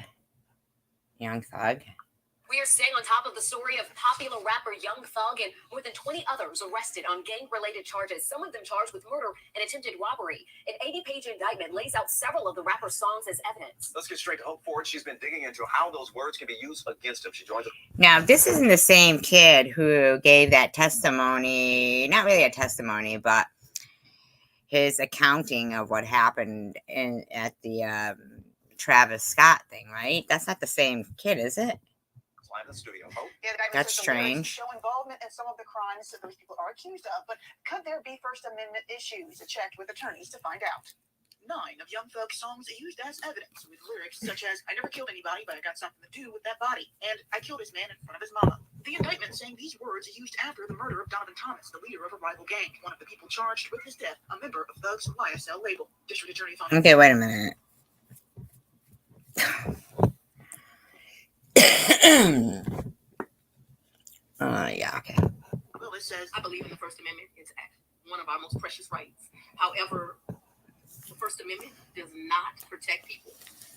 We are staying on top of the story of popular rapper Young Thug and more than 20 others arrested on gang-related charges, some of them charged with murder and attempted robbery. An 80-page indictment lays out several of the rapper's songs as evidence. Let's get straight to Hope Ford. She's been digging into how those words can be used against him. She joins us. Now, this isn't the same kid who gave that testimony, not really a testimony, but his accounting of what happened at the Travis Scott thing, right? That's not the same kid, is it? Live in the studio. Hope. Yeah, the That's says the lyrics strange. show involvement in some of the crimes that those people are accused of, but could there be First Amendment issues? I checked with attorneys to find out. 9 of Young Thug's songs are used as evidence with lyrics such as, I never killed anybody, but I got something to do with that body, and I killed his man in front of his mama. The indictment saying these words are used after the murder of Donovan Thomas, the leader of a rival gang. One of the people charged with his death, a member of Thug's YSL label. District Attorney found. Okay, wait a minute. Yeah, okay. Well, it says, I believe in the First Amendment. It's one of our most precious rights. However, the First Amendment does not protect people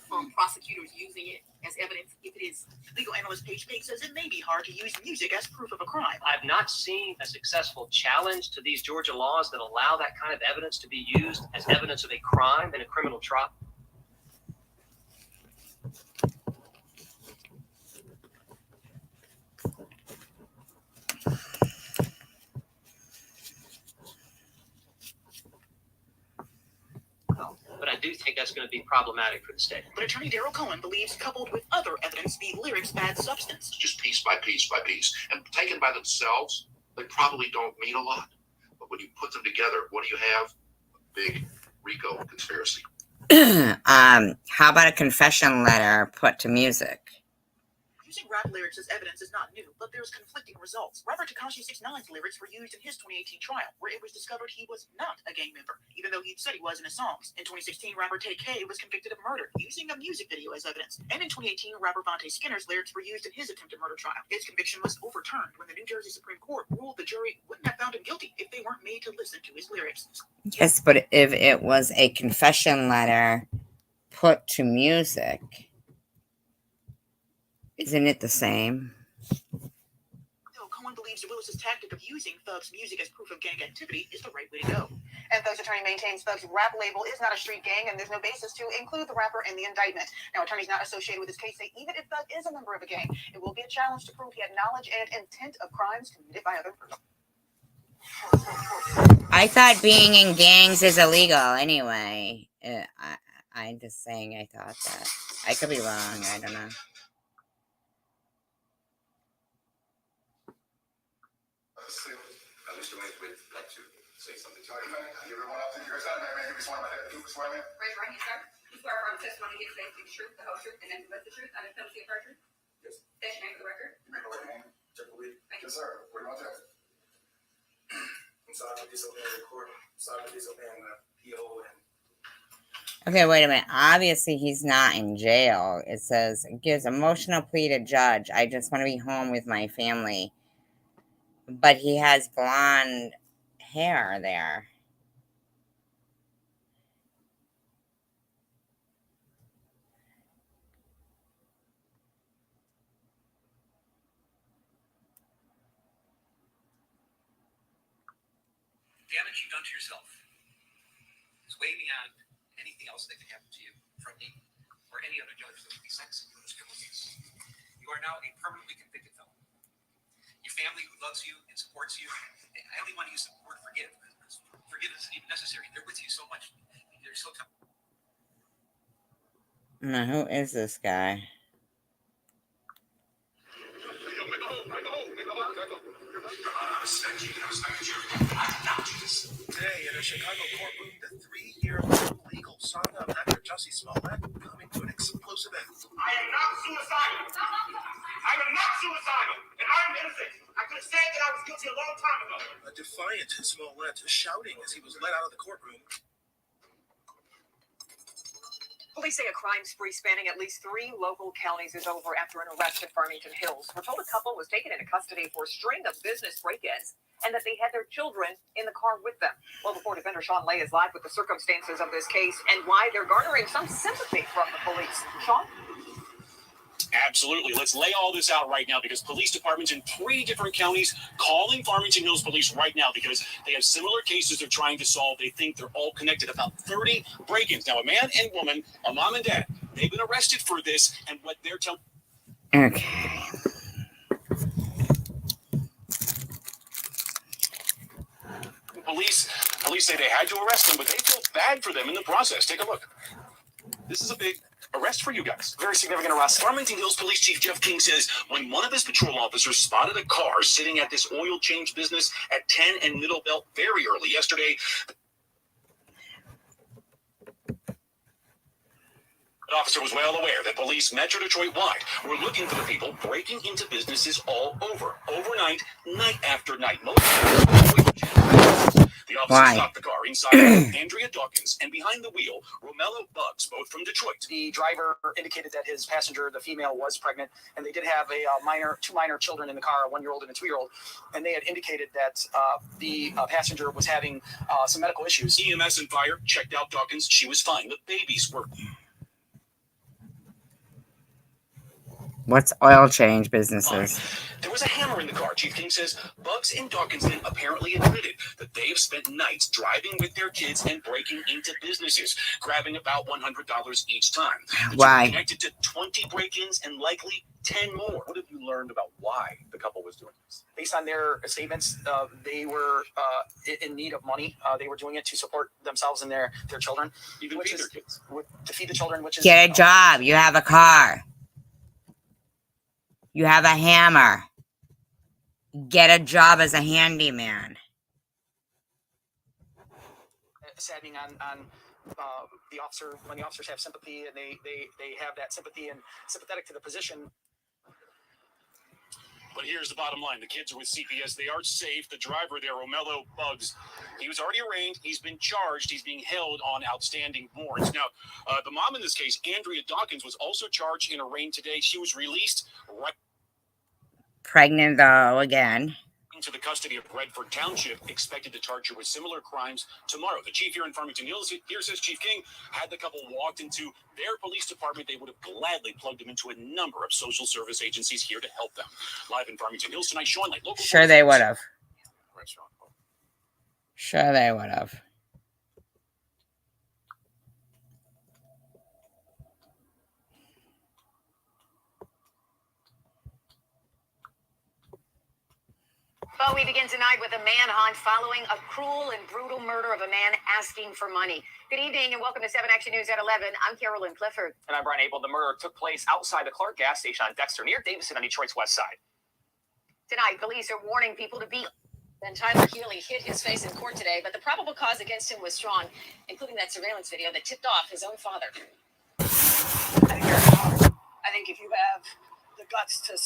from prosecutors using it as evidence if it is. Legal analyst Paige Biggs says it may be hard to use music as proof of a crime. I've not seen a successful challenge to these Georgia laws that allow that kind of evidence to be used as evidence of a crime in a criminal trial. But I do think that's going to be problematic for the state. But Attorney Darrell Cohen believes coupled with other evidence, the lyrics add substance. Just piece by piece by piece. And taken by themselves, they probably don't mean a lot. But when you put them together, what do you have? A big RICO conspiracy. How about a confession letter put to music? Using rap lyrics as evidence is not new, but there's conflicting results. Rapper Tekashi 6ix9's lyrics were used in his 2018 trial, where it was discovered he was not a gang member, even though he'd said he was in his songs. In 2016, rapper Tay K was convicted of murder, using a music video as evidence. And in 2018, rapper Vontae Skinner's lyrics were used in his attempted murder trial. His conviction was overturned when the New Jersey Supreme Court ruled the jury wouldn't have found him guilty if they weren't made to listen to his lyrics. Yes, but if it was a confession letter put to music, isn't it the same? Cohen believes Willis's tactic of using Thug's music as proof of gang activity is the right way to go. And Thug's attorney maintains Thug's rap label is not a street gang, and there's no basis to include the rapper in the indictment. Now, attorneys not associated with this case say even if Thug is a member of a gang, it will be a challenge to prove he had knowledge and intent of crimes committed by other persons. I thought being in gangs is illegal anyway. I'm just saying I thought that. I could be wrong. I don't know. Mr. Wayne would like to say something. Sorry, man. Give everyone up to your side, man. Give me swear, man. Swear, man. Raise your right hand, sir. You swear affirm testimony you give the truth, the whole truth, and nothing but the truth under the penalty of perjury? Yes. State your name for the record. You make a right hand. Check the lead. Yes, sir. Where do you want that? I'm sorry for disobeying the court. I'm sorry for disobeying the PO and. Okay, wait a minute. Obviously, he's not in jail. It says, gives emotional plea to judge. I just want to be home with my family. But he has blonde hair there. Damage you've done to yourself is way beyond anything else that can happen to you from me or any other judge that would be sentencing you to this criminal case. You are now a permanently convicted felon. Your family who loves you and supports you, I only want to use the word forgive. Forgiveness isn't even necessary. They're with you so much. They're so tough. Now, who is this guy? Today, in a Chicago courtroom, the 3-year-old legal saga of actor Jussie Smollett coming to an explosive end. I am not suicidal. I am not suicidal, and I'm innocent. I could have said that I was guilty a long time ago. A defiant Smollett shouting as he was led out of the courtroom. Police say a crime spree spanning at least 3 local counties is over after an arrest at Farmington Hills. We're told a couple was taken into custody for a string of business break-ins and that they had their children in the car with them. Local 4 defender Sean Lay is live with the circumstances of this case and why they're garnering some sympathy from the police. Sean? Absolutely. Let's lay all this out right now because police departments in 3 different counties calling Farmington Hills Police right now because they have similar cases they're trying to solve. They think they're all connected. About 30 break-ins. Now, a man and woman, a mom and dad, they've been arrested for this, and what they're telling... Okay. Police say they had to arrest them, but they feel bad for them in the process. Take a look. This is a big arrest for you guys. Very significant arrest. Farmington Hills Police Chief Jeff King says when one of his patrol officers spotted a car sitting at this oil change business at 10 and Middle Belt very early yesterday, the officer was well aware that police Metro Detroit-wide were looking for the people breaking into businesses all over, overnight, night after night. Most the officer stopped the car inside Andrea Dawkins and behind the wheel, Romello Buggs, both from Detroit. The driver indicated that his passenger, the female, was pregnant, and they did have two minor children in the car, a 1-year-old and a 2-year-old, and they had indicated that the passenger was having some medical issues. EMS and fire checked out Dawkins. She was fine. The babies were... What's oil change businesses? There was a hammer in the car. Chief King says Buggs and Dawkins apparently admitted that they have spent nights driving with their kids and breaking into businesses, grabbing about $100 each time. Why? Connected to 20 break-ins and likely 10 more. What have you learned about why the couple was doing this? Based on their statements, they were in need of money. They were doing it to support themselves and their children. Even feed their kids. To feed the children, which is... Get a job. You have a car. You have a hammer. Get a job as a handyman. Saddening on the officer, when the officers have sympathy and they have that sympathy and sympathetic to the position. But here's the bottom line. The kids are with CPS. They are safe. The driver there, Romello Buggs, he was already arraigned. He's been charged. He's being held on outstanding warrants. Now, the mom in this case, Andrea Dawkins, was also charged and arraigned today. She was released right... Pregnant, though, again. ...into the custody of Redford Township, expected to charge her with similar crimes tomorrow. The chief here in Farmington Hills, here says Chief King, had the couple walked into their police department, they would have gladly plugged them into a number of social service agencies here to help them. Live in Farmington Hills tonight, Sean Light. Local Sure they would have. Sure they would have. Well, we begin tonight with a manhunt following a cruel and brutal murder of a man asking for money. Good evening and welcome to 7 Action News at 11. I'm Carolyn Clifford. And I'm Brian Abel. The murder took place outside the Clark gas station on Dexter near Davison on Detroit's west side. Tonight, police are warning people to be Then Tyler Healy hid his face in court today, but the probable cause against him was strong, including that surveillance video that tipped off his own father. I think if you have the guts to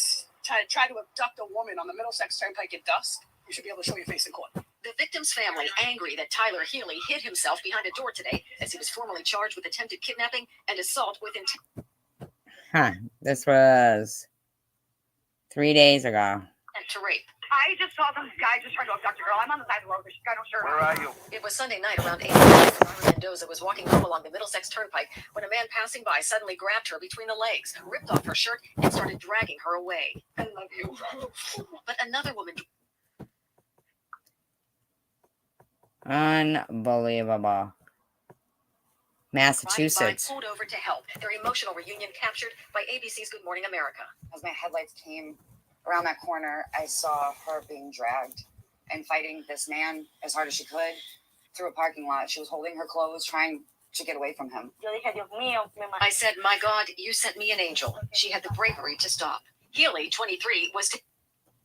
try to abduct a woman on the Middlesex Turnpike at dusk, you should be able to show your face in court. The victim's family angry that Tyler Healy hid himself behind a door today as he was formally charged with attempted kidnapping and assault with intent. This was 3 days ago. To rape. I just saw some guy just trying to abduct a girl. I'm on the side of the road, but she's got no shirt on. Where are you? It was Sunday night around 8 o'clock. Mendoza was walking home along the Middlesex Turnpike when a man passing by suddenly grabbed her between the legs, ripped off her shirt, and started dragging her away. I love you. But another woman. Unbelievable. Massachusetts. Pulled over to help. Their emotional reunion captured by ABC's Good Morning America. As my headlights came around that corner, I saw her being dragged and fighting this man as hard as she could through a parking lot. She was holding her clothes, trying to get away from him. I said, "My God, you sent me an angel." She had the bravery to stop. Healy, 23, was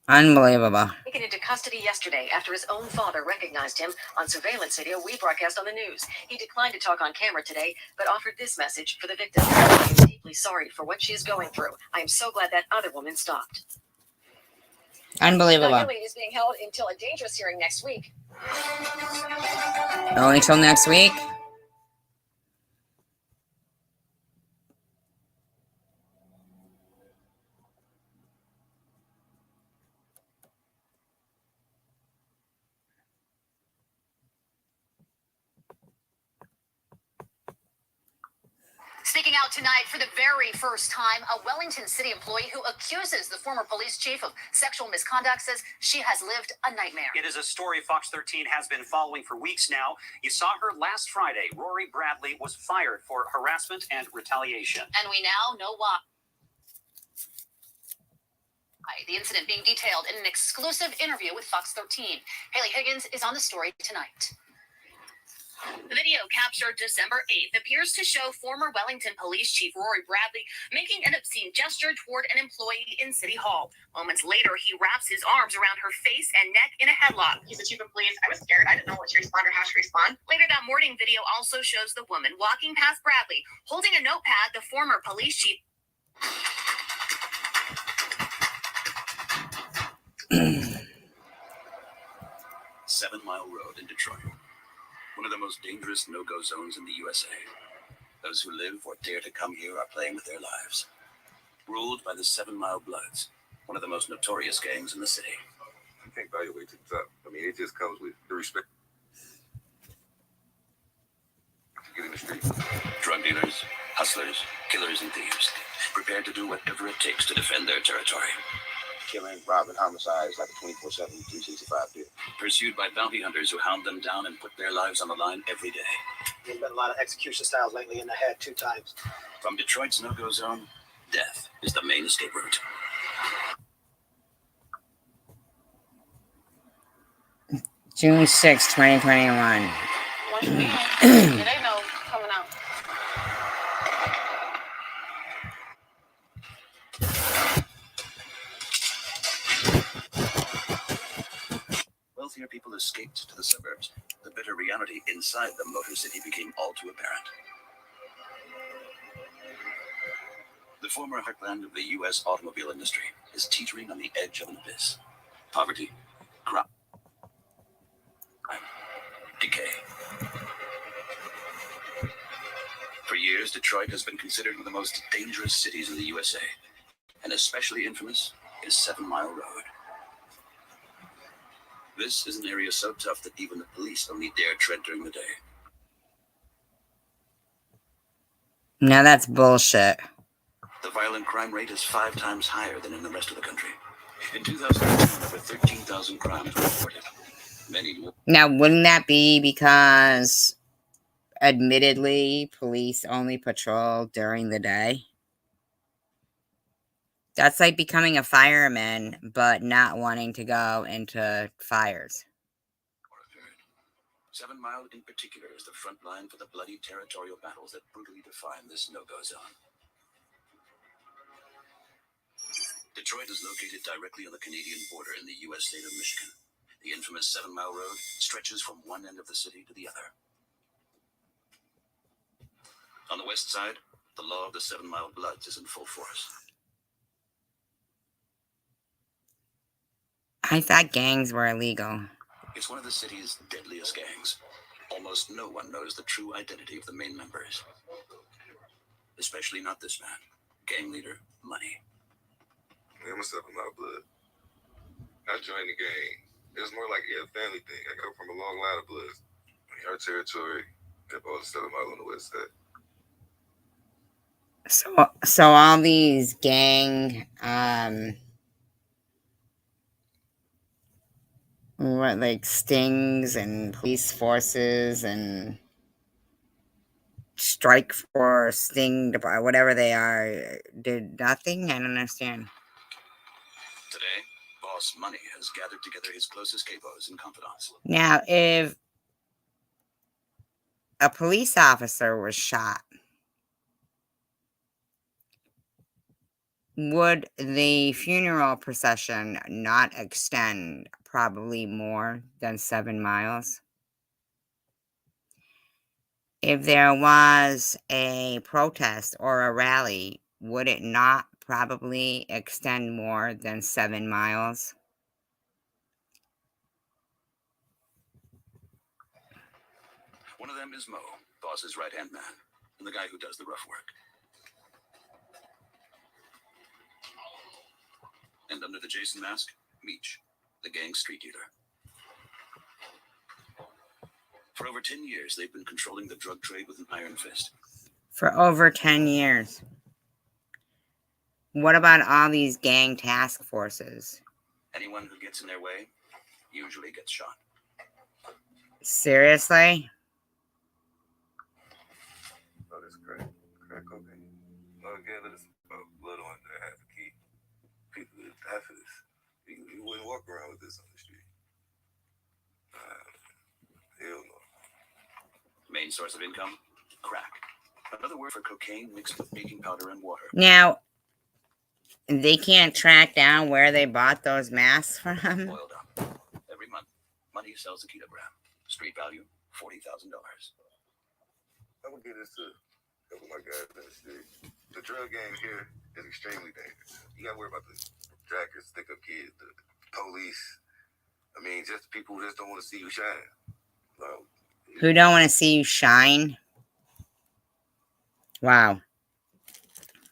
Unbelievable. taken into custody yesterday after his own father recognized him on surveillance video we broadcast on the news. He declined to talk on camera today, but offered this message for the victim. "I am deeply sorry for what she is going through. I am so glad that other woman stopped." Unbelievable. Healy is being held until a dangerous hearing next week. Only till next week. Speaking out tonight for the very first time, a Wellington City employee who accuses the former police chief of sexual misconduct says she has lived a nightmare. It is a story Fox 13 has been following for weeks now. You saw her last Friday. Rory Bradley was fired for harassment and retaliation. And we now know why. The incident being detailed in an exclusive interview with Fox 13. Haley Higgins is on the story tonight. The video captured December 8th appears to show former Wellington Police Chief Rory Bradley making an obscene gesture toward an employee in City Hall. Moments later, he wraps his arms around her face and neck in a headlock. He's the chief of police. I was scared. I didn't know what to respond or how to respond. Later that morning, video also shows the woman walking past Bradley, holding a notepad the former police chief. 7 Mile Road in Detroit. One of the most dangerous no-go zones in the USA. Those who live or dare to come here are playing with their lives. Ruled by the 7 Mile Bloods, one of the most notorious gangs in the city. You can't evaluate to the top. I mean, it just comes with the respect to get in the street. Drug dealers, hustlers, killers, and thieves, prepared to do whatever it takes to defend their territory. Killing, robbing, homicides like a 24/7, 365 deal. Pursued by bounty hunters who hound them down and put their lives on the line every day. There's been a lot of execution styles lately in the head 2 times. From Detroit's no-go zone, death is the main escape route. June 6, 2021. They know coming out. Wealthier people escaped to the suburbs. The bitter reality inside the Motor City became all too apparent. The former heartland of the U.S. automobile industry is teetering on the edge of an abyss. Poverty, crime, decay. For years, Detroit has been considered one of the most dangerous cities in the USA, and especially infamous is 7 Mile Road. This is an area so tough that even the police only dare tread during the day. Now that's bullshit. The violent crime rate is 5 times higher than in the rest of the country. In 2018, over 13,000 crimes were reported. Many more. Now, wouldn't that be because, admittedly, police only patrol during the day? That's like becoming a fireman, but not wanting to go into fires. 7 Mile in particular is the front line for the bloody territorial battles that brutally define this no-go zone. Detroit is located directly on the Canadian border in the U.S. state of Michigan. The infamous 7 Mile Road stretches from one end of the city to the other. On the west side, the law of the 7 Mile Bloods is in full force. I thought gangs were illegal. It's one of the city's deadliest gangs. Almost no one knows the true identity of the main members. Especially not this man. Gang leader, Money. I'm a 7 Mile Blood. I joined the gang. It was more like a family thing. I come from a long line of Bloods. Our territory, kept all the 7 Mile on the west side. So all these gang, what, like stings and police forces and strike force, sting, whatever they are, did nothing? I don't understand. Today, Boss Money has gathered together his closest capos and confidants. Now, if a police officer was shot, would the funeral procession not extend probably more than 7 miles? If there was a protest or a rally, would it not probably extend more than 7 miles? One of them is Mo, Boss's right-hand man, and the guy who does the rough work. And under the Jason mask, Meech, the gang street dealer. For over 10 years, they've been controlling the drug trade with an iron fist. For over 10 years. What about all these gang task forces? Anyone who gets in their way usually gets shot. Seriously? Oh, that's crack cocaine. Oh, again, let's blood on there. Half a key. People, half of this. You wouldn't walk around with this on the street. Hell no. Main source of income? Crack. Another word for cocaine mixed with baking powder and water. Now, they can't track down where they bought those masks from? Boiled up. Every month, Money sells a kilogram. Street value, $40,000. I'm gonna give this to a couple of my guys in the street. The drug game here is extremely dangerous. You gotta worry about the jackers, stick-up kids, the police. I mean, just people who just don't want to see you shine. Who don't want to see you shine? Wow.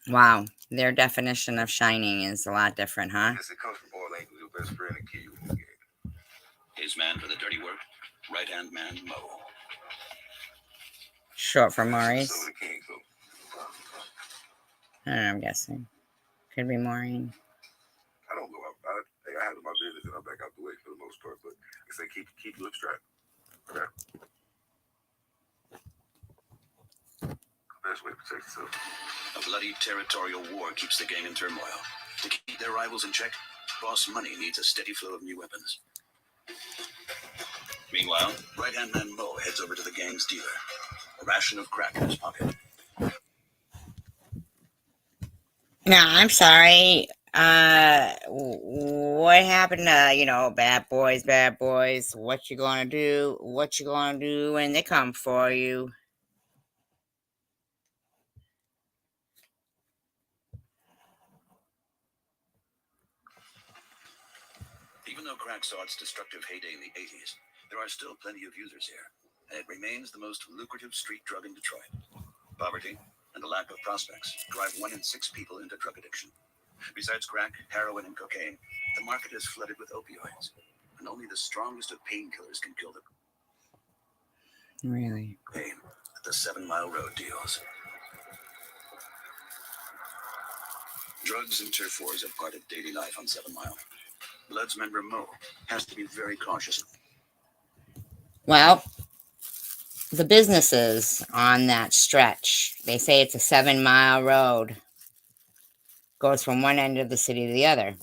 Wow. Their definition of shining is a lot different, huh? Yes, it comes from all angles. Your best friend and kid you in the game. His man for the dirty work, right-hand man, Mo. Short for Maurice. Some of the kings, so. I don't know, I'm guessing. Could be Maureen. I don't go out. I handle my business and I'm back out the way for the most part, but I say keep your lip straight. Okay. Best way to protect yourself. A bloody territorial war keeps the gang in turmoil. To keep their rivals in check, Boss Money needs a steady flow of new weapons. Meanwhile, right-hand man Mo heads over to the gang's dealer. A ration of crack in his pocket. Now, I'm sorry. What happened to, bad boys? What you gonna do? What you gonna do when they come for you? Even though crack saw its destructive heyday in the 80s, there are still plenty of users here, and it remains the most lucrative street drug in Detroit. Poverty and a lack of prospects drive 1 in 6 people into drug addiction. Besides crack, heroin, and cocaine, the market is flooded with opioids, and only the strongest of painkillers can kill the Really? pain that the 7 Mile Road deals. Drugs and turf wars are part of daily life on 7 Mile. Bloods member Mo has to be very cautious. Well, the businesses on that stretch, they say it's a 7 mile road. Goes from one end of the city to the other.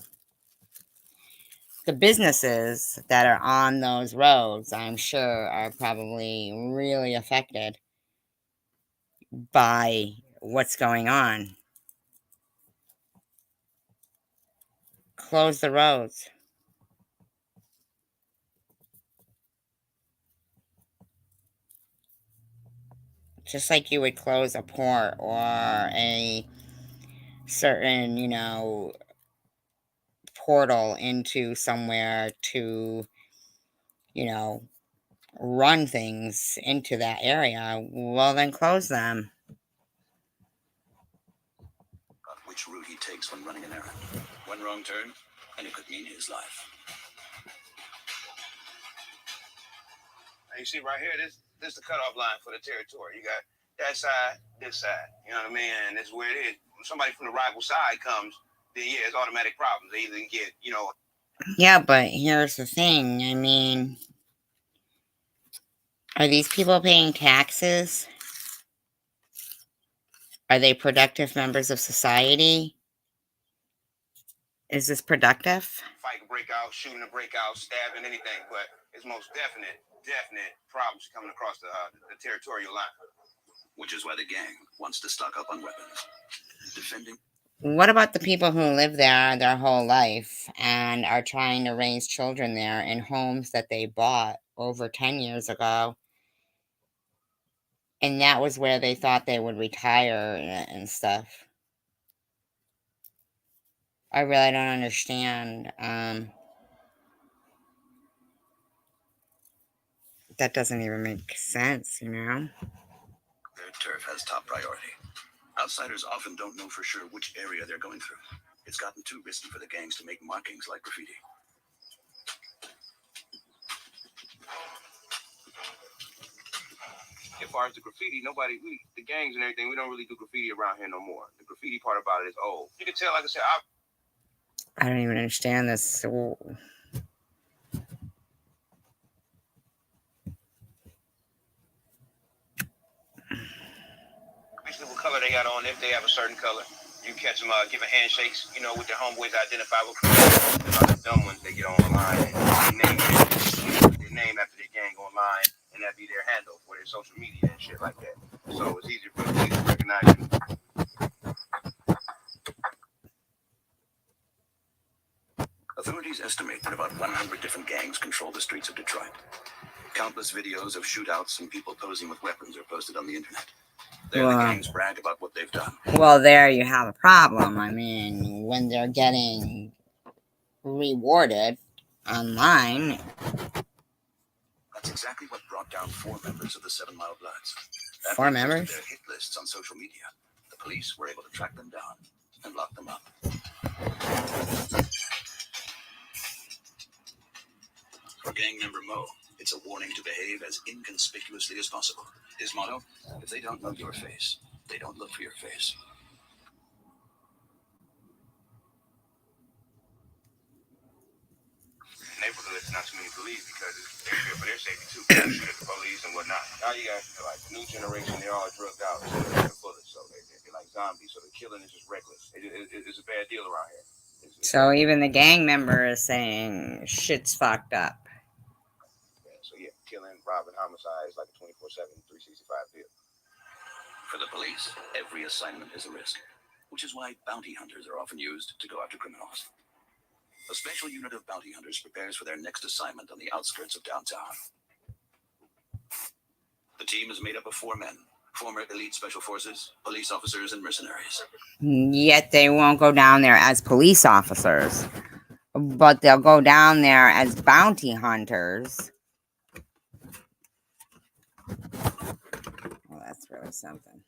The businesses that are on those roads, I'm sure, are probably really affected by what's going on. Close the roads. Just like you would close a port or a certain, portal into somewhere to, run things into that area, well, then close them. Which route he takes when running an errand. One wrong turn, and it could mean his life. Now you see right here, this is the cutoff line for the territory. You got that side, this side. You know what I mean? And this is where it is. When somebody from the rival side comes, then yeah, it's automatic problems. They either get, Yeah, but here's the thing. I mean, are these people paying taxes? Are they productive members of society? Is this productive? fight a breakout, shooting a breakout, stabbing, anything. But it's most definite problems coming across the territorial line. Which is why the gang wants to stock up on weapons. Defending. What about the people who live there their whole life and are trying to raise children there in homes that they bought over 10 years ago? And that was where they thought they would retire and stuff. I really don't understand. That doesn't even make sense, Their turf has top priority. Outsiders often don't know for sure which area they're going through. It's gotten too risky for the gangs to make markings like graffiti. As far as the graffiti, the gangs and everything, we don't really do graffiti around here no more. The graffiti part about it is old. You can tell, like I said, I don't even understand this. basically what color they got on, if they have a certain color. You catch them giving handshakes, with their homeboys identifiable. The dumb ones, they get online and they name after their gang online, and that be their handle for their social media and shit like that. So it's easier for the police to recognize them. Authorities estimate that about 100 different gangs control the streets of Detroit. Countless videos of shootouts and people posing with weapons are posted on the internet. There, the gangs brag about what they've done. Well, there you have a problem. I mean, when they're getting rewarded online. That's exactly what brought down 4 members of the 7 Mile Bloods. After 4 members? their hit lists on social media, the police were able to track them down and lock them up. For gang member Mo, it's a warning to behave as inconspicuously as possible. His motto: if they don't know your face, they don't look for your face. Neighborhoods, not too many police because they fear for their safety too. They shoot at the police and whatnot. Now you got like new generation, they're all drugged out, so they're bullets, so they're like zombies. So the killing is just reckless. It's a bad deal around here. So even the gang member is saying shit's fucked up. Yeah, so yeah, killing, robbing, homicide is like a 24/7, 365 deal. For the police, every assignment is a risk, which is why bounty hunters are often used to go after criminals. A special unit of bounty hunters prepares for their next assignment on the outskirts of downtown. The team is made up of 4 men, former elite special forces, police officers, and mercenaries. Yet they won't go down there as police officers, but they'll go down there as bounty hunters. Well, that's really something.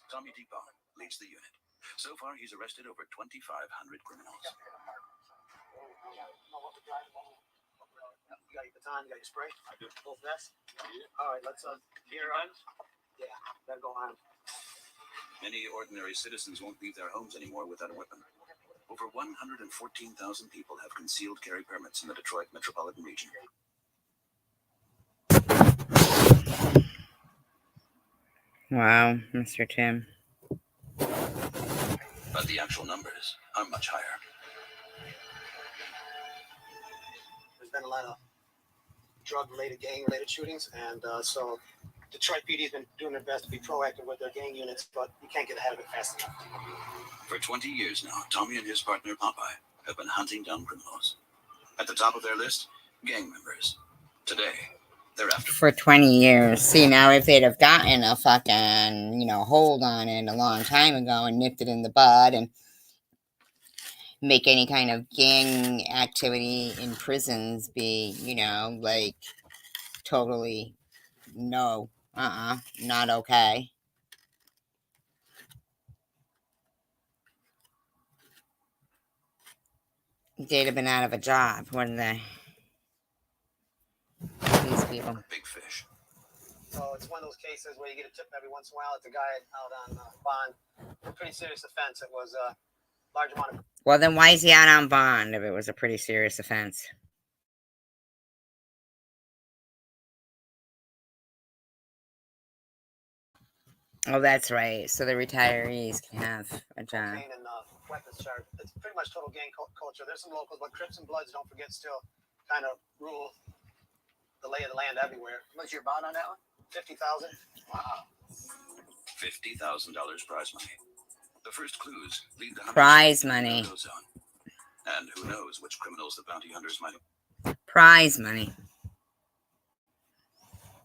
Tommy DeBon leads the unit. So far, he's arrested over 2,500 criminals. You got your baton, you got your spray? I do. Both vests? Yeah. All right, let's gear up. Yeah, gotta go on. Many ordinary citizens won't leave their homes anymore without a weapon. Over 114,000 people have concealed carry permits in the Detroit metropolitan region. Wow, Mr. Tim. But the actual numbers are much higher. There's been a lot of drug-related, gang-related shootings, and so Detroit PD has been doing their best to be proactive with their gang units, but you can't get ahead of it fast enough. For 20 years now, Tommy and his partner Popeye have been hunting down criminals. At the top of their list, gang members. Today, Thereafter, for 20 years. See, now if they'd have gotten a fucking, hold on it a long time ago and nipped it in the bud and make any kind of gang activity in prisons be, like totally no, not okay. They'd have been out of a job, wouldn't they? These people. big fish. So it's one of those cases where you get a tip every once in a while. It's a guy out on bond. Pretty serious offense. It was a large amount of. Well, then why is he out on bond if it was a pretty serious offense? Oh, that's right. So the retirees can have a job. And weapons charge. It's pretty much total gang culture. There's some locals, but Crips and Bloods, don't forget, still kind of rule the lay of the land everywhere. What's your bond on that one? $50,000. Wow. $50,000 prize money. The first clues lead the hunters Prize to the money. no-go zone. And who knows which criminals the bounty hunters might Prize money.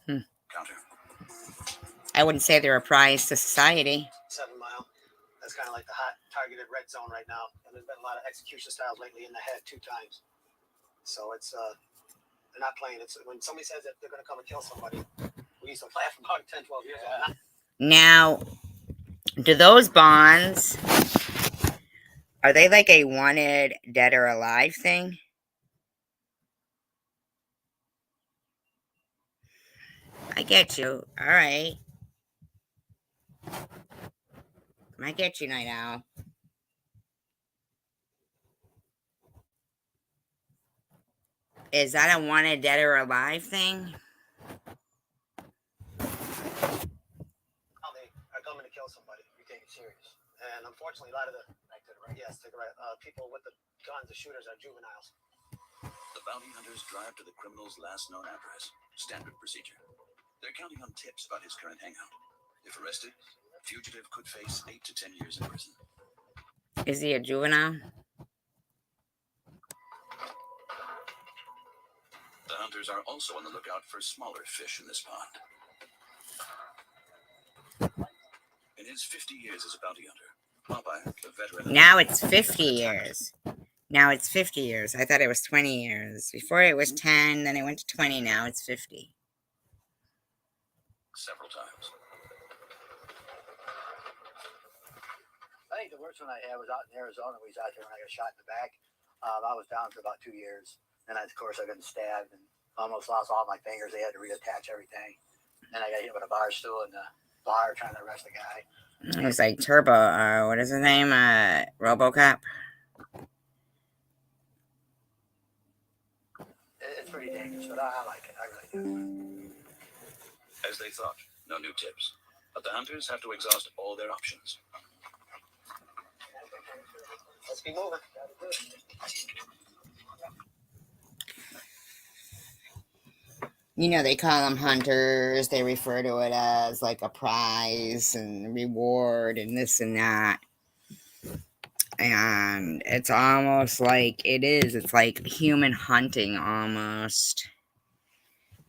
counter. I wouldn't say they're a prize to society. 7 Mile. That's kind of like the hot targeted red zone right now. And there's been a lot of execution styles lately in the head 2 times. So it's they're not playing. It's when somebody says that they're going to come and kill somebody. We used to laugh about 10, 12 years ago. Now, do those bonds, are they like a wanted dead or alive thing? I get you. All right. I get you, Night Owl. Is that a wanted dead or alive thing? How they are coming to kill somebody. We take it serious. And unfortunately, a lot of the people with the guns, the shooters, are juveniles. The bounty hunters drive to the criminal's last known address. Standard procedure. They're counting on tips about his current hangout. If arrested, fugitive could face 8 to 10 years in prison. Is he a juvenile? The hunters are also on the lookout for smaller fish in this pond. In his 50 years as a bounty hunter, Popeye, a veteran... Now it's 50 years. Now it's 50 years. I thought it was 20 years. Before it was 10, then it went to 20, now it's 50. Several times. I think the worst one I had was out in Arizona. We was out there when I got shot in the back. I was down for about 2 years. And of course, I got stabbed and almost lost all my fingers. They had to reattach everything. And I got hit with a bar stool in the bar trying to arrest the guy. It was like Turbo, what is his name? RoboCop? It's pretty dangerous, but I like it. I really do. As they thought, no new tips. But the hunters have to exhaust all their options. Let's keep moving. They call them hunters. They refer to it as like a prize and reward and this and that. And it's almost like it is. It's like human hunting almost.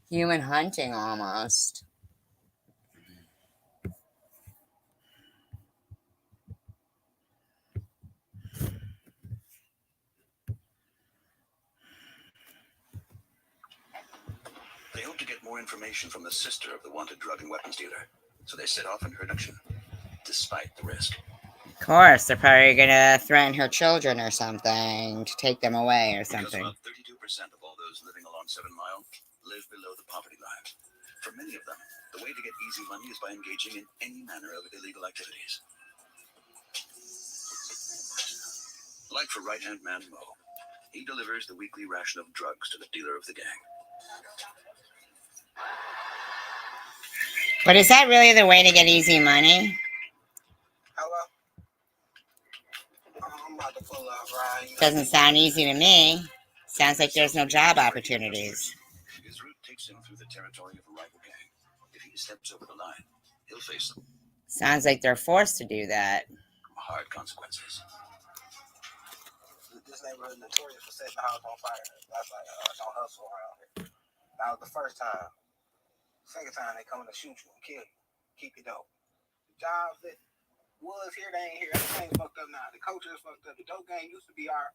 Human hunting almost. They hope to get more information from the sister of the wanted drug and weapons dealer. So they set off in her direction, despite the risk. Of course, they're probably going to threaten her children or something to take them away or something. Because about 32% of all those living along 7 Mile live below the poverty line. For many of them, the way to get easy money is by engaging in any manner of illegal activities. Like for right-hand man Mo, he delivers the weekly ration of drugs to the dealer of the gang. But is that really the way to get easy money? Hello? I'm about to pull up, right? Doesn't sound easy to me. Sounds like there's no job opportunities. His route takes him through the territory of a rival gang. If he steps over the line, he'll face them. Sounds like they're forced to do that. Hard consequences. This neighborhood is notorious for setting the house on fire. That's like, don't hustle around here. That was the first time. Second time they coming to shoot you and kill you. Keep it dope. The jobs that was here, they ain't here. Everything's fucked up now. The culture is fucked up. The dope game used to be our.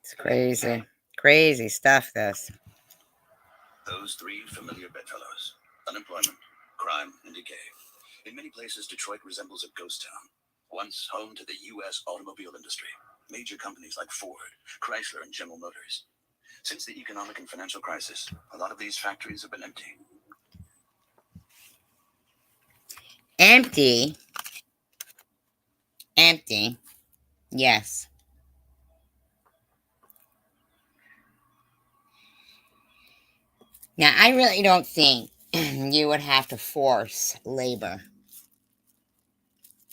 It's crazy. Crazy stuff, this. Those three familiar bedfellows: unemployment, crime, and decay. In many places, Detroit resembles a ghost town, once home to the U.S. automobile industry. Major companies like Ford, Chrysler, and General Motors. Since the economic and financial crisis, a lot of these factories have been empty. Empty. Empty. Yes. Now, I really don't think you would have to force labor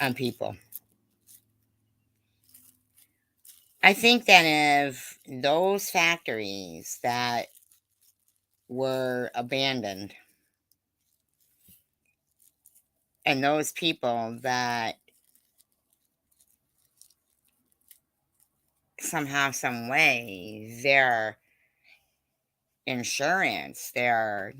on people. I think that if those factories that were abandoned and those people that somehow, some way, their insurance, their,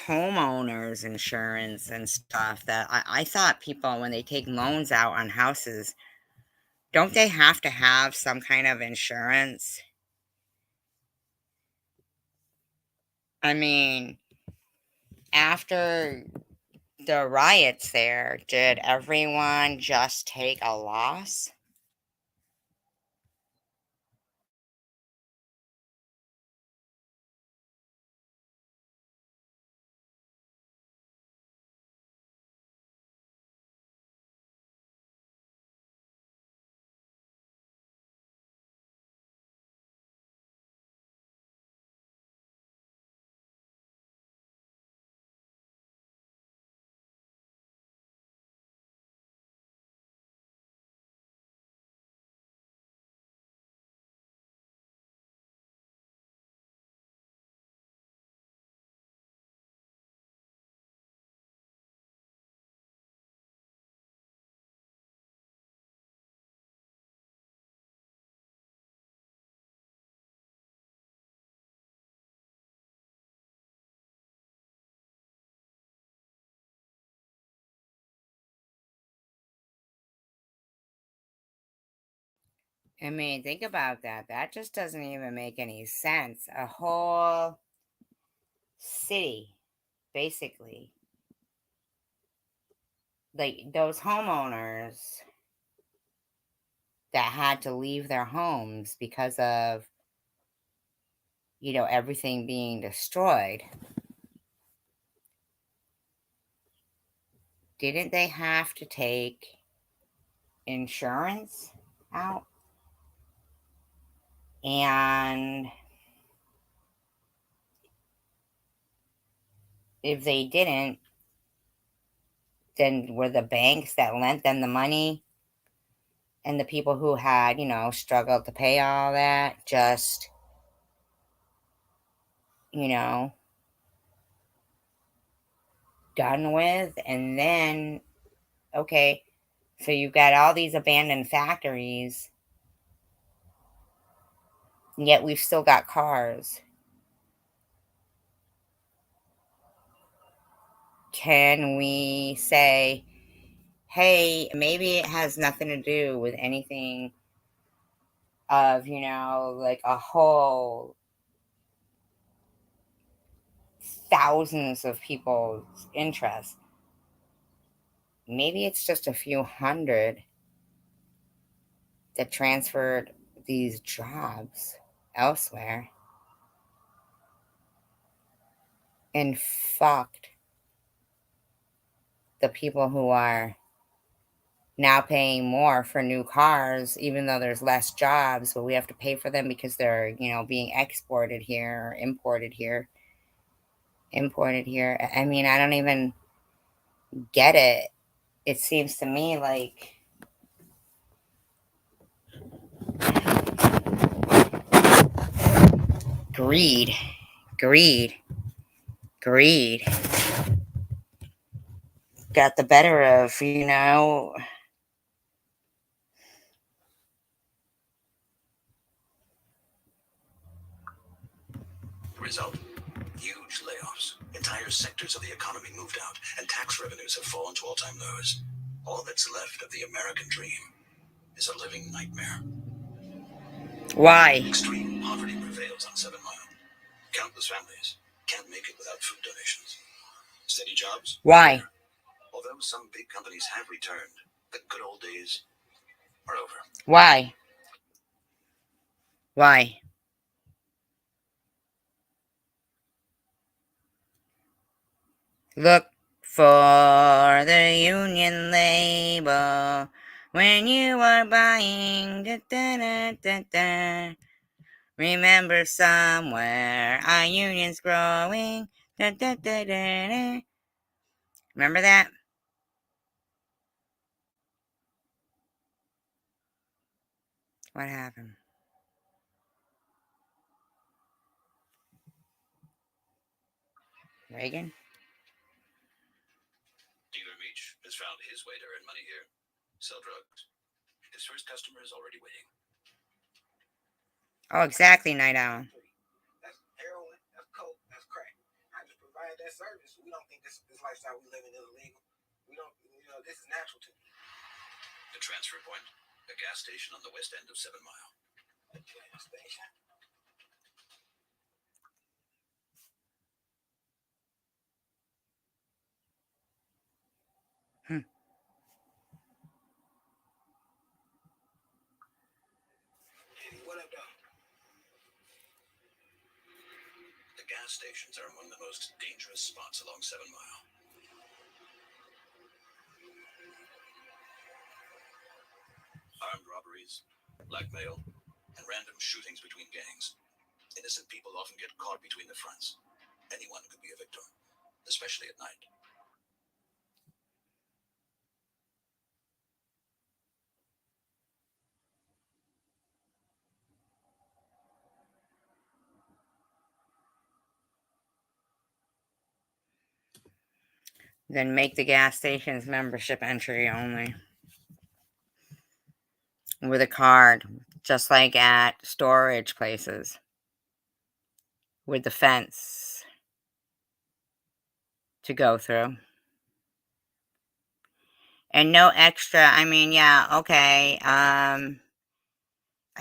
homeowners insurance and stuff, that I thought people, when they take loans out on houses, don't they have to have some kind of insurance? I mean, after the riots there, did everyone just take a loss? I mean, think about that. That just doesn't even make any sense. A whole city, basically. Like those homeowners that had to leave their homes because of, everything being destroyed. Didn't they have to take insurance out? And if they didn't, then were the banks that lent them the money and the people who had, struggled to pay all that just, you know, done with? And then, okay, so you've got all these abandoned factories, yet we've still got cars. Can we say, hey, maybe it has nothing to do with anything of, like a whole thousands of people's interest? Maybe it's just a few hundred that transferred these jobs elsewhere and fucked the people who are now paying more for new cars, even though there's less jobs, but we have to pay for them because they're, being exported here or imported here. I mean, I don't even get it. It seems to me like greed, greed, greed got the better of, The result? Huge layoffs. Entire sectors of the economy moved out, and tax revenues have fallen to all-time lows. All that's left of the American dream is a living nightmare. Why? Extreme poverty prevails on 7 Mile. Countless families can't make it without food donations. Steady jobs? Why? Although some big companies have returned, the good old days are over. Why? Why? Look for the union label when you are buying. Da, da, da, da, da. Remember somewhere our union's growing. Da, da, da, da, da. Remember that? What happened? Reagan? Dealer Meach has found his way to earn money here. Sell drugs. His first customer is already waiting. Oh, exactly, Night Owl. That's heroin, that's coke, that's crack. I just provide that service. We don't think this lifestyle we live in is illegal. We don't, this is natural to me. The transfer point, a gas station on the west end of 7 Mile. A gas station. What up, though? The gas stations are among the most dangerous spots along 7 Mile. Armed robberies, blackmail, and random shootings between gangs. Innocent people often get caught between the fronts. Anyone could be a victim, especially at night. Then make the gas stations membership entry only. With a card, just like at storage places. With the fence to go through. And no extra, yeah, okay. I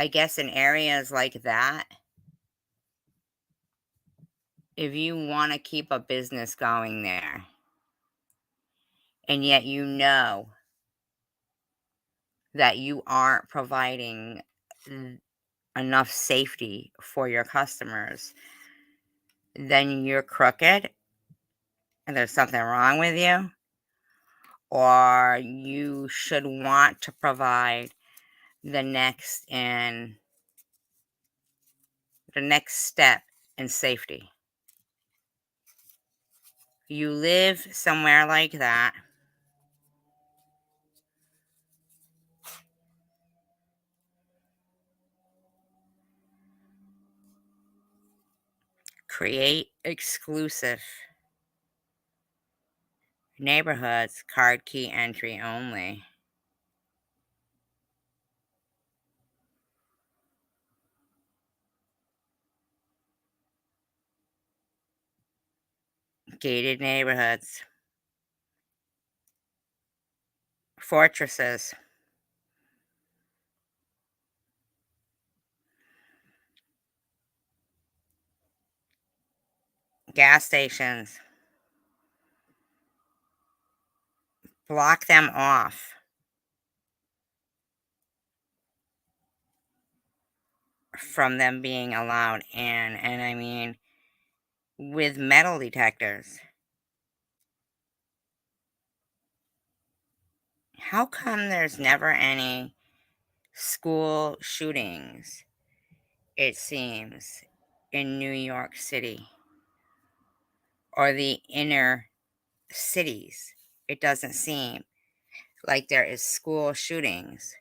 guess in areas like that, if you want to keep a business going there, and yet you know that you aren't providing enough safety for your customers, then you're crooked and there's something wrong with you, or you should want to provide the next step in safety. You live somewhere like that, create exclusive neighborhoods, card key entry only. Gated neighborhoods. Fortresses. Gas stations. Block them off from them being allowed in. And with metal detectors. How come there's never any school shootings, it seems, in New York City or the inner cities? It doesn't seem like there is school shootings.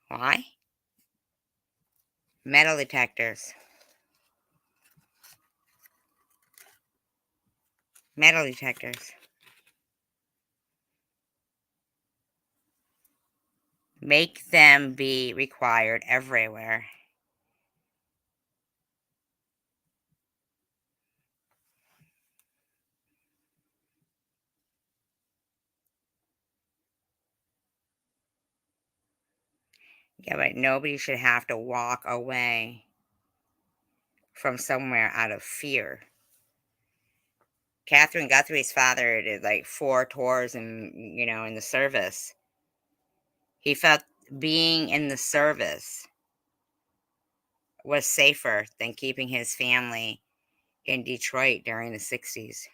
Why? Metal detectors. Metal detectors. Make them be required everywhere. Yeah, but nobody should have to walk away from somewhere out of fear. Catherine Guthrie's father did like 4 tours in the service. He felt being in the service was safer than keeping his family in Detroit during the 60s.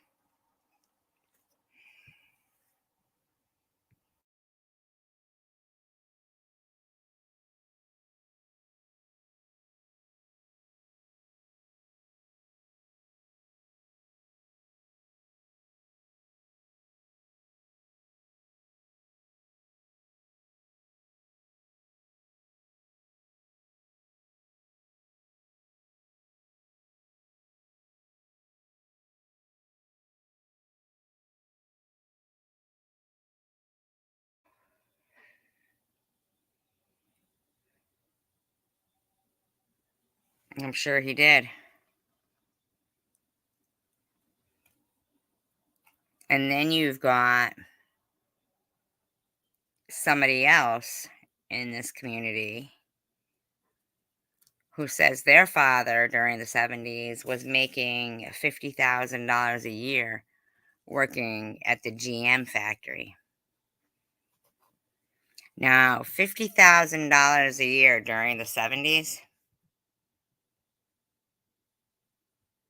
I'm sure he did. And then you've got somebody else in this community who says their father during the 70s was making $50,000 a year working at the GM factory. Now, $50,000 a year during the 70s,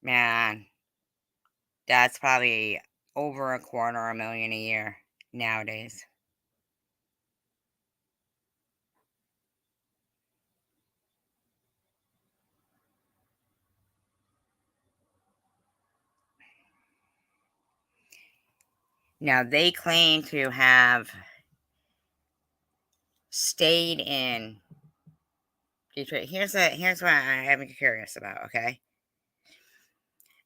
man, that's probably over $250,000 a year nowadays. Now, they claim to have stayed in Detroit. Here's what I'm curious about, okay?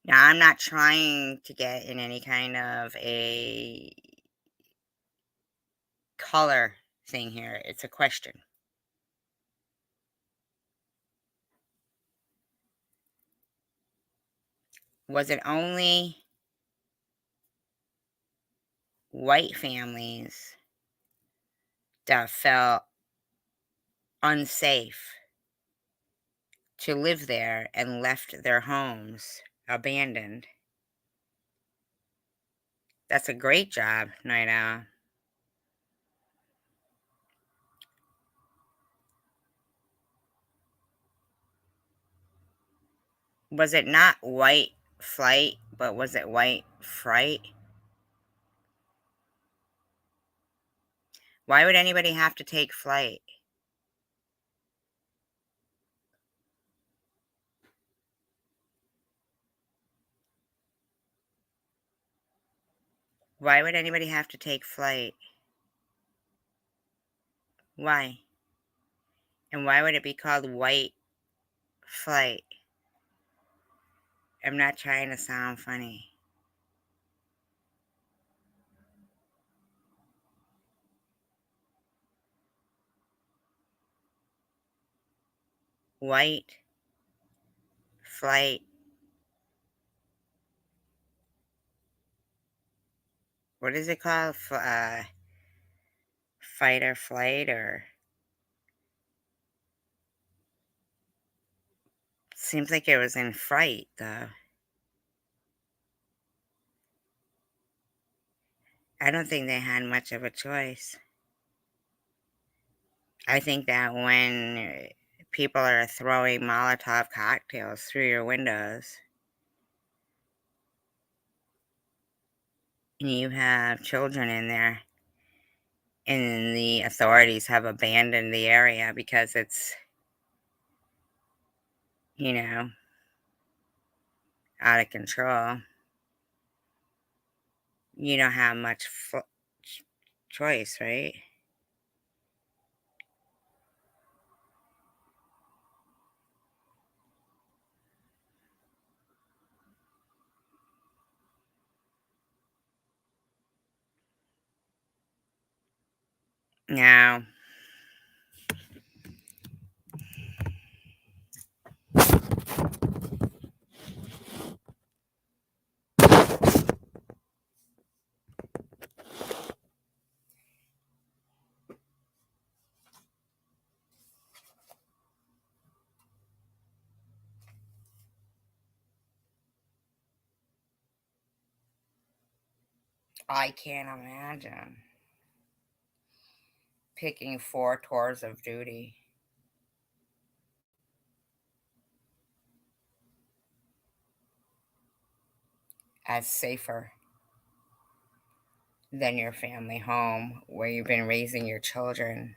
Now, I'm not trying to get in any kind of a color thing here. It's a question. Was it only white families that felt unsafe to live there and left their homes abandoned? That's a great job, Night Owl. Was it not white flight, but was it white fright? Why would anybody have to take flight? Why would anybody have to take flight? Why? And why would it be called white flight? I'm not trying to sound funny. White flight. What is it called? Fight or flight, or seems like it was in fright though. I don't think they had much of a choice. I think that when people are throwing Molotov cocktails through your windows and you have children in there and the authorities have abandoned the area because it's, out of control, you don't have much choice, right? Now, I can't imagine picking 4 tours of duty. As safer than your family home where you've been raising your children.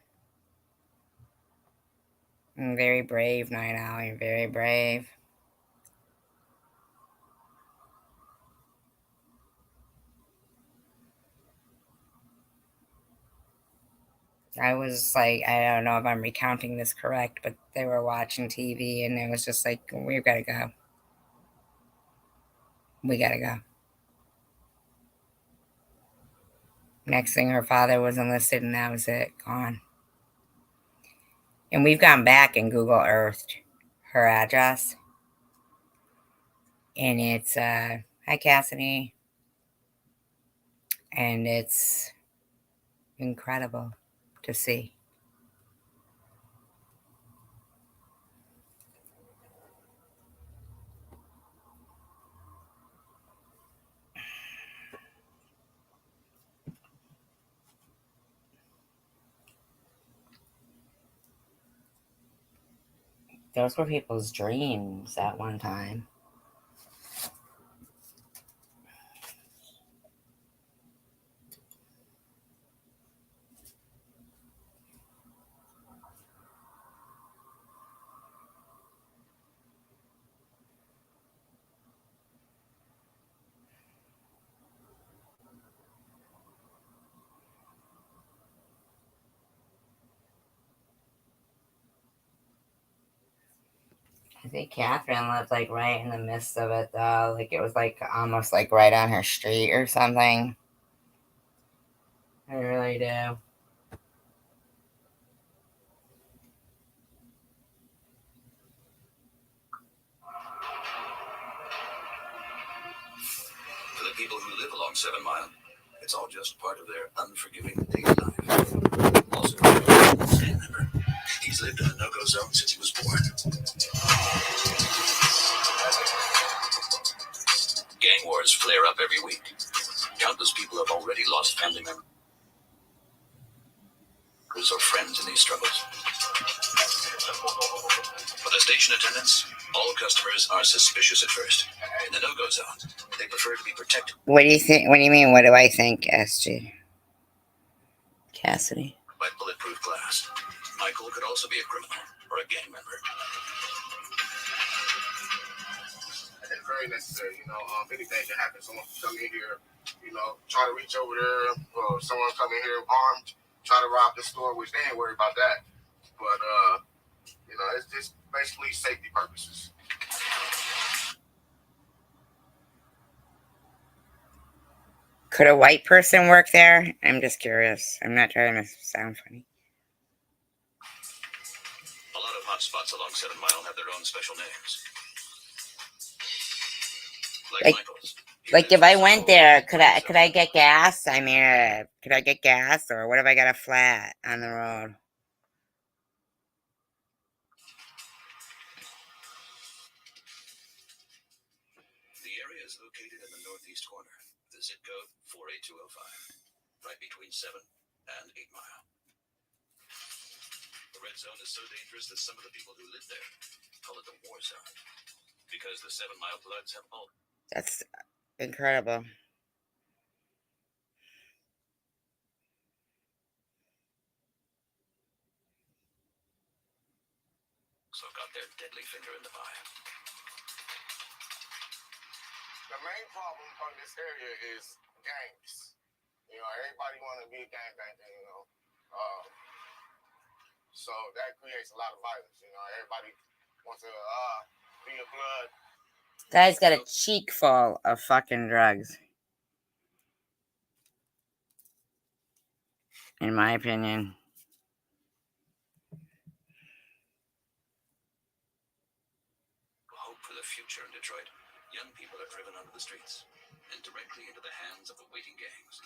I'm very brave, Night Owl. You're very brave. I was like, I don't know if I'm recounting this correct, but they were watching TV and it was just like, we've got to go. We got to go. Next thing, her father was enlisted and that was it. Gone. And we've gone back and Google Earthed her address. And it's, hi Cassidy. And it's incredible to see. Those were people's dreams at one time. I think Catherine lived like right in the midst of it though. Like it was like almost like right on her street or something. I really do. For the people who live along 7 Mile, it's all just part of their unforgiving daily life. Also, gang member. He's lived in a no-go zone since he was born. Gang wars flare up every week. Countless people have already lost family members or friends in these struggles. For the station attendants, all customers are suspicious at first. In the no-go zone, they prefer to be protected. What do you think? What do you mean? What do I think, SG? Cassidy. By bulletproof glass. Michael could also be a criminal or a gang member. It's very necessary, if anything can happen, someone can come in here, try to reach over there, or someone come in here armed, try to rob the store, which they ain't worried about that. But, it's just basically safety purposes. Could a white person work there? I'm just curious. I'm not trying to sound funny. A lot of hot spots along 7 Mile have their own special names. Like if I went there, could I get gas? I mean, could I get gas, or what if I got a flat on the road? The area is located in the northeast corner, the zip code 48205, right between 7 and 8 Mile. The red zone is so dangerous that some of the people who live there call it the war zone, because the 7 Mile Bloods have all. That's incredible. So got their deadly finger in the pie. The main problem on this area is gangs. Everybody want to be a gangbanger, so that creates a lot of violence. Everybody wants to be a blood. Guy's got a cheek full of fucking drugs. In my opinion. Hope for the future in Detroit. Young people are driven onto the streets and directly into the hands of the waiting gangs.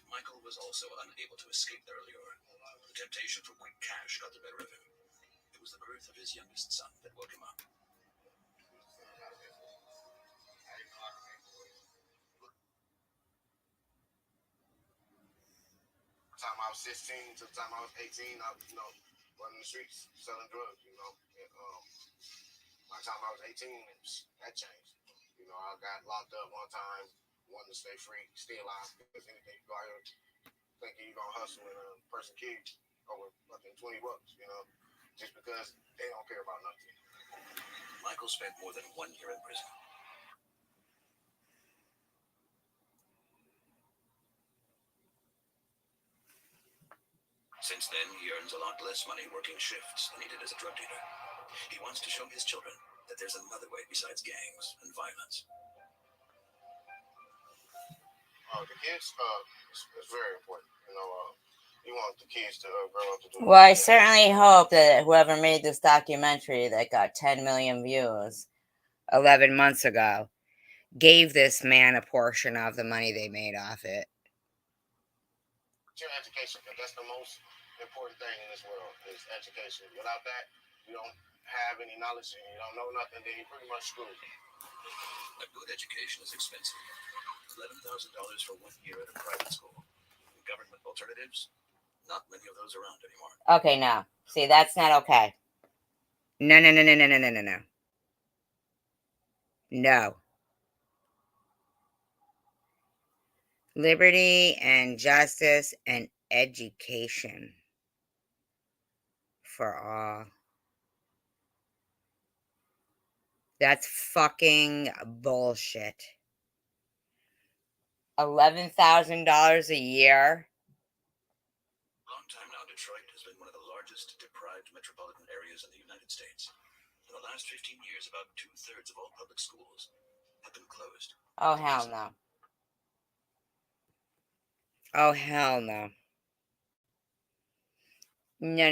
Michael was also unable to escape their lure. The temptation for quick cash got the better of him. It was the birth of his youngest son that woke him up. time I was 16 to the time I was 18, I was, running the streets selling drugs, And, by the time I was 18, that changed. I got locked up one time, wanted to stay free, stay alive, because anything you go out here thinking you're going to hustle and persecute over fucking $20, just because they don't care about nothing. Michael spent more than 1 year in prison. Since then, he earns a lot less money working shifts than he did as a drug dealer. He wants to show his children that there's another way besides gangs and violence. The kids, it's very important. You want the kids to grow up to do. Well, I certainly hope that whoever made this documentary that got 10 million views 11 months ago gave this man a portion of the money they made off it. Your education, because that's the most important thing in this world is education. Without that, you don't have any knowledge and you don't know nothing, then you're pretty much screwed. A good education is expensive. $11,000 for 1 year at a private school. Government alternatives? Not many of those around anymore. Okay, no. See, that's not okay. No. No. Liberty and justice and education for all. That's fucking bullshit. $11,000 a year? Long time now, Detroit has been one of the largest deprived metropolitan areas in the United States. In the last 15 years, about 2/3 of all public schools have been closed. Oh, hell no. Oh, hell no. No.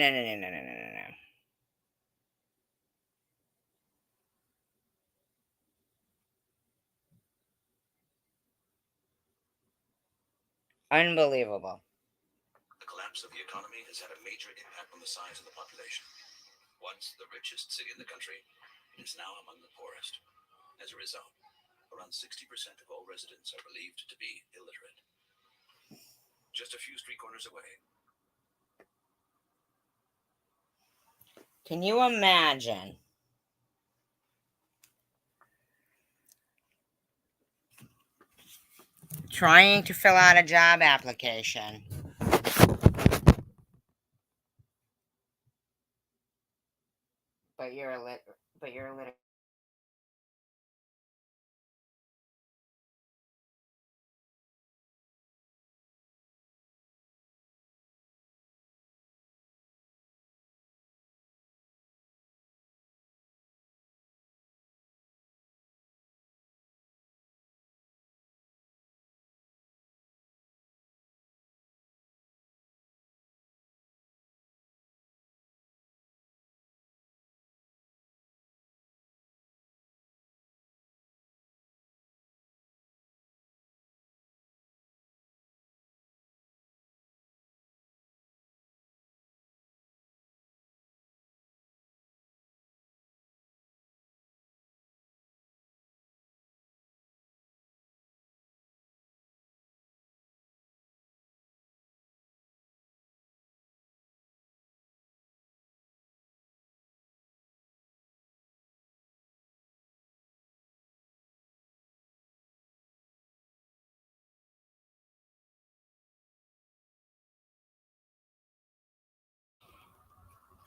Unbelievable. The collapse of the economy has had a major impact on the size of the population. Once the richest city in the country, it is now among the poorest. As a result, around 60% of all residents are believed to be illiterate. Just a few street corners away. Can you imagine? Trying to fill out a job application. But you're illiterate.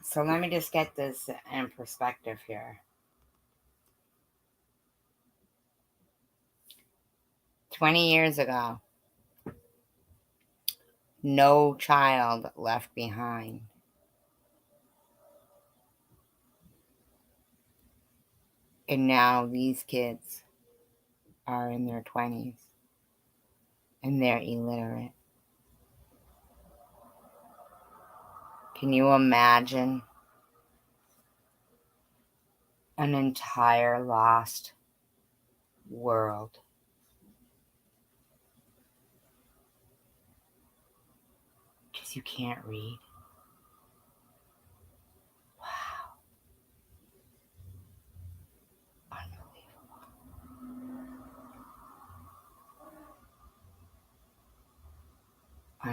So let me just get this in perspective here. 20 years ago, no child left behind. And now these kids are in their 20s and they're illiterate. Can you imagine an entire lost world? Because you can't read. Wow.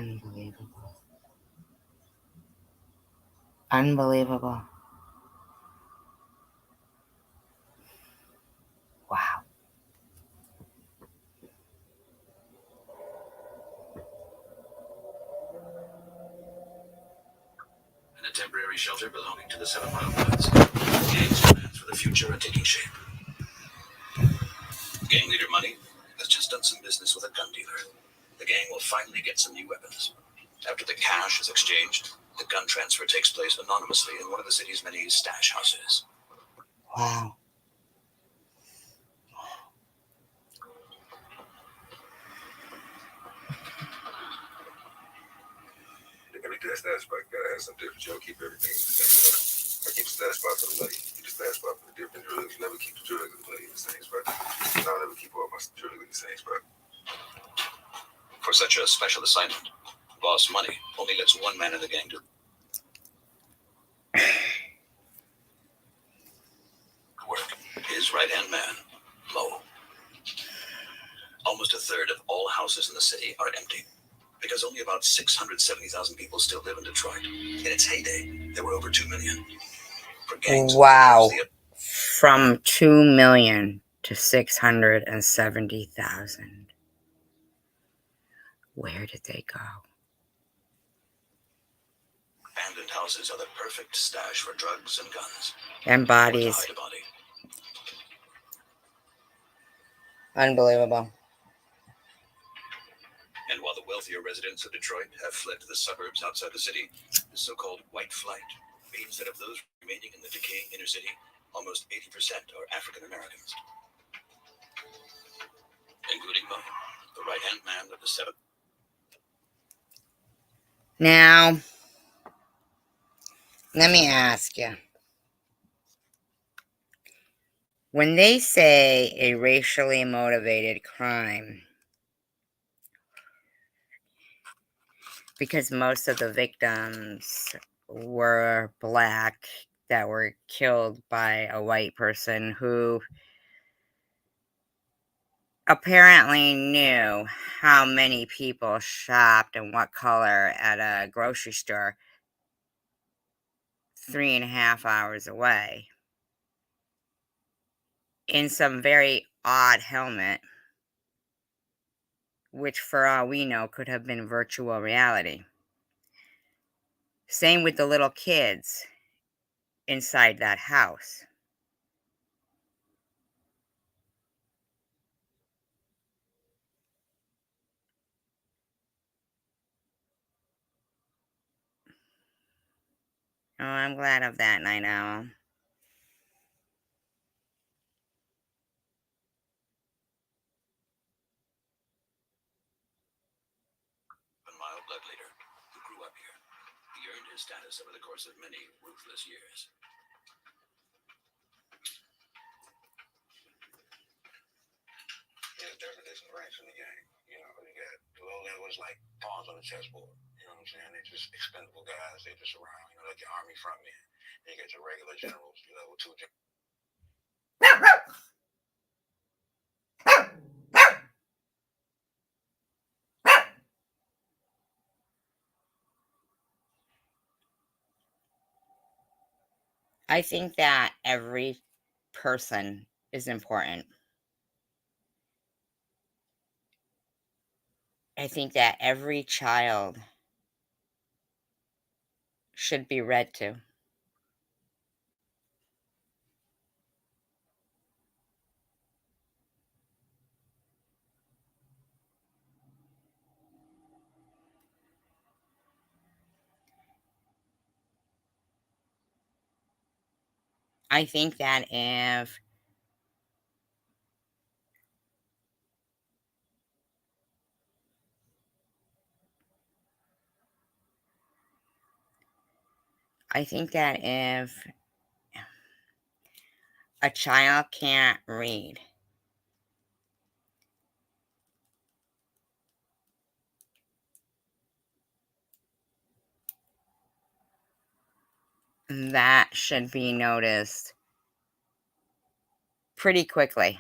Unbelievable. Unbelievable. Wow. In a temporary shelter belonging to the 7 Mile Bloods, gangs' plans for the future are taking shape. Gang leader Money has just done some business with a gun dealer. The gang will finally get some new weapons. After the cash is exchanged, the gun transfer takes place anonymously in one of the city's many stash houses. Wow. Every day stash spot gotta have some different. You don't keep everything the same. I keep the stash spot for the money. Keep the stash spot for the different drugs. You never keep the drugs and the money in the same spot. I don't ever keep all my drugs in the same spot. For such a special assignment, Boss Money only lets one man in the gang do work. His right-hand man, Mo. Almost a third of all houses in the city are empty, because only about 670,000 people still live in Detroit. In its heyday, there were over 2 million. For gangs, Wow. From 2 million to 670,000. Where did they go? Abandoned houses are the perfect stash for drugs and guns. And bodies. Or to hide a body. Unbelievable. And while the wealthier residents of Detroit have fled to the suburbs outside the city, the so-called white flight means that of those remaining in the decaying inner city, almost 80% are African Americans. Including Mo, the right-hand man of the 7. Now, let me ask you. When they say a racially motivated crime, because most of the victims were black that were killed by a white person who apparently knew how many people shopped and what color at a grocery store 3.5 hours away in some very odd helmet, which for all we know could have been virtual reality. Same with the little kids inside that house. Oh, I'm glad of that, Night Owl. Mile blood leader who grew up here. He earned his status over the course of many ruthless years. There's different ranks in the game. You know, you got the low levels like pawns on the chessboard. You know what I'm saying? They're just expendable guys. They're just around, you know, like your army frontmen. Then you get your regular generals, your level 2 generals. I think that every person is important. I think that every child should be read to. I think that if a child can't read, that should be noticed pretty quickly.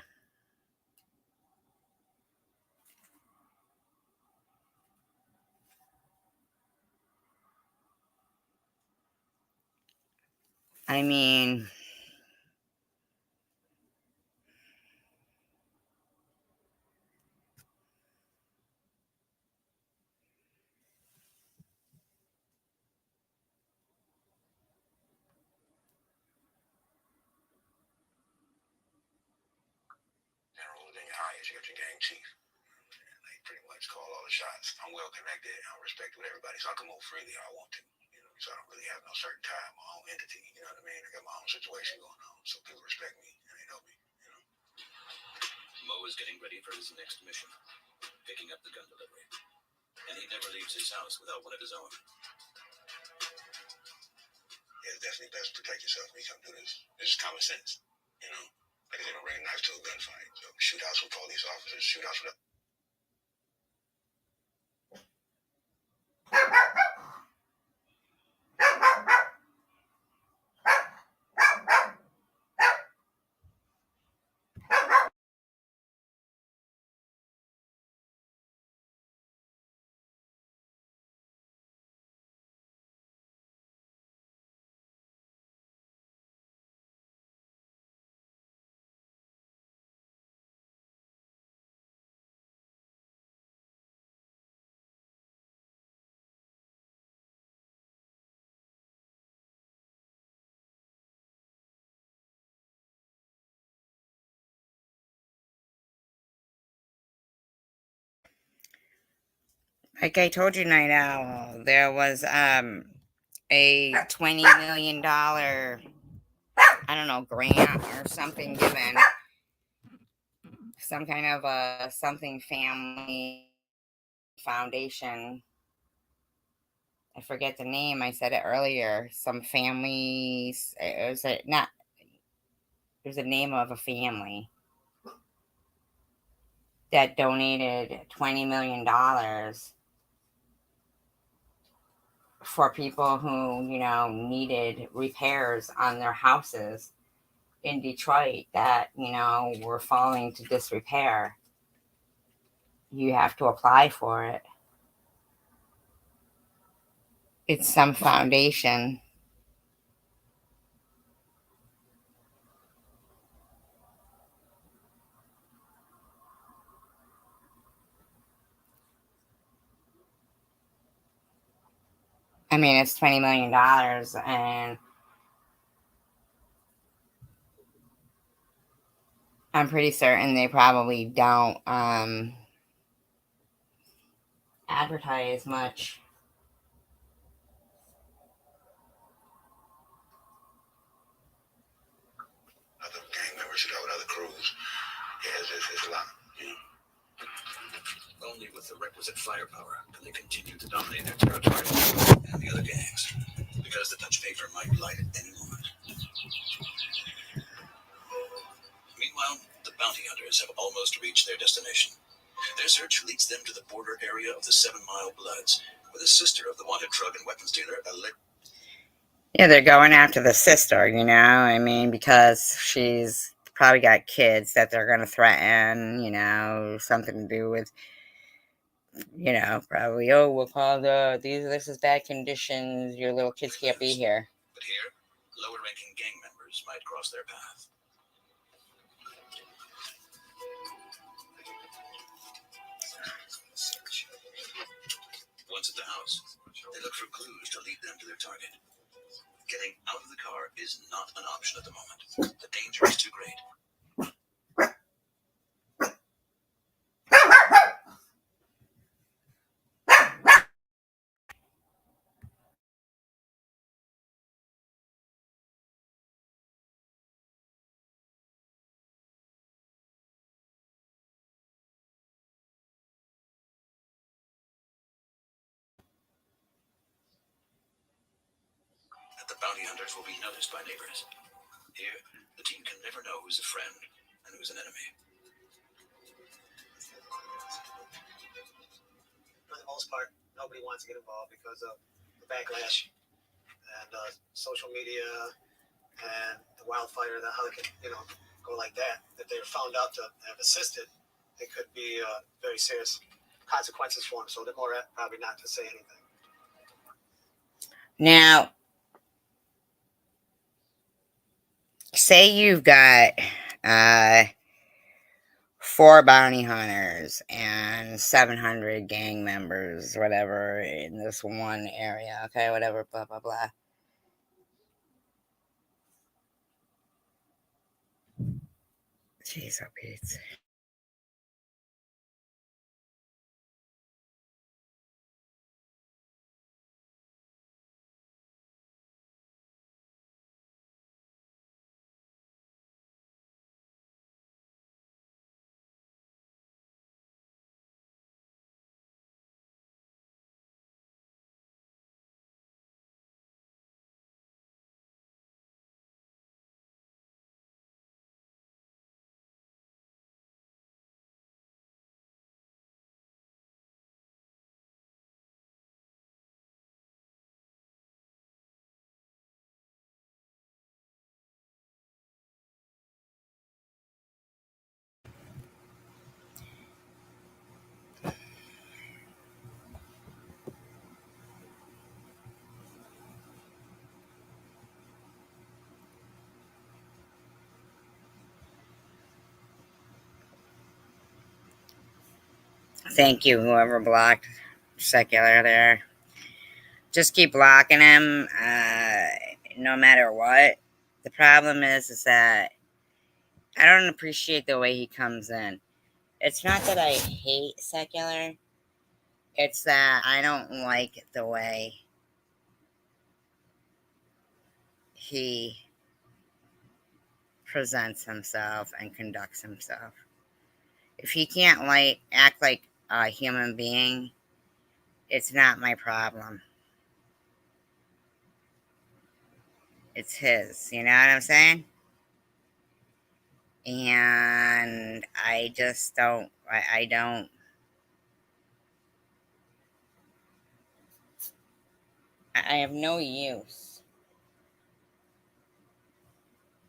I mean, General, then your highest, you got your gang chief. They pretty much call all the shots. I'm well connected. I'm respected with everybody, so I can move freely how I want to. You know, so I don't really have no certain time, my own entity. You know what I mean? I got my own situation going on, so people respect me and they know me. You know. Mo is getting ready for his next mission, picking up the gun delivery, and he never leaves his house without one of his own. Yeah, it's definitely best to protect yourself when you come do this. This is common sense. You know, like they don't bring a knife to a gunfight. So shootouts with police officers, shootouts with. like I told you, Night Owl, there was a $20 million, I don't know, grant or something given, some kind of a something family foundation. I forget the name. I said it earlier. Some families. It was a not. It was the name of a family that donated $20 million for people who, needed repairs on their houses in Detroit that, were falling to disrepair. You have to apply for it. It's some foundation. I mean, it's $20 million, and I'm pretty certain they probably don't advertise much. Other gang members, with other crews. Yeah, it's a lot. You know. Only with the requisite firepower can they continue to dominate their territory and the other gangs, because the Dutch paper might light at any moment. Meanwhile, the bounty hunters have almost reached their destination. Their search leads them to the border area of the 7 Mile Bloods, where the sister of the wanted drug and weapons dealer, Yeah, they're going after the sister, I mean, because she's probably got kids that they're going to threaten, something to do with, probably, oh, we'll call this is bad conditions, your little kids can't be here. But here, lower-ranking gang members might cross their path. Once at the house, they look for clues to lead them to their target. Getting out of the car is not an option at the moment. The danger is too great. That the bounty hunters will be noticed by neighbors. Here, the team can never know who's a friend and who's an enemy. For the most part, nobody wants to get involved because of the backlash and social media and the wildfire, that how they can, go like that. If they're found out to have assisted, it could be very serious consequences for them. So they're more apt probably not to say anything. Now, say you've got 4 bounty hunters and 700 gang members, whatever, in this one area, okay, whatever, blah, blah, blah. Jeez, oh, Pete. Thank you, whoever blocked Secular there. Just keep blocking him, no matter what. The problem is that I don't appreciate the way he comes in. It's not that I hate Secular. It's that I don't like the way he presents himself and conducts himself. If he can't act like a human being, it's not my problem. It's his, you know what I'm saying? And I just don't, I don't, I have no use.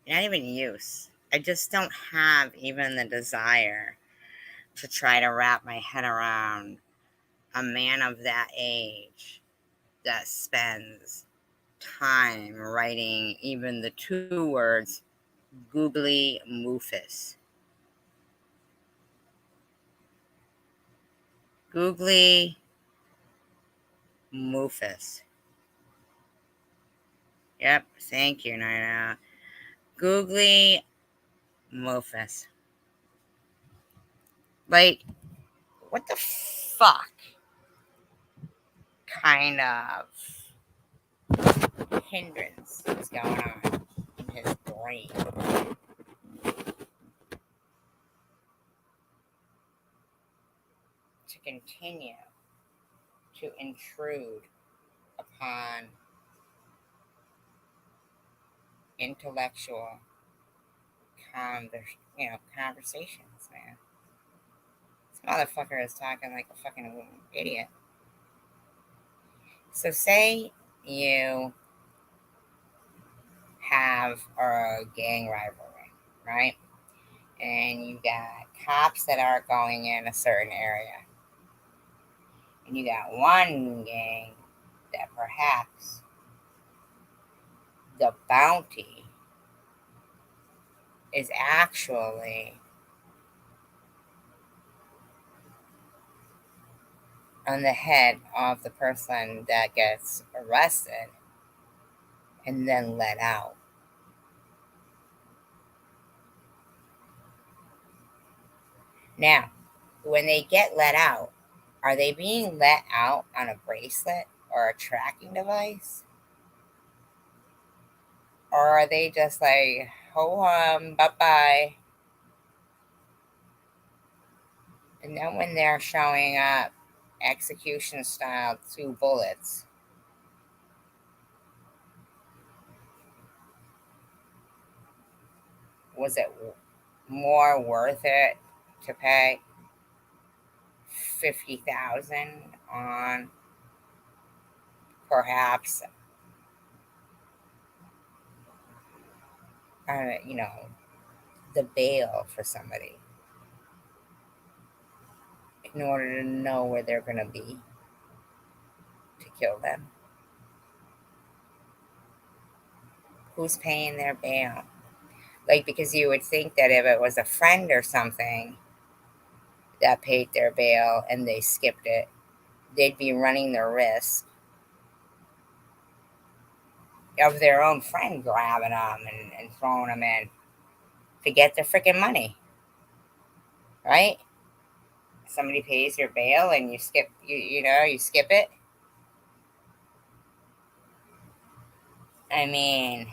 Not even use. I just don't have even the desire to try to wrap my head around a man of that age that spends time writing even the 2 words googly moofus. Googly moofus. Yep, thank you, Nina. Googly moofus. Like, what the fuck kind of hindrance is going on in his brain? To continue to intrude upon intellectual conversations, man. This motherfucker is talking like a fucking idiot. So say you have a gang rivalry, right? And you got cops that are going in a certain area. And you got one gang that perhaps the bounty is actually on the head of the person that gets arrested and then let out. Now, when they get let out, are they being let out on a bracelet or a tracking device? Or are they just like, ho hum, bye bye? And then when they're showing up, execution style, 2 bullets, was it more worth it to pay $50,000 on perhaps the bail for somebody in order to know where they're going to be to kill them? Who's paying their bail? Like, because you would think that if it was a friend or something that paid their bail and they skipped it, they'd be running the risk of their own friend grabbing them and throwing them in to get their freaking money, right? Somebody pays your bail and you skip, you skip it. I mean,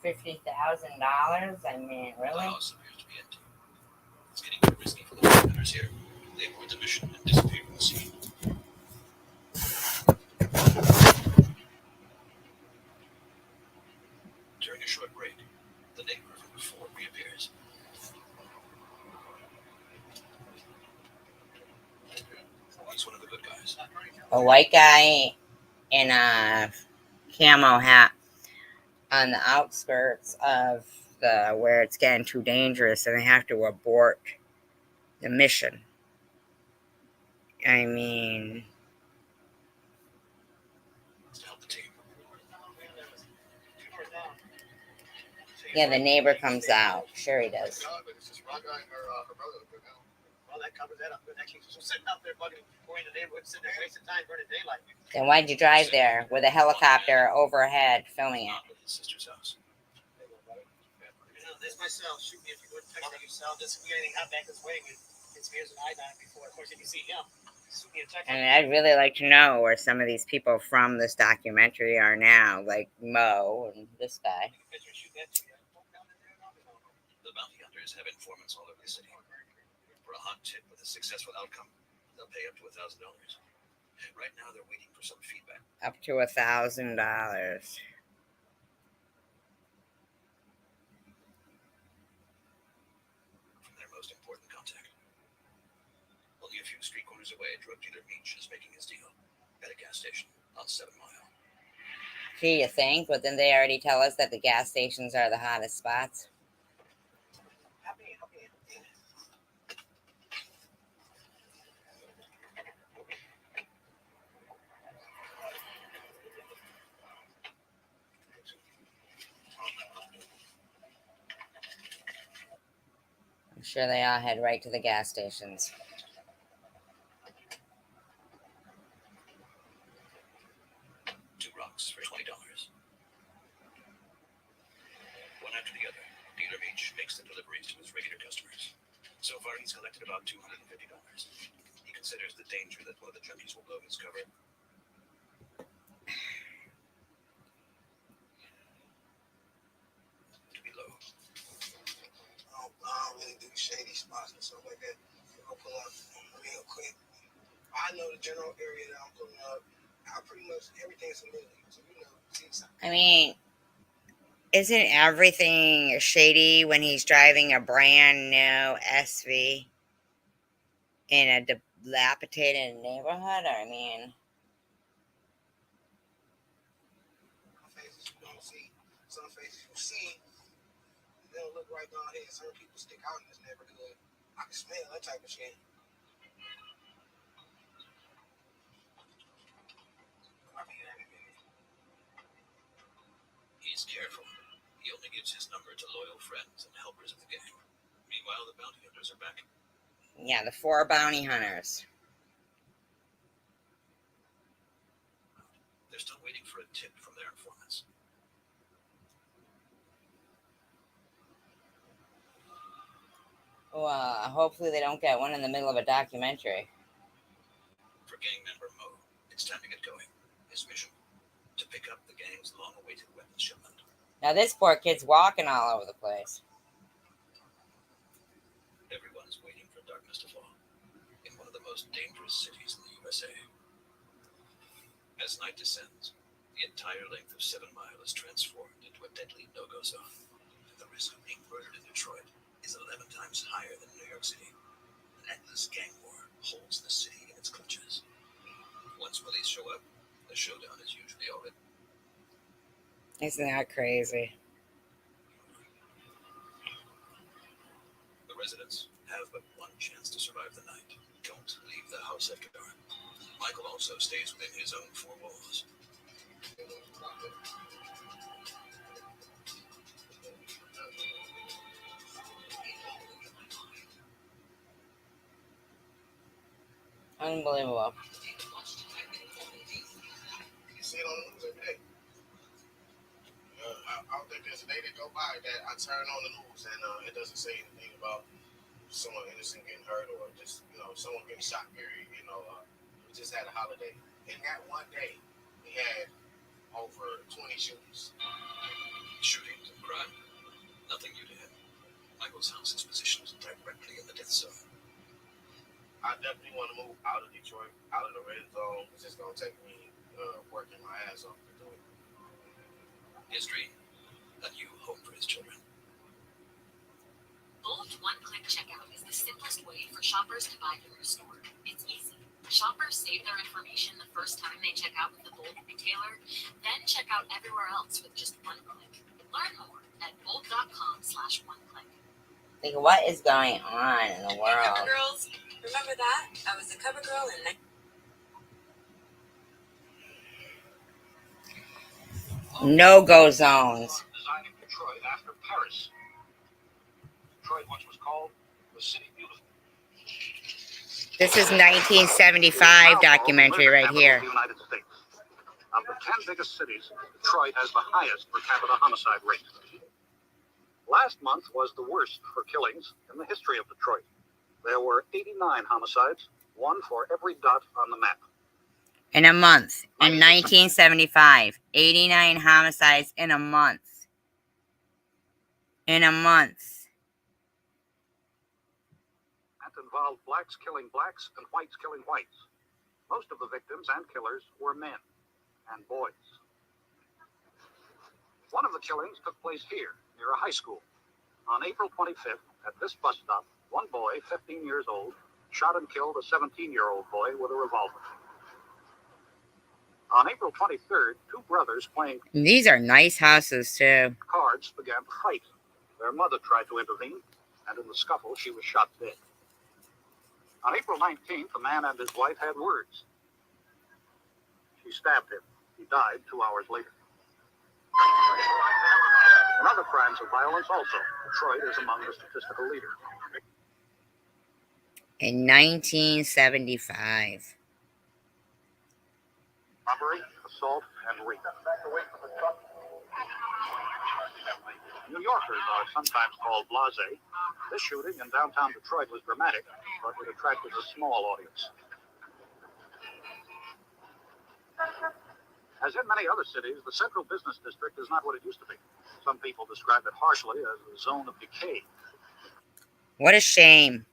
$50,000. I mean, The really? house appears to be empty. It's getting too risky for the offenders here. They avoid the mission and disappear from the scene. During a short break, the neighbor from before reappears. He's one of the good guys. A white guy in a camo hat on the outskirts of the where it's getting too dangerous and they have to abort the mission. I mean, To help the team. yeah, the neighbor comes out. Sure he does. Well, that covers that up. That keeps us sitting out there bugging, going to the neighborhood, sitting there wasting time during the daylight. Then why'd you drive there with a helicopter overhead filming it? His sister's house. That's myself. Shoot me if you would text me yourself. Just if anything hot back this way, it's me as an eye dime before. Of course, if you see him, shoot me a text. I mean, I'd really like to know where some of these people from this documentary are now, like Mo and this guy. The bounty hunters have informants all over the city. For a hot tip with a successful outcome, they'll pay up to $1,000. Right now, they're waiting for some feedback. Up to $1,000. From their most important contact. Only a few street corners away, drug dealer Meach is making his deal at a gas station on 7 Mile. Gee, you think? But then they already tell us that the gas stations are the hottest spots. I'm sure they all head right to the gas stations. Two rocks for $20. One after the other, dealer Meach makes the deliveries to his regular customers. So far, he's collected about $250. He considers the danger that one of the junkies will blow his cover. To be low. I don't really do shady spots and stuff like that. I'll pull up real quick. I know the general area that I'm pulling up. I pretty much everything's familiar. So I mean, isn't everything shady when he's driving a brand new SV in a dilapidated neighborhood? I mean, faces you don't see. Some faces you see, they don't look right down here. Certain people stick out in this neighborhood. I can smell that type of shit. He's careful. He only gives his number to loyal friends and helpers of the gang. Meanwhile, the bounty hunters are back. yeah, the 4 bounty hunters. They're still waiting for a tip from their informants. Well, hopefully they don't get one in the middle of a documentary. For gang member Mo, it's time to get going. His mission, to pick up the gang's long-awaited weapons shipment. Now this poor kid's walking all over the place. Everyone is waiting for darkness to fall in one of the most dangerous cities in the USA. As night descends, the entire length of 7 Mile is transformed into a deadly no-go zone. The risk of being murdered in Detroit is 11 times higher than New York City. An endless gang war holds the city in its clutches. Once police show up, the showdown is usually over. Isn't that crazy? residents have but one chance to survive the night. Don't leave the house after dark. Michael also stays within his own four walls. Unbelievable. You see it on the news every day. I don't think there's a day that go by that I turn on the news and it doesn't say anything about someone innocent getting hurt or just, someone getting shot, period. We just had a holiday. In that one day, we had over 20 shootings. Shootings and crime. Nothing new to him. Michael's house is positioned directly in the death zone. I definitely want to move out of Detroit, out of the red zone. It's just going to take me working my ass off to do it. His dream, a new home for his children. Bold one-click checkout is the simplest way for shoppers to buy from your store. It's easy. Shoppers save their information the first time they check out with the Bold retailer, then check out everywhere else with just one click. Learn more at bold.com/one-click. Like, what is going on in the world? Cover girls, remember that? I was a cover girl in No-go zones. Designing Detroit after Paris. Detroit once was called the city beautiful. This is 1975 documentary right here. Of the United States. Of the 10 biggest cities, Detroit has the highest per capita homicide rate. Last month was the worst for killings in the history of Detroit. There were 89 homicides, one for every dot on the map. In a month. In 1975. 89 homicides in a month. In a month. That involved blacks killing blacks and whites killing whites. Most of the victims and killers were men and boys. One of the killings took place here, near a high school. On April 25th, at this bus stop, one boy, 15 years old, shot and killed a 17-year-old boy with a revolver. On April 23rd, two brothers playing These are nice houses, too. cards began to fight. Their mother tried to intervene, and in the scuffle, she was shot dead. On April 19th, a man and his wife had words. She stabbed him. He died 2 hours later. In other crimes of violence also, Detroit is among the statistical leaders. In 1975. Robbery, assault, and rape. New Yorkers are sometimes called blasé. This shooting in downtown Detroit was dramatic, but it attracted a small audience. As in many other cities, the central business district is not what it used to be. Some people describe it harshly as a zone of decay. What a shame.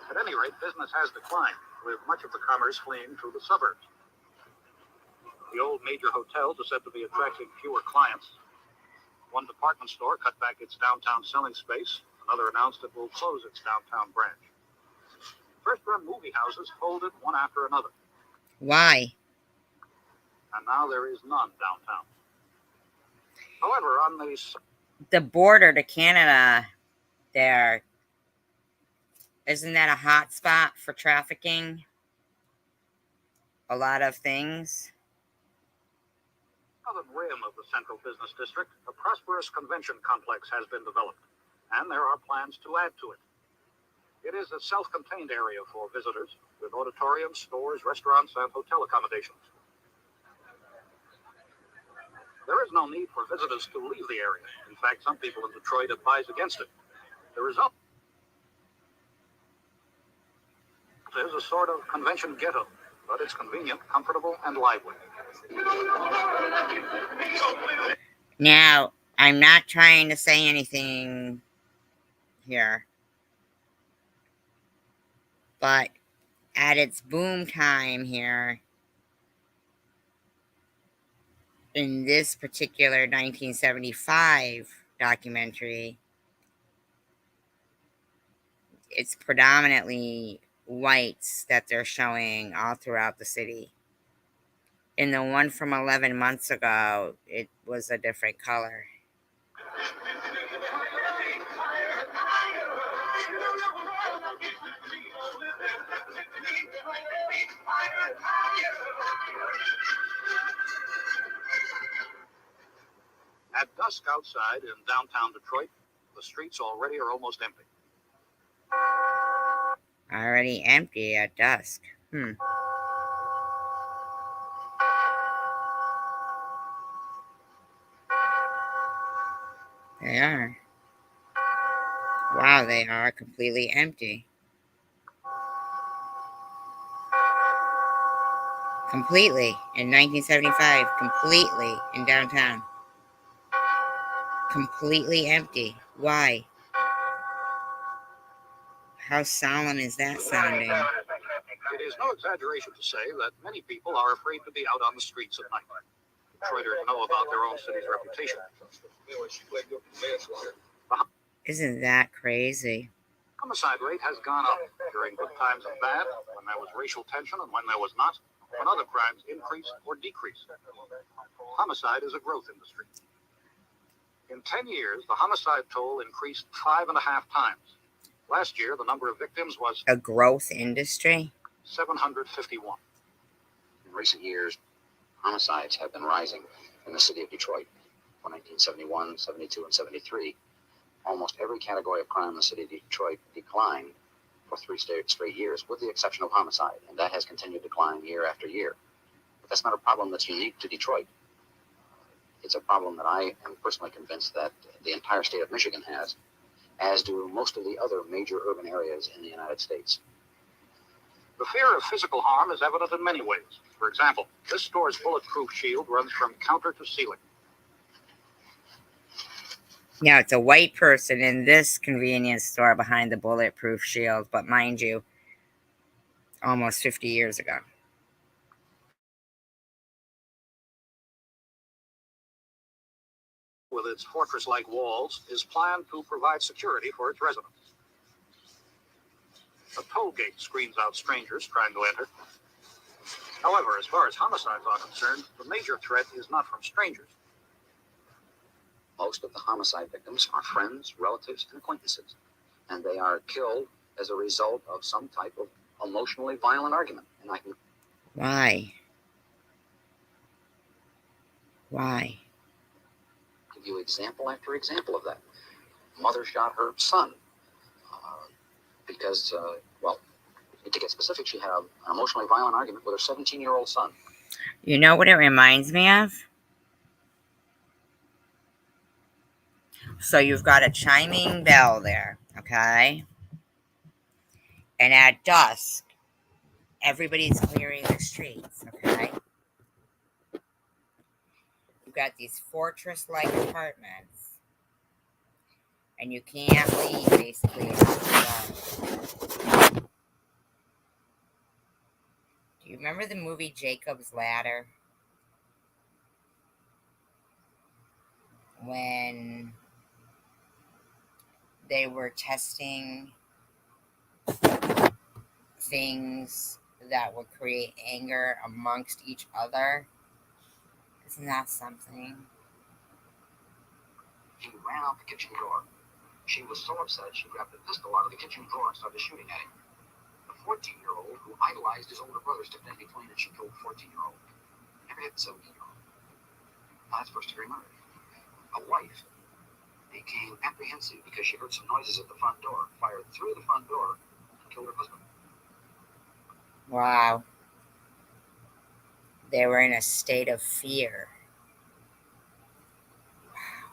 At any rate, business has declined, with much of the commerce fleeing to the suburbs. The old major hotels are said to be attracting fewer clients. One department store cut back its downtown selling space. Another announced it will close its downtown branch. First-run movie houses folded one after another. Why? And now there is none downtown. However, on the border to Canada there, isn't that a hot spot for trafficking? A lot of things. southern rim of the central business district, a prosperous convention complex has been developed, and there are plans to add to it. It is a self-contained area for visitors, with auditoriums, stores, restaurants, and hotel accommodations. There is no need for visitors to leave the area. In fact, some people in Detroit advise against it. The result is a sort of convention ghetto, but it's convenient, comfortable, and lively. Now, I'm not trying to say anything here, but at its boom time here, in this particular 1975 documentary, it's predominantly whites that they're showing all throughout the city. In the one from 11 months ago, it was a different color. At dusk outside in downtown Detroit, the streets already are almost empty. Already empty at dusk. They are. Wow, they are completely empty. Completely. In 1975, completely in downtown. Completely empty. Why? How solemn is that sounding? It is no exaggeration to say that many people are afraid to be out on the streets at night. Detroiters know about their own city's reputation. Isn't that crazy? Homicide rate has gone up during good times and bad, when there was racial tension and when there was not, when other crimes increased or decreased. Homicide is a growth industry. In 10 years, the homicide toll increased 5.5 times. Last year, the number of victims was a growth industry? 751. In recent years, homicides have been rising in the city of Detroit. For 1971, 72, and 73, almost every category of crime in the city of Detroit declined for 3 straight years, with the exception of homicide, and that has continued to decline year after year. But that's not a problem that's unique to Detroit. It's a problem that I am personally convinced that the entire state of Michigan has, as do most of the other major urban areas in the United States. The fear of physical harm is evident in many ways. For example, this store's bulletproof shield runs from counter to ceiling. Now, it's a white person in this convenience store behind the bulletproof shield, but mind you, almost 50 years ago. With its fortress-like walls, is planned to provide security for its residents. A toll gate screens out strangers trying to enter. However, as far as homicides are concerned, the major threat is not from strangers. Most of the homicide victims are friends, relatives, and acquaintances, and they are killed as a result of some type of emotionally violent argument. And I can Why? Why? give you example after example of that. Mother shot her son because, to get specific, she had an emotionally violent argument with her 17-year-old son. You know what it reminds me of? So you've got a chiming bell there, okay? And at dusk, everybody's clearing the streets, okay? You've got these fortress-like apartments, and you can't leave, basically, after dark. Do you remember the movie Jacob's Ladder? When they were testing things that would create anger amongst each other. Isn't that something? She ran out the kitchen door. She was so upset she grabbed a pistol out of the kitchen drawer and started shooting at him. The 14-year-old who idolized his older brother stepped in between and she killed the 14-year-old. Never hit the 17-year-old. That's first-degree murder. A wife became apprehensive because she heard some noises at the front door, fired through the front door, and killed her husband. Wow. They were in a state of fear. Wow.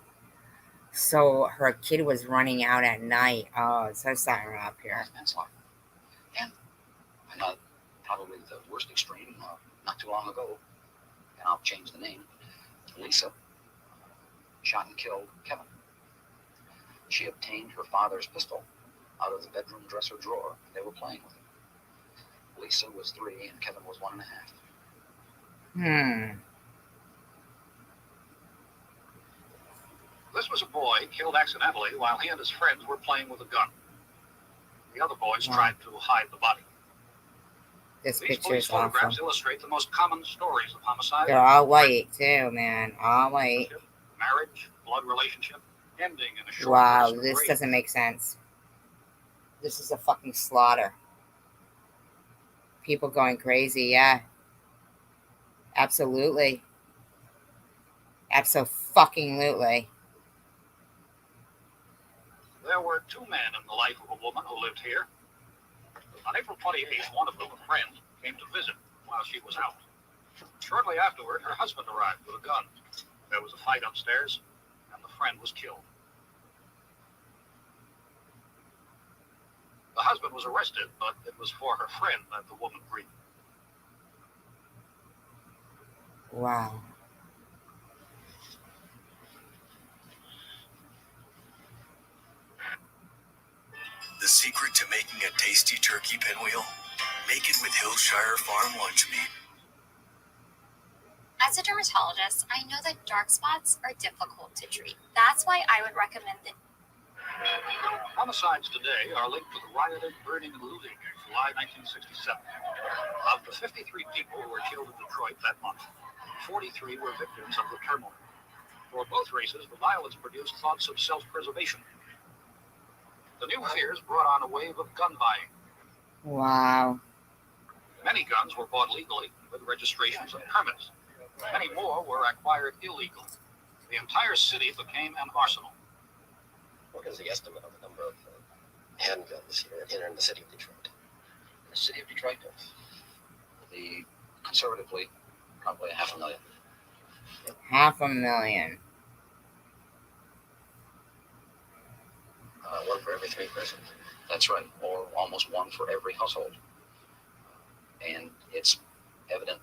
So her kid was running out at night. Oh, it's so sorry up here. Manslaughter. And I know probably the worst extreme, not too long ago, and I'll change the name, Lisa shot and killed Kevin. She obtained her father's pistol out of the bedroom dresser drawer. They were playing with it. Lisa was 3 and Kevin was 1.5. This was a boy killed accidentally while he and his friends were playing with a gun. The other boys tried to hide the body. This These picture police is awful. photographs illustrate the most common stories of homicide. They're all white too, man. All white. Marriage, blood relationship, ending in a short Wow, burst of this rage. doesn't make sense. This is a fucking slaughter. People going crazy, yeah. Absolutely. Abso-fucking-lutely. There were two men in the life of a woman who lived here. On April 28th, one of them, a friend, came to visit while she was out. Shortly afterward, her husband arrived with a gun. There was a fight upstairs, and the friend was killed. The husband was arrested, but it was for her friend that the woman grieved. Wow. The secret to making a tasty turkey pinwheel? Make it with Hillshire Farm lunch meat. As a dermatologist, I know that dark spots are difficult to treat. That's why I would recommend the Homicides today are linked to the rioting, burning, and looting of July 1967. Of the 53 people who were killed in Detroit that month, 43 were victims of the turmoil. For both races, the violence produced thoughts of self-preservation. The new fears brought on a wave of gun buying. Wow. Many guns were bought legally with registrations and permits. Many more were acquired illegally. The entire city became an arsenal. What is the estimate of the number of handguns here in the city of Detroit? In the city of Detroit, conservatively, probably 500,000. 500,000. One for every 3 persons. That's right, or almost one for every household. And it's evident,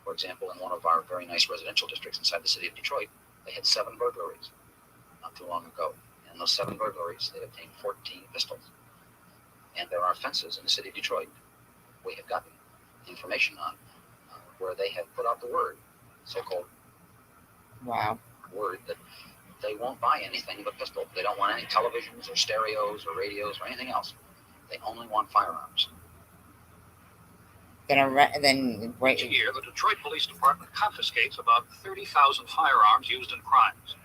for example, in one of our very nice residential districts inside the city of Detroit, they had 7 burglaries not too long ago. And in those 7 burglaries, they obtained 14 pistols. And there are fences in the city of Detroit we have gotten information on where they have put out the word, so-called word, that they won't buy anything but pistols. They don't want any televisions or stereos or radios or anything else. They only want firearms. Each year, the Detroit Police Department confiscates about 30,000 firearms used in crimes.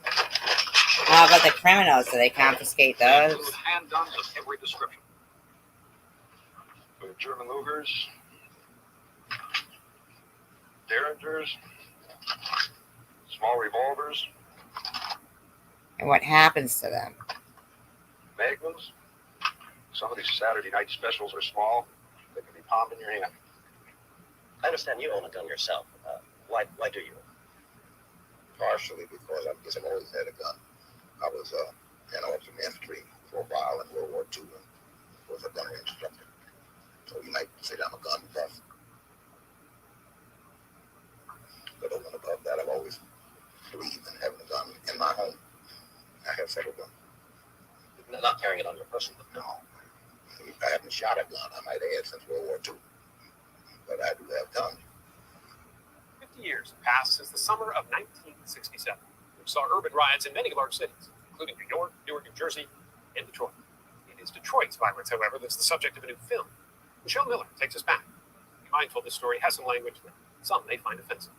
How about the criminals? Do they confiscate those? They include handguns of every description. German Lugers, Derringers, small revolvers. And what happens to them? Magnums. Some of these Saturday night specials are small. They can be palmed in your hand. I understand you own a gun yourself. Why do you? Partially because I guess I've always had a gun. I was an officer in infantry for a while in World War II and was a gunnery instructor. So you might say that I'm a gun buff. But over and above that, I've always believed in having a gun in my home. I have several guns. Not carrying it on your person? No. I haven't shot a gun, I might add, since World War II. But I do have guns. 50 years passed since the summer of 1967, which saw urban riots in many large cities, including New York, Newark, New Jersey, and Detroit. It is Detroit's violence, however, that's the subject of a new film. Michelle Miller takes us back. Be mindful this story has some language that some may find offensive.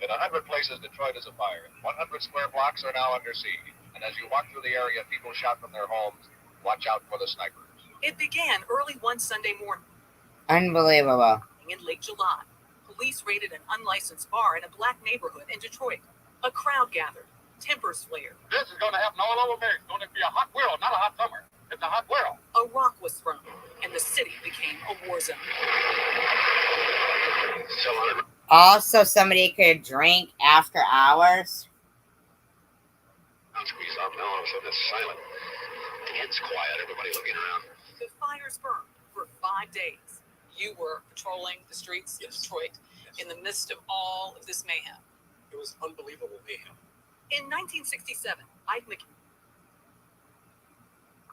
In 100 places, Detroit is afire. 100 square blocks are now under siege. And as you walk through the area, people shout from their homes, watch out for the snipers. It began early one Sunday morning. Unbelievable. In late July, police raided an unlicensed bar in a black neighborhood in Detroit. A crowd gathered. Tempers flared. This is going to happen all over America. It's going to be a hot world, not a hot summer. It's a hot world. A rock was thrown, and the city became a war zone. Also, somebody could drink after hours. Squeeze up now, so it's silent. It's quiet, everybody looking around. The fires burned for 5 days. You were patrolling the streets of Detroit in the midst of all of this mayhem. It was unbelievable mayhem. In 1967, Ike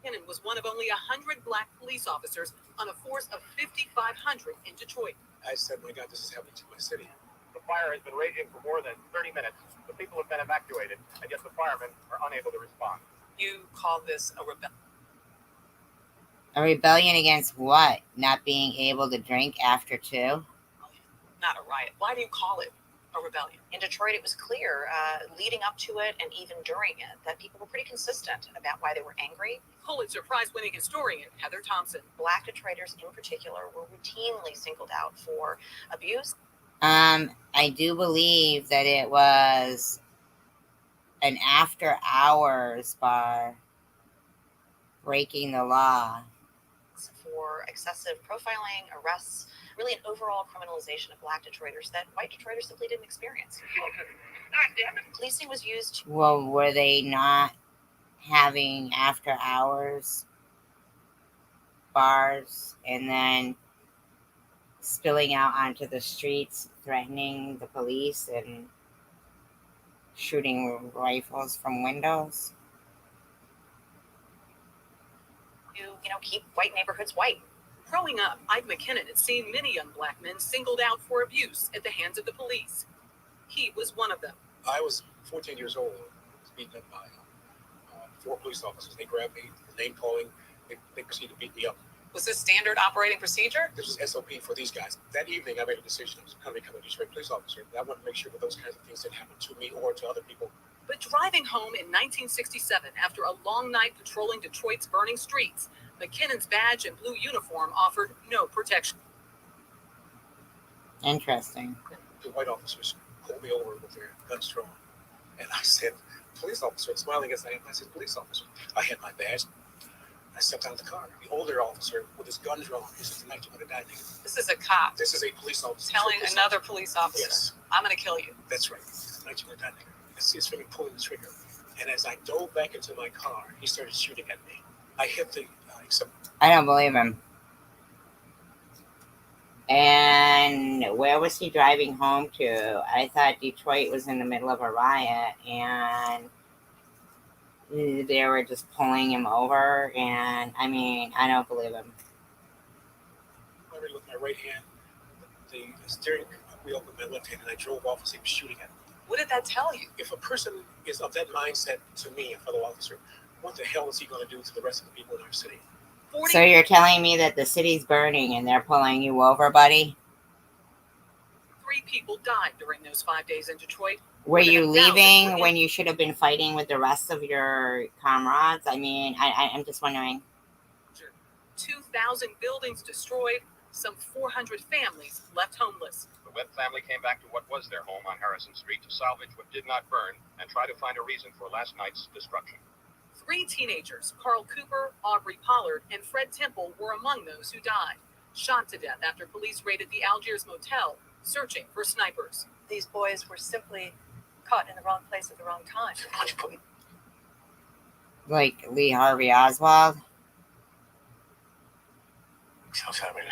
McKinnon was one of only 100 black police officers on a force of 5,500 in Detroit. I said, my God, this is happening to my city. The fire has been raging for more than 30 minutes. The people have been evacuated, and yet the firemen are unable to respond. You call this a rebellion? A rebellion against what? Not being able to drink after 2? Not a riot. Why do you call it a rebellion. In Detroit, it was clear leading up to it and even during it that people were pretty consistent about why they were angry. Pulitzer Prize-winning historian Heather Thompson. Black Detroiters in particular were routinely singled out for abuse. I do believe that it was an after-hours bar breaking the law. For excessive profiling, arrests, really an overall criminalization of Black Detroiters that white Detroiters simply didn't experience. Policing was used to... Well, were they not having after-hours bars and then spilling out onto the streets, threatening the police and shooting rifles from windows? Keep white neighborhoods white. Growing up, Ike McKinnon had seen many young black men singled out for abuse at the hands of the police. He was one of them. I was 14 years old. I was beaten up by 4 police officers. They grabbed me, name calling. They proceeded to beat me up. Was this standard operating procedure? This was SOP for these guys. That evening, I made a decision. I was going to become a Detroit police officer. I wanted to make sure that those kinds of things didn't happen to me or to other people. But driving home in 1967 after a long night patrolling Detroit's burning streets, McKinnon's badge and blue uniform offered no protection. Interesting. The white officers pulled me over with their guns drawn. And I said, police officer, smiling as I am. I said, police officer. I had my badge. I stepped out of the car. The older officer with his gun drawn, he said, tonight you're going to die, nigga. This is a cop. This is a police officer. Telling another police officer, yes, I'm going to kill you. That's right. Tonight you're going to die, nigga. I see his finger pulling the trigger. And as I dove back into my car, he started shooting at me. I hit the... I don't believe him. And where was he driving home to? I thought Detroit was in the middle of a riot and they were just pulling him over. And I mean, I don't believe him. I already with my right hand, the steering wheel with my left hand, and I drove off as he was shooting at me. What did that tell you? If a person is of that mindset to me, a fellow officer, what the hell is he going to do to the rest of the people in our city? So you're telling me that the city's burning and they're pulling you over, buddy? 3 people died during those 5 days in Detroit. Were you leaving when you should have been fighting with the rest of your comrades? I mean, I'm just wondering. 2,000 buildings destroyed, some 400 families left homeless. The Webb family came back to what was their home on Harrison Street to salvage what did not burn and try to find a reason for last night's destruction. 3 teenagers, Carl Cooper, Aubrey Pollard, and Fred Temple, were among those who died, shot to death after police raided the Algiers motel, searching for snipers. These boys were simply caught in the wrong place at the wrong time. Like Lee Harvey Oswald?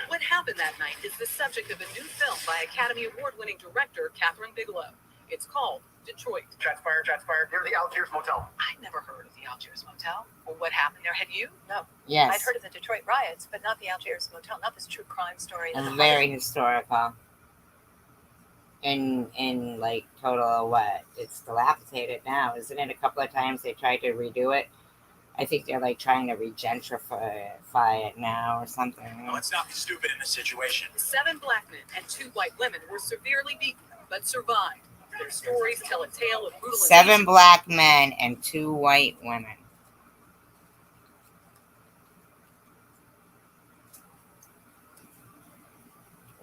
What happened that night is the subject of a new film by Academy Award-winning director Catherine Bigelow. It's called Detroit. Shots fired near the Algiers motel. I'd never heard of the Algiers motel. Well, what happened there? Had you? No. Yes. I'd heard of the Detroit riots, but not the Algiers motel, not this true crime story. It's very historical. In like total what? It's dilapidated now, isn't it? A couple of times they tried to redo it. I think they're like trying to regentrify it now or something. Let's not be stupid in this situation. 7 black men and 2 white women were severely beaten, but survived. Their stories tell a tale of brutalization. 7 black men and 2 white women.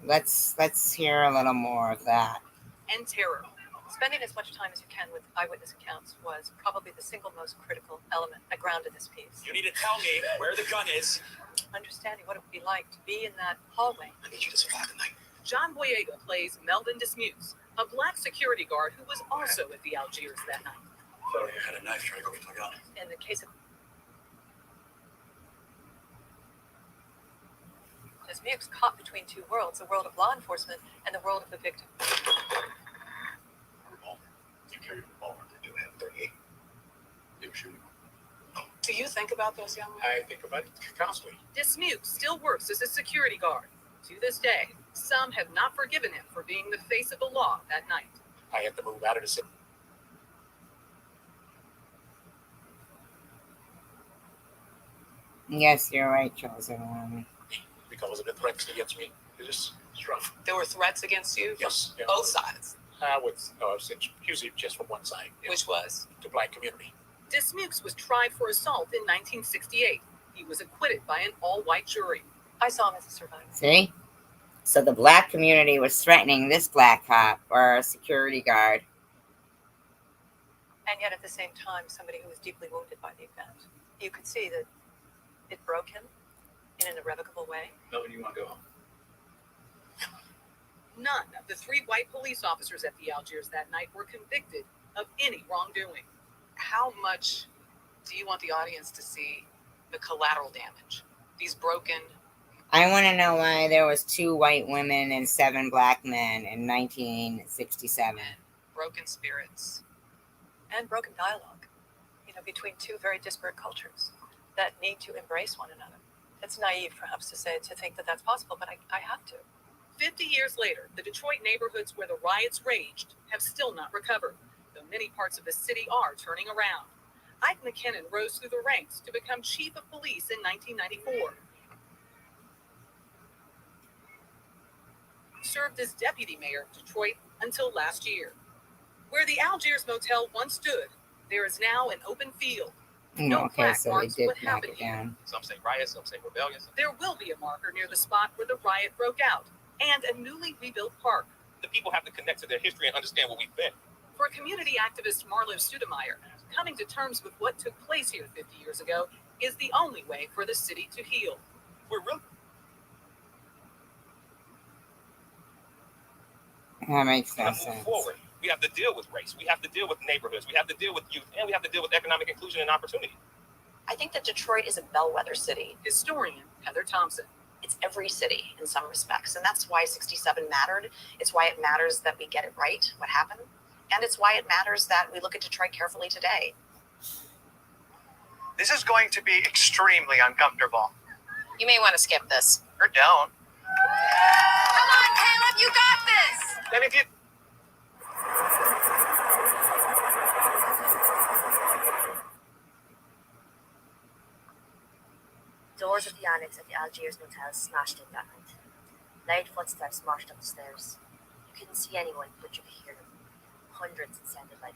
Let's hear a little more of that. And terror. Spending as much time as you can with eyewitness accounts was probably the single most critical element that grounded this piece. You need to tell me where the gun is. Understanding what it would be like to be in that hallway. I need you to survive the night. John Boyega plays Melvin Dismuse, a black security guard who was also at the Algiers that night. Thought I had a knife trying to go for my gun. In the case of Dismuse, caught between 2 worlds, the world of law enforcement and the world of the victim. You carry a revolver. They do have 38. They were shooting. Do you think about those young men? I think about it constantly. Dismuse still works as a security guard. To this day, some have not forgiven him for being the face of the law that night. I had to move out of the city. Yes, you're right, chosen one. Because of the threats against me. It's rough. There were threats against you? Yes. From both sides. I would accuse it just from one side. Which was? The black community. Dismukes was tried for assault in 1968. He was acquitted by an all-white jury. I saw him as a survivor. See? So the black community was threatening this black cop or a security guard. And yet at the same time, somebody who was deeply wounded by the event. You could see that it broke him in an irrevocable way. Melvin, you want to go home? None of the 3 white police officers at the Algiers that night were convicted of any wrongdoing. How much do you want the audience to see the collateral damage? These broken... I want to know why there was 2 white women and 7 black men in 1967. Broken spirits. And broken dialogue, between 2 very disparate cultures that need to embrace one another. It's naive, perhaps, to think that that's possible, but I have to. 50 years later, the Detroit neighborhoods where the riots raged have still not recovered, though many parts of the city are turning around. Ike McKinnon rose through the ranks to become chief of police in 1994. Served as deputy mayor of Detroit until last year. Where the Algiers Motel once stood, there is now an open field. No Okay, plaque so they marks did what knock happened it down. Some say riots, some say rebellions. There will be a marker near the spot where the riot broke out, and a newly rebuilt park. The people have to connect to their history and understand what we've been. For community activist Marlo Studemeyer, coming to terms with what took place here 50 years ago is the only way for the city to heal. We're really... That makes no move sense. forward. We have to deal with race. We have to deal with neighborhoods. We have to deal with youth. And we have to deal with economic inclusion and opportunity. I think that Detroit is a bellwether city. Historian Heather Thompson. It's every city in some respects, and that's why 67 mattered. It's why it matters that we get it right, what happened, and it's why it matters that we look at Detroit carefully today. This is going to be extremely uncomfortable. You may want to skip this. Or don't. Come on, Caleb, you got this! Then if you... Doors of the annex at the Algiers Motel smashed in that night. Loud footsteps marched up the stairs. You couldn't see anyone, but you could hear them. Hundreds, it sounded like.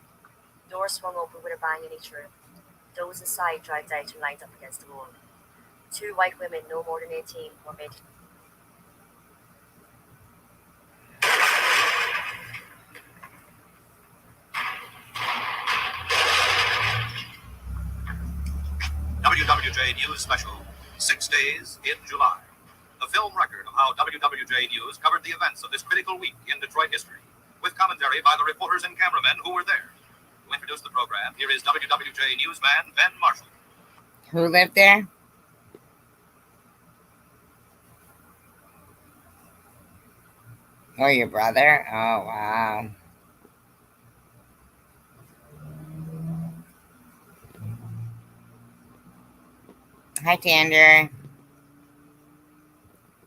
Doors swung open with a bang in each room. Those inside dragged out and lined up against the wall. 2 white women, no more than 18, were made. WWJ News Special, 6 days in July. A film record of how WWJ News covered the events of this critical week in Detroit history, with commentary by the reporters and cameramen who were there. To introduce the program, here is WWJ newsman Ben Marshall. Who lived there? Oh, your brother? Oh, wow. Hi, Tander.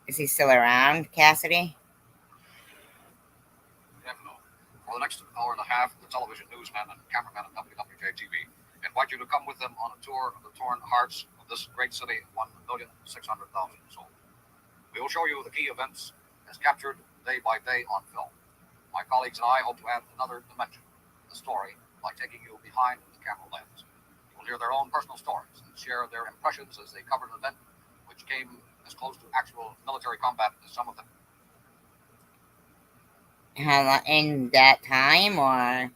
Is he still around, Cassidy? For the next hour and a half, the television newsmen and cameramen at WWJ TV invite you to come with them on a tour of the torn hearts of this great city of 1,600,000 souls. We will show you the key events as captured day by day on film. My colleagues and I hope to add another dimension to the story by taking you behind the camera lens. You will hear their own personal stories and share their impressions as they covered an event which came as close to actual military combat as some of them. How long in that time, or?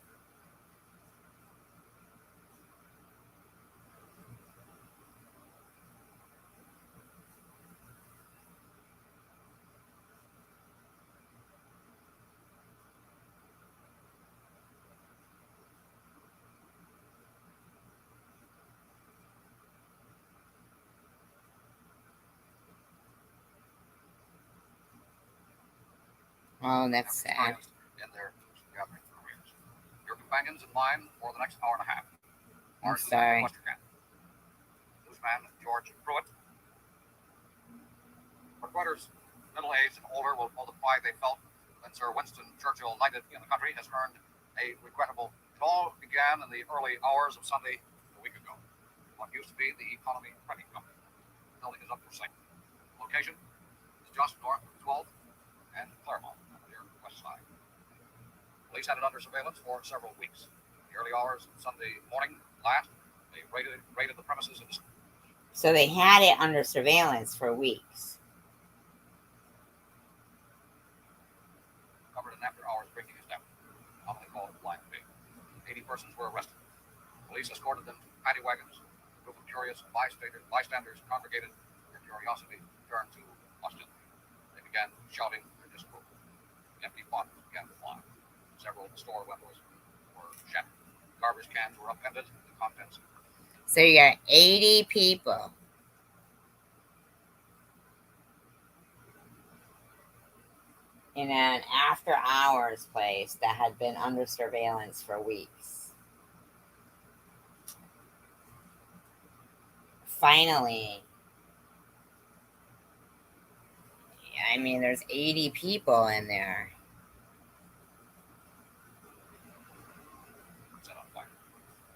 Oh, that's sad. In their gathering careers. Your companions and mine for the next hour and a half. I'm sorry. Newsman George Pruitt. Reporters middle aged and older will know the pride they felt when Sir Winston Churchill knighted in the country has earned a regrettable. It all began in the early hours of Sunday a week ago. What used to be the Economy Printing Company. The building is up for sale. Location is just north of 12th and Claremont. West side. Police had it under surveillance for several weeks. In the early hours of Sunday morning last, they raided the premises and So they had it under surveillance for weeks. covered an after-hours breaking establishment, commonly called Blind Pig. 80 persons were arrested. Police escorted them to paddy wagons. A group of curious bystanders congregated. Their curiosity turned to hostility. They began shouting their disapproval. Empty bottles began to fly. Several store windows were shattered. Garbage cans were upended. The contents. So you got 80 people. In an after hours place that had been under surveillance for weeks. Finally, I mean, there's 80 people in there. Set on fire.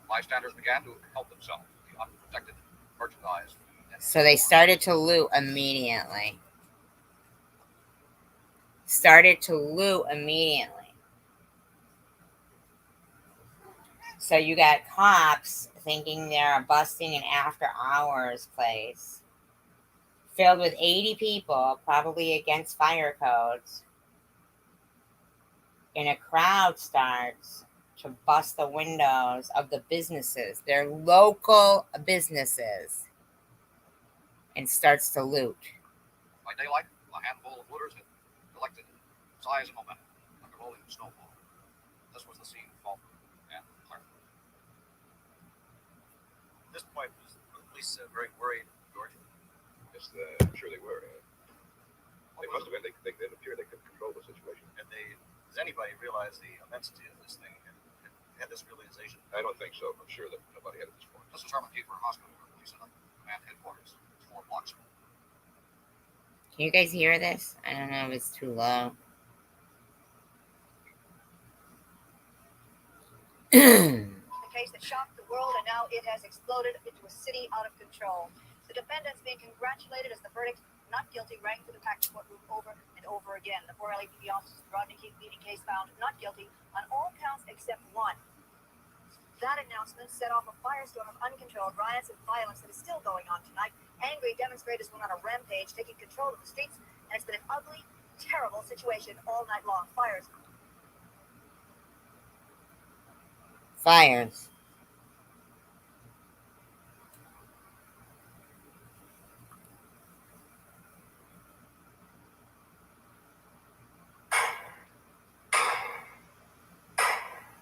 Bystanders began to help themselves to the unprotected merchandise. So they started to loot immediately. So you got cops thinking they're busting an after hours place filled with 80 people, probably against fire codes. And a crowd starts to bust the windows of the businesses, their local businesses, and starts to loot. By daylight, a handful of looters had collected size and momentum, like a rolling snowball. This was the scene of Falk and Clark. At this point, was the police very worried, George? Yes, I'm sure they were. They must have been. It appeared they could control the situation. And does anybody realize the immensity of this thing and had this realization? I don't think so. I'm sure that nobody had at this point. This is Herman Kiefer Hospital, where police set up command headquarters. 4 blocks. Can you guys hear this? I don't know if it's too low. The case that shocked the world, and now it has exploded into a city out of control. The defendants being congratulated as the verdict not guilty rang through the packed courtroom over and over again. The 4 LAPD officers in the Rodney King beating case found not guilty on all counts except 1. That announcement set off a firestorm of uncontrolled riots and violence that is still going on tonight. Angry demonstrators went on a rampage, taking control of the streets, and it's been an ugly, terrible situation all night long. Fires.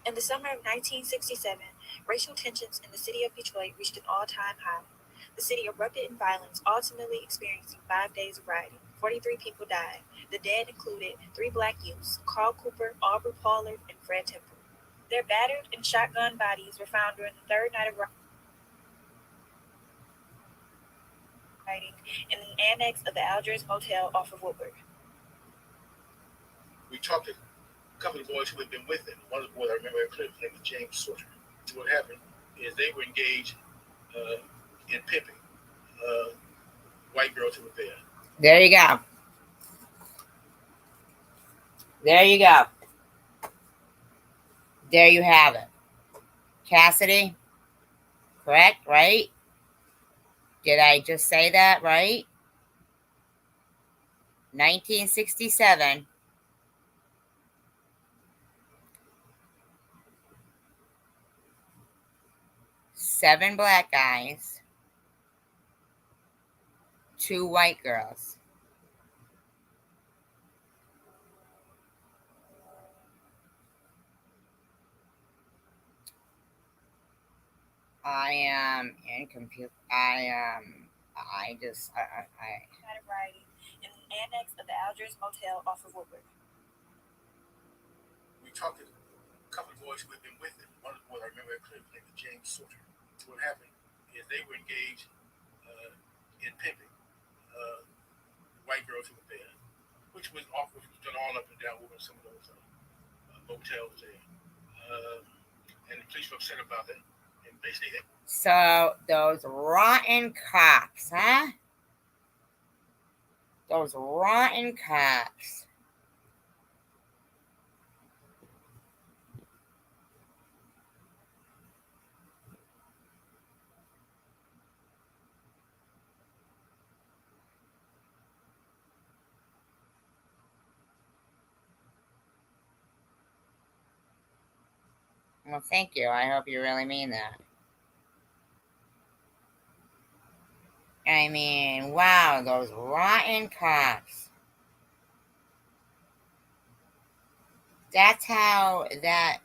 In the summer of 1967, racial tensions in the city of Detroit reached an all-time high. The city erupted in violence, ultimately experiencing 5 days of rioting. 43 people died. The dead included 3 black youths, Carl Cooper, Aubrey Pollard, and Fred Temple. Their battered and shotgun bodies were found during the 3rd night of rioting in the annex of the Algiers Motel off of Woodward. We talked to a couple of boys who had been with him. One of the boys I remember clearly, his name was James Sorter. What happened is they were engaged in pimping white girls who were there. There you go. There you go. There you have it. Cassidy? Correct, right? Did I just say that right? 1967. Seven black guys. 2 white girls. I am in compute. I just. Rioting in the annex of the Algiers Motel off of Woodward. We talked to a couple of boys who had been with him. One of the boys I remember clearly, his name was James Sorter. What happened is they were engaged in pimping white girls who were there, which was done all up and down with some of those motels there. And the police were upset about that. And basically, So, those rotten cops, huh? Those rotten cops. Well, thank you. I hope you really mean that. I mean, wow, those rotten cops. That's how that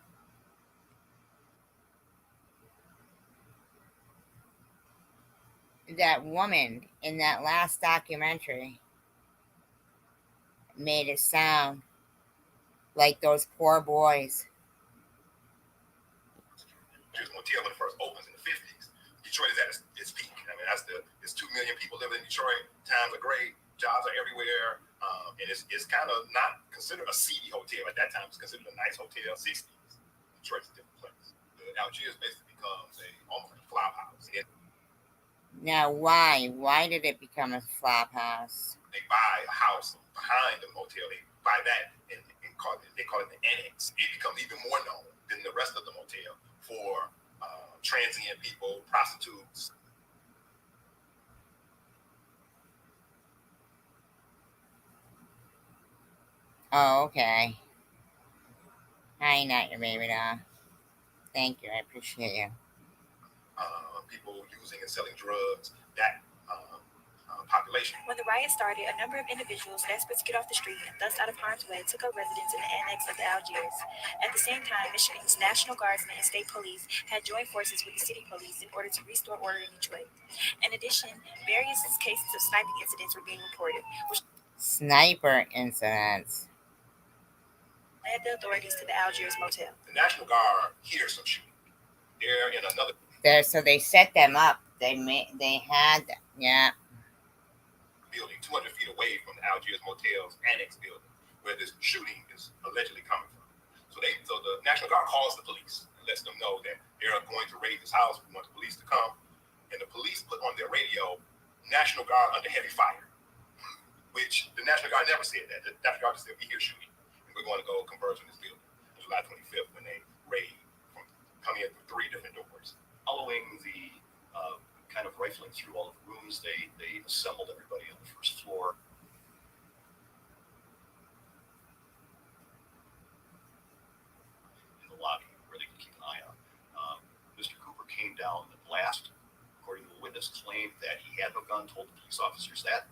woman in that last documentary made it sound like those poor boys. Motel when it first opens in the 50s. Detroit is at its peak. I mean, it's 2 million people living in Detroit. Times are great. Jobs are everywhere. And it's kind of not considered a seedy hotel at that time. It's considered a nice hotel. 60s. Detroit's a different place. The Algiers basically becomes almost like a flop house. Now, why? Why did it become a flop house? They buy a house behind the motel. They buy that and they call it the annex. It becomes even more known than the rest of the motel for transient people, prostitutes. Oh, okay. Hi, not your baby doll. Thank you, I appreciate you. People using and selling drugs, that population. When the riot started, a number of individuals desperate to get off the street and thus out of harm's way took up residence in the annex of the Algiers. At the same time, Michigan's National Guardsmen and state police had joined forces with the city police in order to restore order in Detroit. In addition, various cases of sniping incidents were being reported, which Sniper incidents. led the authorities to the Algiers motel. The National Guard hears some shooting. They're in another. So they set them up. They had, yeah. Building 200 feet away from the Algiers Motel's annex building, where this shooting is allegedly coming from. So the National Guard calls the police and lets them know that they're going to raid this house. We want the police to come. And the police put on their radio, National Guard under heavy fire, which the National Guard never said that. The National Guard just said, we hear shooting, and we're going to go converge on this building. July 25th, when they raid, coming in through 3 different doors. Following the kind of rifling through all of the rooms, they assembled everybody on the first floor. In the lobby, where they could keep an eye out. Mr. Cooper came down. The blast, according to the witness, claimed that he had no gun, told the police officers that,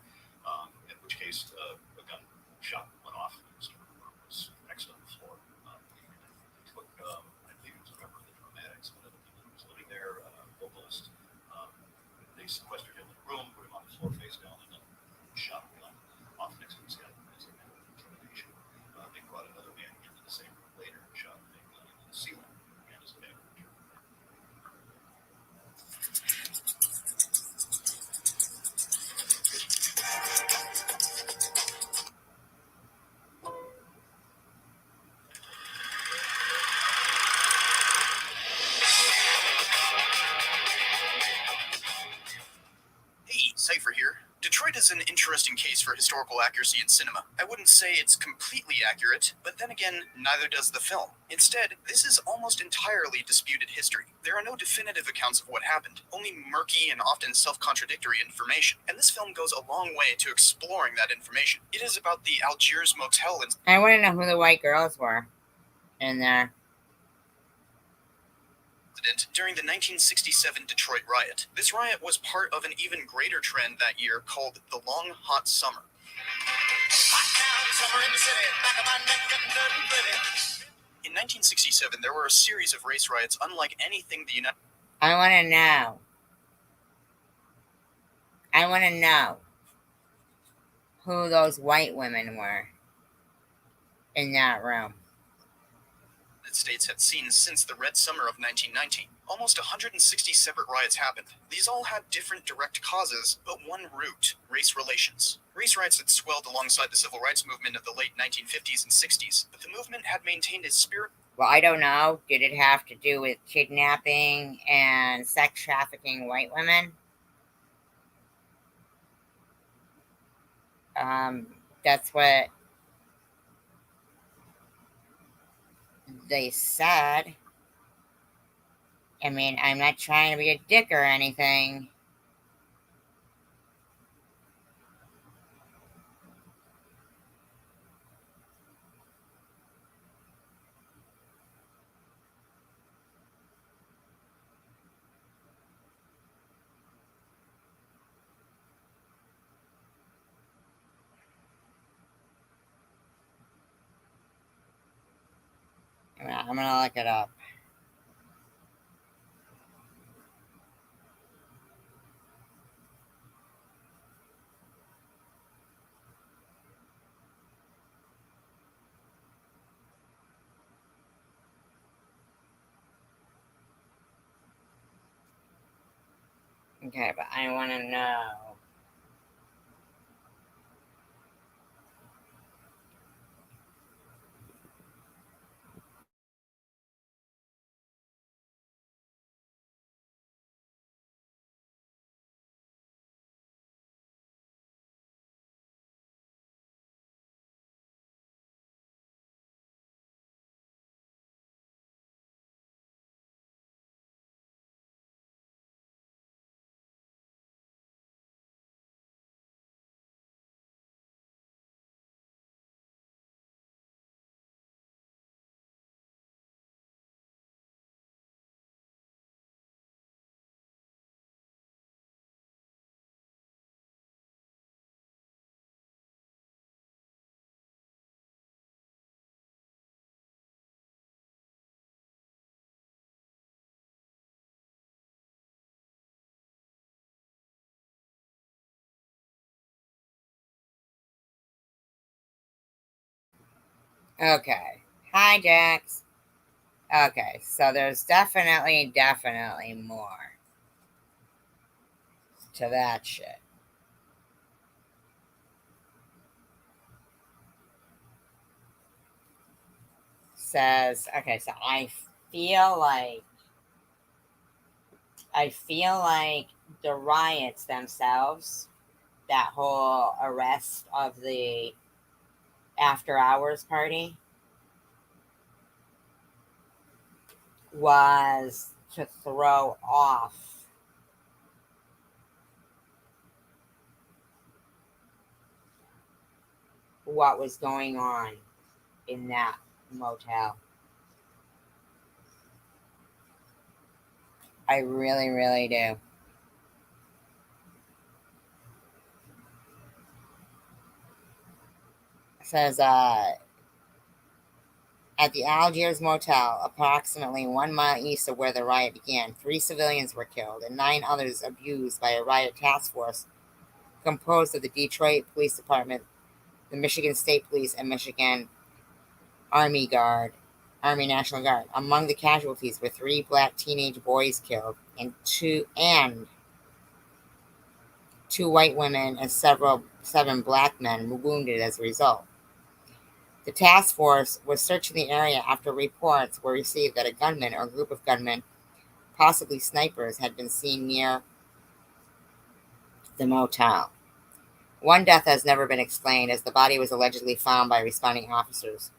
in which case a gun shot went off. Mr. Cooper was next on the floor. They took, I believe he was a member of the dramatics, one of the people who was living there, vocalist. They sequestered him in the room, put him on the floor face down, and then shot a gun off next to his head as a matter of intimidation. They brought another man into the same room later and shot a gun into the ceiling and as a matter of intimidation. Hey, Cypher here. Detroit is an interesting case for historical accuracy in cinema. I wouldn't say it's completely accurate, but then again, neither does the film. Instead, this is almost entirely disputed history. There are no definitive accounts of what happened, only murky and often self-contradictory information, and this film goes a long way to exploring that information. It is about the Algiers Motel incident. I want to know who the white girls were in there. During the 1967 Detroit riot. This riot was part of an even greater trend that year called the Long Hot Summer. In 1967, there were a series of race riots unlike anything the United I want to know. I want to know who those white women were in that room. States had seen since the Red Summer of 1919. Almost 160 separate riots happened. These all had different direct causes, but one root: race relations. Race riots had swelled alongside the civil rights movement of the late 1950s and 60s, but the movement had maintained its spirit. Well, I don't know. Did it have to do with kidnapping and sex trafficking white women? That's what they said. I mean, I'm not trying to be a dick or anything. I'm gonna look it up. Okay, but I want to know. Okay. Hi, Jax. Okay, so there's definitely more to that shit. Says, okay, so feel like I feel like the riots themselves, that whole arrest of the after hours party, was to throw off what was going on in that motel. I really, really do. It says, at the Algiers Motel, approximately 1 mile east of where the riot began, 3 civilians were killed and 9 others abused by a riot task force composed of the Detroit Police Department, the Michigan State Police, and Michigan Army National Guard. Among the casualties were 3 black teenage boys killed and two white women and 7 black men wounded as a result. The task force was searching the area after reports were received that a gunman or group of gunmen, possibly snipers, had been seen near the motel. 1 death has never been explained, as the body was allegedly found by responding officers.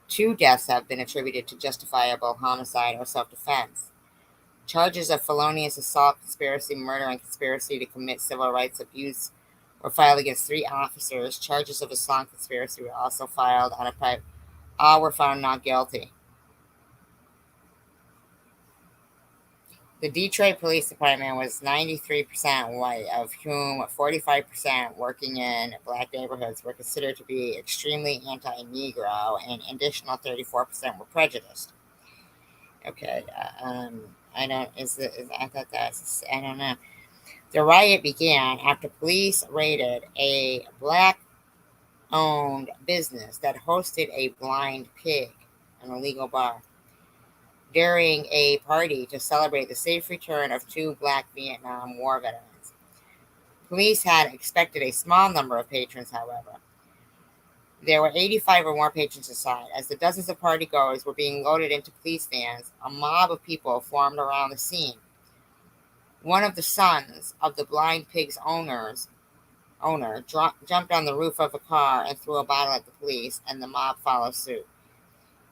2 deaths have been attributed to justifiable homicide or self-defense. Charges of felonious assault, conspiracy, murder, and conspiracy to commit civil rights abuse were filed against 3 officers. Charges of assault and conspiracy were also filed on a private. All were found not guilty. The Detroit Police Department was 93% white, of whom 45% working in black neighborhoods were considered to be extremely anti-Negro, and an additional 34% were prejudiced. Okay, I don't know. The riot began after police raided a black-owned business that hosted a blind pig, an illegal bar, during a party to celebrate the safe return of 2 black Vietnam War veterans. Police had expected a small number of patrons, however. There were 85 or more patrons inside. As the dozens of partygoers were being loaded into police vans, a mob of people formed around the scene. One of the sons of the blind pig's owner jumped on the roof of a car and threw a bottle at the police, and the mob followed suit.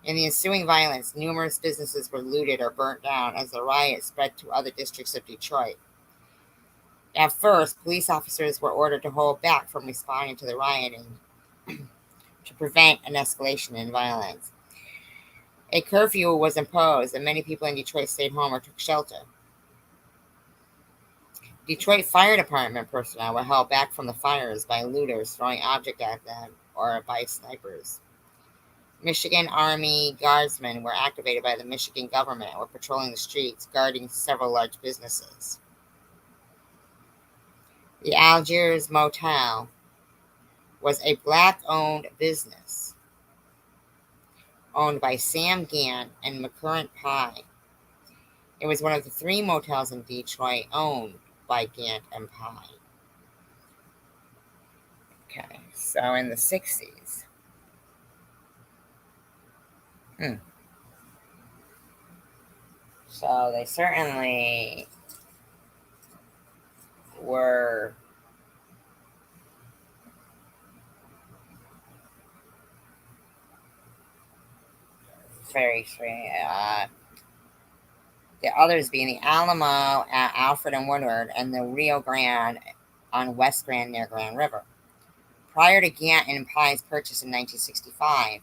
In the ensuing violence, numerous businesses were looted or burnt down as the riot spread to other districts of Detroit. At first, police officers were ordered to hold back from responding to the rioting to prevent an escalation in violence. A curfew was imposed, and many people in Detroit stayed home or took shelter. Detroit Fire Department personnel were held back from the fires by looters throwing objects at them or by snipers. Michigan Army Guardsmen were activated by the Michigan government and were patrolling the streets, guarding several large businesses. The Algiers Motel was a black-owned business owned by Sam Gant and McCurrent Pye. It was one of the 3 motels in Detroit owned by Gant and Pye. Okay, so in the 60s. So they certainly were very free. The others being the Alamo at Alfred and Woodward and the Rio Grande on West Grand near Grand River. Prior to Gant and Pye's purchase in 1965,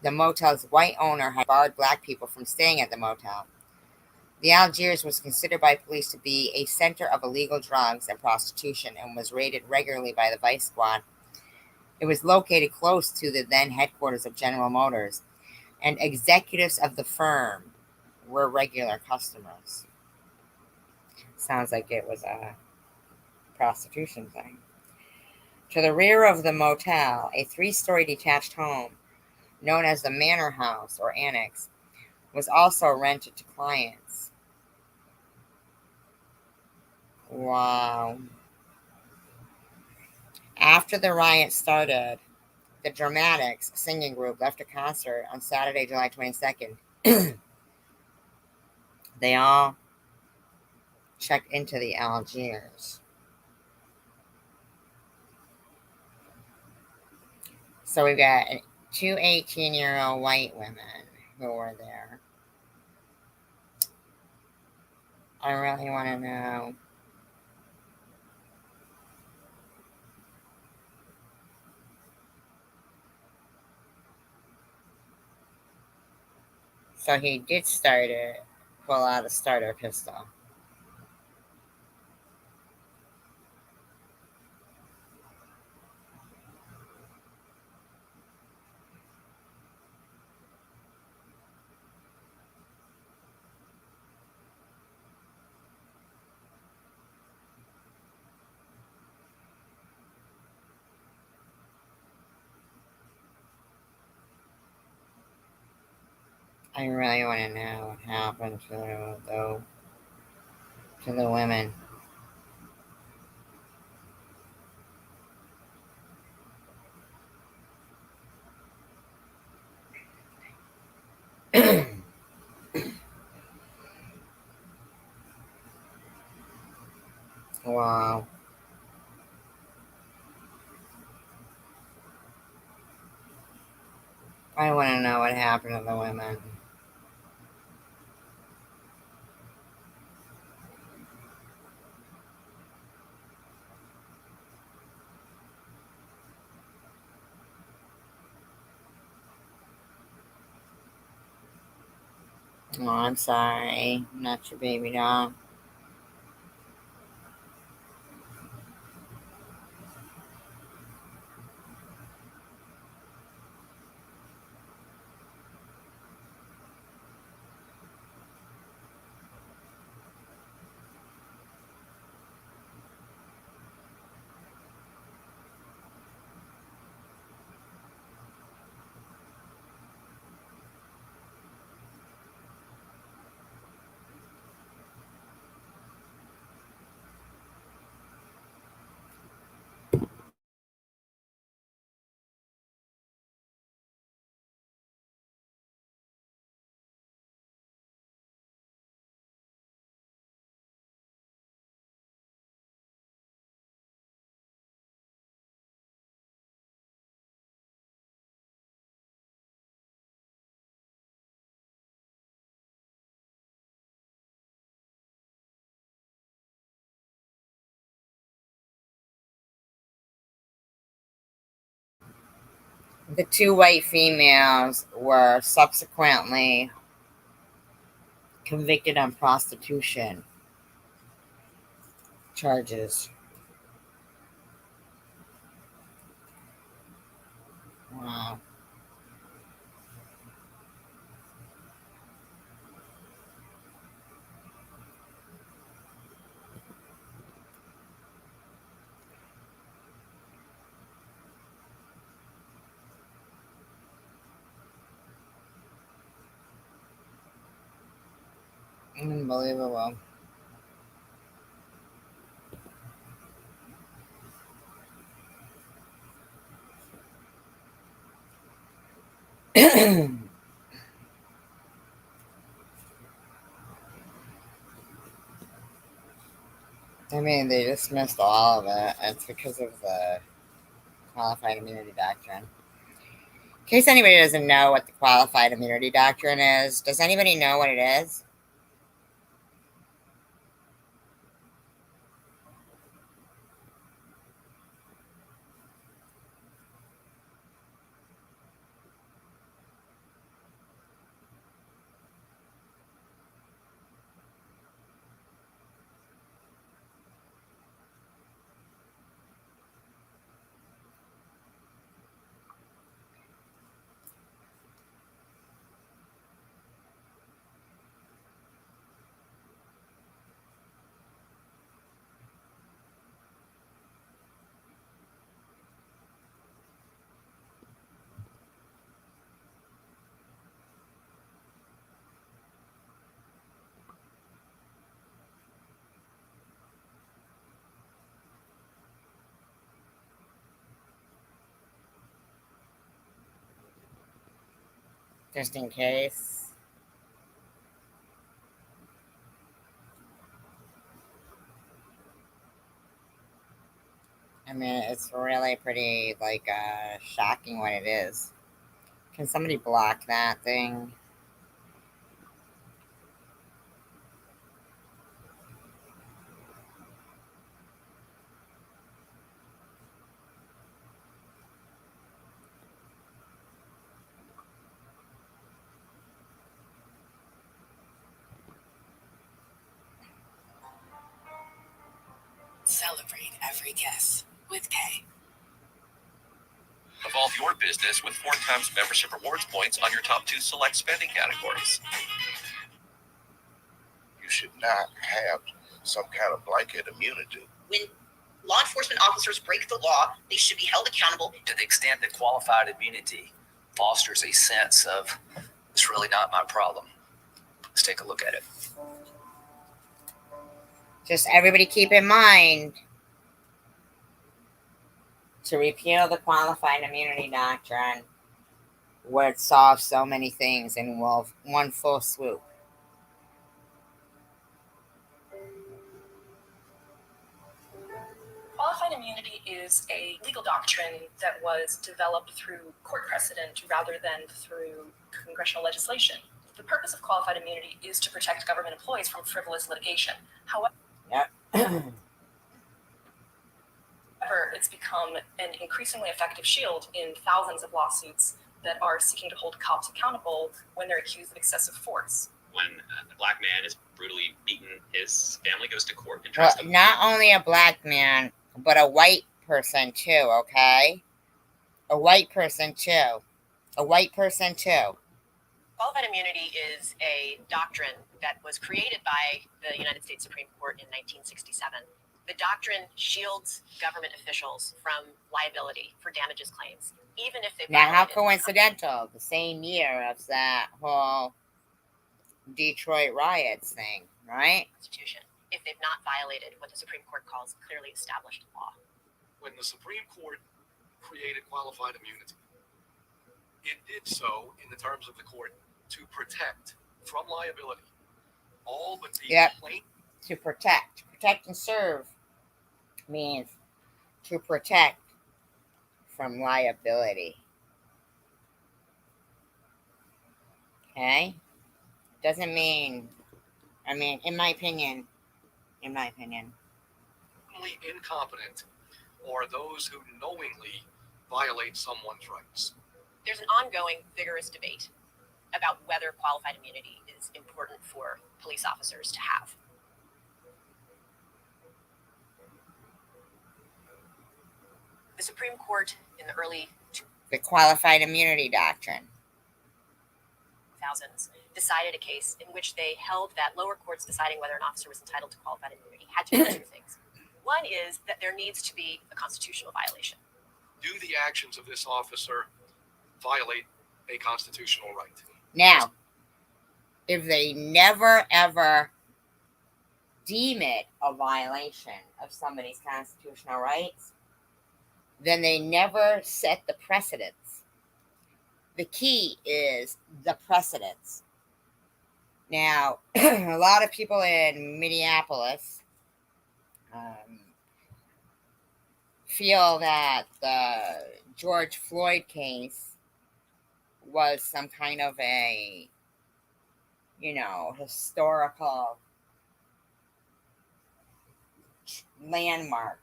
the motel's white owner had barred black people from staying at the motel. The Algiers was considered by police to be a center of illegal drugs and prostitution and was raided regularly by the Vice Squad. It was located close to the then headquarters of General Motors, and executives of the firm were regular customers. Sounds like it was a prostitution thing. To the rear of the motel, a 3-story detached home, known as the Manor House or Annex, was also rented to clients. Wow. After the riot started, the Dramatics singing group left a concert on Saturday, July 22nd. They all checked into the Algiers. So we've got 2 18-year-old white women who were there. I really want to know. So he did pull out a starter pistol. I really want to know what happened to the women. Wow. I want to know what happened to the women. Oh, I'm sorry. I'm not your baby doll. The 2 white females were subsequently convicted on prostitution charges. Wow. Unbelievable. I mean, they dismissed all of it. It's because of the qualified immunity doctrine. In case anybody doesn't know what the qualified immunity doctrine is, does anybody know what it is? Just in case. I mean, it's really pretty, shocking what it is. Can somebody block that thing? Celebrate every guess with K. Evolve your business with 4 times membership rewards points on your top 2 select spending categories. You should not have some kind of blanket immunity. When law enforcement officers break the law, they should be held accountable. To the extent that qualified immunity fosters a sense of, it's really not my problem. Let's take a look at it. Just everybody keep in mind, to repeal the qualified immunity doctrine would solve so many things in one full swoop. Qualified immunity is a legal doctrine that was developed through court precedent rather than through congressional legislation. The purpose of qualified immunity is to protect government employees from frivolous litigation. However, it's become an increasingly effective shield in thousands of lawsuits that are seeking to hold cops accountable when they're accused of excessive force. When a black man is brutally beaten, his family goes to court and tries Well, not only a black man, but a white person too, okay? A white person too. A white person too. Qualified immunity is a doctrine that was created by the United States Supreme Court in 1967. The doctrine shields government officials from liability for damages claims, even if they Now, how coincidental, the same year of that whole Detroit riots thing, right? Constitution, if they've not violated what the Supreme Court calls clearly established law. When the Supreme Court created qualified immunity, it did so in the terms of the court to protect from liability all but the plaintiff. To protect. Protect and serve means to protect from liability. Okay? Doesn't mean, in my opinion, Only incompetent are those who knowingly violate someone's rights. There's an ongoing, vigorous debate about whether qualified immunity is important for police officers to have. The Supreme Court in the early the qualified immunity doctrine 2000s decided a case in which they held that lower courts deciding whether an officer was entitled to qualified immunity had to do 2 things. One is that there needs to be a constitutional violation. Do the actions of this officer violate a constitutional right? Now, if they never ever deem it a violation of somebody's constitutional rights, then they never set the precedence. The key is the precedence. Now, a lot of people in Minneapolis feel that the George Floyd case was some kind of a, historical landmark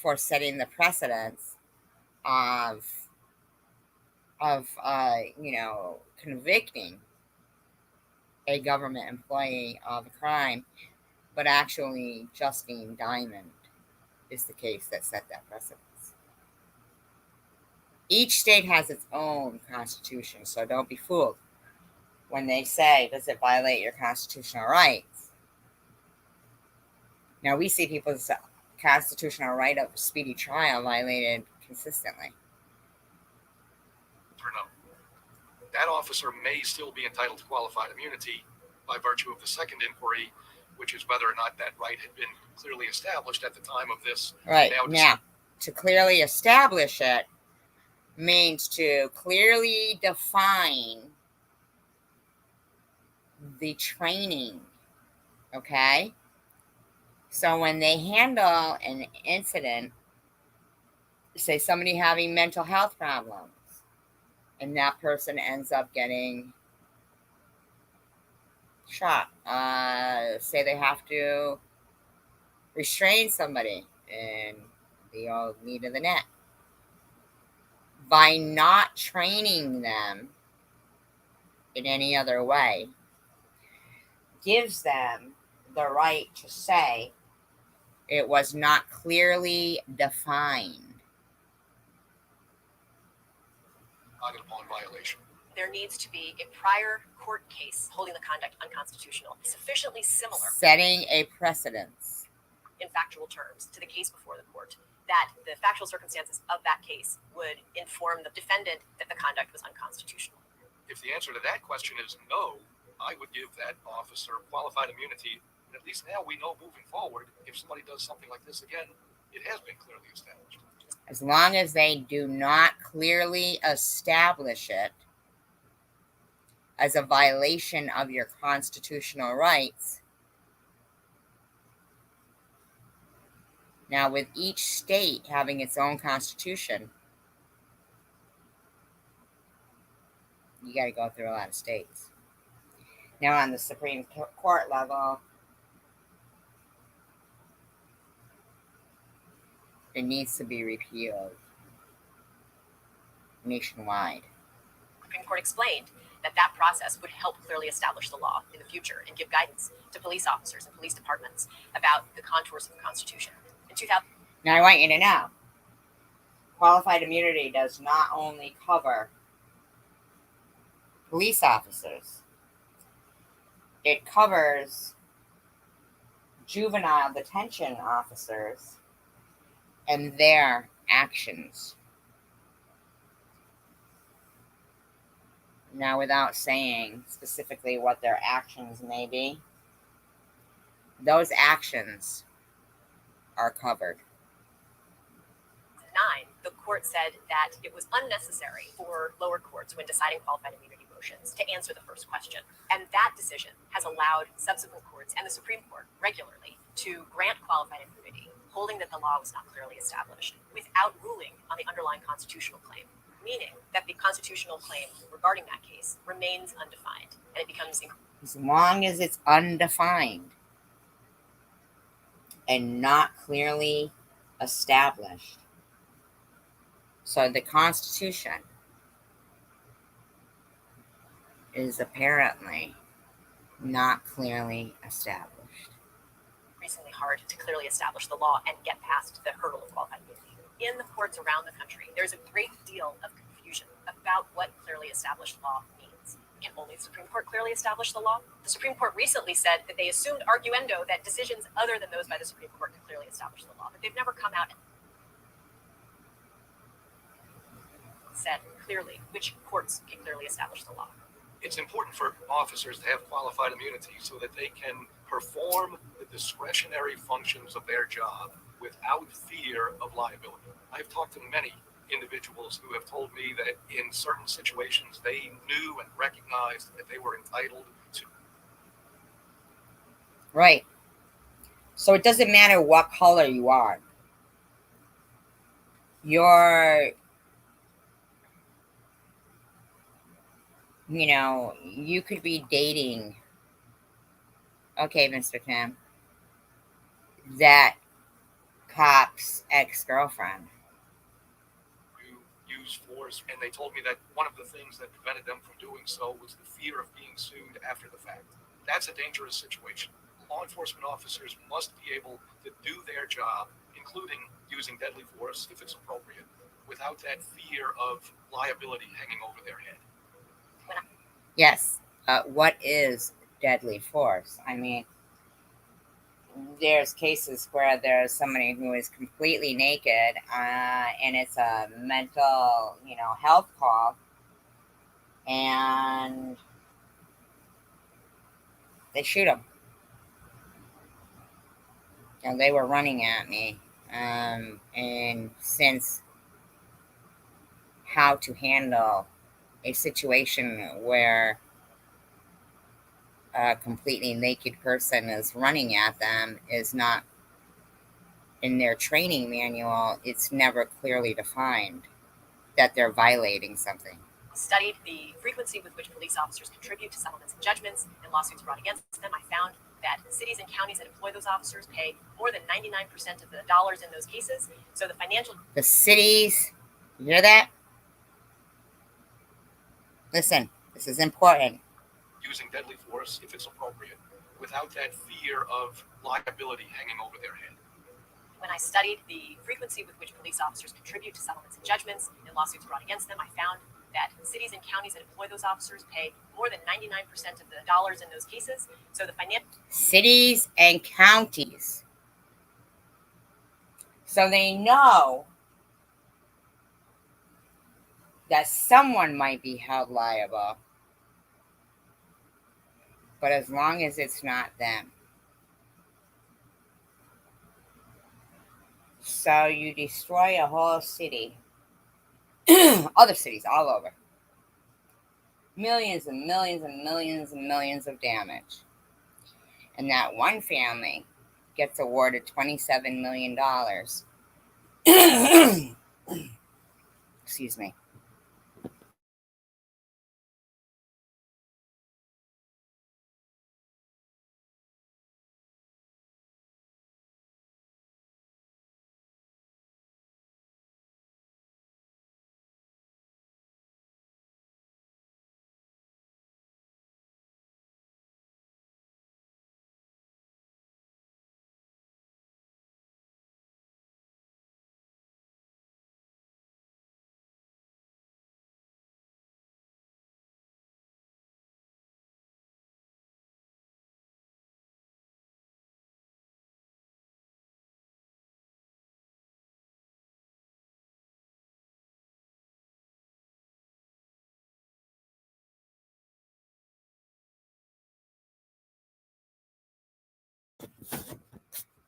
for setting the precedence of convicting a government employee of a crime, but actually Justine Diamond is the case that set that precedence. Each state has its own constitution, so don't be fooled when they say, does it violate your constitutional rights? Now, we see people's constitutional right of speedy trial violated consistently. Or no. That officer may still be entitled to qualified immunity by virtue of the second inquiry, which is whether or not that right had been clearly established at the time of this. Right. Now, to clearly establish it means to clearly define the training. Okay? So when they handle an incident, say somebody having mental health problems, and that person ends up getting shot. Say they have to restrain somebody in the old knee to the neck. By not training them in any other way, gives them the right to say it was not clearly defined. Upon violation. There needs to be a prior court case holding the conduct unconstitutional, sufficiently similar, Setting a precedence. in factual terms, to the case before the court, that the factual circumstances of that case would inform the defendant that the conduct was unconstitutional. If the answer to that question is no, I would give that officer qualified immunity. And at least now we know moving forward, if somebody does something like this again, it has been clearly established. As long as they do not clearly establish it as a violation of your constitutional rights. Now, with each state having its own constitution, you got to go through a lot of states. Now, on the Supreme Court level, it needs to be repealed nationwide. The Supreme Court explained that that process would help clearly establish the law in the future and give guidance to police officers and police departments about the contours of the Constitution. In 2000. Now, I want you to know, qualified immunity does not only cover police officers, it covers juvenile detention officers and their actions. Now, without saying specifically what their actions may be, those actions are covered. 9, the court said that it was unnecessary for lower courts when deciding qualified immunity motions to answer the first question. And that decision has allowed subsequent courts and the Supreme Court regularly to grant qualified immunity, holding that the law was not clearly established, without ruling on the underlying constitutional claim, meaning that the constitutional claim regarding that case remains undefined, and it becomes as long as it's undefined and not clearly established. So the Constitution is apparently not clearly established. increasingly hard to clearly establish the law and get past the hurdle of qualified immunity. In the courts around the country, there's a great deal of confusion about what clearly established law means. Can only the Supreme Court clearly establish the law? The Supreme Court recently said that they assumed arguendo that decisions other than those by the Supreme Court can clearly establish the law, but they've never come out and said clearly which courts can clearly establish the law. It's important for officers to have qualified immunity so that they can perform the discretionary functions of their job without fear of liability. I've talked to many individuals who have told me that in certain situations they knew and recognized that they were entitled to. Right. So it doesn't matter what color you are. You could be dating, okay, Mr. Kim, that cop's ex-girlfriend. Use force, and they told me that one of the things that prevented them from doing so was the fear of being sued after the fact. That's a dangerous situation. Law enforcement officers must be able to do their job, including using deadly force if it's appropriate, without that fear of liability hanging over their head. Yes. What is deadly force? I mean, there's cases where there's somebody who is completely naked, and it's a mental, health call, and they shoot them. And they were running at me, and since how to handle a situation where a completely naked person is running at them is not in their training manual, it's never clearly defined that they're violating something. Studied the frequency with which police officers contribute to settlements and judgments and lawsuits brought against them. I found that cities and counties that employ those officers pay more than 99% of the dollars in those cases. So the cities, you hear that? Listen, this is important. Using deadly force if it's appropriate, without that fear of liability hanging over their head. When I studied the frequency with which police officers contribute to settlements and judgments and lawsuits brought against them, I found that cities and counties that employ those officers pay more than 99% of the dollars in those cases. So the cities and counties. So they know that someone might be held liable, but as long as it's not them. So you destroy a whole city, other cities all over. Millions and millions and millions and millions of damage. And that one family gets awarded $27 million. Excuse me.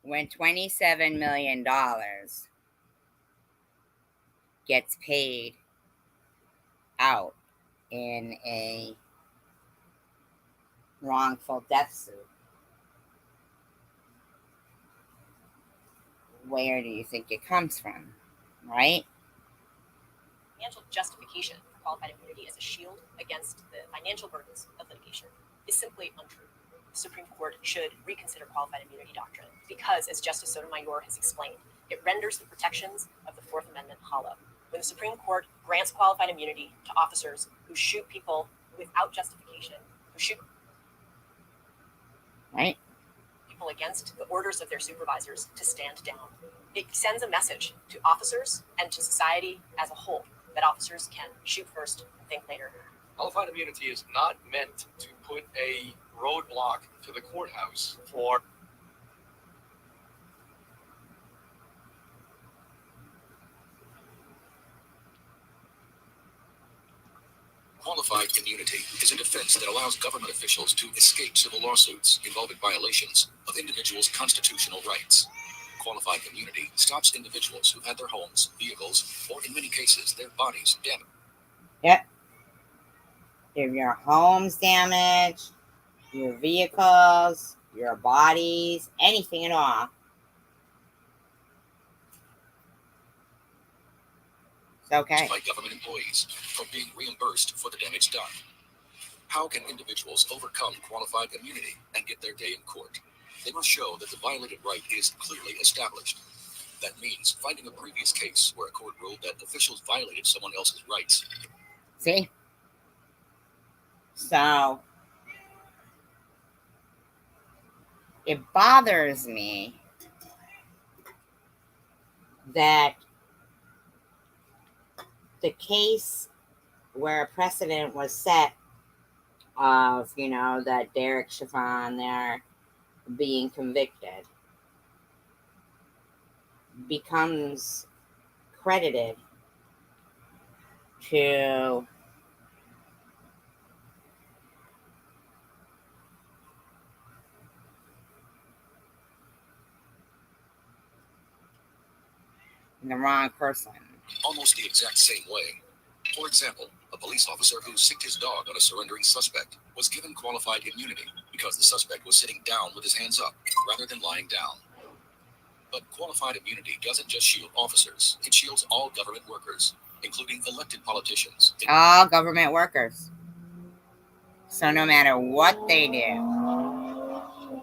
When $27 million gets paid out in a wrongful death suit, where do you think it comes from, right? financial justification for qualified immunity as a shield against the financial burdens of litigation is simply untrue. The Supreme Court should reconsider qualified immunity doctrine because, as Justice Sotomayor has explained, it renders the protections of the Fourth Amendment hollow. When the Supreme Court grants qualified immunity to officers who shoot people without justification, who shoot right? people against the orders of their supervisors to stand down, it sends a message to officers and to society as a whole that officers can shoot first and think later. Qualified immunity is not meant to put a roadblock to the courthouse for Qualified immunity is a defense that allows government officials to escape civil lawsuits involving violations of individuals' constitutional rights. Qualified immunity stops individuals who've had their homes, vehicles, or in many cases, their bodies damaged. Yep. If your home's damaged, your vehicles, your bodies, anything at all. It's okay. By government employees from being reimbursed for the damage done. How can individuals overcome qualified immunity and get their day in court? They must show that the violated right is clearly established. That means finding a previous case where a court ruled that officials violated someone else's rights. See? So, it bothers me that the case where a precedent was set of, that Derek Chauvin there being convicted becomes credited to the wrong person. Almost the exact same way. For example, a police officer who sicked his dog on a surrendering suspect was given qualified immunity because the suspect was sitting down with his hands up rather than lying down. But qualified immunity doesn't just shield officers, it shields all government workers, including elected politicians. All government workers. So no matter what they do.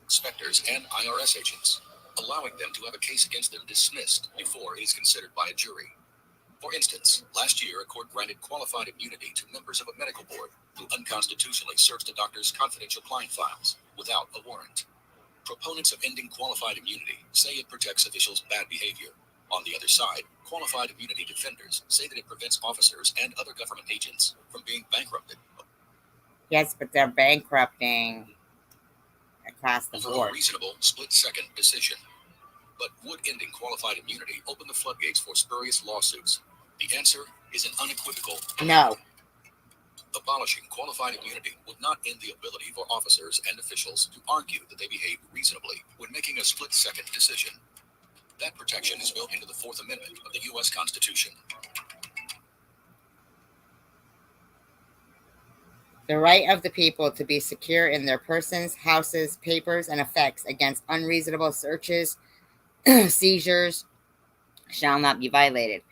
Inspectors and IRS agents, allowing them to have a case against them dismissed before it is considered by a jury. For instance, last year a court granted qualified immunity to members of a medical board who unconstitutionally searched a doctor's confidential client files without a warrant. Proponents of ending qualified immunity say it protects officials' bad behavior. On the other side, qualified immunity defenders say that it prevents officers and other government agents from being bankrupted. Yes, but they're bankrupting across the For board. a reasonable split-second decision. But would ending qualified immunity open the floodgates for spurious lawsuits? The answer is an unequivocal no. Abolishing qualified immunity would not end the ability for officers and officials to argue that they behaved reasonably when making a split-second decision. That protection is built into the Fourth Amendment of the U.S. Constitution. The right of the people to be secure in their persons, houses, papers, and effects against unreasonable searches, seizures, shall not be violated,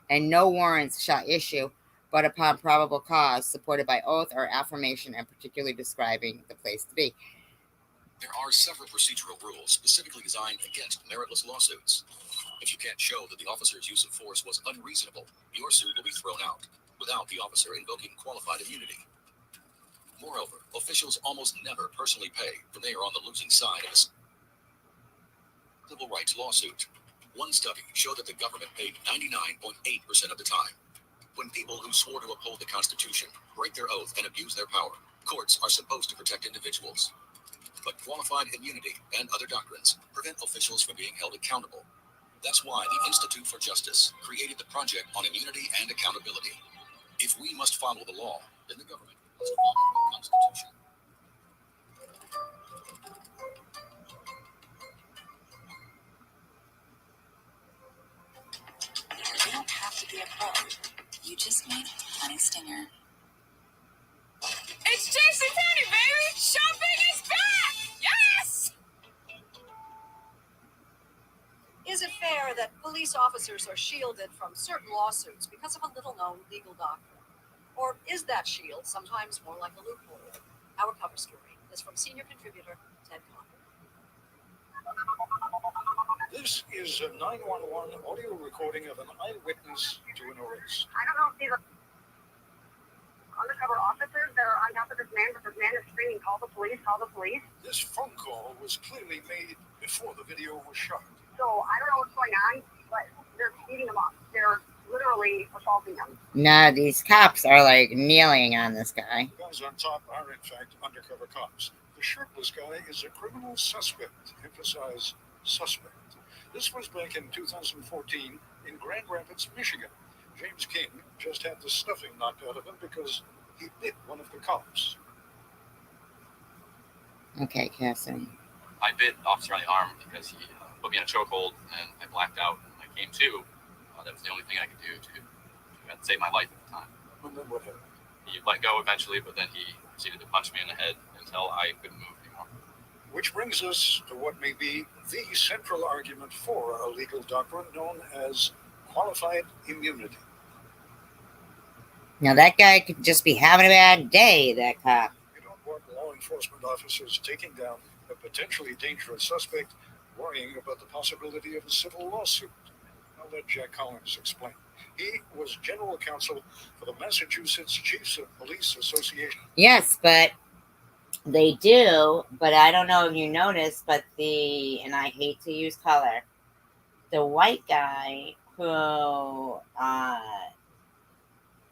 and no warrants shall issue but upon probable cause, supported by oath or affirmation, and particularly describing the place to be. There are several procedural rules specifically designed against meritless lawsuits. If you can't show that the officer's use of force was unreasonable, your suit will be thrown out, without the officer invoking qualified immunity. Moreover, officials almost never personally pay when they are on the losing side of a civil rights lawsuit. One study showed that the government paid 99.8% of the time. When people who swore to uphold the Constitution break their oath and abuse their power, courts are supposed to protect individuals. But qualified immunity and other doctrines prevent officials from being held accountable. That's why the Institute for Justice created the Project on Immunity and Accountability. If we must follow the law, then the government must follow the Constitution. You don't have to be a pro. You just need a honey stinger. It's JCPenney, baby! Shopping is back! Yes! Is it fair that police officers are shielded from certain lawsuits because of a little-known legal doctrine? Or is that shield sometimes more like a loophole? Our cover story is from senior contributor Ted Conner. This is a 911 audio recording of an eyewitness to an arrest. I don't know if these are undercover officers that are on top of this man, but this man is screaming, call the police, call the police. This phone call was clearly made before the video was shot. So I don't know what's going on, but they're beating them up. They're literally assaulting them. No, these cops are like kneeling on this guy. Guys on top are in fact undercover cops. The shirtless guy is a criminal suspect. Emphasize suspect. This was back in 2014 in Grand Rapids, Michigan. James King just had the stuffing knocked out of him because he bit one of the cops. Okay, Cassidy. I bit officer on the arm because he put me in a chokehold and I blacked out and I came to. That was the only thing I could do to save my life at the time. And then what happened? He let go eventually, but then he proceeded to punch me in the head until I couldn't move anymore. Which brings us to what may be the central argument for a legal doctrine known as qualified immunity. Now, that guy could just be having a bad day, that cop. You don't want law enforcement officers taking down a potentially dangerous suspect, worrying about the possibility of a civil lawsuit. I'll let Jack Collins explain. He was general counsel for the Massachusetts Chiefs of Police Association. Yes, but they do, but I don't know if you noticed, but and I hate to use color, the white guy who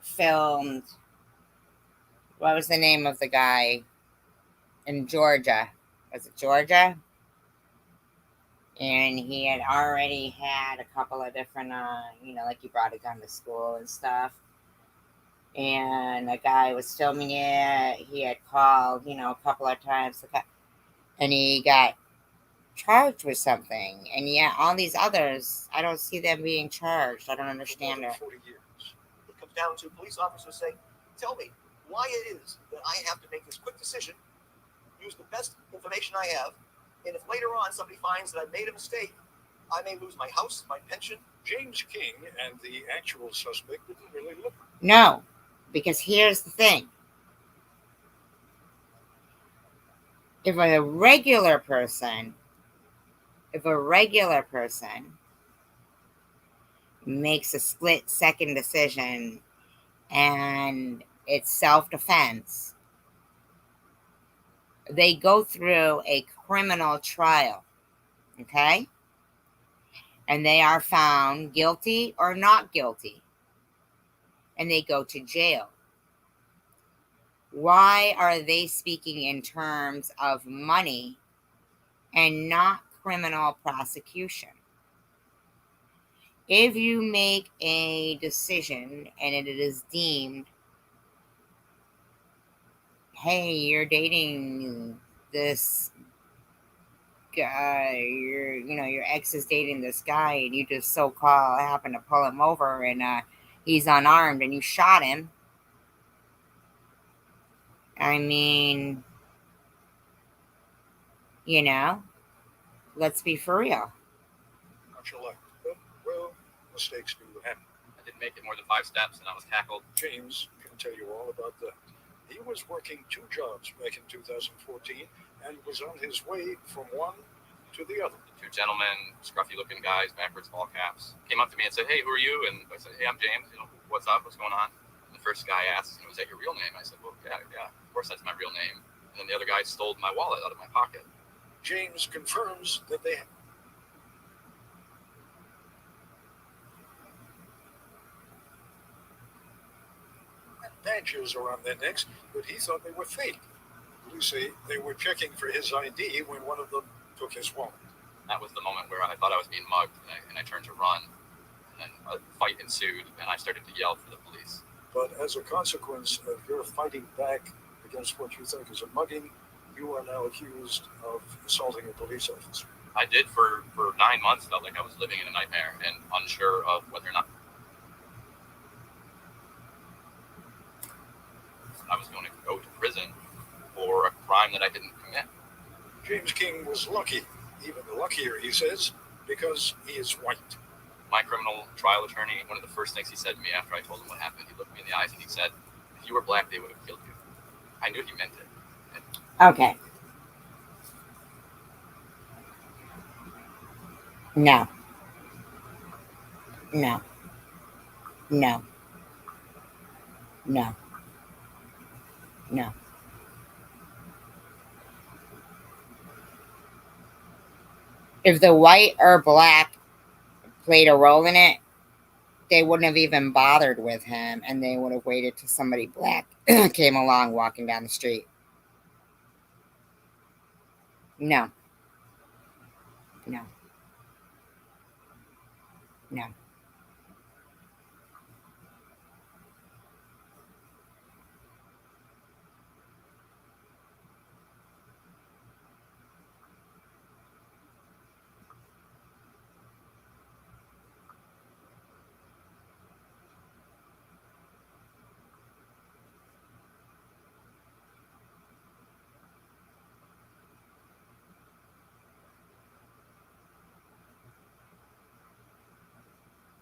filmed, what was the name of the guy in Georgia? Was it Georgia? And he had already had a couple of different, like he brought a gun to school and stuff. And a guy was filming it. He had called, a couple of times. And he got charged with something. And yet all these others, I don't see them being charged. I don't understand it. 40 years. It comes down to police officers saying, tell me why it is that I have to make this quick decision, use the best information I have, and if later on somebody finds that I made a mistake, I may lose my house, my pension. James King and the actual suspect didn't really look. No, because here's the thing. If a regular person makes a split-second decision and it's self-defense, they go through a criminal trial, okay? And they are found guilty or not guilty. And they go to jail. Why are they speaking in terms of money and not criminal prosecution? If you make a decision and it is deemed, hey, you're dating this guy, your ex is dating this guy, and you just happen to pull him over and he's unarmed and you shot him. I mean, let's be for real. Nonchalant. Well, mistakes do happen. I didn't make it more than 5 steps and I was tackled. James can tell you all about that. He was working 2 jobs back in 2014 and was on his way from one to the other. 2 gentlemen, scruffy-looking guys, backwards ball caps, came up to me and said, "Hey, who are you?" And I said, "Hey, I'm James. What's up? What's going on?" And the first guy asked, "Was that your real name?" I said, "Well, yeah, of course that's my real name." And then the other guy stole my wallet out of my pocket. James confirms that they had badges around their necks, but he thought they were fake. Police say they were checking for his ID when one of them took his wallet. That was the moment where I thought I was being mugged, and I turned to run. And then a fight ensued, and I started to yell for the police. But as a consequence of your fighting back against what you think is a mugging, you are now accused of assaulting a police officer. I did for 9 months. Felt like I was living in a nightmare and unsure of whether or not I was going to go to prison for a crime that I didn't commit. James King was lucky, even luckier, he says, because he is white. My criminal trial attorney, one of the first things he said to me after I told him what happened, he looked me in the eyes and he said, "If you were black, they would have killed you." I knew he meant it. Okay. No. No. No. No. No. If the white or black played a role in it, they wouldn't have even bothered with him, and they would have waited till somebody black came along walking down the street. No. No. No.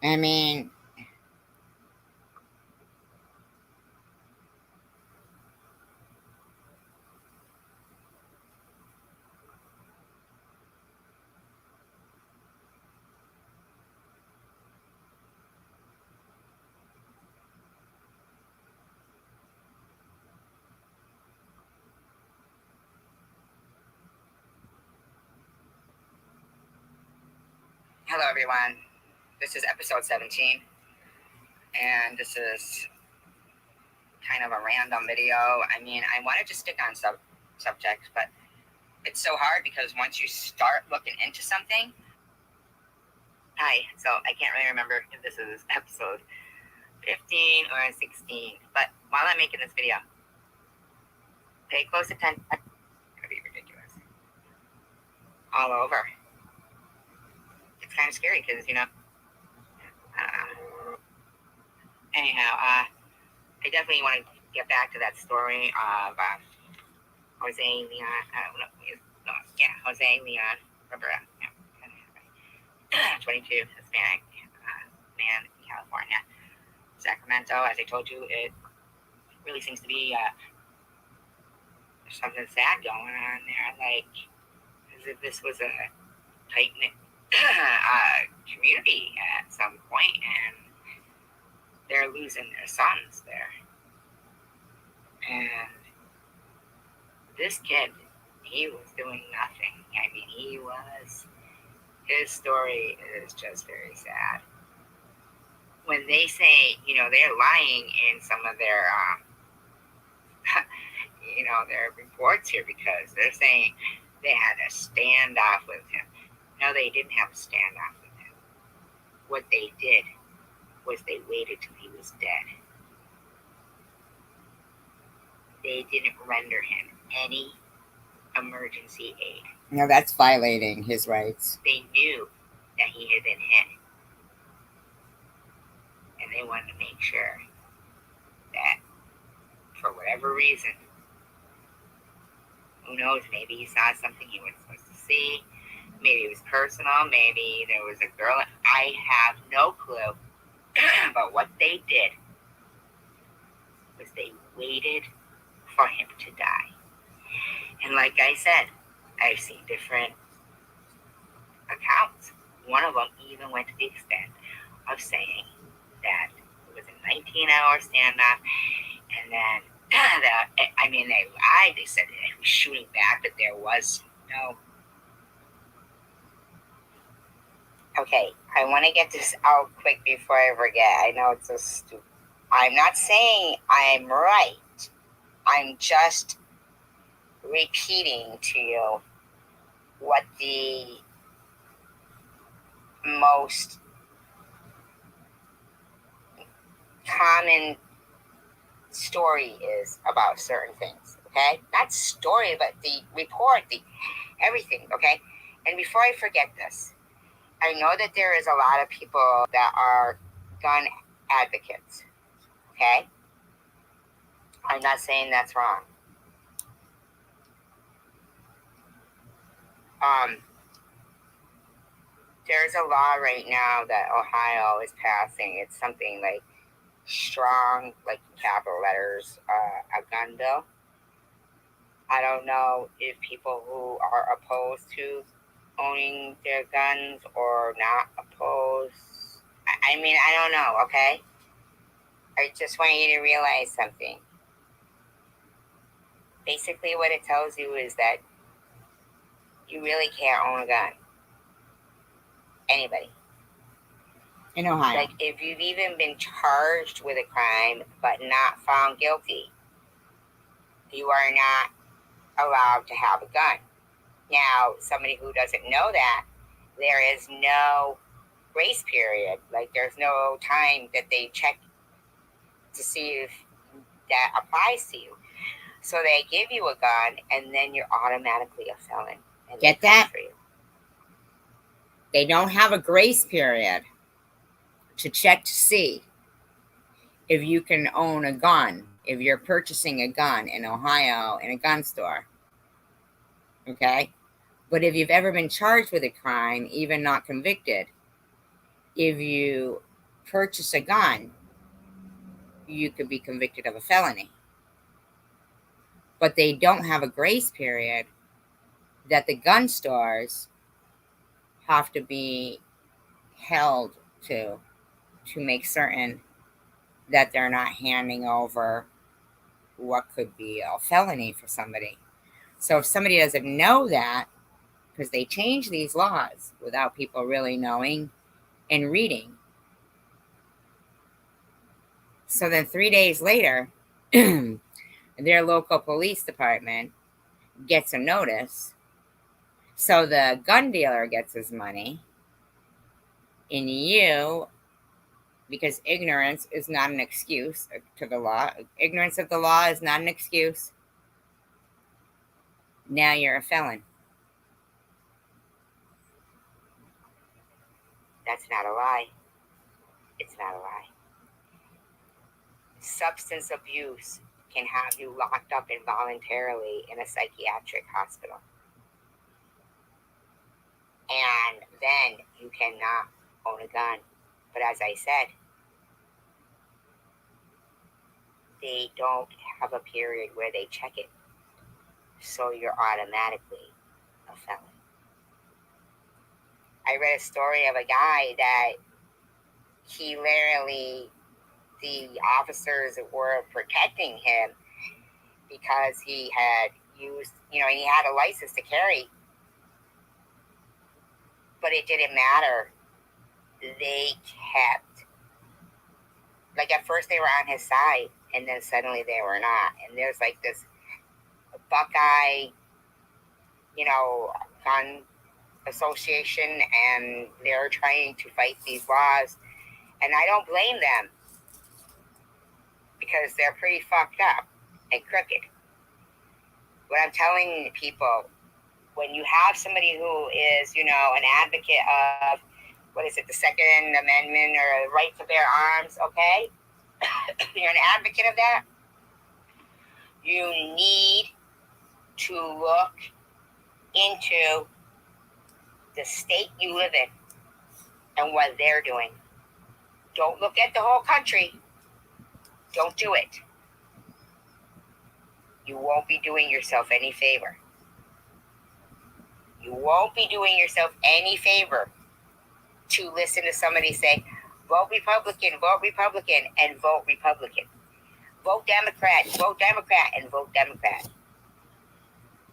I mean, hello everyone. This is episode 17, and this is kind of a random video. I mean, I wanted to stick on subjects, but it's so hard because once you start looking into something. Hi, so I can't really remember if this is episode 15 or 16, but while I'm making this video, pay close attention. It's gonna be ridiculous. All over. It's kind of scary because, anyhow, I definitely want to get back to that story of Jose Leon. Jose Leon Rivera. 22, Hispanic man in California. Sacramento, as I told you, it really seems to be something sad going on there. Like, as if this was a tight-knit community at some point, and they're losing their sons there. And this kid, he was doing nothing. I mean, his story is just very sad. When they say, they're lying in some of their, their reports here, because they're saying they had a standoff with him. No, they didn't have a standoff with him. What they did was they waited till he was dead. They didn't render him any emergency aid. No, that's violating his rights. They knew that he had been hit. And they wanted to make sure that, for whatever reason, who knows, maybe he saw something he wasn't supposed to see. Maybe it was personal. Maybe there was a girl. I have no clue. But what they did was they waited for him to die. And like I said, I've seen different accounts. One of them even went to the extent of saying that it was a 19-hour standoff, and then they lied. They said that he was shooting back, but there was no. Okay, I want to get this out quick before I forget. I know it's so stupid. I'm not saying I'm right. I'm just repeating to you what the most common story is about certain things, okay? Not story, but the report, the everything, okay? And before I forget this, I know that there is a lot of people that are gun advocates, okay? I'm not saying that's wrong. There's a law right now that Ohio is passing. It's something like strong, like capital letters, a gun bill. I don't know if people who are opposed to owning their guns or not opposed. I mean, I don't know, okay? I just want you to realize something. Basically, what it tells you is that you really can't own a gun. Anybody. In Ohio. Like, if you've even been charged with a crime but not found guilty, you are not allowed to have a gun. Now, somebody who doesn't know that, there is no grace period. Like, there's no time that they check to see if that applies to you. So they give you a gun, and then you're automatically a felon. And get that? For you. They don't have a grace period to check to see if you can own a gun, if you're purchasing a gun in Ohio in a gun store. Okay? But if you've ever been charged with a crime, even not convicted, if you purchase a gun, you could be convicted of a felony. But they don't have a grace period that the gun stores have to be held to make certain that they're not handing over what could be a felony for somebody. So if somebody doesn't know that, because they change these laws without people really knowing and reading. So then 3 days later, their local police department gets a notice. So the gun dealer gets his money. And you, because ignorance is not an excuse to the law. Ignorance of the law is not an excuse. Now you're a felon. That's not a lie. It's not a lie. Substance abuse can have you locked up involuntarily in a psychiatric hospital. And then you cannot own a gun. But as I said, they don't have a period where they check it. So you're automatically a felon. I read a story of a guy that he literally, the officers were protecting him because he had used, and he had a license to carry. But it didn't matter. They kept, like at first they were on his side, and then suddenly they were not. And there's like this Buckeye, gun association, and they're trying to fight these laws. And I don't blame them because they're pretty fucked up and crooked. What I'm telling people, when you have somebody who is, an advocate of, the Second Amendment or the right to bear arms, okay? You're an advocate of that. You need to look into the state you live in and what they're doing. Don't look at the whole country. Don't do it. You won't be doing yourself any favor. You won't be doing yourself any favor to listen to somebody say, vote Republican, and vote Republican. Vote Democrat, and vote Democrat.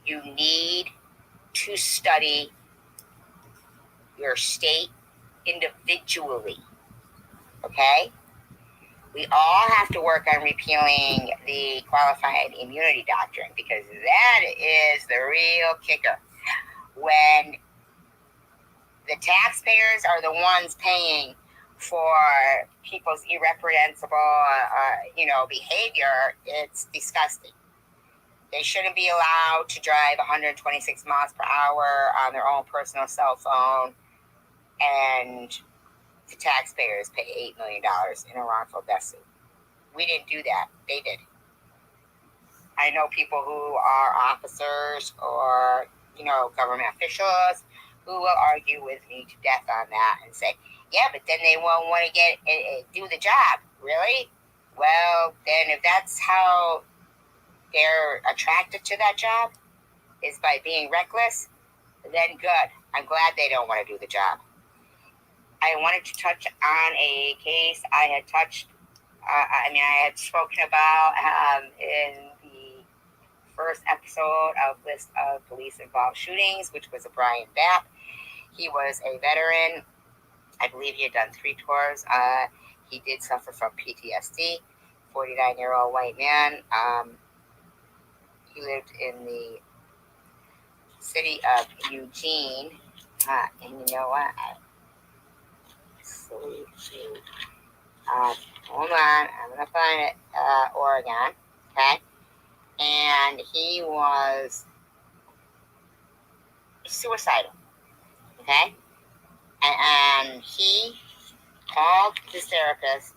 You need to study your state individually, okay? We all have to work on repealing the qualified immunity doctrine because that is the real kicker. When the taxpayers are the ones paying for people's irreprehensible, behavior, it's disgusting. They shouldn't be allowed to drive 126 miles per hour on their own personal cell phone, and the taxpayers pay $8 million in a wrongful death suit. We didn't do that. They did. I know people who are officers or, government officials who will argue with me to death on that and say, yeah, but then they won't want to do the job. Really? Well, then if that's how they're attracted to that job is by being reckless, then good. I'm glad they don't want to do the job. I wanted to touch on a case I had I had spoken about in the first episode of List of Police-Involved Shootings, which was a Brian Bapp. He was a veteran. I believe he had done 3 tours. He did suffer from PTSD. 49-year-old white man. He lived in the city of Eugene. And you know what? Hold on. I'm going to find it. Oregon. Okay? And he was suicidal. Okay? And he called his therapist.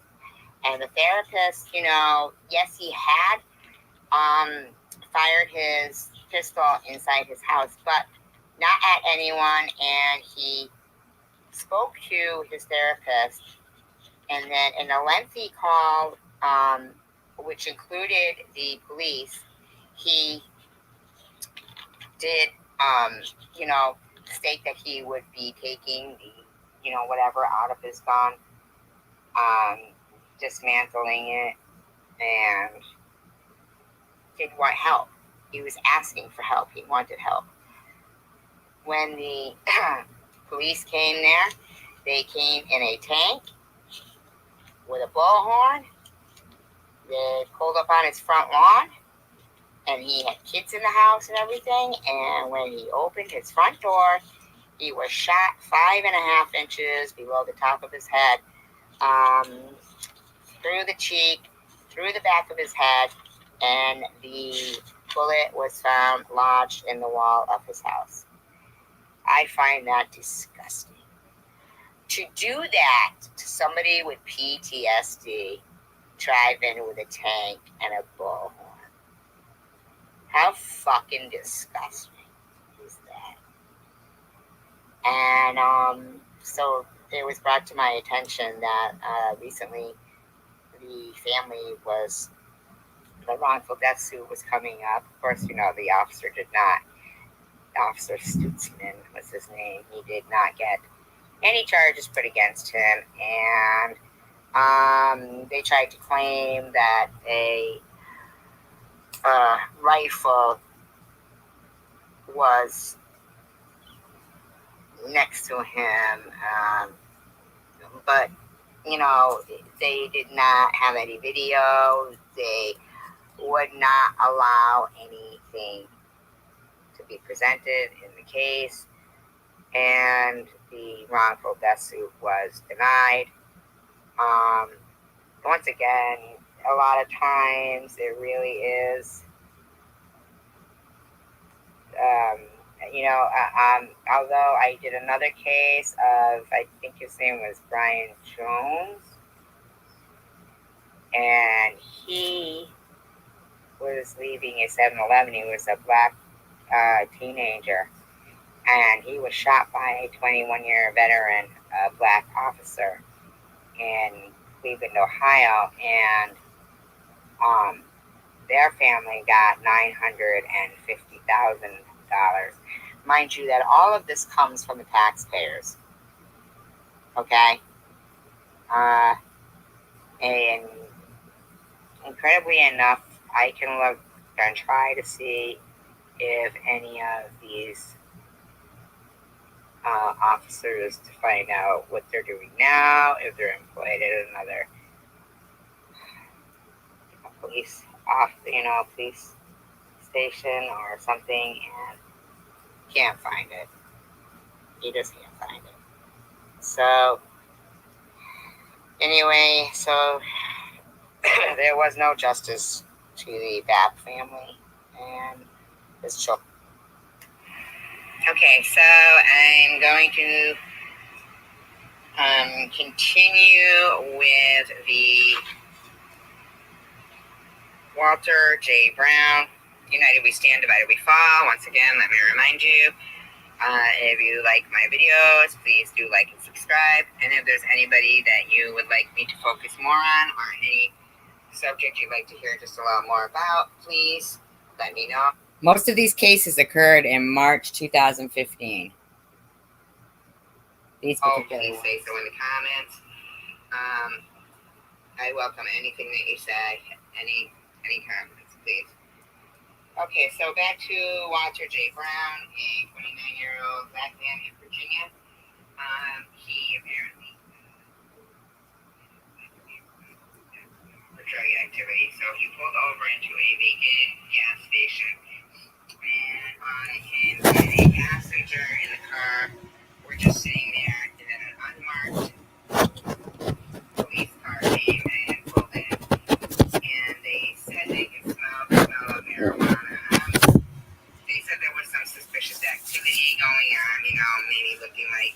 And the therapist, yes, he had fired his pistol inside his house, but not at anyone. And he spoke to his therapist And then in a lengthy call, which included the police, he did, state that he would be taking the, whatever out of his gun, dismantling it, and didn't want help. He was asking for help. He wanted help. When the police came there, they came in a tank with a bullhorn. They pulled up on his front lawn, and he had kids in the house and everything. And when he opened his front door, he was shot 5.5 inches below the top of his head, through the cheek, through the back of his head, and the bullet was found lodged in the wall of his house. I find that disgusting. To do that to somebody with PTSD, driving with a tank and a bullhorn. How fucking disgusting is that? And so it was brought to my attention that recently the family was, the wrongful death suit was coming up. Of course, the officer did not. Officer Stutzman was his name. He did not get any charges put against him, and they tried to claim that a rifle was next to him, but they did not have any video. They would not allow anything to be presented in the case, and the wrongful death suit was denied. Once again, a lot of times it really is, although I did another case of, I think his name was Brian Jones, and he was leaving a 7-Eleven. He was a black teenager, and he was shot by a 21-year veteran black officer in Cleveland, Ohio, and their family got $950,000. Mind you, that all of this comes from the taxpayers. Okay? And incredibly enough, I can look and try to see if any of these officers, to find out what they're doing now, if they're employed at another police station or something, and can't find it. He just can't find it. So anyway, there was no justice to the Bapp family and his children. Okay, so I'm going to continue with the Walter J. Brown, United We Stand, Divided We Fall. Once again, let me remind you, if you like my videos, please do like and subscribe. And if there's anybody that you would like me to focus more on, or any subject you'd like to hear just a little more about, please let me know. Most of these cases occurred in March 2015. These particular ones. Say so in the comments. I welcome anything that you say, any comments, please. Okay, so back to Walter J. Brown, a 29-year-old black man in Virginia. He apparently for drug activity, so he pulled over into a vacant gas station, and him and a passenger in the car were just sitting there, and then an unmarked police car came and pulled in, and they said they could smell the smell of marijuana. They said there was some suspicious activity going on, maybe looking like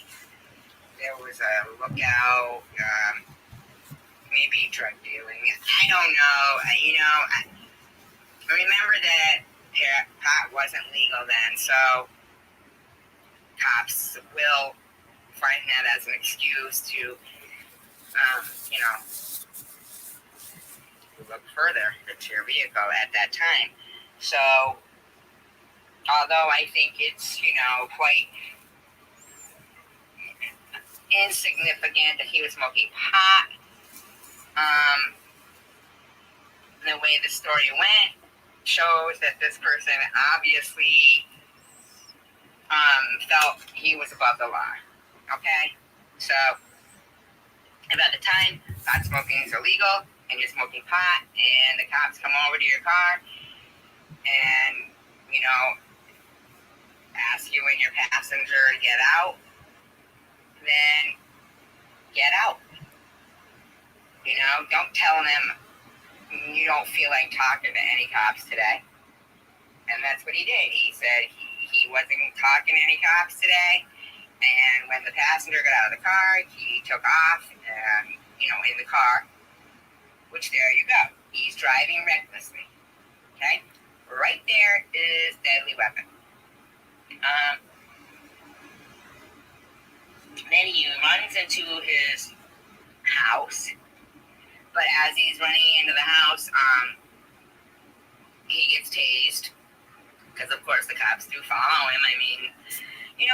there was a lookout, maybe drug dealing. I don't know. I remember that pot wasn't legal then, so cops will find that as an excuse to look further into your vehicle at that time. So, although I think it's, quite insignificant that he was smoking pot, the way the story went shows that this person obviously felt he was above the law. Okay? So, about the time pot smoking is illegal and you're smoking pot and the cops come over to your car and, ask you and your passenger to get out, then get out. Don't tell them you don't feel like talking to any cops today. And that's what he did. He said he wasn't talking to any cops today. And when the passenger got out of the car, he took off, in the car, which there you go. He's driving recklessly. Okay? Right there is deadly weapon. Then he runs into his house, but as he's running into the house, he gets tased, because of course the cops do follow him. I mean,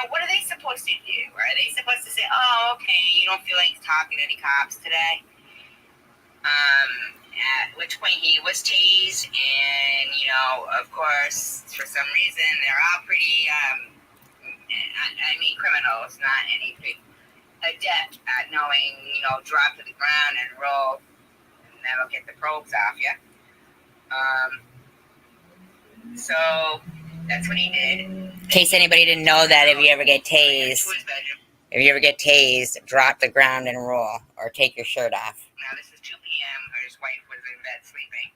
what are they supposed to do? Are they supposed to say, oh, okay, you don't feel like talking to any cops today? At which point he was tased, and, of course, for some reason, they're all pretty, criminals, not any adept at knowing, drop to the ground and roll, and that'll get the probes off you. So that's what he did. In case anybody didn't know that, if you ever get tased, drop the ground and roll, or take your shirt off. Now this is 2 p.m. His wife was in bed sleeping,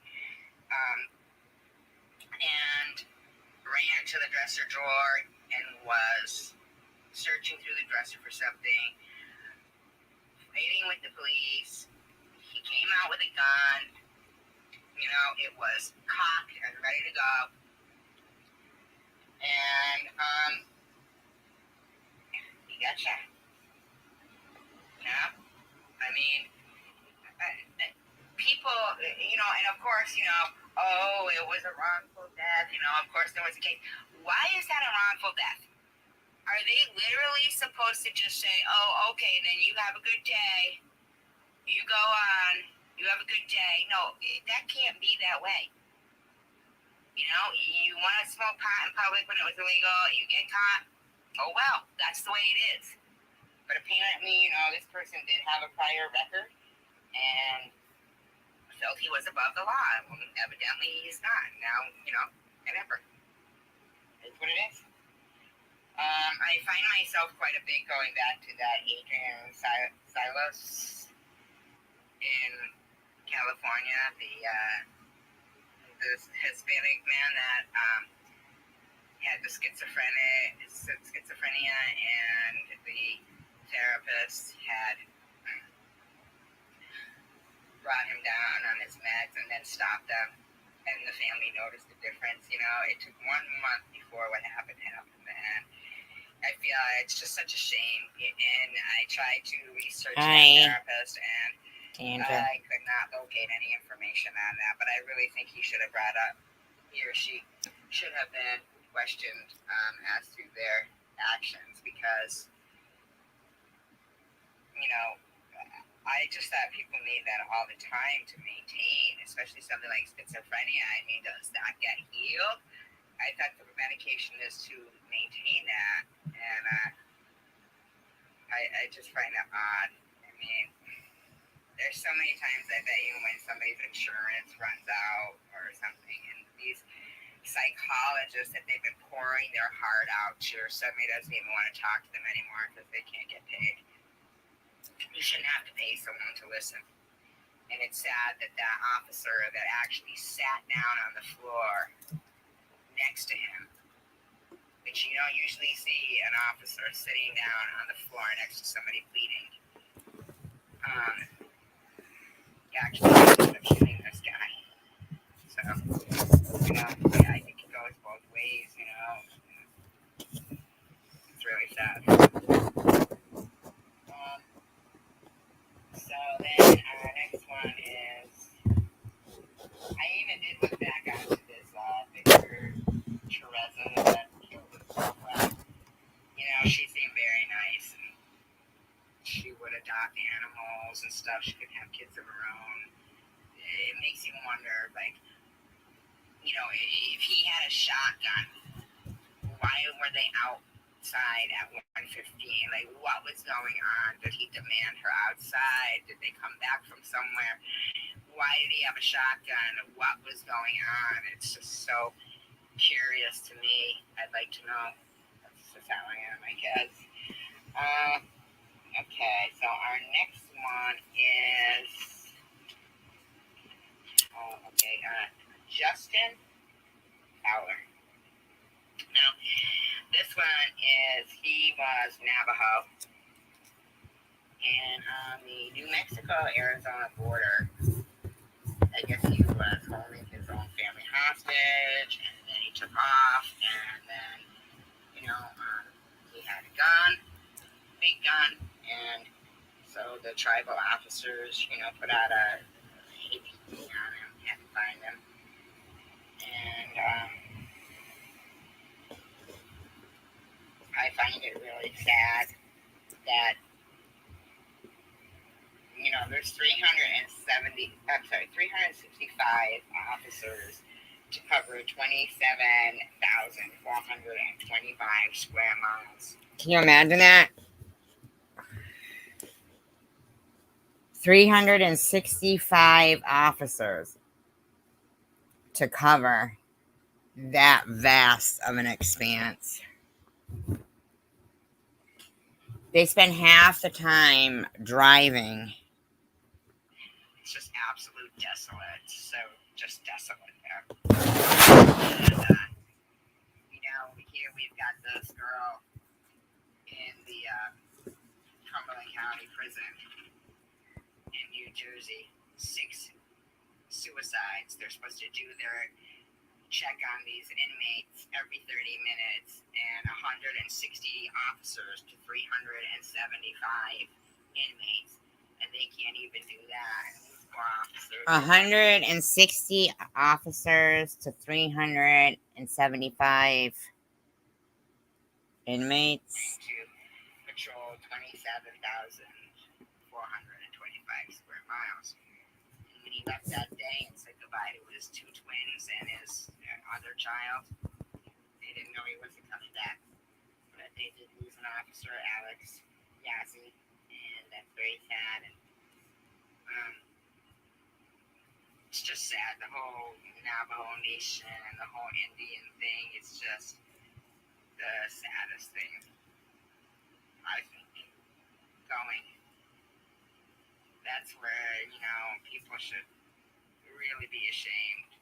and ran to the dresser drawer and was searching through the dresser for something, fighting with the police. He came out with a gun. It was cocked and ready to go. And, he got shot. People, and of course, oh, it was a wrongful death. Of course there was a case. Why is that a wrongful death? Are they literally supposed to just say, oh, okay, then you have a good day. You go on. You have a good day. No, that can't be that way. You want to smoke pot in public when it was illegal, you get caught. Oh, well, that's the way it is. But apparently, this person did have a prior record and felt he was above the law. Well, evidently, he's not. Now, whatever. It's what it is. I find myself quite a bit going back to that Adrian Silos in California, the Hispanic man that had the schizophrenia, and the therapist had brought him down on his meds and then stopped them, and the family noticed the difference. It took 1 month before what happened, and I feel it's just such a shame. And I tried to research that therapist, and I could not locate any information on that. But I really think he should have brought up, he or she should have been questioned as to their actions, because, I just thought people need that all the time to maintain, especially something like schizophrenia. I mean, does that get healed? I thought the medication is to maintain that, and I just find that odd. I mean, there's so many times I bet when somebody's insurance runs out or something, and these psychologists that they've been pouring their heart out to, somebody doesn't even want to talk to them anymore because they can't get paid. You shouldn't have to pay someone to listen. And it's sad that that officer that actually sat down on the floor next to him, which you don't usually see an officer sitting down on the floor next to somebody bleeding, he actually ended up shooting this guy. So, I think it goes both ways, It's really sad. So she seemed very nice. And she would adopt animals and stuff. She could have kids of her own. It makes you wonder, like, if he had a shotgun, why were they outside at 1:15? Like, what was going on? Did he demand her outside? Did they come back from somewhere? Why did he have a shotgun? What was going on? It's just so curious to me. I'd like to know. That's just how I am, I guess. Okay, so our next one is Justin Fowler. Now, this one he was Navajo, and on the New Mexico-Arizona border, I guess he was holding his own family hostage, and then he took off, and then, he had a gun, big gun, and so the tribal officers, put out a APB on him, had to find him, and I find it really sad that, there's 365 officers to cover 27,425 square miles. Can you imagine that? 365 officers to cover that vast of an expanse. They spend half the time driving. It's just absolute desolate. So just desolate there. And, here we've got this girl in the Cumberland County Prison in New Jersey. 6 suicides. They're supposed to do their check on these inmates every 30 minutes, and 160 officers to 375 inmates, and they can't even do that. 160 officers to 375 inmates. To patrol 27,425 square miles. And when he left that day and said goodbye to his 2 twins and his other child, they didn't know he wasn't coming back. But they did lose an officer, Alex Yazzie, and that's very sad. And it's just sad. The whole Navajo Nation and the whole Indian thing is just the saddest thing, I think, going. That's where, people should really be ashamed.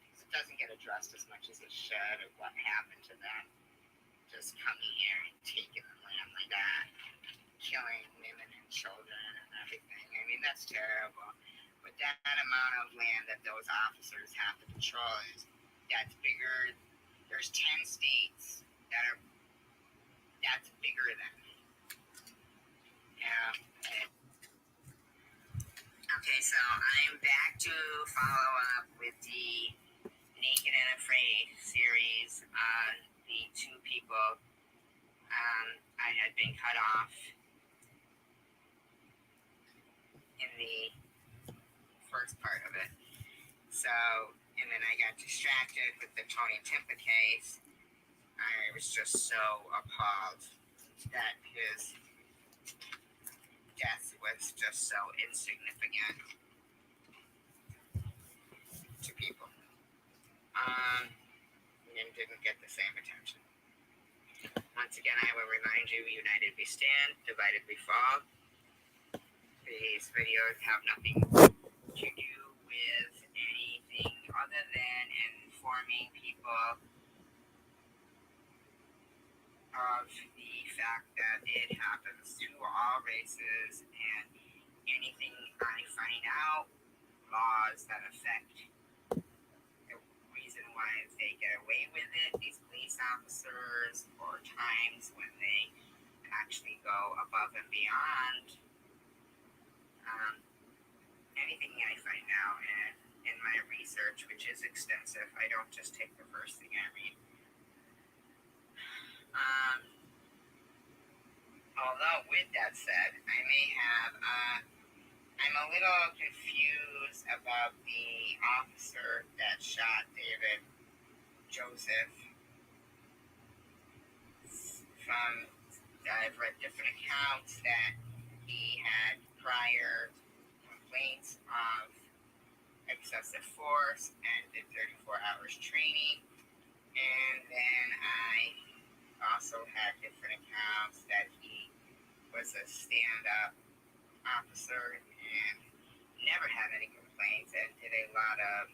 Because it doesn't get addressed as much as it should of what happened to them. Just coming here and taking the land like that. Killing women and children and everything. I mean, that's terrible. But that amount of land that those officers have to patrol that's bigger. There's 10 states that's bigger than. Yeah. Okay, so I'm back to follow up with the Naked and Afraid series on the 2 people I had been cut off in the first part of it. So, and then I got distracted with the Tony Timpa case. I was just so appalled that his death was just so insignificant to people. And didn't get the same attention. Once again, I will remind you, united we stand, divided we fall. These videos have nothing to do with anything other than informing people of the fact that it happens to all races, and anything I find out, laws that affect the reason why they get away with it, these police officers, or times when they actually go above and beyond. Anything I find out in my research, which is extensive, I don't just take the first thing I read. with that said, I may have, I'm a little confused about the officer that shot David Joseph. From, I've read different accounts that he had prior complaints of excessive force and did 34 hours training. And then I also had different accounts that he was a stand-up officer and never had any complaints and did a lot of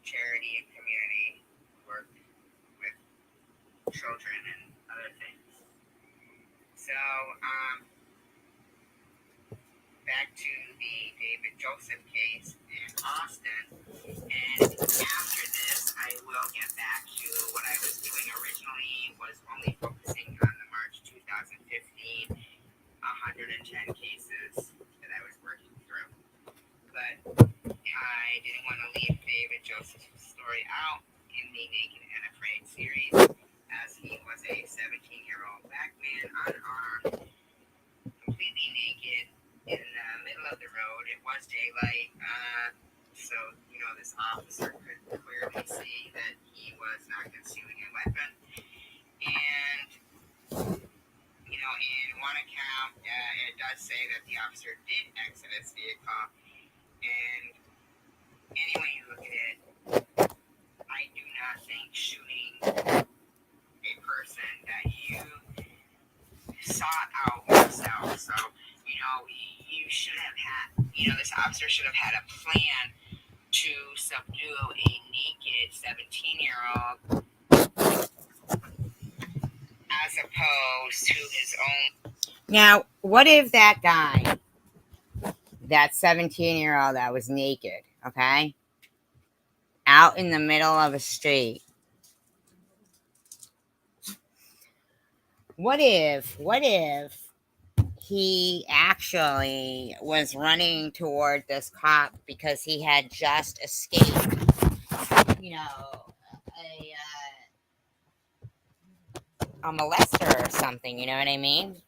charity and community work with children and other things. So, back to the David Joseph case in Austin. And after this, I will get back to what I was doing originally, was only focusing on the March 2015 110 cases that I was working through. But I didn't want to leave David Joseph's story out in the Naked and Afraid series, as he was a 17-year-old black man unarmed, completely naked, in the middle of the road. It was daylight, so, this officer could clearly see that he was not concealing a weapon. And, in one account, it does say that the officer did exit his vehicle. And any way you look at it, I do not think shooting a person that you sought out yourself. So, you should have had, this officer should have had a plan to subdue a naked 17-year-old as opposed to his own. Now, what if that guy, that 17-year-old that was naked, okay, out in the middle of a street, what if he actually was running toward this cop because he had just escaped, a molester or something, you know what I mean?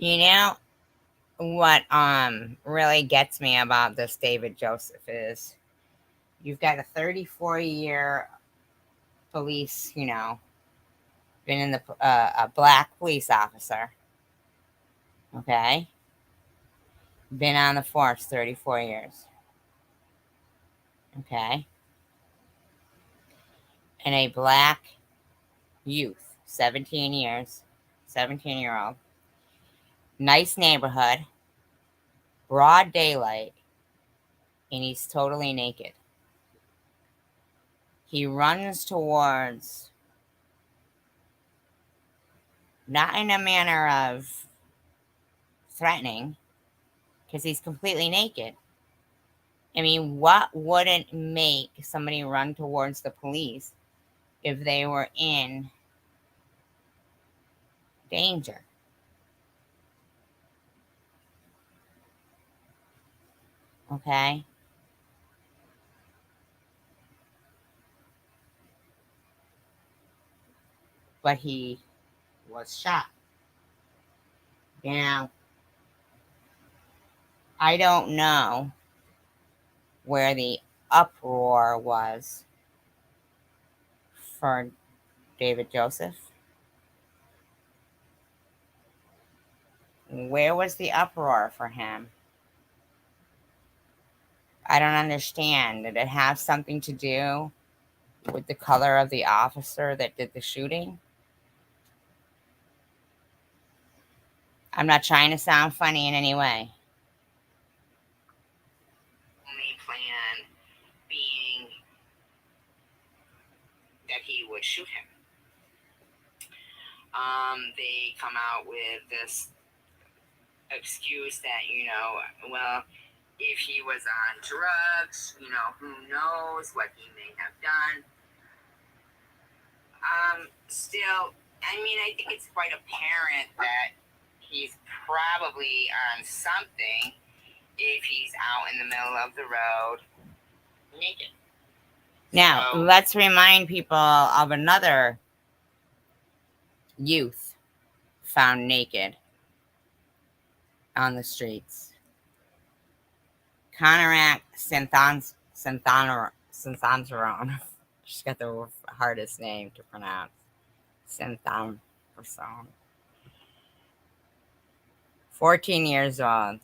You know what really gets me about this David Joseph is you've got a 34-year police, been in the a black police officer, okay? Been on the force 34 years. Okay? And a black youth, 17-year-old. Nice neighborhood, broad daylight, and he's totally naked. He runs towards, not in a manner of threatening, because he's completely naked. I mean, what wouldn't make somebody run towards the police if they were in danger? Okay? But he was shot. Now, I don't know where the uproar was for David Joseph. Where was the uproar for him? I don't understand. Did it have something to do with the color of the officer that did the shooting? I'm not trying to sound funny in any way. Only plan being that he would shoot him. They come out with this excuse that, well, if he was on drugs, who knows what he may have done. Still, I mean, I think it's quite apparent that he's probably on something if he's out in the middle of the road naked. Now, let's remind people of another youth found naked on the streets. Conarac Santhanzaron. She's got the hardest name to pronounce. Santhanzaron. 14 years old.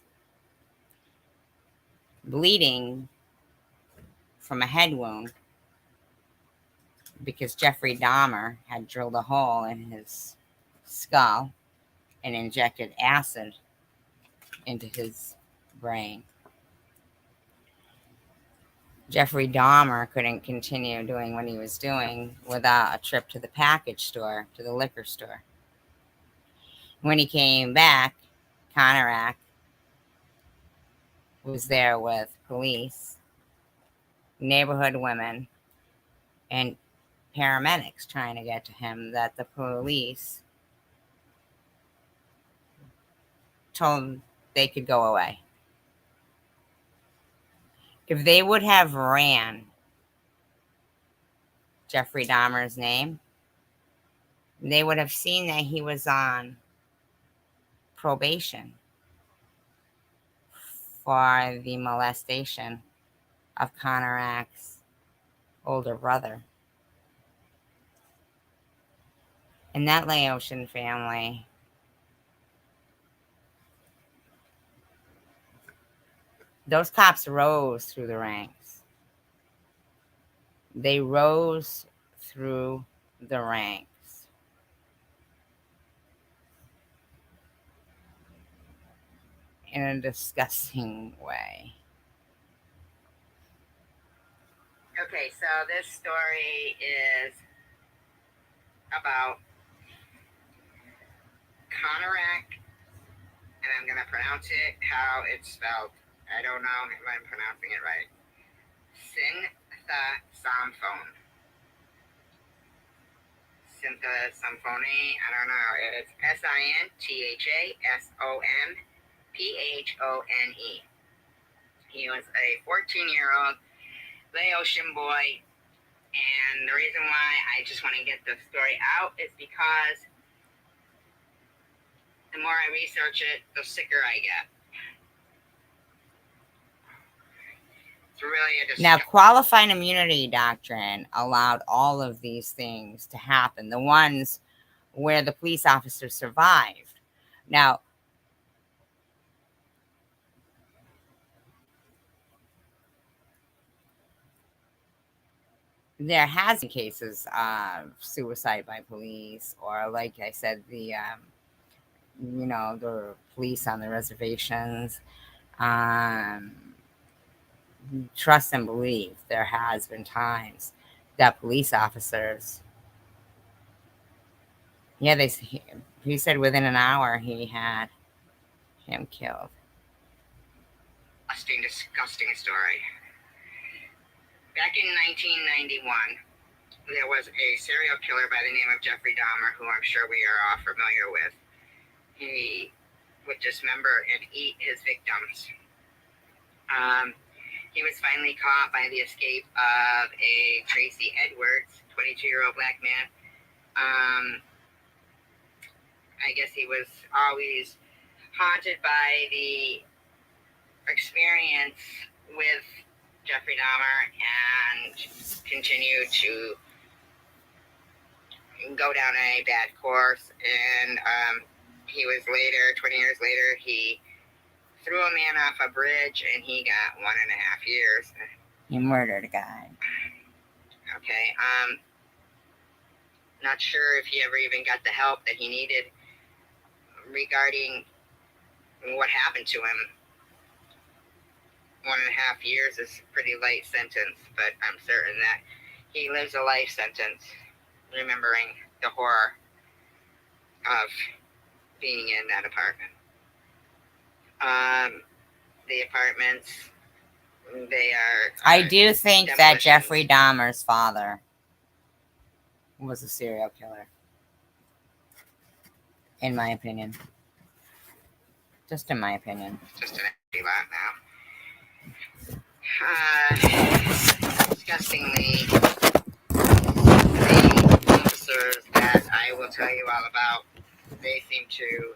Bleeding from a head wound because Jeffrey Dahmer had drilled a hole in his skull and injected acid into his brain. Jeffrey Dahmer couldn't continue doing what he was doing without a trip to the package store, to the liquor store. When he came back, Conarac was there with police, neighborhood women, and paramedics trying to get to him, that the police told him they could go away. If they would have ran Jeffrey Dahmer's name, they would have seen that he was on probation for the molestation of Conarac's older brother. And that Laotian family, those cops rose through the ranks. They rose through the ranks. In a disgusting way. Okay, so this story is about Conarac, and I'm going to pronounce it how it's spelled. I don't know if I'm pronouncing it right. Sinthasamphone. Sinthasamphone, I don't know. It's Sinthasamphone. He was a 14-year-old Laotian boy, and the reason why I just want to get the story out is because the more I research it, the sicker I get. It's really a now, qualified immunity doctrine allowed all of these things to happen. The ones where the police officer survived. Now, there has been cases of suicide by police, or like I said, the the police on the reservations. Trust and believe there has been times that police officers, he said within an hour he had him killed. Disgusting story. Back in 1991, there was a serial killer by the name of Jeffrey Dahmer, who I'm sure we are all familiar with. He would dismember and eat his victims. He was finally caught by the escape of a Tracy Edwards, 22-year-old black man. I guess he was always haunted by the experience with Jeffrey Dahmer and continued to go down a bad course. And he was later, 20 years later, he threw a man off a bridge and he got 1.5 years. He murdered a guy. Okay. Not sure if he ever even got the help that he needed regarding what happened to him. 1.5 years is a pretty light sentence, but I'm certain that he lives a life sentence, remembering the horror of being in that apartment. The apartments, they are... I do think that Jeffrey Dahmer's father was a serial killer. In my opinion. Just in my opinion. Just an empty lot now. Disgustingly, the officers that I will tell you all about, they seem to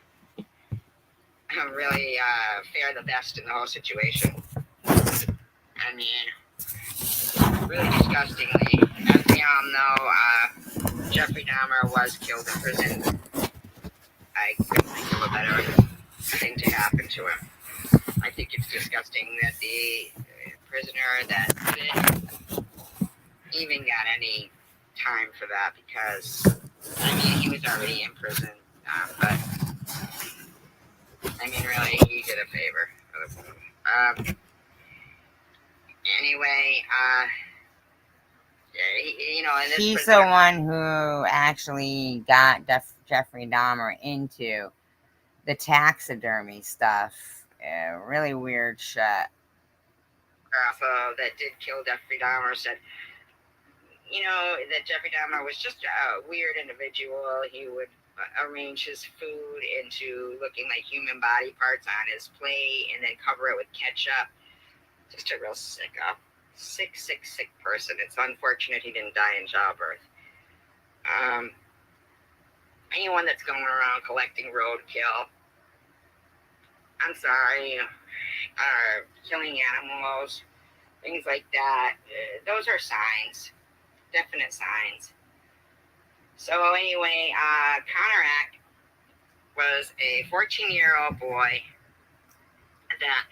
really fare the best in the whole situation. I mean, really disgustingly, as we all know, Jeffrey Dahmer was killed in prison. I couldn't think of a better thing to happen to him. I think it's disgusting that the prisoner that did it even got any time for that, because, I mean, he was already in prison, but, I mean, really, he did a favor for the woman. Anyway, he's the one who actually got Jeffrey Dahmer into the taxidermy stuff. Really weird shit. That did kill Jeffrey Dahmer said, that Jeffrey Dahmer was just a weird individual. He would arrange his food into looking like human body parts on his plate and then cover it with ketchup. Just a real sick person. It's unfortunate he didn't die in childbirth. Anyone that's going around collecting roadkill, I'm sorry, killing animals, things like that, those are signs, definite signs. So anyway, Counteract was a 14-year-old boy that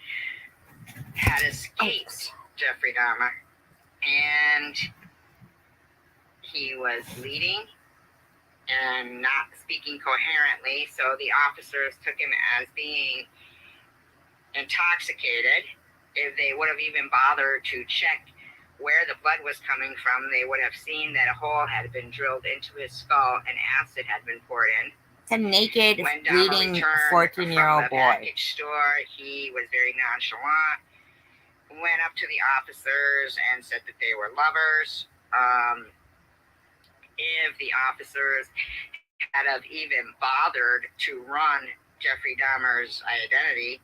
had escaped Jeffrey Dahmer, and he was bleeding and not speaking coherently, so the officers took him as being intoxicated. If they would have even bothered to check where the blood was coming from, they would have seen that a hole had been drilled into his skull and acid had been poured in. It's a naked, bleeding 14-year-old boy. Package store, he was very nonchalant, went up to the officers and said that they were lovers. If the officers had have even bothered to run Jeffrey Dahmer's identity,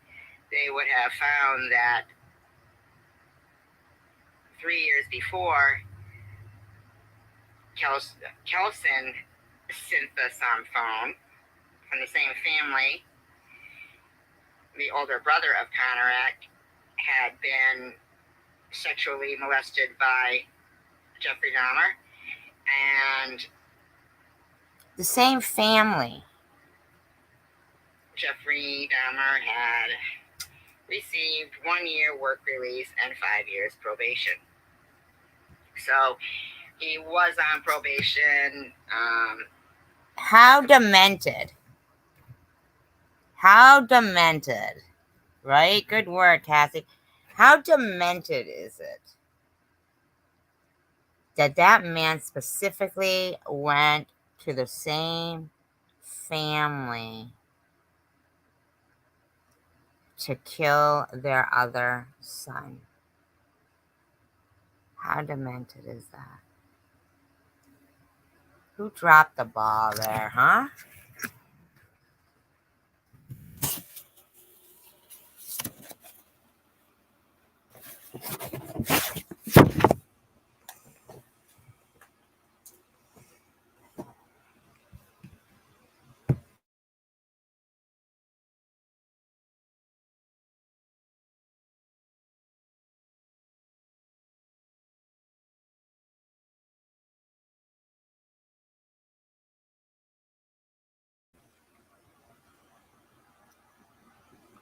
they would have found that 3 years before, Kelson Syntha phone from the same family the older brother of Conrad, had been sexually molested by Jeffrey Dahmer, and the same family. Jeffrey Dahmer had received 1 year work release and 5 years probation. So he was on probation. How demented. How demented. Right? Good word, Cassie. How demented is it that that man specifically went to the same family to kill their other son? How demented is that? Who dropped the ball there, huh?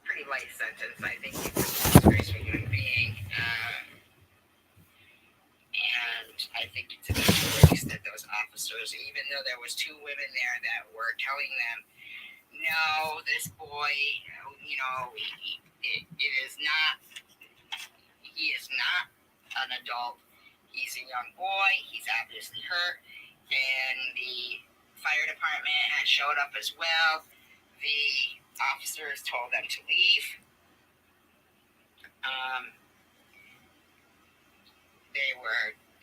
Pretty light sentence, I think. He's a disgraceful human being. And I think it's a disgrace that those officers, even though there was 2 women there that were telling them, no, this boy, you know, he is not an adult. He's a young boy. He's obviously hurt. And the fire department had showed up as well. The officers told them to leave.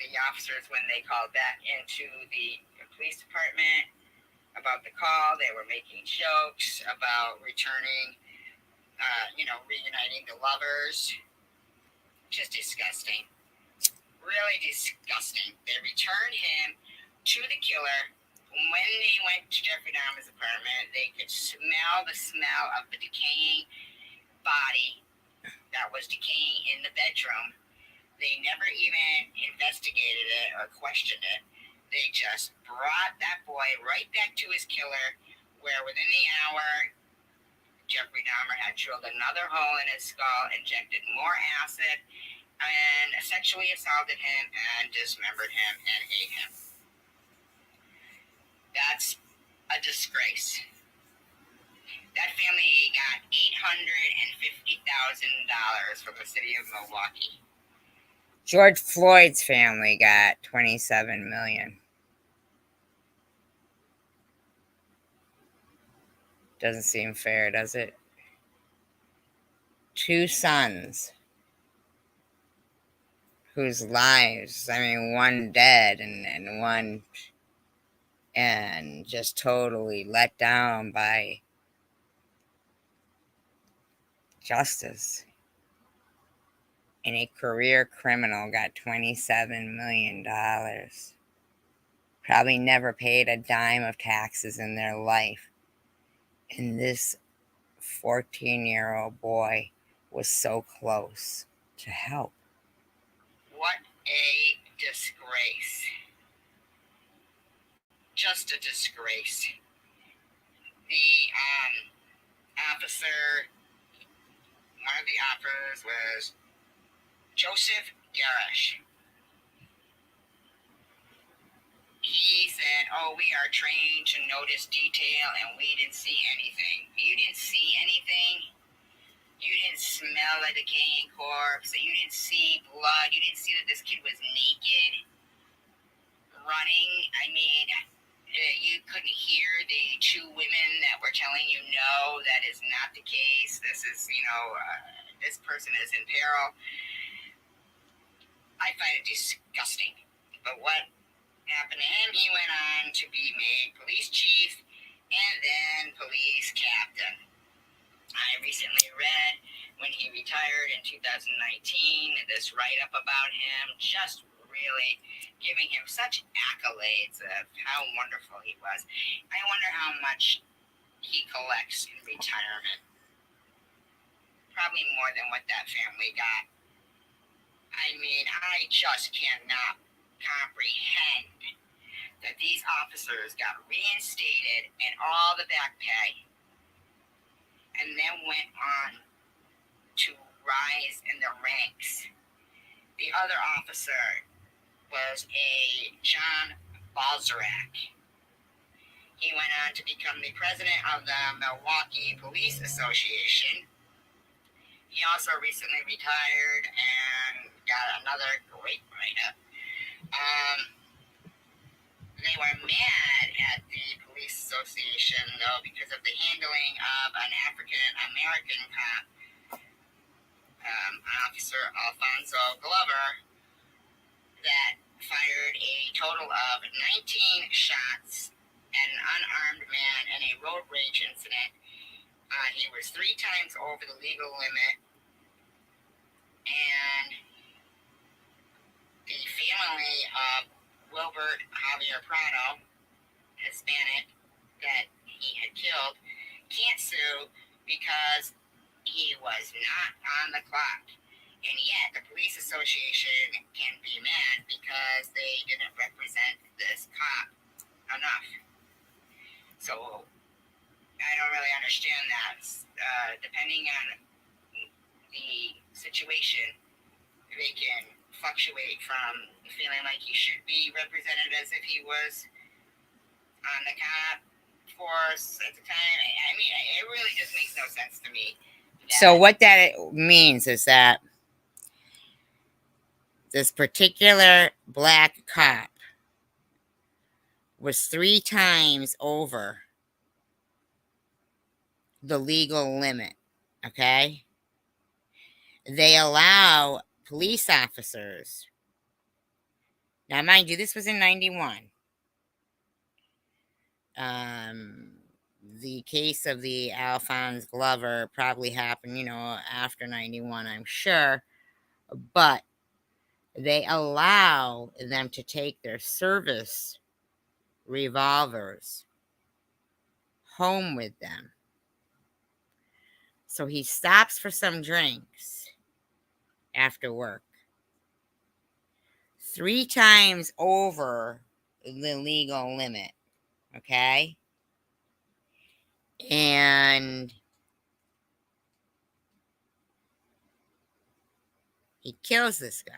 The officers, when they called back into the police department about the call, they were making jokes about returning, reuniting the lovers. Just disgusting. Really disgusting. They returned him to the killer. When they went to Jeffrey Dahmer's apartment, they could smell the smell of the decaying body that was decaying in the bedroom. They never even investigated it or questioned it. They just brought that boy right back to his killer, where within the hour, Jeffrey Dahmer had drilled another hole in his skull, injected more acid, and sexually assaulted him and dismembered him and ate him. That's a disgrace. That family got $850,000 from the city of Milwaukee. George Floyd's family got $27 million. Doesn't seem fair, does it? 2 sons whose lives, one dead and one just totally let down by justice. And a career criminal got $27 million. Probably never paid a dime of taxes in their life. And this 14-year-old boy was so close to help. What a disgrace. Just a disgrace. The officer, one of the officers was Joseph Garish. He said, we are trained to notice detail, and we didn't see anything. You didn't see anything? You didn't smell a decaying corpse? You didn't see blood? You didn't see that this kid was naked, running? You couldn't hear the 2 women that were telling you, no, that is not the case. This is, this person is in peril. I find it disgusting. But what happened to him? He went on to be made police chief and then police captain. I recently read, when he retired in 2019, this write-up about him, just really giving him such accolades of how wonderful he was. I wonder how much he collects in retirement. probably more than what that family got. I mean, I just cannot comprehend that these officers got reinstated and all the back pay and then went on to rise in the ranks. The other officer was a John Balzarak. He went on to become the president of the Milwaukee Police Association. He also recently retired and got another great write-up. They were mad at the police association, though, because of the handling of an African-American cop, Officer Alfonso Glover, that fired a total of 19 shots at an unarmed man in a road rage incident. He was 3 times over the legal limit, and the family of Wilbert Javier Prado, Hispanic, that he had killed, can't sue because he was not on the clock. And yet, the police association can be mad because they didn't represent this cop enough. So, I don't really understand that. Depending on the situation, they can fluctuate from feeling like he should be represented as if he was on the cop force at the time. I mean, it really just makes no sense to me. So what that means is that this particular black cop was 3 times over the legal limit, okay? They allow police officers, now mind you, this was in 91. The case of the Alphonse Glover probably happened, after 91, I'm sure. But they allow them to take their service revolvers home with them. So he stops for some drinks after work. 3 times over the legal limit, okay? And he kills this guy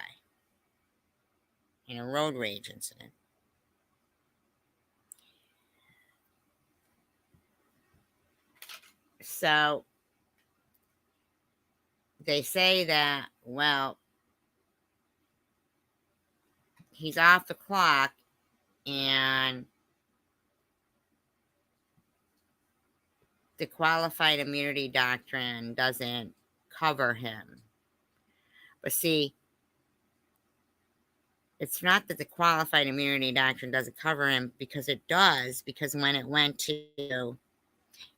in a road rage incident. So they say that, well, he's off the clock and the qualified immunity doctrine doesn't cover him. But see, it's not that the qualified immunity doctrine doesn't cover him, because it does, because when it went to,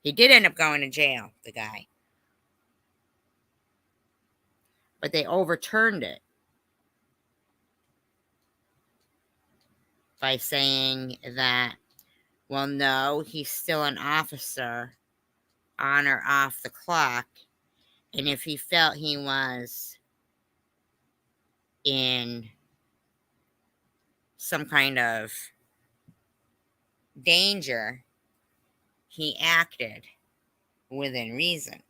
he did end up going to jail, the guy. But they overturned it by saying that, well, no, he's still an officer on or off the clock. And if he felt he was in some kind of danger, he acted within reason.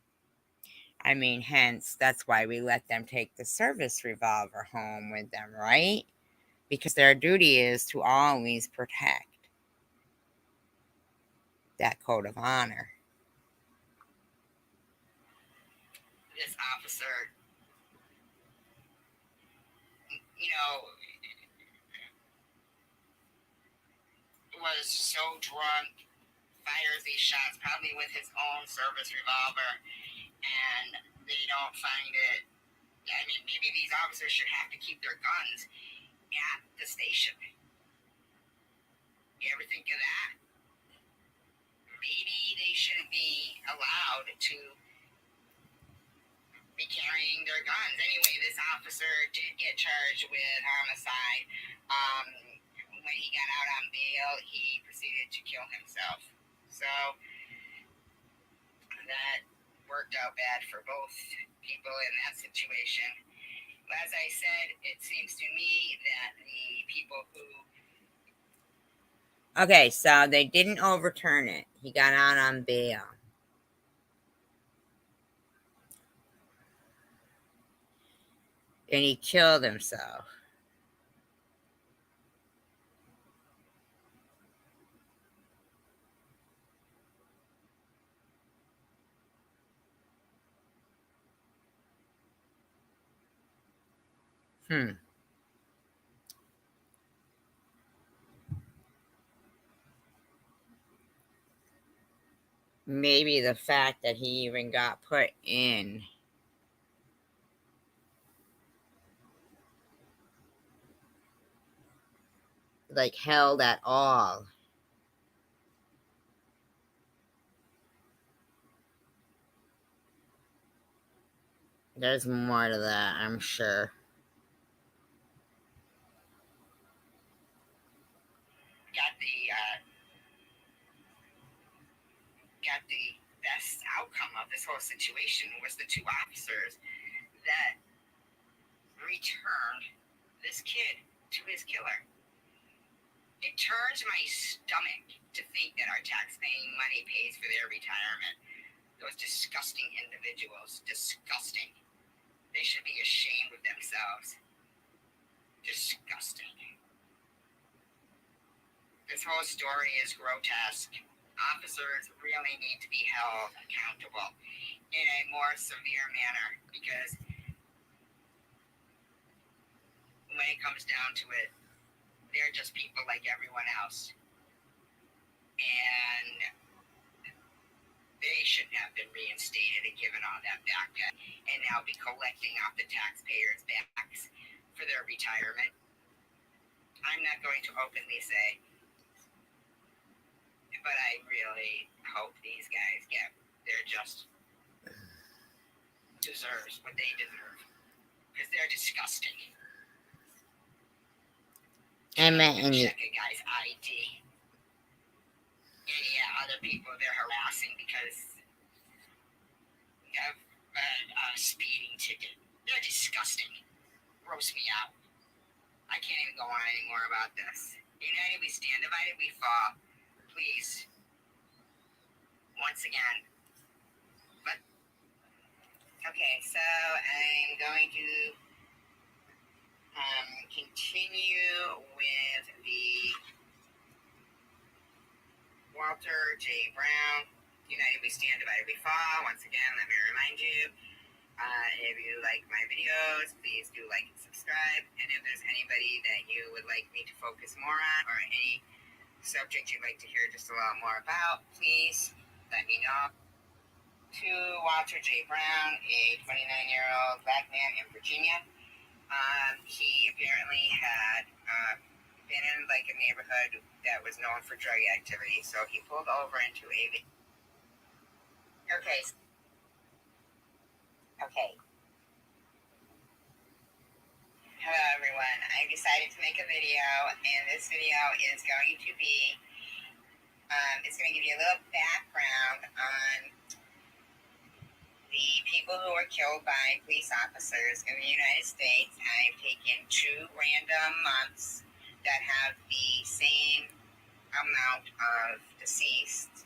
I mean, hence, that's why we let them take the service revolver home with them, right? Because their duty is to always protect that code of honor. This officer, was so drunk, fires these shots probably with his own service revolver, and they don't find it. I mean, maybe these officers should have to keep their guns at the station. You ever think of that? Maybe they shouldn't be allowed to be carrying their guns. Anyway, this officer did get charged with homicide. When he got out on bail, he proceeded to kill himself. So that worked out bad for both people in that situation. As I said, it seems to me that the people who... Okay, so they didn't overturn it. He got out on bail. And he killed himself. Maybe the fact that he even got put in like held at all. There's more to that, I'm sure. Got the best outcome of this whole situation was the two officers that returned this kid to his killer. It turns my stomach to think that our tax-paying money pays for their retirement. Those disgusting individuals. Disgusting. They should be ashamed of themselves. Disgusting. This whole story is grotesque. Officers really need to be held accountable in a more severe manner, because when it comes down to it, they're just people like everyone else. And they shouldn't have been reinstated and given all that back and now be collecting off the taxpayers' backs for their retirement. I'm not going to openly say, but I really hope these guys get their just deserves what they deserve, because they're disgusting. And check a guy's ID. And yeah, other people they're harassing because of a speeding ticket. They're disgusting. Gross me out. I can't even go on anymore about this. United we stand, divided we fall. Please. Once again. But okay, so I'm going to continue with the Walter J. Brown. United we stand, divided we fall. Once again, let me remind you, if you like my videos, please do like and subscribe. And if there's anybody that you would like me to focus more on, or any subject you'd like to hear just a lot more about, please let me know. To Walter J. Brown, a 29-year-old black man in Virginia. He apparently had been in like a neighborhood that was known for drug activity, so he pulled over into a... Okay. Hello everyone, I decided to make a video, and this video is going to be, it's going to give you a little background on the people who were killed by police officers in the United States. I've taken 2 random months that have the same amount of deceased,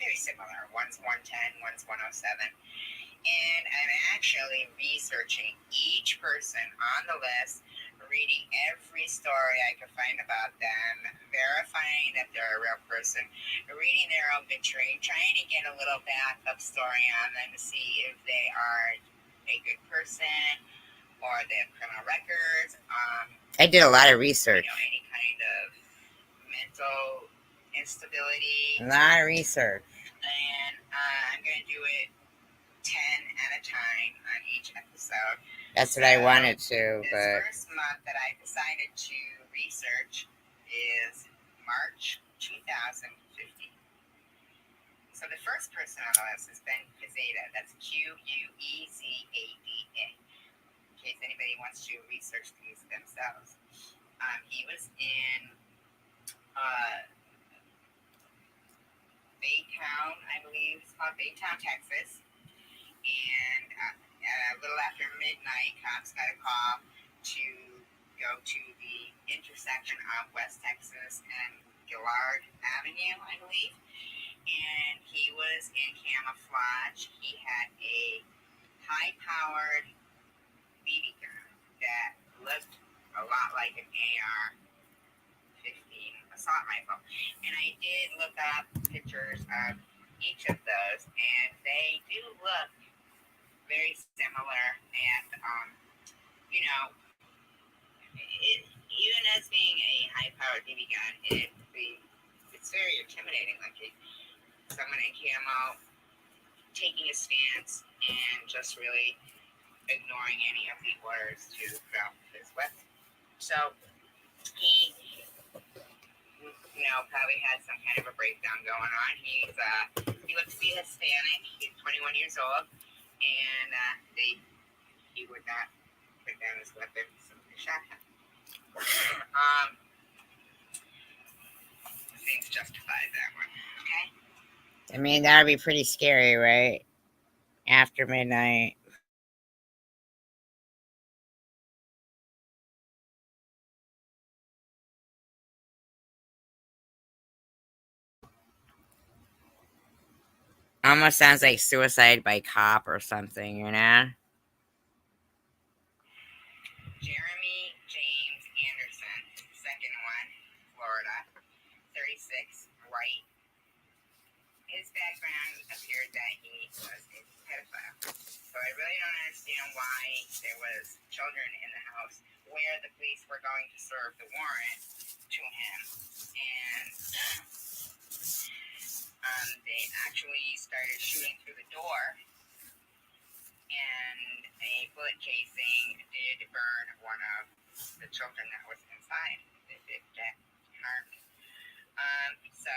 very similar, one's 110, one's 107. And I'm actually researching each person on the list, reading every story I could find about them, verifying that they're a real person, reading their obituary, trying to get a little backup story on them to see if they are a good person or they have criminal records. I did a lot of research. Any kind of mental instability. A lot of research. And I'm going to do it 10 at a time on each episode. That's what I wanted to, but... This first month that I decided to research is March 2015. So the first person on the list is Ben Quezada. That's Quezada. In case anybody wants to research these themselves. He was in Baytown, I believe it's called Baytown, Texas. And a little after midnight, cops got a call to go to the intersection of West Texas and Gillard Avenue, I believe. And he was in camouflage. He had a high-powered BB gun that looked a lot like an AR-15 assault rifle. And I did look up pictures of each of those, and they do look very similar. And, you know, even as being a high-powered BB gun, it's very intimidating. Like someone in camo taking a stance and just really ignoring any of the orders to drop his weapon. So he, probably had some kind of a breakdown going on. He looks to be Hispanic. He's 21 years old, and he would not put down his weapon, so they shot him. Things justified that one. Okay. I mean, that would be pretty scary, right? After midnight. Almost sounds like suicide by cop or something, you know? Jeremy James Anderson, second one, Florida, 36, white. His background appeared that he was a pedophile. So I really don't understand why there was children in the house where the police were going to serve the warrant to him. And they actually started shooting through the door, and a bullet casing did burn one of the children that was inside. It did get harmed. So,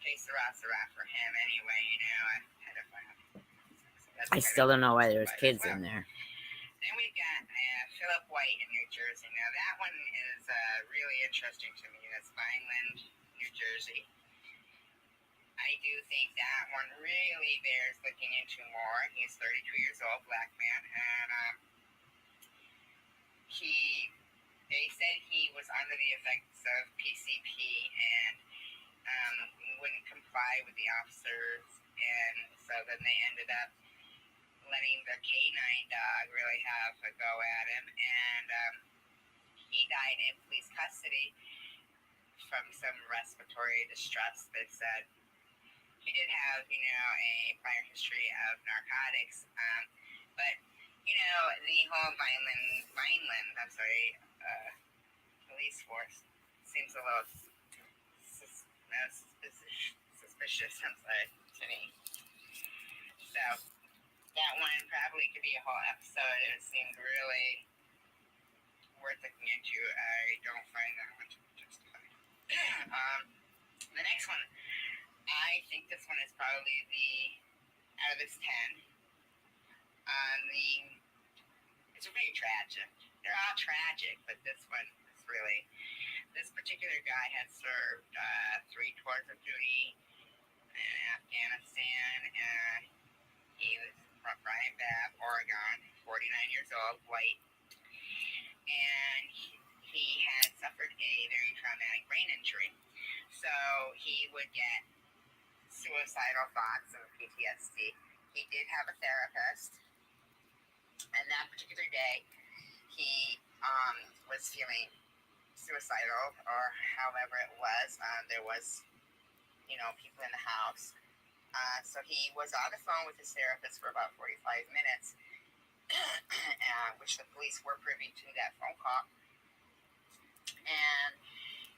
case sera for him anyway, a pedophile. So I still don't know why there was kids in there. Then we got Philip White in New Jersey. Now that one is really interesting to me. That's Vineland, New Jersey. I do think that one really bears looking into more. He's 32 years old, black man, and they said he was under the effects of PCP and wouldn't comply with the officers, and so then they ended up letting the canine dog really have a go at him, and he died in police custody from some respiratory distress. They said he did have, a prior history of narcotics, but, the whole Vineland, police force seems a little suspicious, to me. So, that one probably could be a whole episode. It seemed really worth looking into. I don't find that one to be justified. The next one, I think this one is probably out of this 10. It's really tragic. They're all tragic, but this one is really. This particular guy had served 3 tours of duty in Afghanistan. He was from Brian Babb, Oregon, 49 years old, white, and he had suffered a very traumatic brain injury. So he would get suicidal thoughts and PTSD. He did have a therapist, and that particular day, he was feeling suicidal, or however it was. There was, people in the house. So he was on the phone with his therapist for about 45 minutes, which the police were privy to that phone call. And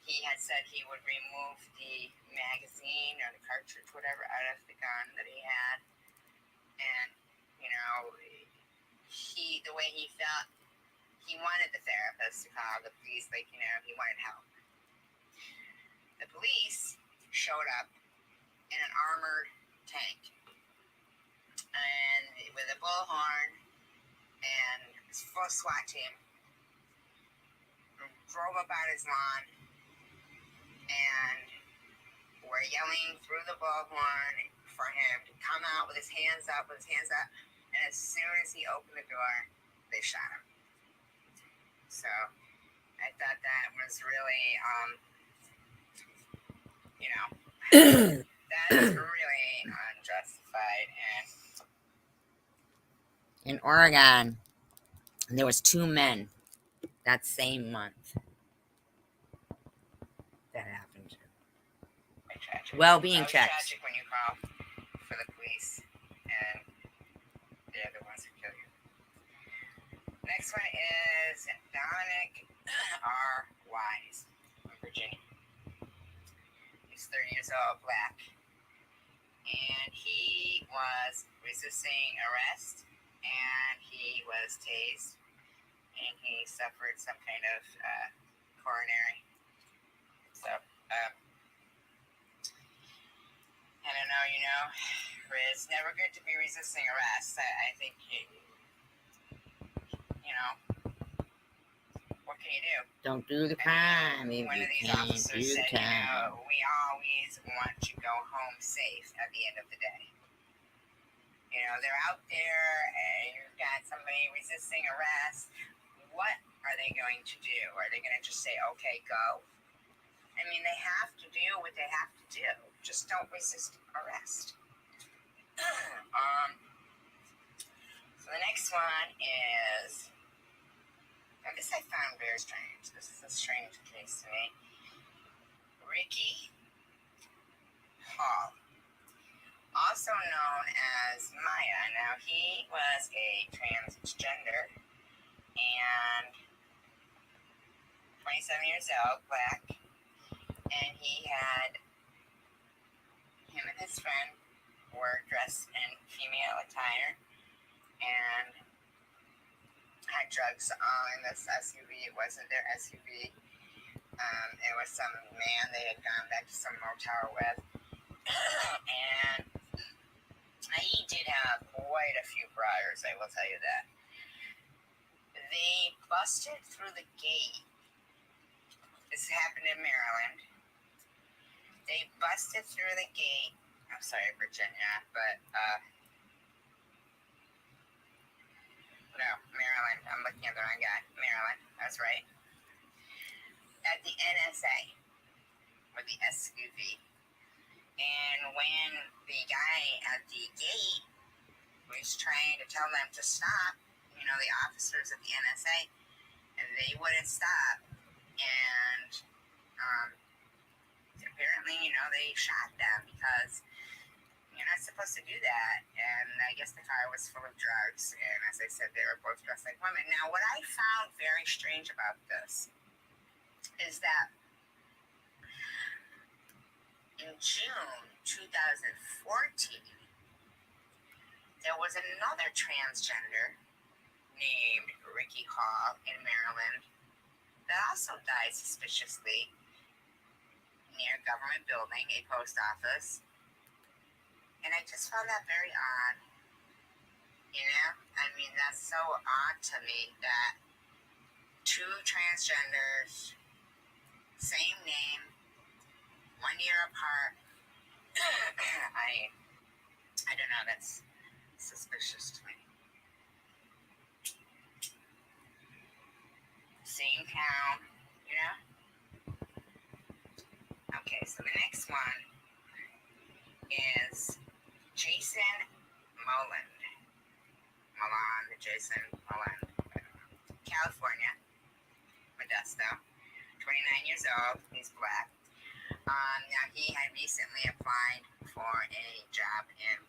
he had said he would remove the magazine or the cartridge, whatever, out of the gun that he had. And, the way he felt, he wanted the therapist to call the police, he wanted help. The police showed up in an armored tank, and with a bullhorn and full SWAT team, drove up on his lawn and were yelling through the bullhorn, for him to come out with his hands up, and as soon as he opened the door, they shot him. So I thought that was really, that's really unjustified. And in Oregon, there was 2 men that same month that happened. Well, being checked. Tragic when you call for the police and they're the ones who kill you. Next one is Dominic R. Wise from Virginia. He's 30 years old, black. And he was resisting arrest, and he was tased, and he suffered some kind of coronary. So, I don't know, it's never good to be resisting arrest. I think, what can you do? Don't do the crime if one you of these can't officers do the said, time. We always want to go home safe at the end of the day. They're out there and you've got somebody resisting arrest. What are they going to do? Are they going to just say, okay, go? I mean, they have to do what they have to do. Just don't resist arrest. So the next one is, now this I found very strange. This is a strange case to me. Ricky Hall, also known as Maya. Now, he was a transgender and 27 years old, black, and him and his friend were dressed in female attire and had drugs in this SUV. It wasn't their SUV. It was some man they had gone back to some motel with. And he did have quite a few priors, I will tell you that. They busted through the gate. This happened in Maryland. They busted through the gate. I'm sorry, Virginia, but no, Maryland. I'm looking at the wrong guy. Maryland, that's right. At the NSA, or the SUV. And when the guy at the gate was trying to tell them to stop, the officers at the NSA, and they wouldn't stop. And apparently, they shot them because you're not supposed to do that. And I guess the car was full of drugs. And as I said, they were both dressed like women. Now, what I found very strange about this is that in June 2014, there was another transgender named Ricky Hall in Maryland that also died suspiciously near a government building, a post office. And I just found that very odd. I mean, that's so odd to me that 2 transgenders, same name, 1 year apart. I don't know, that's suspicious to me. Same town, Okay, so the next one is Jason Mulland. Jason Mulland, California, Modesto, 29 years old, he's black. Now, he had recently applied for a job in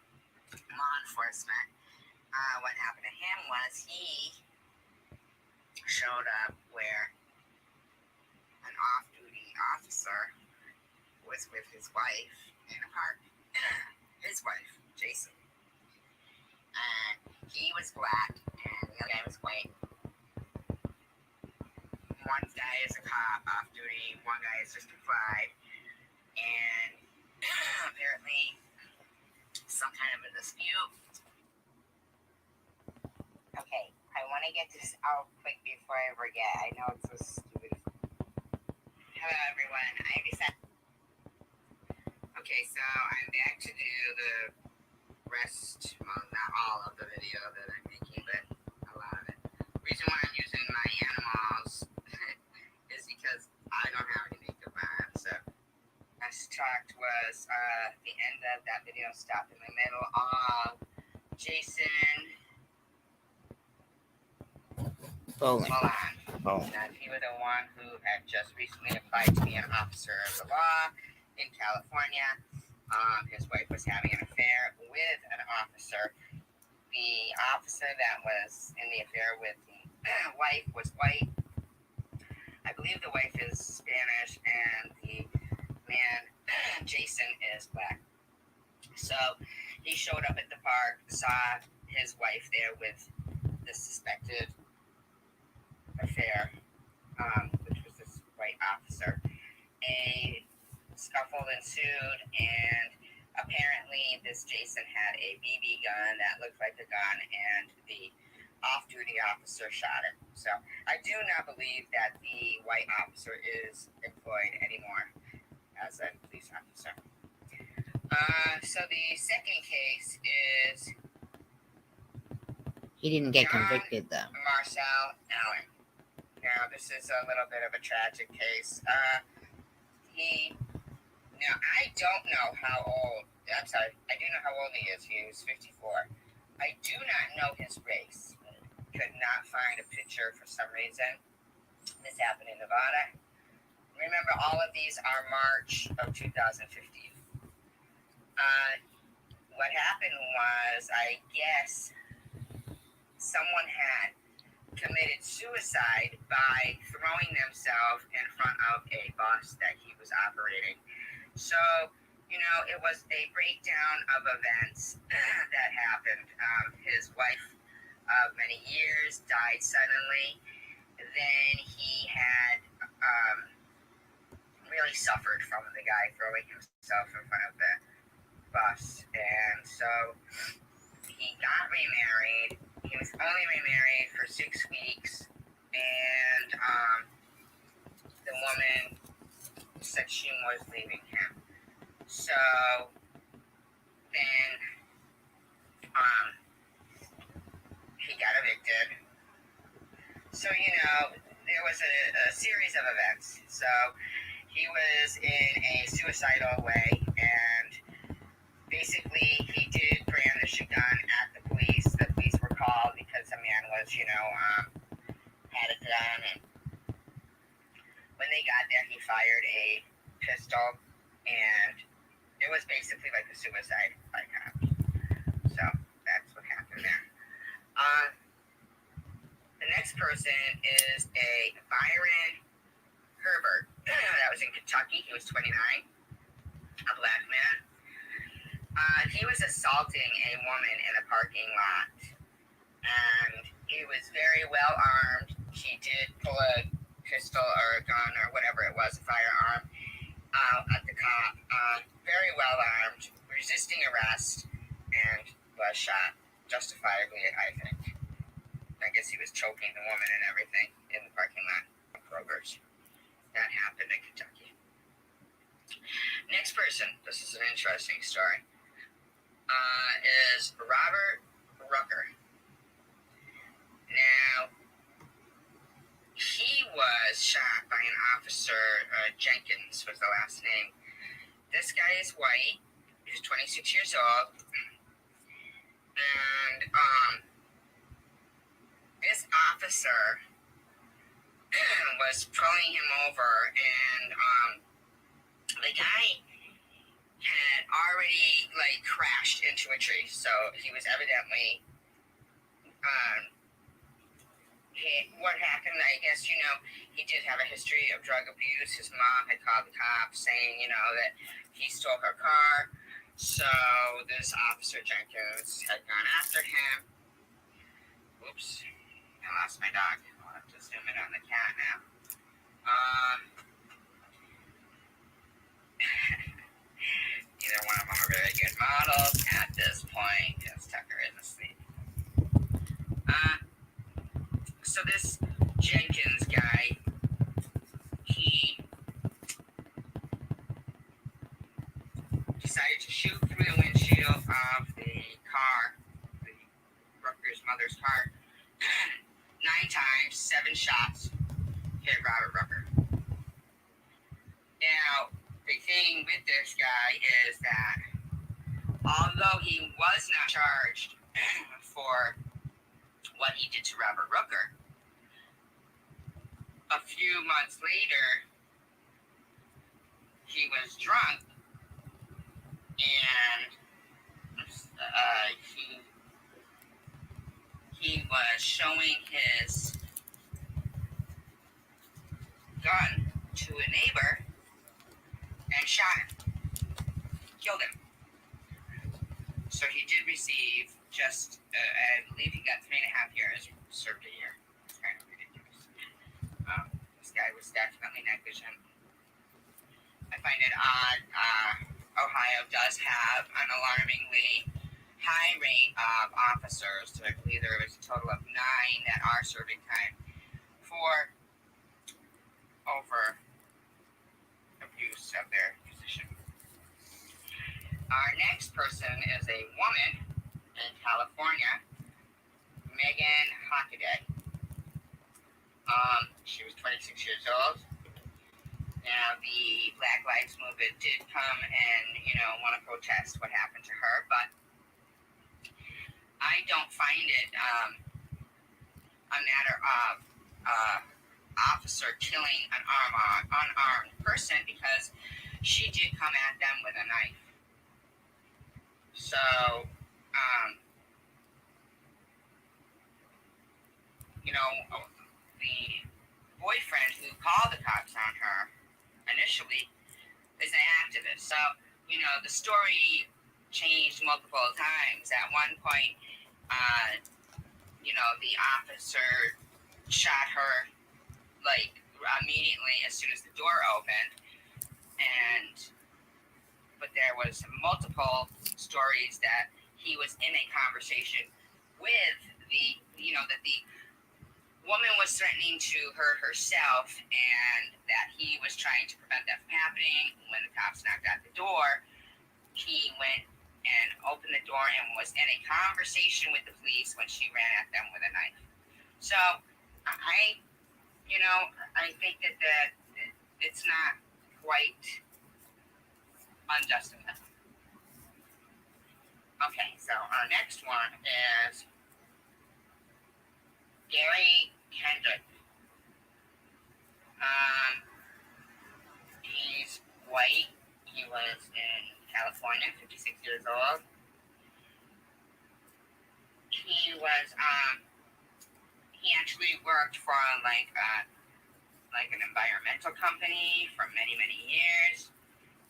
law enforcement. What happened to him was he showed up where an off-duty officer was with his wife in a park. His wife, Jason. And he was black, and the other guy was white. One guy is a cop, off-duty. One guy is 55. And apparently, some kind of a dispute. Okay, I want to get this out quick before I forget. I know it's so stupid. Hello, everyone. Okay, so I'm back to do the rest, well, not all of the video that I'm making, but a lot of it. The reason why I'm using my animals is because I don't have any makeup on, so last talked was the end of that video stopped in the middle of Jason Bowling. And he was the one who had just recently applied to be an officer of the law in California. His wife was having an affair with an officer. The officer that was in the affair with the wife was white. I believe the wife is Spanish, and the man, Jason, is black. So he showed up at the park, saw his wife there with the suspected affair, which was this white officer. A scuffle ensued, and apparently this Jason had a BB gun that looked like a gun, and the off-duty officer shot him. So I do not believe that the white officer is employed anymore as a police officer. So the second case is he didn't get convicted though. Marcel Allen. Now this is a little bit of a tragic case. Now I don't know how old. I'm sorry. I do know how old he is. He was 54. I do not know his race. Could not find a picture for some reason. This happened in Nevada. Remember, all of these are March of 2015. What happened was, I guess, someone had committed suicide by throwing themselves in front of a bus that he was operating. So, you know, it was a breakdown of events that happened. His wife of many years died suddenly. Then he had really suffered from the guy throwing himself in front of the bus, and so he got remarried. He was only remarried for 6 weeks, and the woman said she was leaving him. So then he got evicted. So, you know, there was a series of events. So he was in a suicidal way, and basically, he did brandish a gun at the police. The police were called because the man was, you know, had a gun. And when they got there, he fired a pistol, and it was basically like a suicide by cop. So that's what happened there. The next person is a Byron Herbert. That was in Kentucky. He was 29, a black man. He was assaulting a woman in a parking lot, and he was very well armed. He did pull a pistol or a gun or whatever it was, a firearm, at the cop. Very well armed, resisting arrest, and was shot justifiably, I think. I guess he was choking the woman and everything in the parking lot of Kroger's. That happened in Kentucky. Next person, this is an interesting story. Is Robert Rucker. Now, he was shot by an officer, Jenkins was the last name. This guy is white. He's 26 years old. And, this officer was pulling him over, and, the guy had already, like, crashed into a tree, so he was evidently, what happened, I guess, you know, he did have a history of drug abuse. His mom had called the cops saying, you know, that he stole her car, so this officer Jenkins had gone after him. Oops, I lost my dog. I'll have to zoom in on the cat now. Neither one of them are very good models at this point, because Tucker is asleep. So this Jenkins guy, he decided to shoot through the windshield of the car with this guy is that although he was not charged for what he did to Robert Rooker, a few months later, he was drunk and he was showing his gun to a neighbor and shot him, killed him. So he did receive just, I believe he got 3.5 years, served a year. It's kind of ridiculous. This guy was definitely negligent. I find it odd. Ohio does have an alarmingly high rate of officers. So I believe there was a total of 9 that are serving time for over abuse of their position. Our next person is a woman in California, Megan Hockaday. She was 26 years old. Now, the Black Lives Movement did come and, want to protest what happened to her, but I don't find it a matter of officer killing an unarmed person because she did come at them with a knife. So, the boyfriend who called the cops on her initially is an activist. So, the story changed multiple times. At one point, the officer shot her immediately as soon as the door opened, but there was multiple stories that he was in a conversation with that the woman was threatening to hurt herself and that he was trying to prevent that from happening. When the cops knocked at the door, he went and opened the door and was in a conversation with the police when she ran at them with a knife. So I think that it's not quite unjustified. Okay, so our next one is Gary Kendrick. He's white. He was in California, 56 years old. He actually worked for an environmental company for many, many years.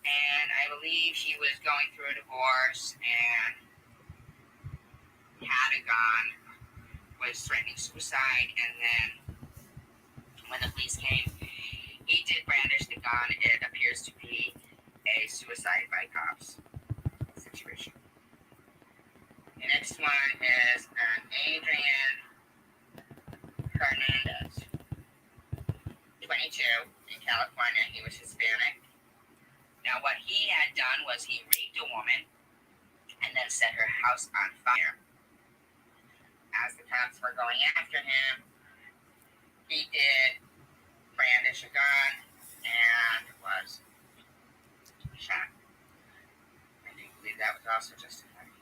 And I believe he was going through a divorce and had a gun, was threatening suicide, and then when the police came, he did brandish the gun. It appears to be a suicide by cops situation. The next one is Adrian Hernandez, 22, in California. He was Hispanic. Now, what he had done was he raped a woman and then set her house on fire. As the cops were going after him, he did brandish a gun and was shot. I do believe that was also justified.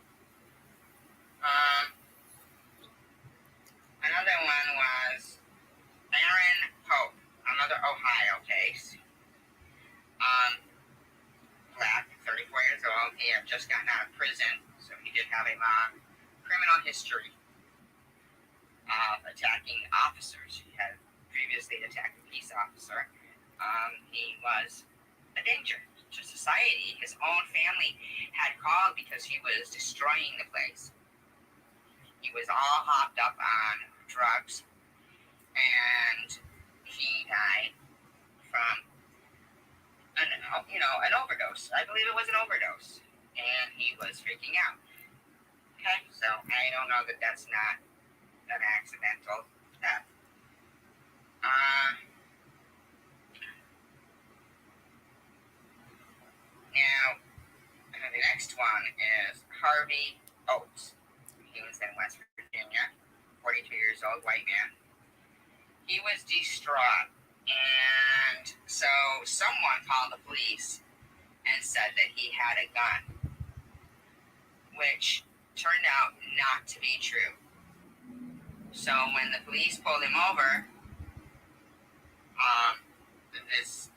Another one was Aaron Pope, another Ohio case. Black, 34 years old. He had just gotten out of prison, so he did have a long criminal history of attacking officers. He had previously attacked a peace officer. He was a danger to society. His own family had called because he was destroying the place. He was all hopped up on drugs, and he died from an overdose. I believe it was an overdose, and he was freaking out. Okay, so I don't know that that's not an accidental death. Now, the next one is Harvey Oates. He was in West Virginia, 42 years old, white man. He was distraught, and so someone called the police and said said that he had a gun, which turned out not to be true. So when the police pulled him over, this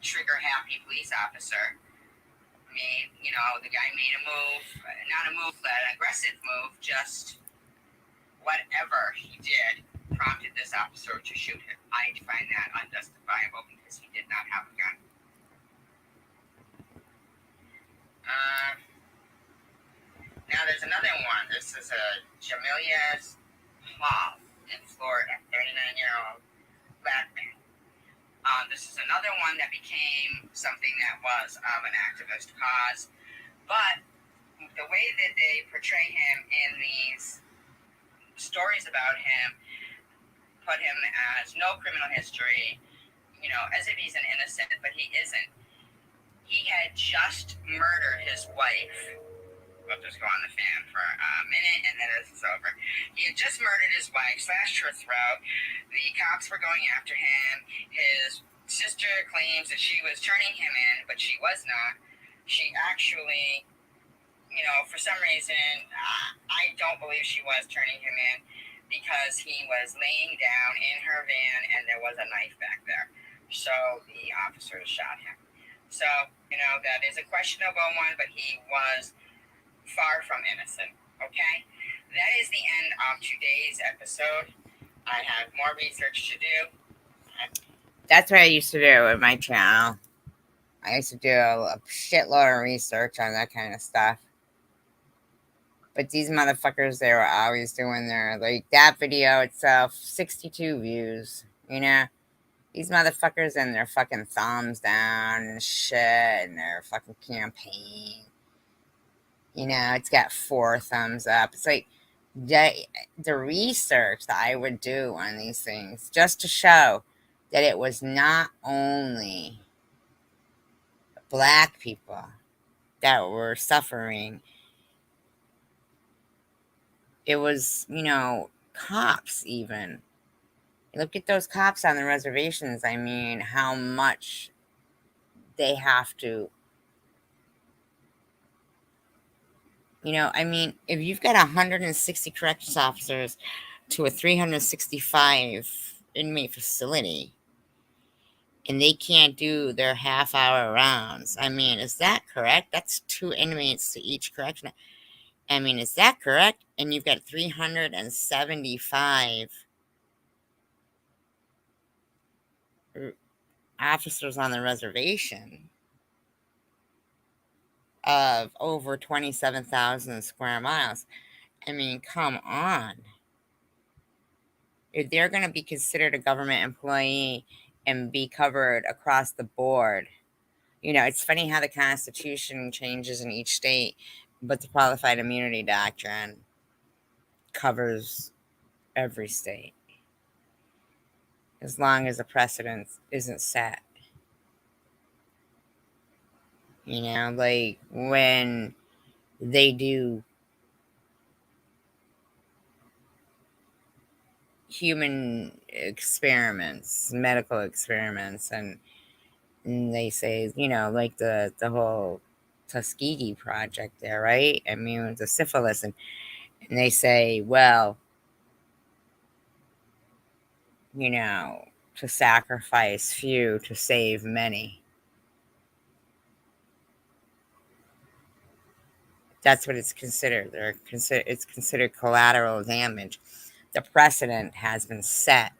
trigger-happy police officer the guy made a move, not a move, but an aggressive move, just whatever he did prompted this officer to shoot him. I find that unjustifiable because he did not have a gun. Now there's another one. This is a Jamilia's Hall in Florida, 39-year-old black man. This is another one that became something that was of an activist cause, but the way that they portray him in these stories about him put him as no criminal history, as if he's an innocent, but he isn't. He had just murdered his wife. We'll just go on the fan for a minute and then this is over. He had just murdered his wife, slashed her throat. The cops were going after him. His sister claims that she was turning him in, but she was not. She actually, for some reason, I don't believe she was turning him in because he was laying down in her van and there was a knife back there. So the officers shot him. So, that is a questionable one, but he was far from innocent. Okay? That is the end of today's episode. I have more research to do. That's what I used to do with my channel. I used to do a shitload of research on that kind of stuff. But these motherfuckers, they were always doing that video itself, 62 views, These motherfuckers and their fucking thumbs down and shit and their fucking campaign. It's got 4 thumbs up. It's like the research that I would do on these things just to show that it was not only black people that were suffering. It was, cops even. Look at those cops on the reservations. I mean, how much they have to, if you've got 160 corrections officers to a 365 inmate facility, and they can't do their half-hour rounds. Is that correct? That's 2 inmates to each correction. Is that correct? And you've got 375 officers on the reservation of over 27,000 square miles. Come on. If they're going to be considered a government employee and be covered across the board, it's funny how the Constitution changes in each state, but the qualified immunity doctrine covers every state as long as the precedent isn't set. When they do human experiments, medical experiments, and they say, the whole Tuskegee project there, right? With the syphilis, and they say, well, to sacrifice few to save many. That's what it's considered. It's considered collateral damage. The precedent has been set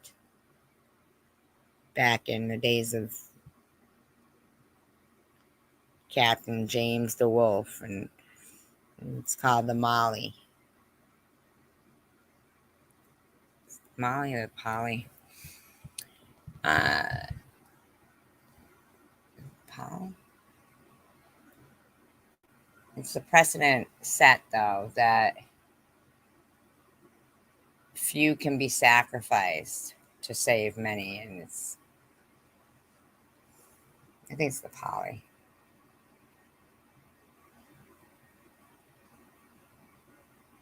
back in the days of Captain James the Wolf, and it's called the Molly. Molly or Polly? Paul? It's the precedent set, though, that few can be sacrificed to save many, and I think it's the Polly.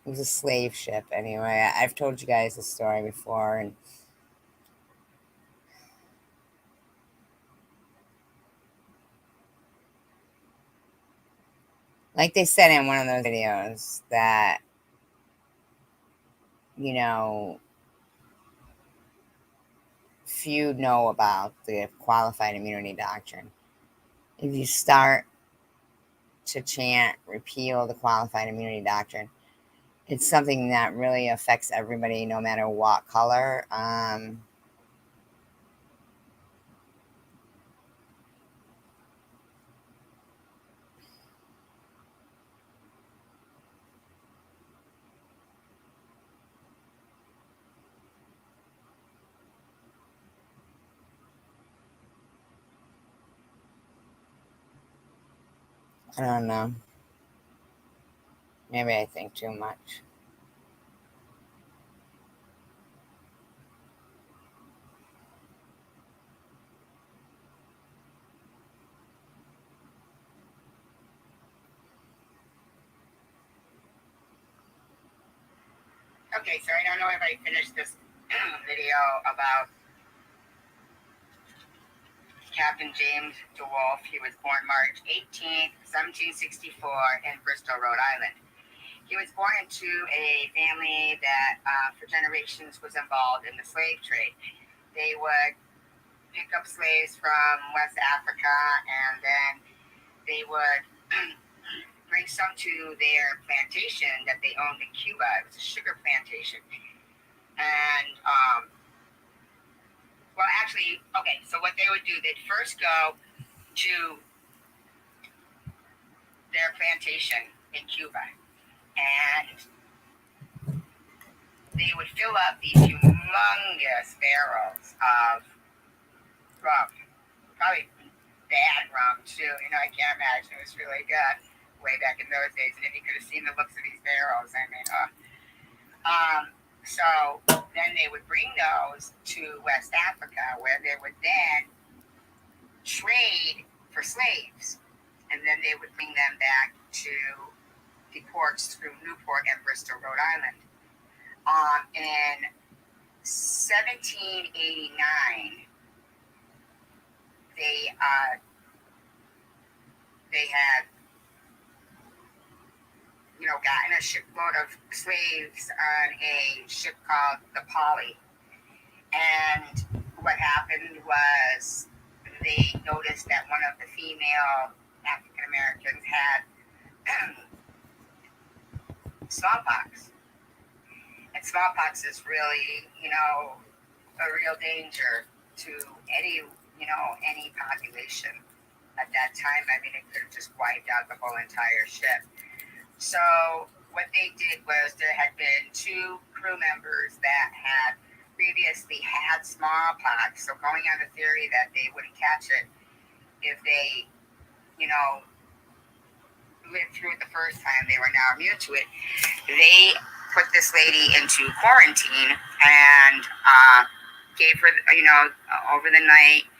It was a slave ship, anyway. I've told you guys the story before, and like they said in one of those videos that, you know, few know about the qualified immunity doctrine. If you start to chant repeal the qualified immunity doctrine, it's something that really affects everybody, no matter what color. I don't know. Maybe I think too much. Okay, so I don't know if I finished this video about Captain James DeWolf. He was born March 18th, 1764 in Bristol, Rhode Island. He was born into a family that for generations was involved in the slave trade. They would pick up slaves from West Africa, and then they would bring some to their plantation that they owned in Cuba. It was a sugar plantation. And, well, actually, okay, so what they would do, they'd first go to their plantation in Cuba, and they would fill up these humongous barrels of rum, probably bad rum too. You know, I can't imagine it was really good way back in those days. And if you could have seen the looks of these barrels, I mean, so then they would bring those to West Africa, where they would then trade for slaves, and then they would bring them back to the ports through Newport and Bristol, Rhode Island. In 1789, they had, you know, gotten a shipload of slaves on a ship called the Polly. And what happened was they noticed that one of the female African Americans had smallpox. And smallpox is really, you know, a real danger to any, you know, any population at that time. I mean, it could have just wiped out the whole entire ship. So what they did was there had been 2 crew members that had previously had smallpox. So going on the theory that they wouldn't catch it if they, you know, lived through it the first time, they were now immune to it. They put this lady into quarantine and gave her, you know, over the night.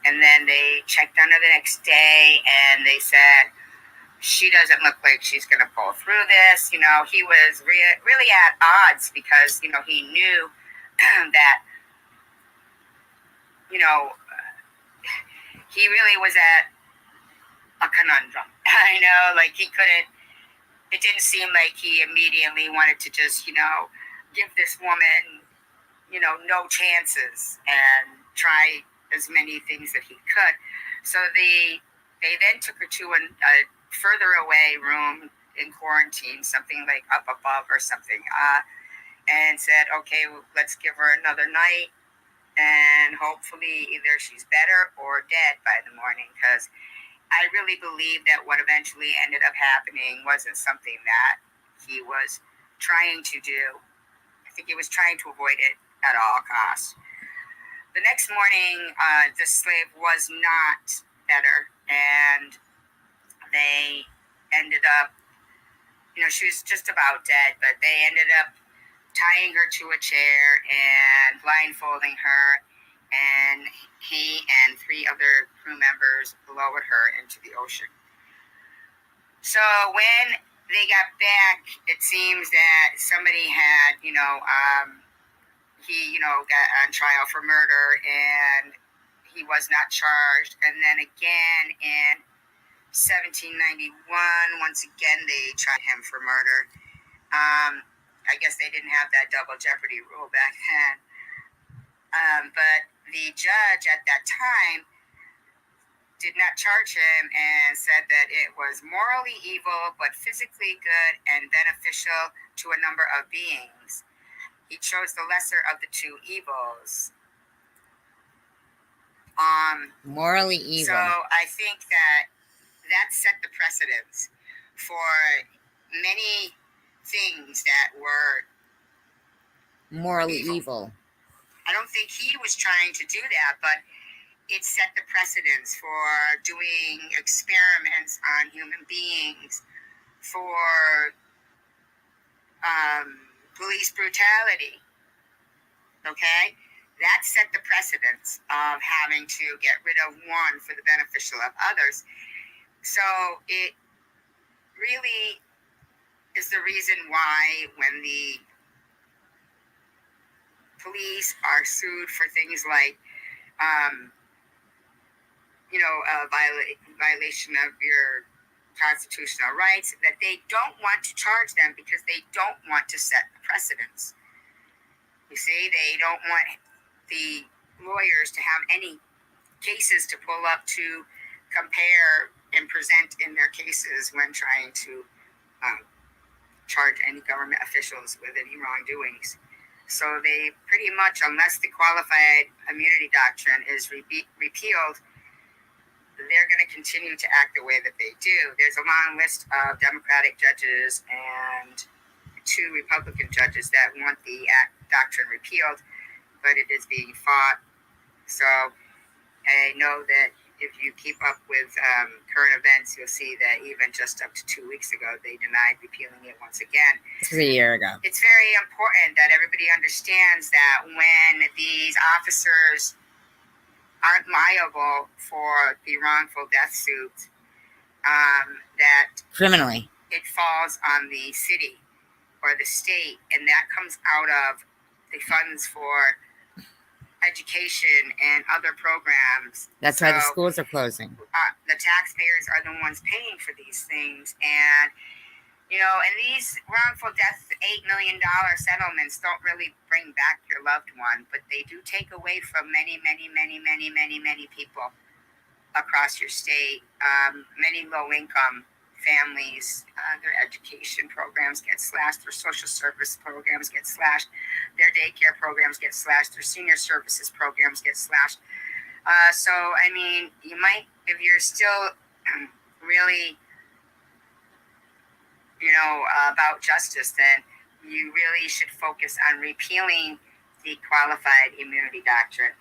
And then they checked on her the next day, and they said, she doesn't look like she's going to pull through this. You know, he was really at odds because, you know, he knew that, you know, he really was at a conundrum. I know, like he couldn't, it didn't seem like he immediately wanted to just, you know, give this woman, you know, no chances and try as many things that he could. So they then took her to a further away room in quarantine, something like up above or something, and said, okay, well, let's give her another night, and hopefully either she's better or dead by the morning, because I really believe that what eventually ended up happening wasn't something that he was trying to do. I think he was trying to avoid it at all costs. The next morning, this slave was not better, and they ended up, you know, she was just about dead, but they ended up tying her to a chair and blindfolding her, and he and 3 other crew members lowered her into the ocean. So when they got back, it seems that somebody had, you know, he, you know, got on trial for murder, and he was not charged. And then again in 1791. Once again, they tried him for murder. I guess they didn't have that double jeopardy rule back then. But the judge at that time did not charge him and said that it was morally evil but physically good and beneficial to a number of beings. He chose the lesser of the two evils. Morally evil. So I think that set the precedence for many things that were morally evil. I don't think he was trying to do that, but it set the precedence for doing experiments on human beings, for police brutality. Okay? That set the precedence of having to get rid of one for the beneficial of others. So it really is the reason why when the police are sued for things like, violation of your constitutional rights, that they don't want to charge them because they don't want to set the precedence. You see, they don't want the lawyers to have any cases to pull up to compare and present in their cases when trying to charge any government officials with any wrongdoings. So they pretty much, unless the qualified immunity doctrine is repealed, they're going to continue to act the way that they do. There's a long list of Democratic judges and 2 Republican judges that want the doctrine repealed, but it is being fought. So I know that if you keep up with current events, you'll see that even just up to 2 weeks ago, they denied repealing it once again. This was a year ago. It's very important that everybody understands that when these officers aren't liable for the wrongful death suit, that criminally, it falls on the city or the state, and that comes out of the funds for education and other programs. That's why the schools are closing. The taxpayers are the ones paying for these things, and and these wrongful death $8 million settlements don't really bring back your loved one, but they do take away from many, many, many, many, many, many people across your state. Many low-income families, their education programs get slashed, their social service programs get slashed, their daycare programs get slashed, their senior services programs get slashed. So, I mean, you might, if you're still really about justice, then you really should focus on repealing the qualified immunity doctrine.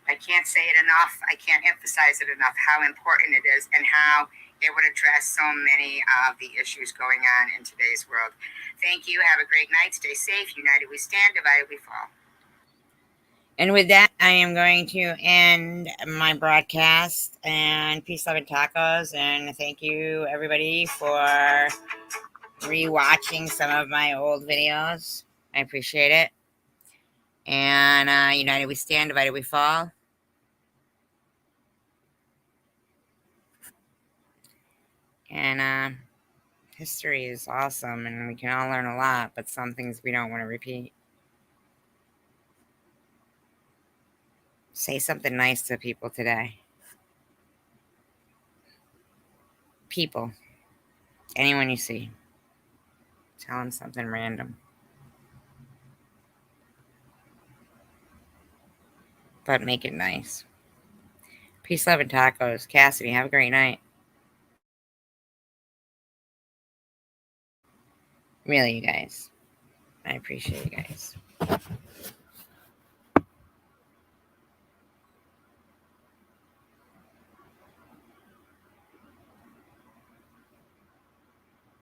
I can't say it enough. I can't emphasize it enough how important it is and how it would address so many of the issues going on in today's world. Thank you. Have a great night. Stay safe. United we stand, divided we fall. And with that, I am going to end my broadcast. And peace, love, and tacos. And thank you, everybody, for rewatching some of my old videos. I appreciate it. And united we stand, divided we fall. And history is awesome, and we can all learn a lot, but some things we don't want to repeat. Say something nice to people today. People. Anyone you see. Tell them something random. But make it nice. Peace, love, and tacos. Cassidy, have a great night. Really, you guys. I appreciate you guys.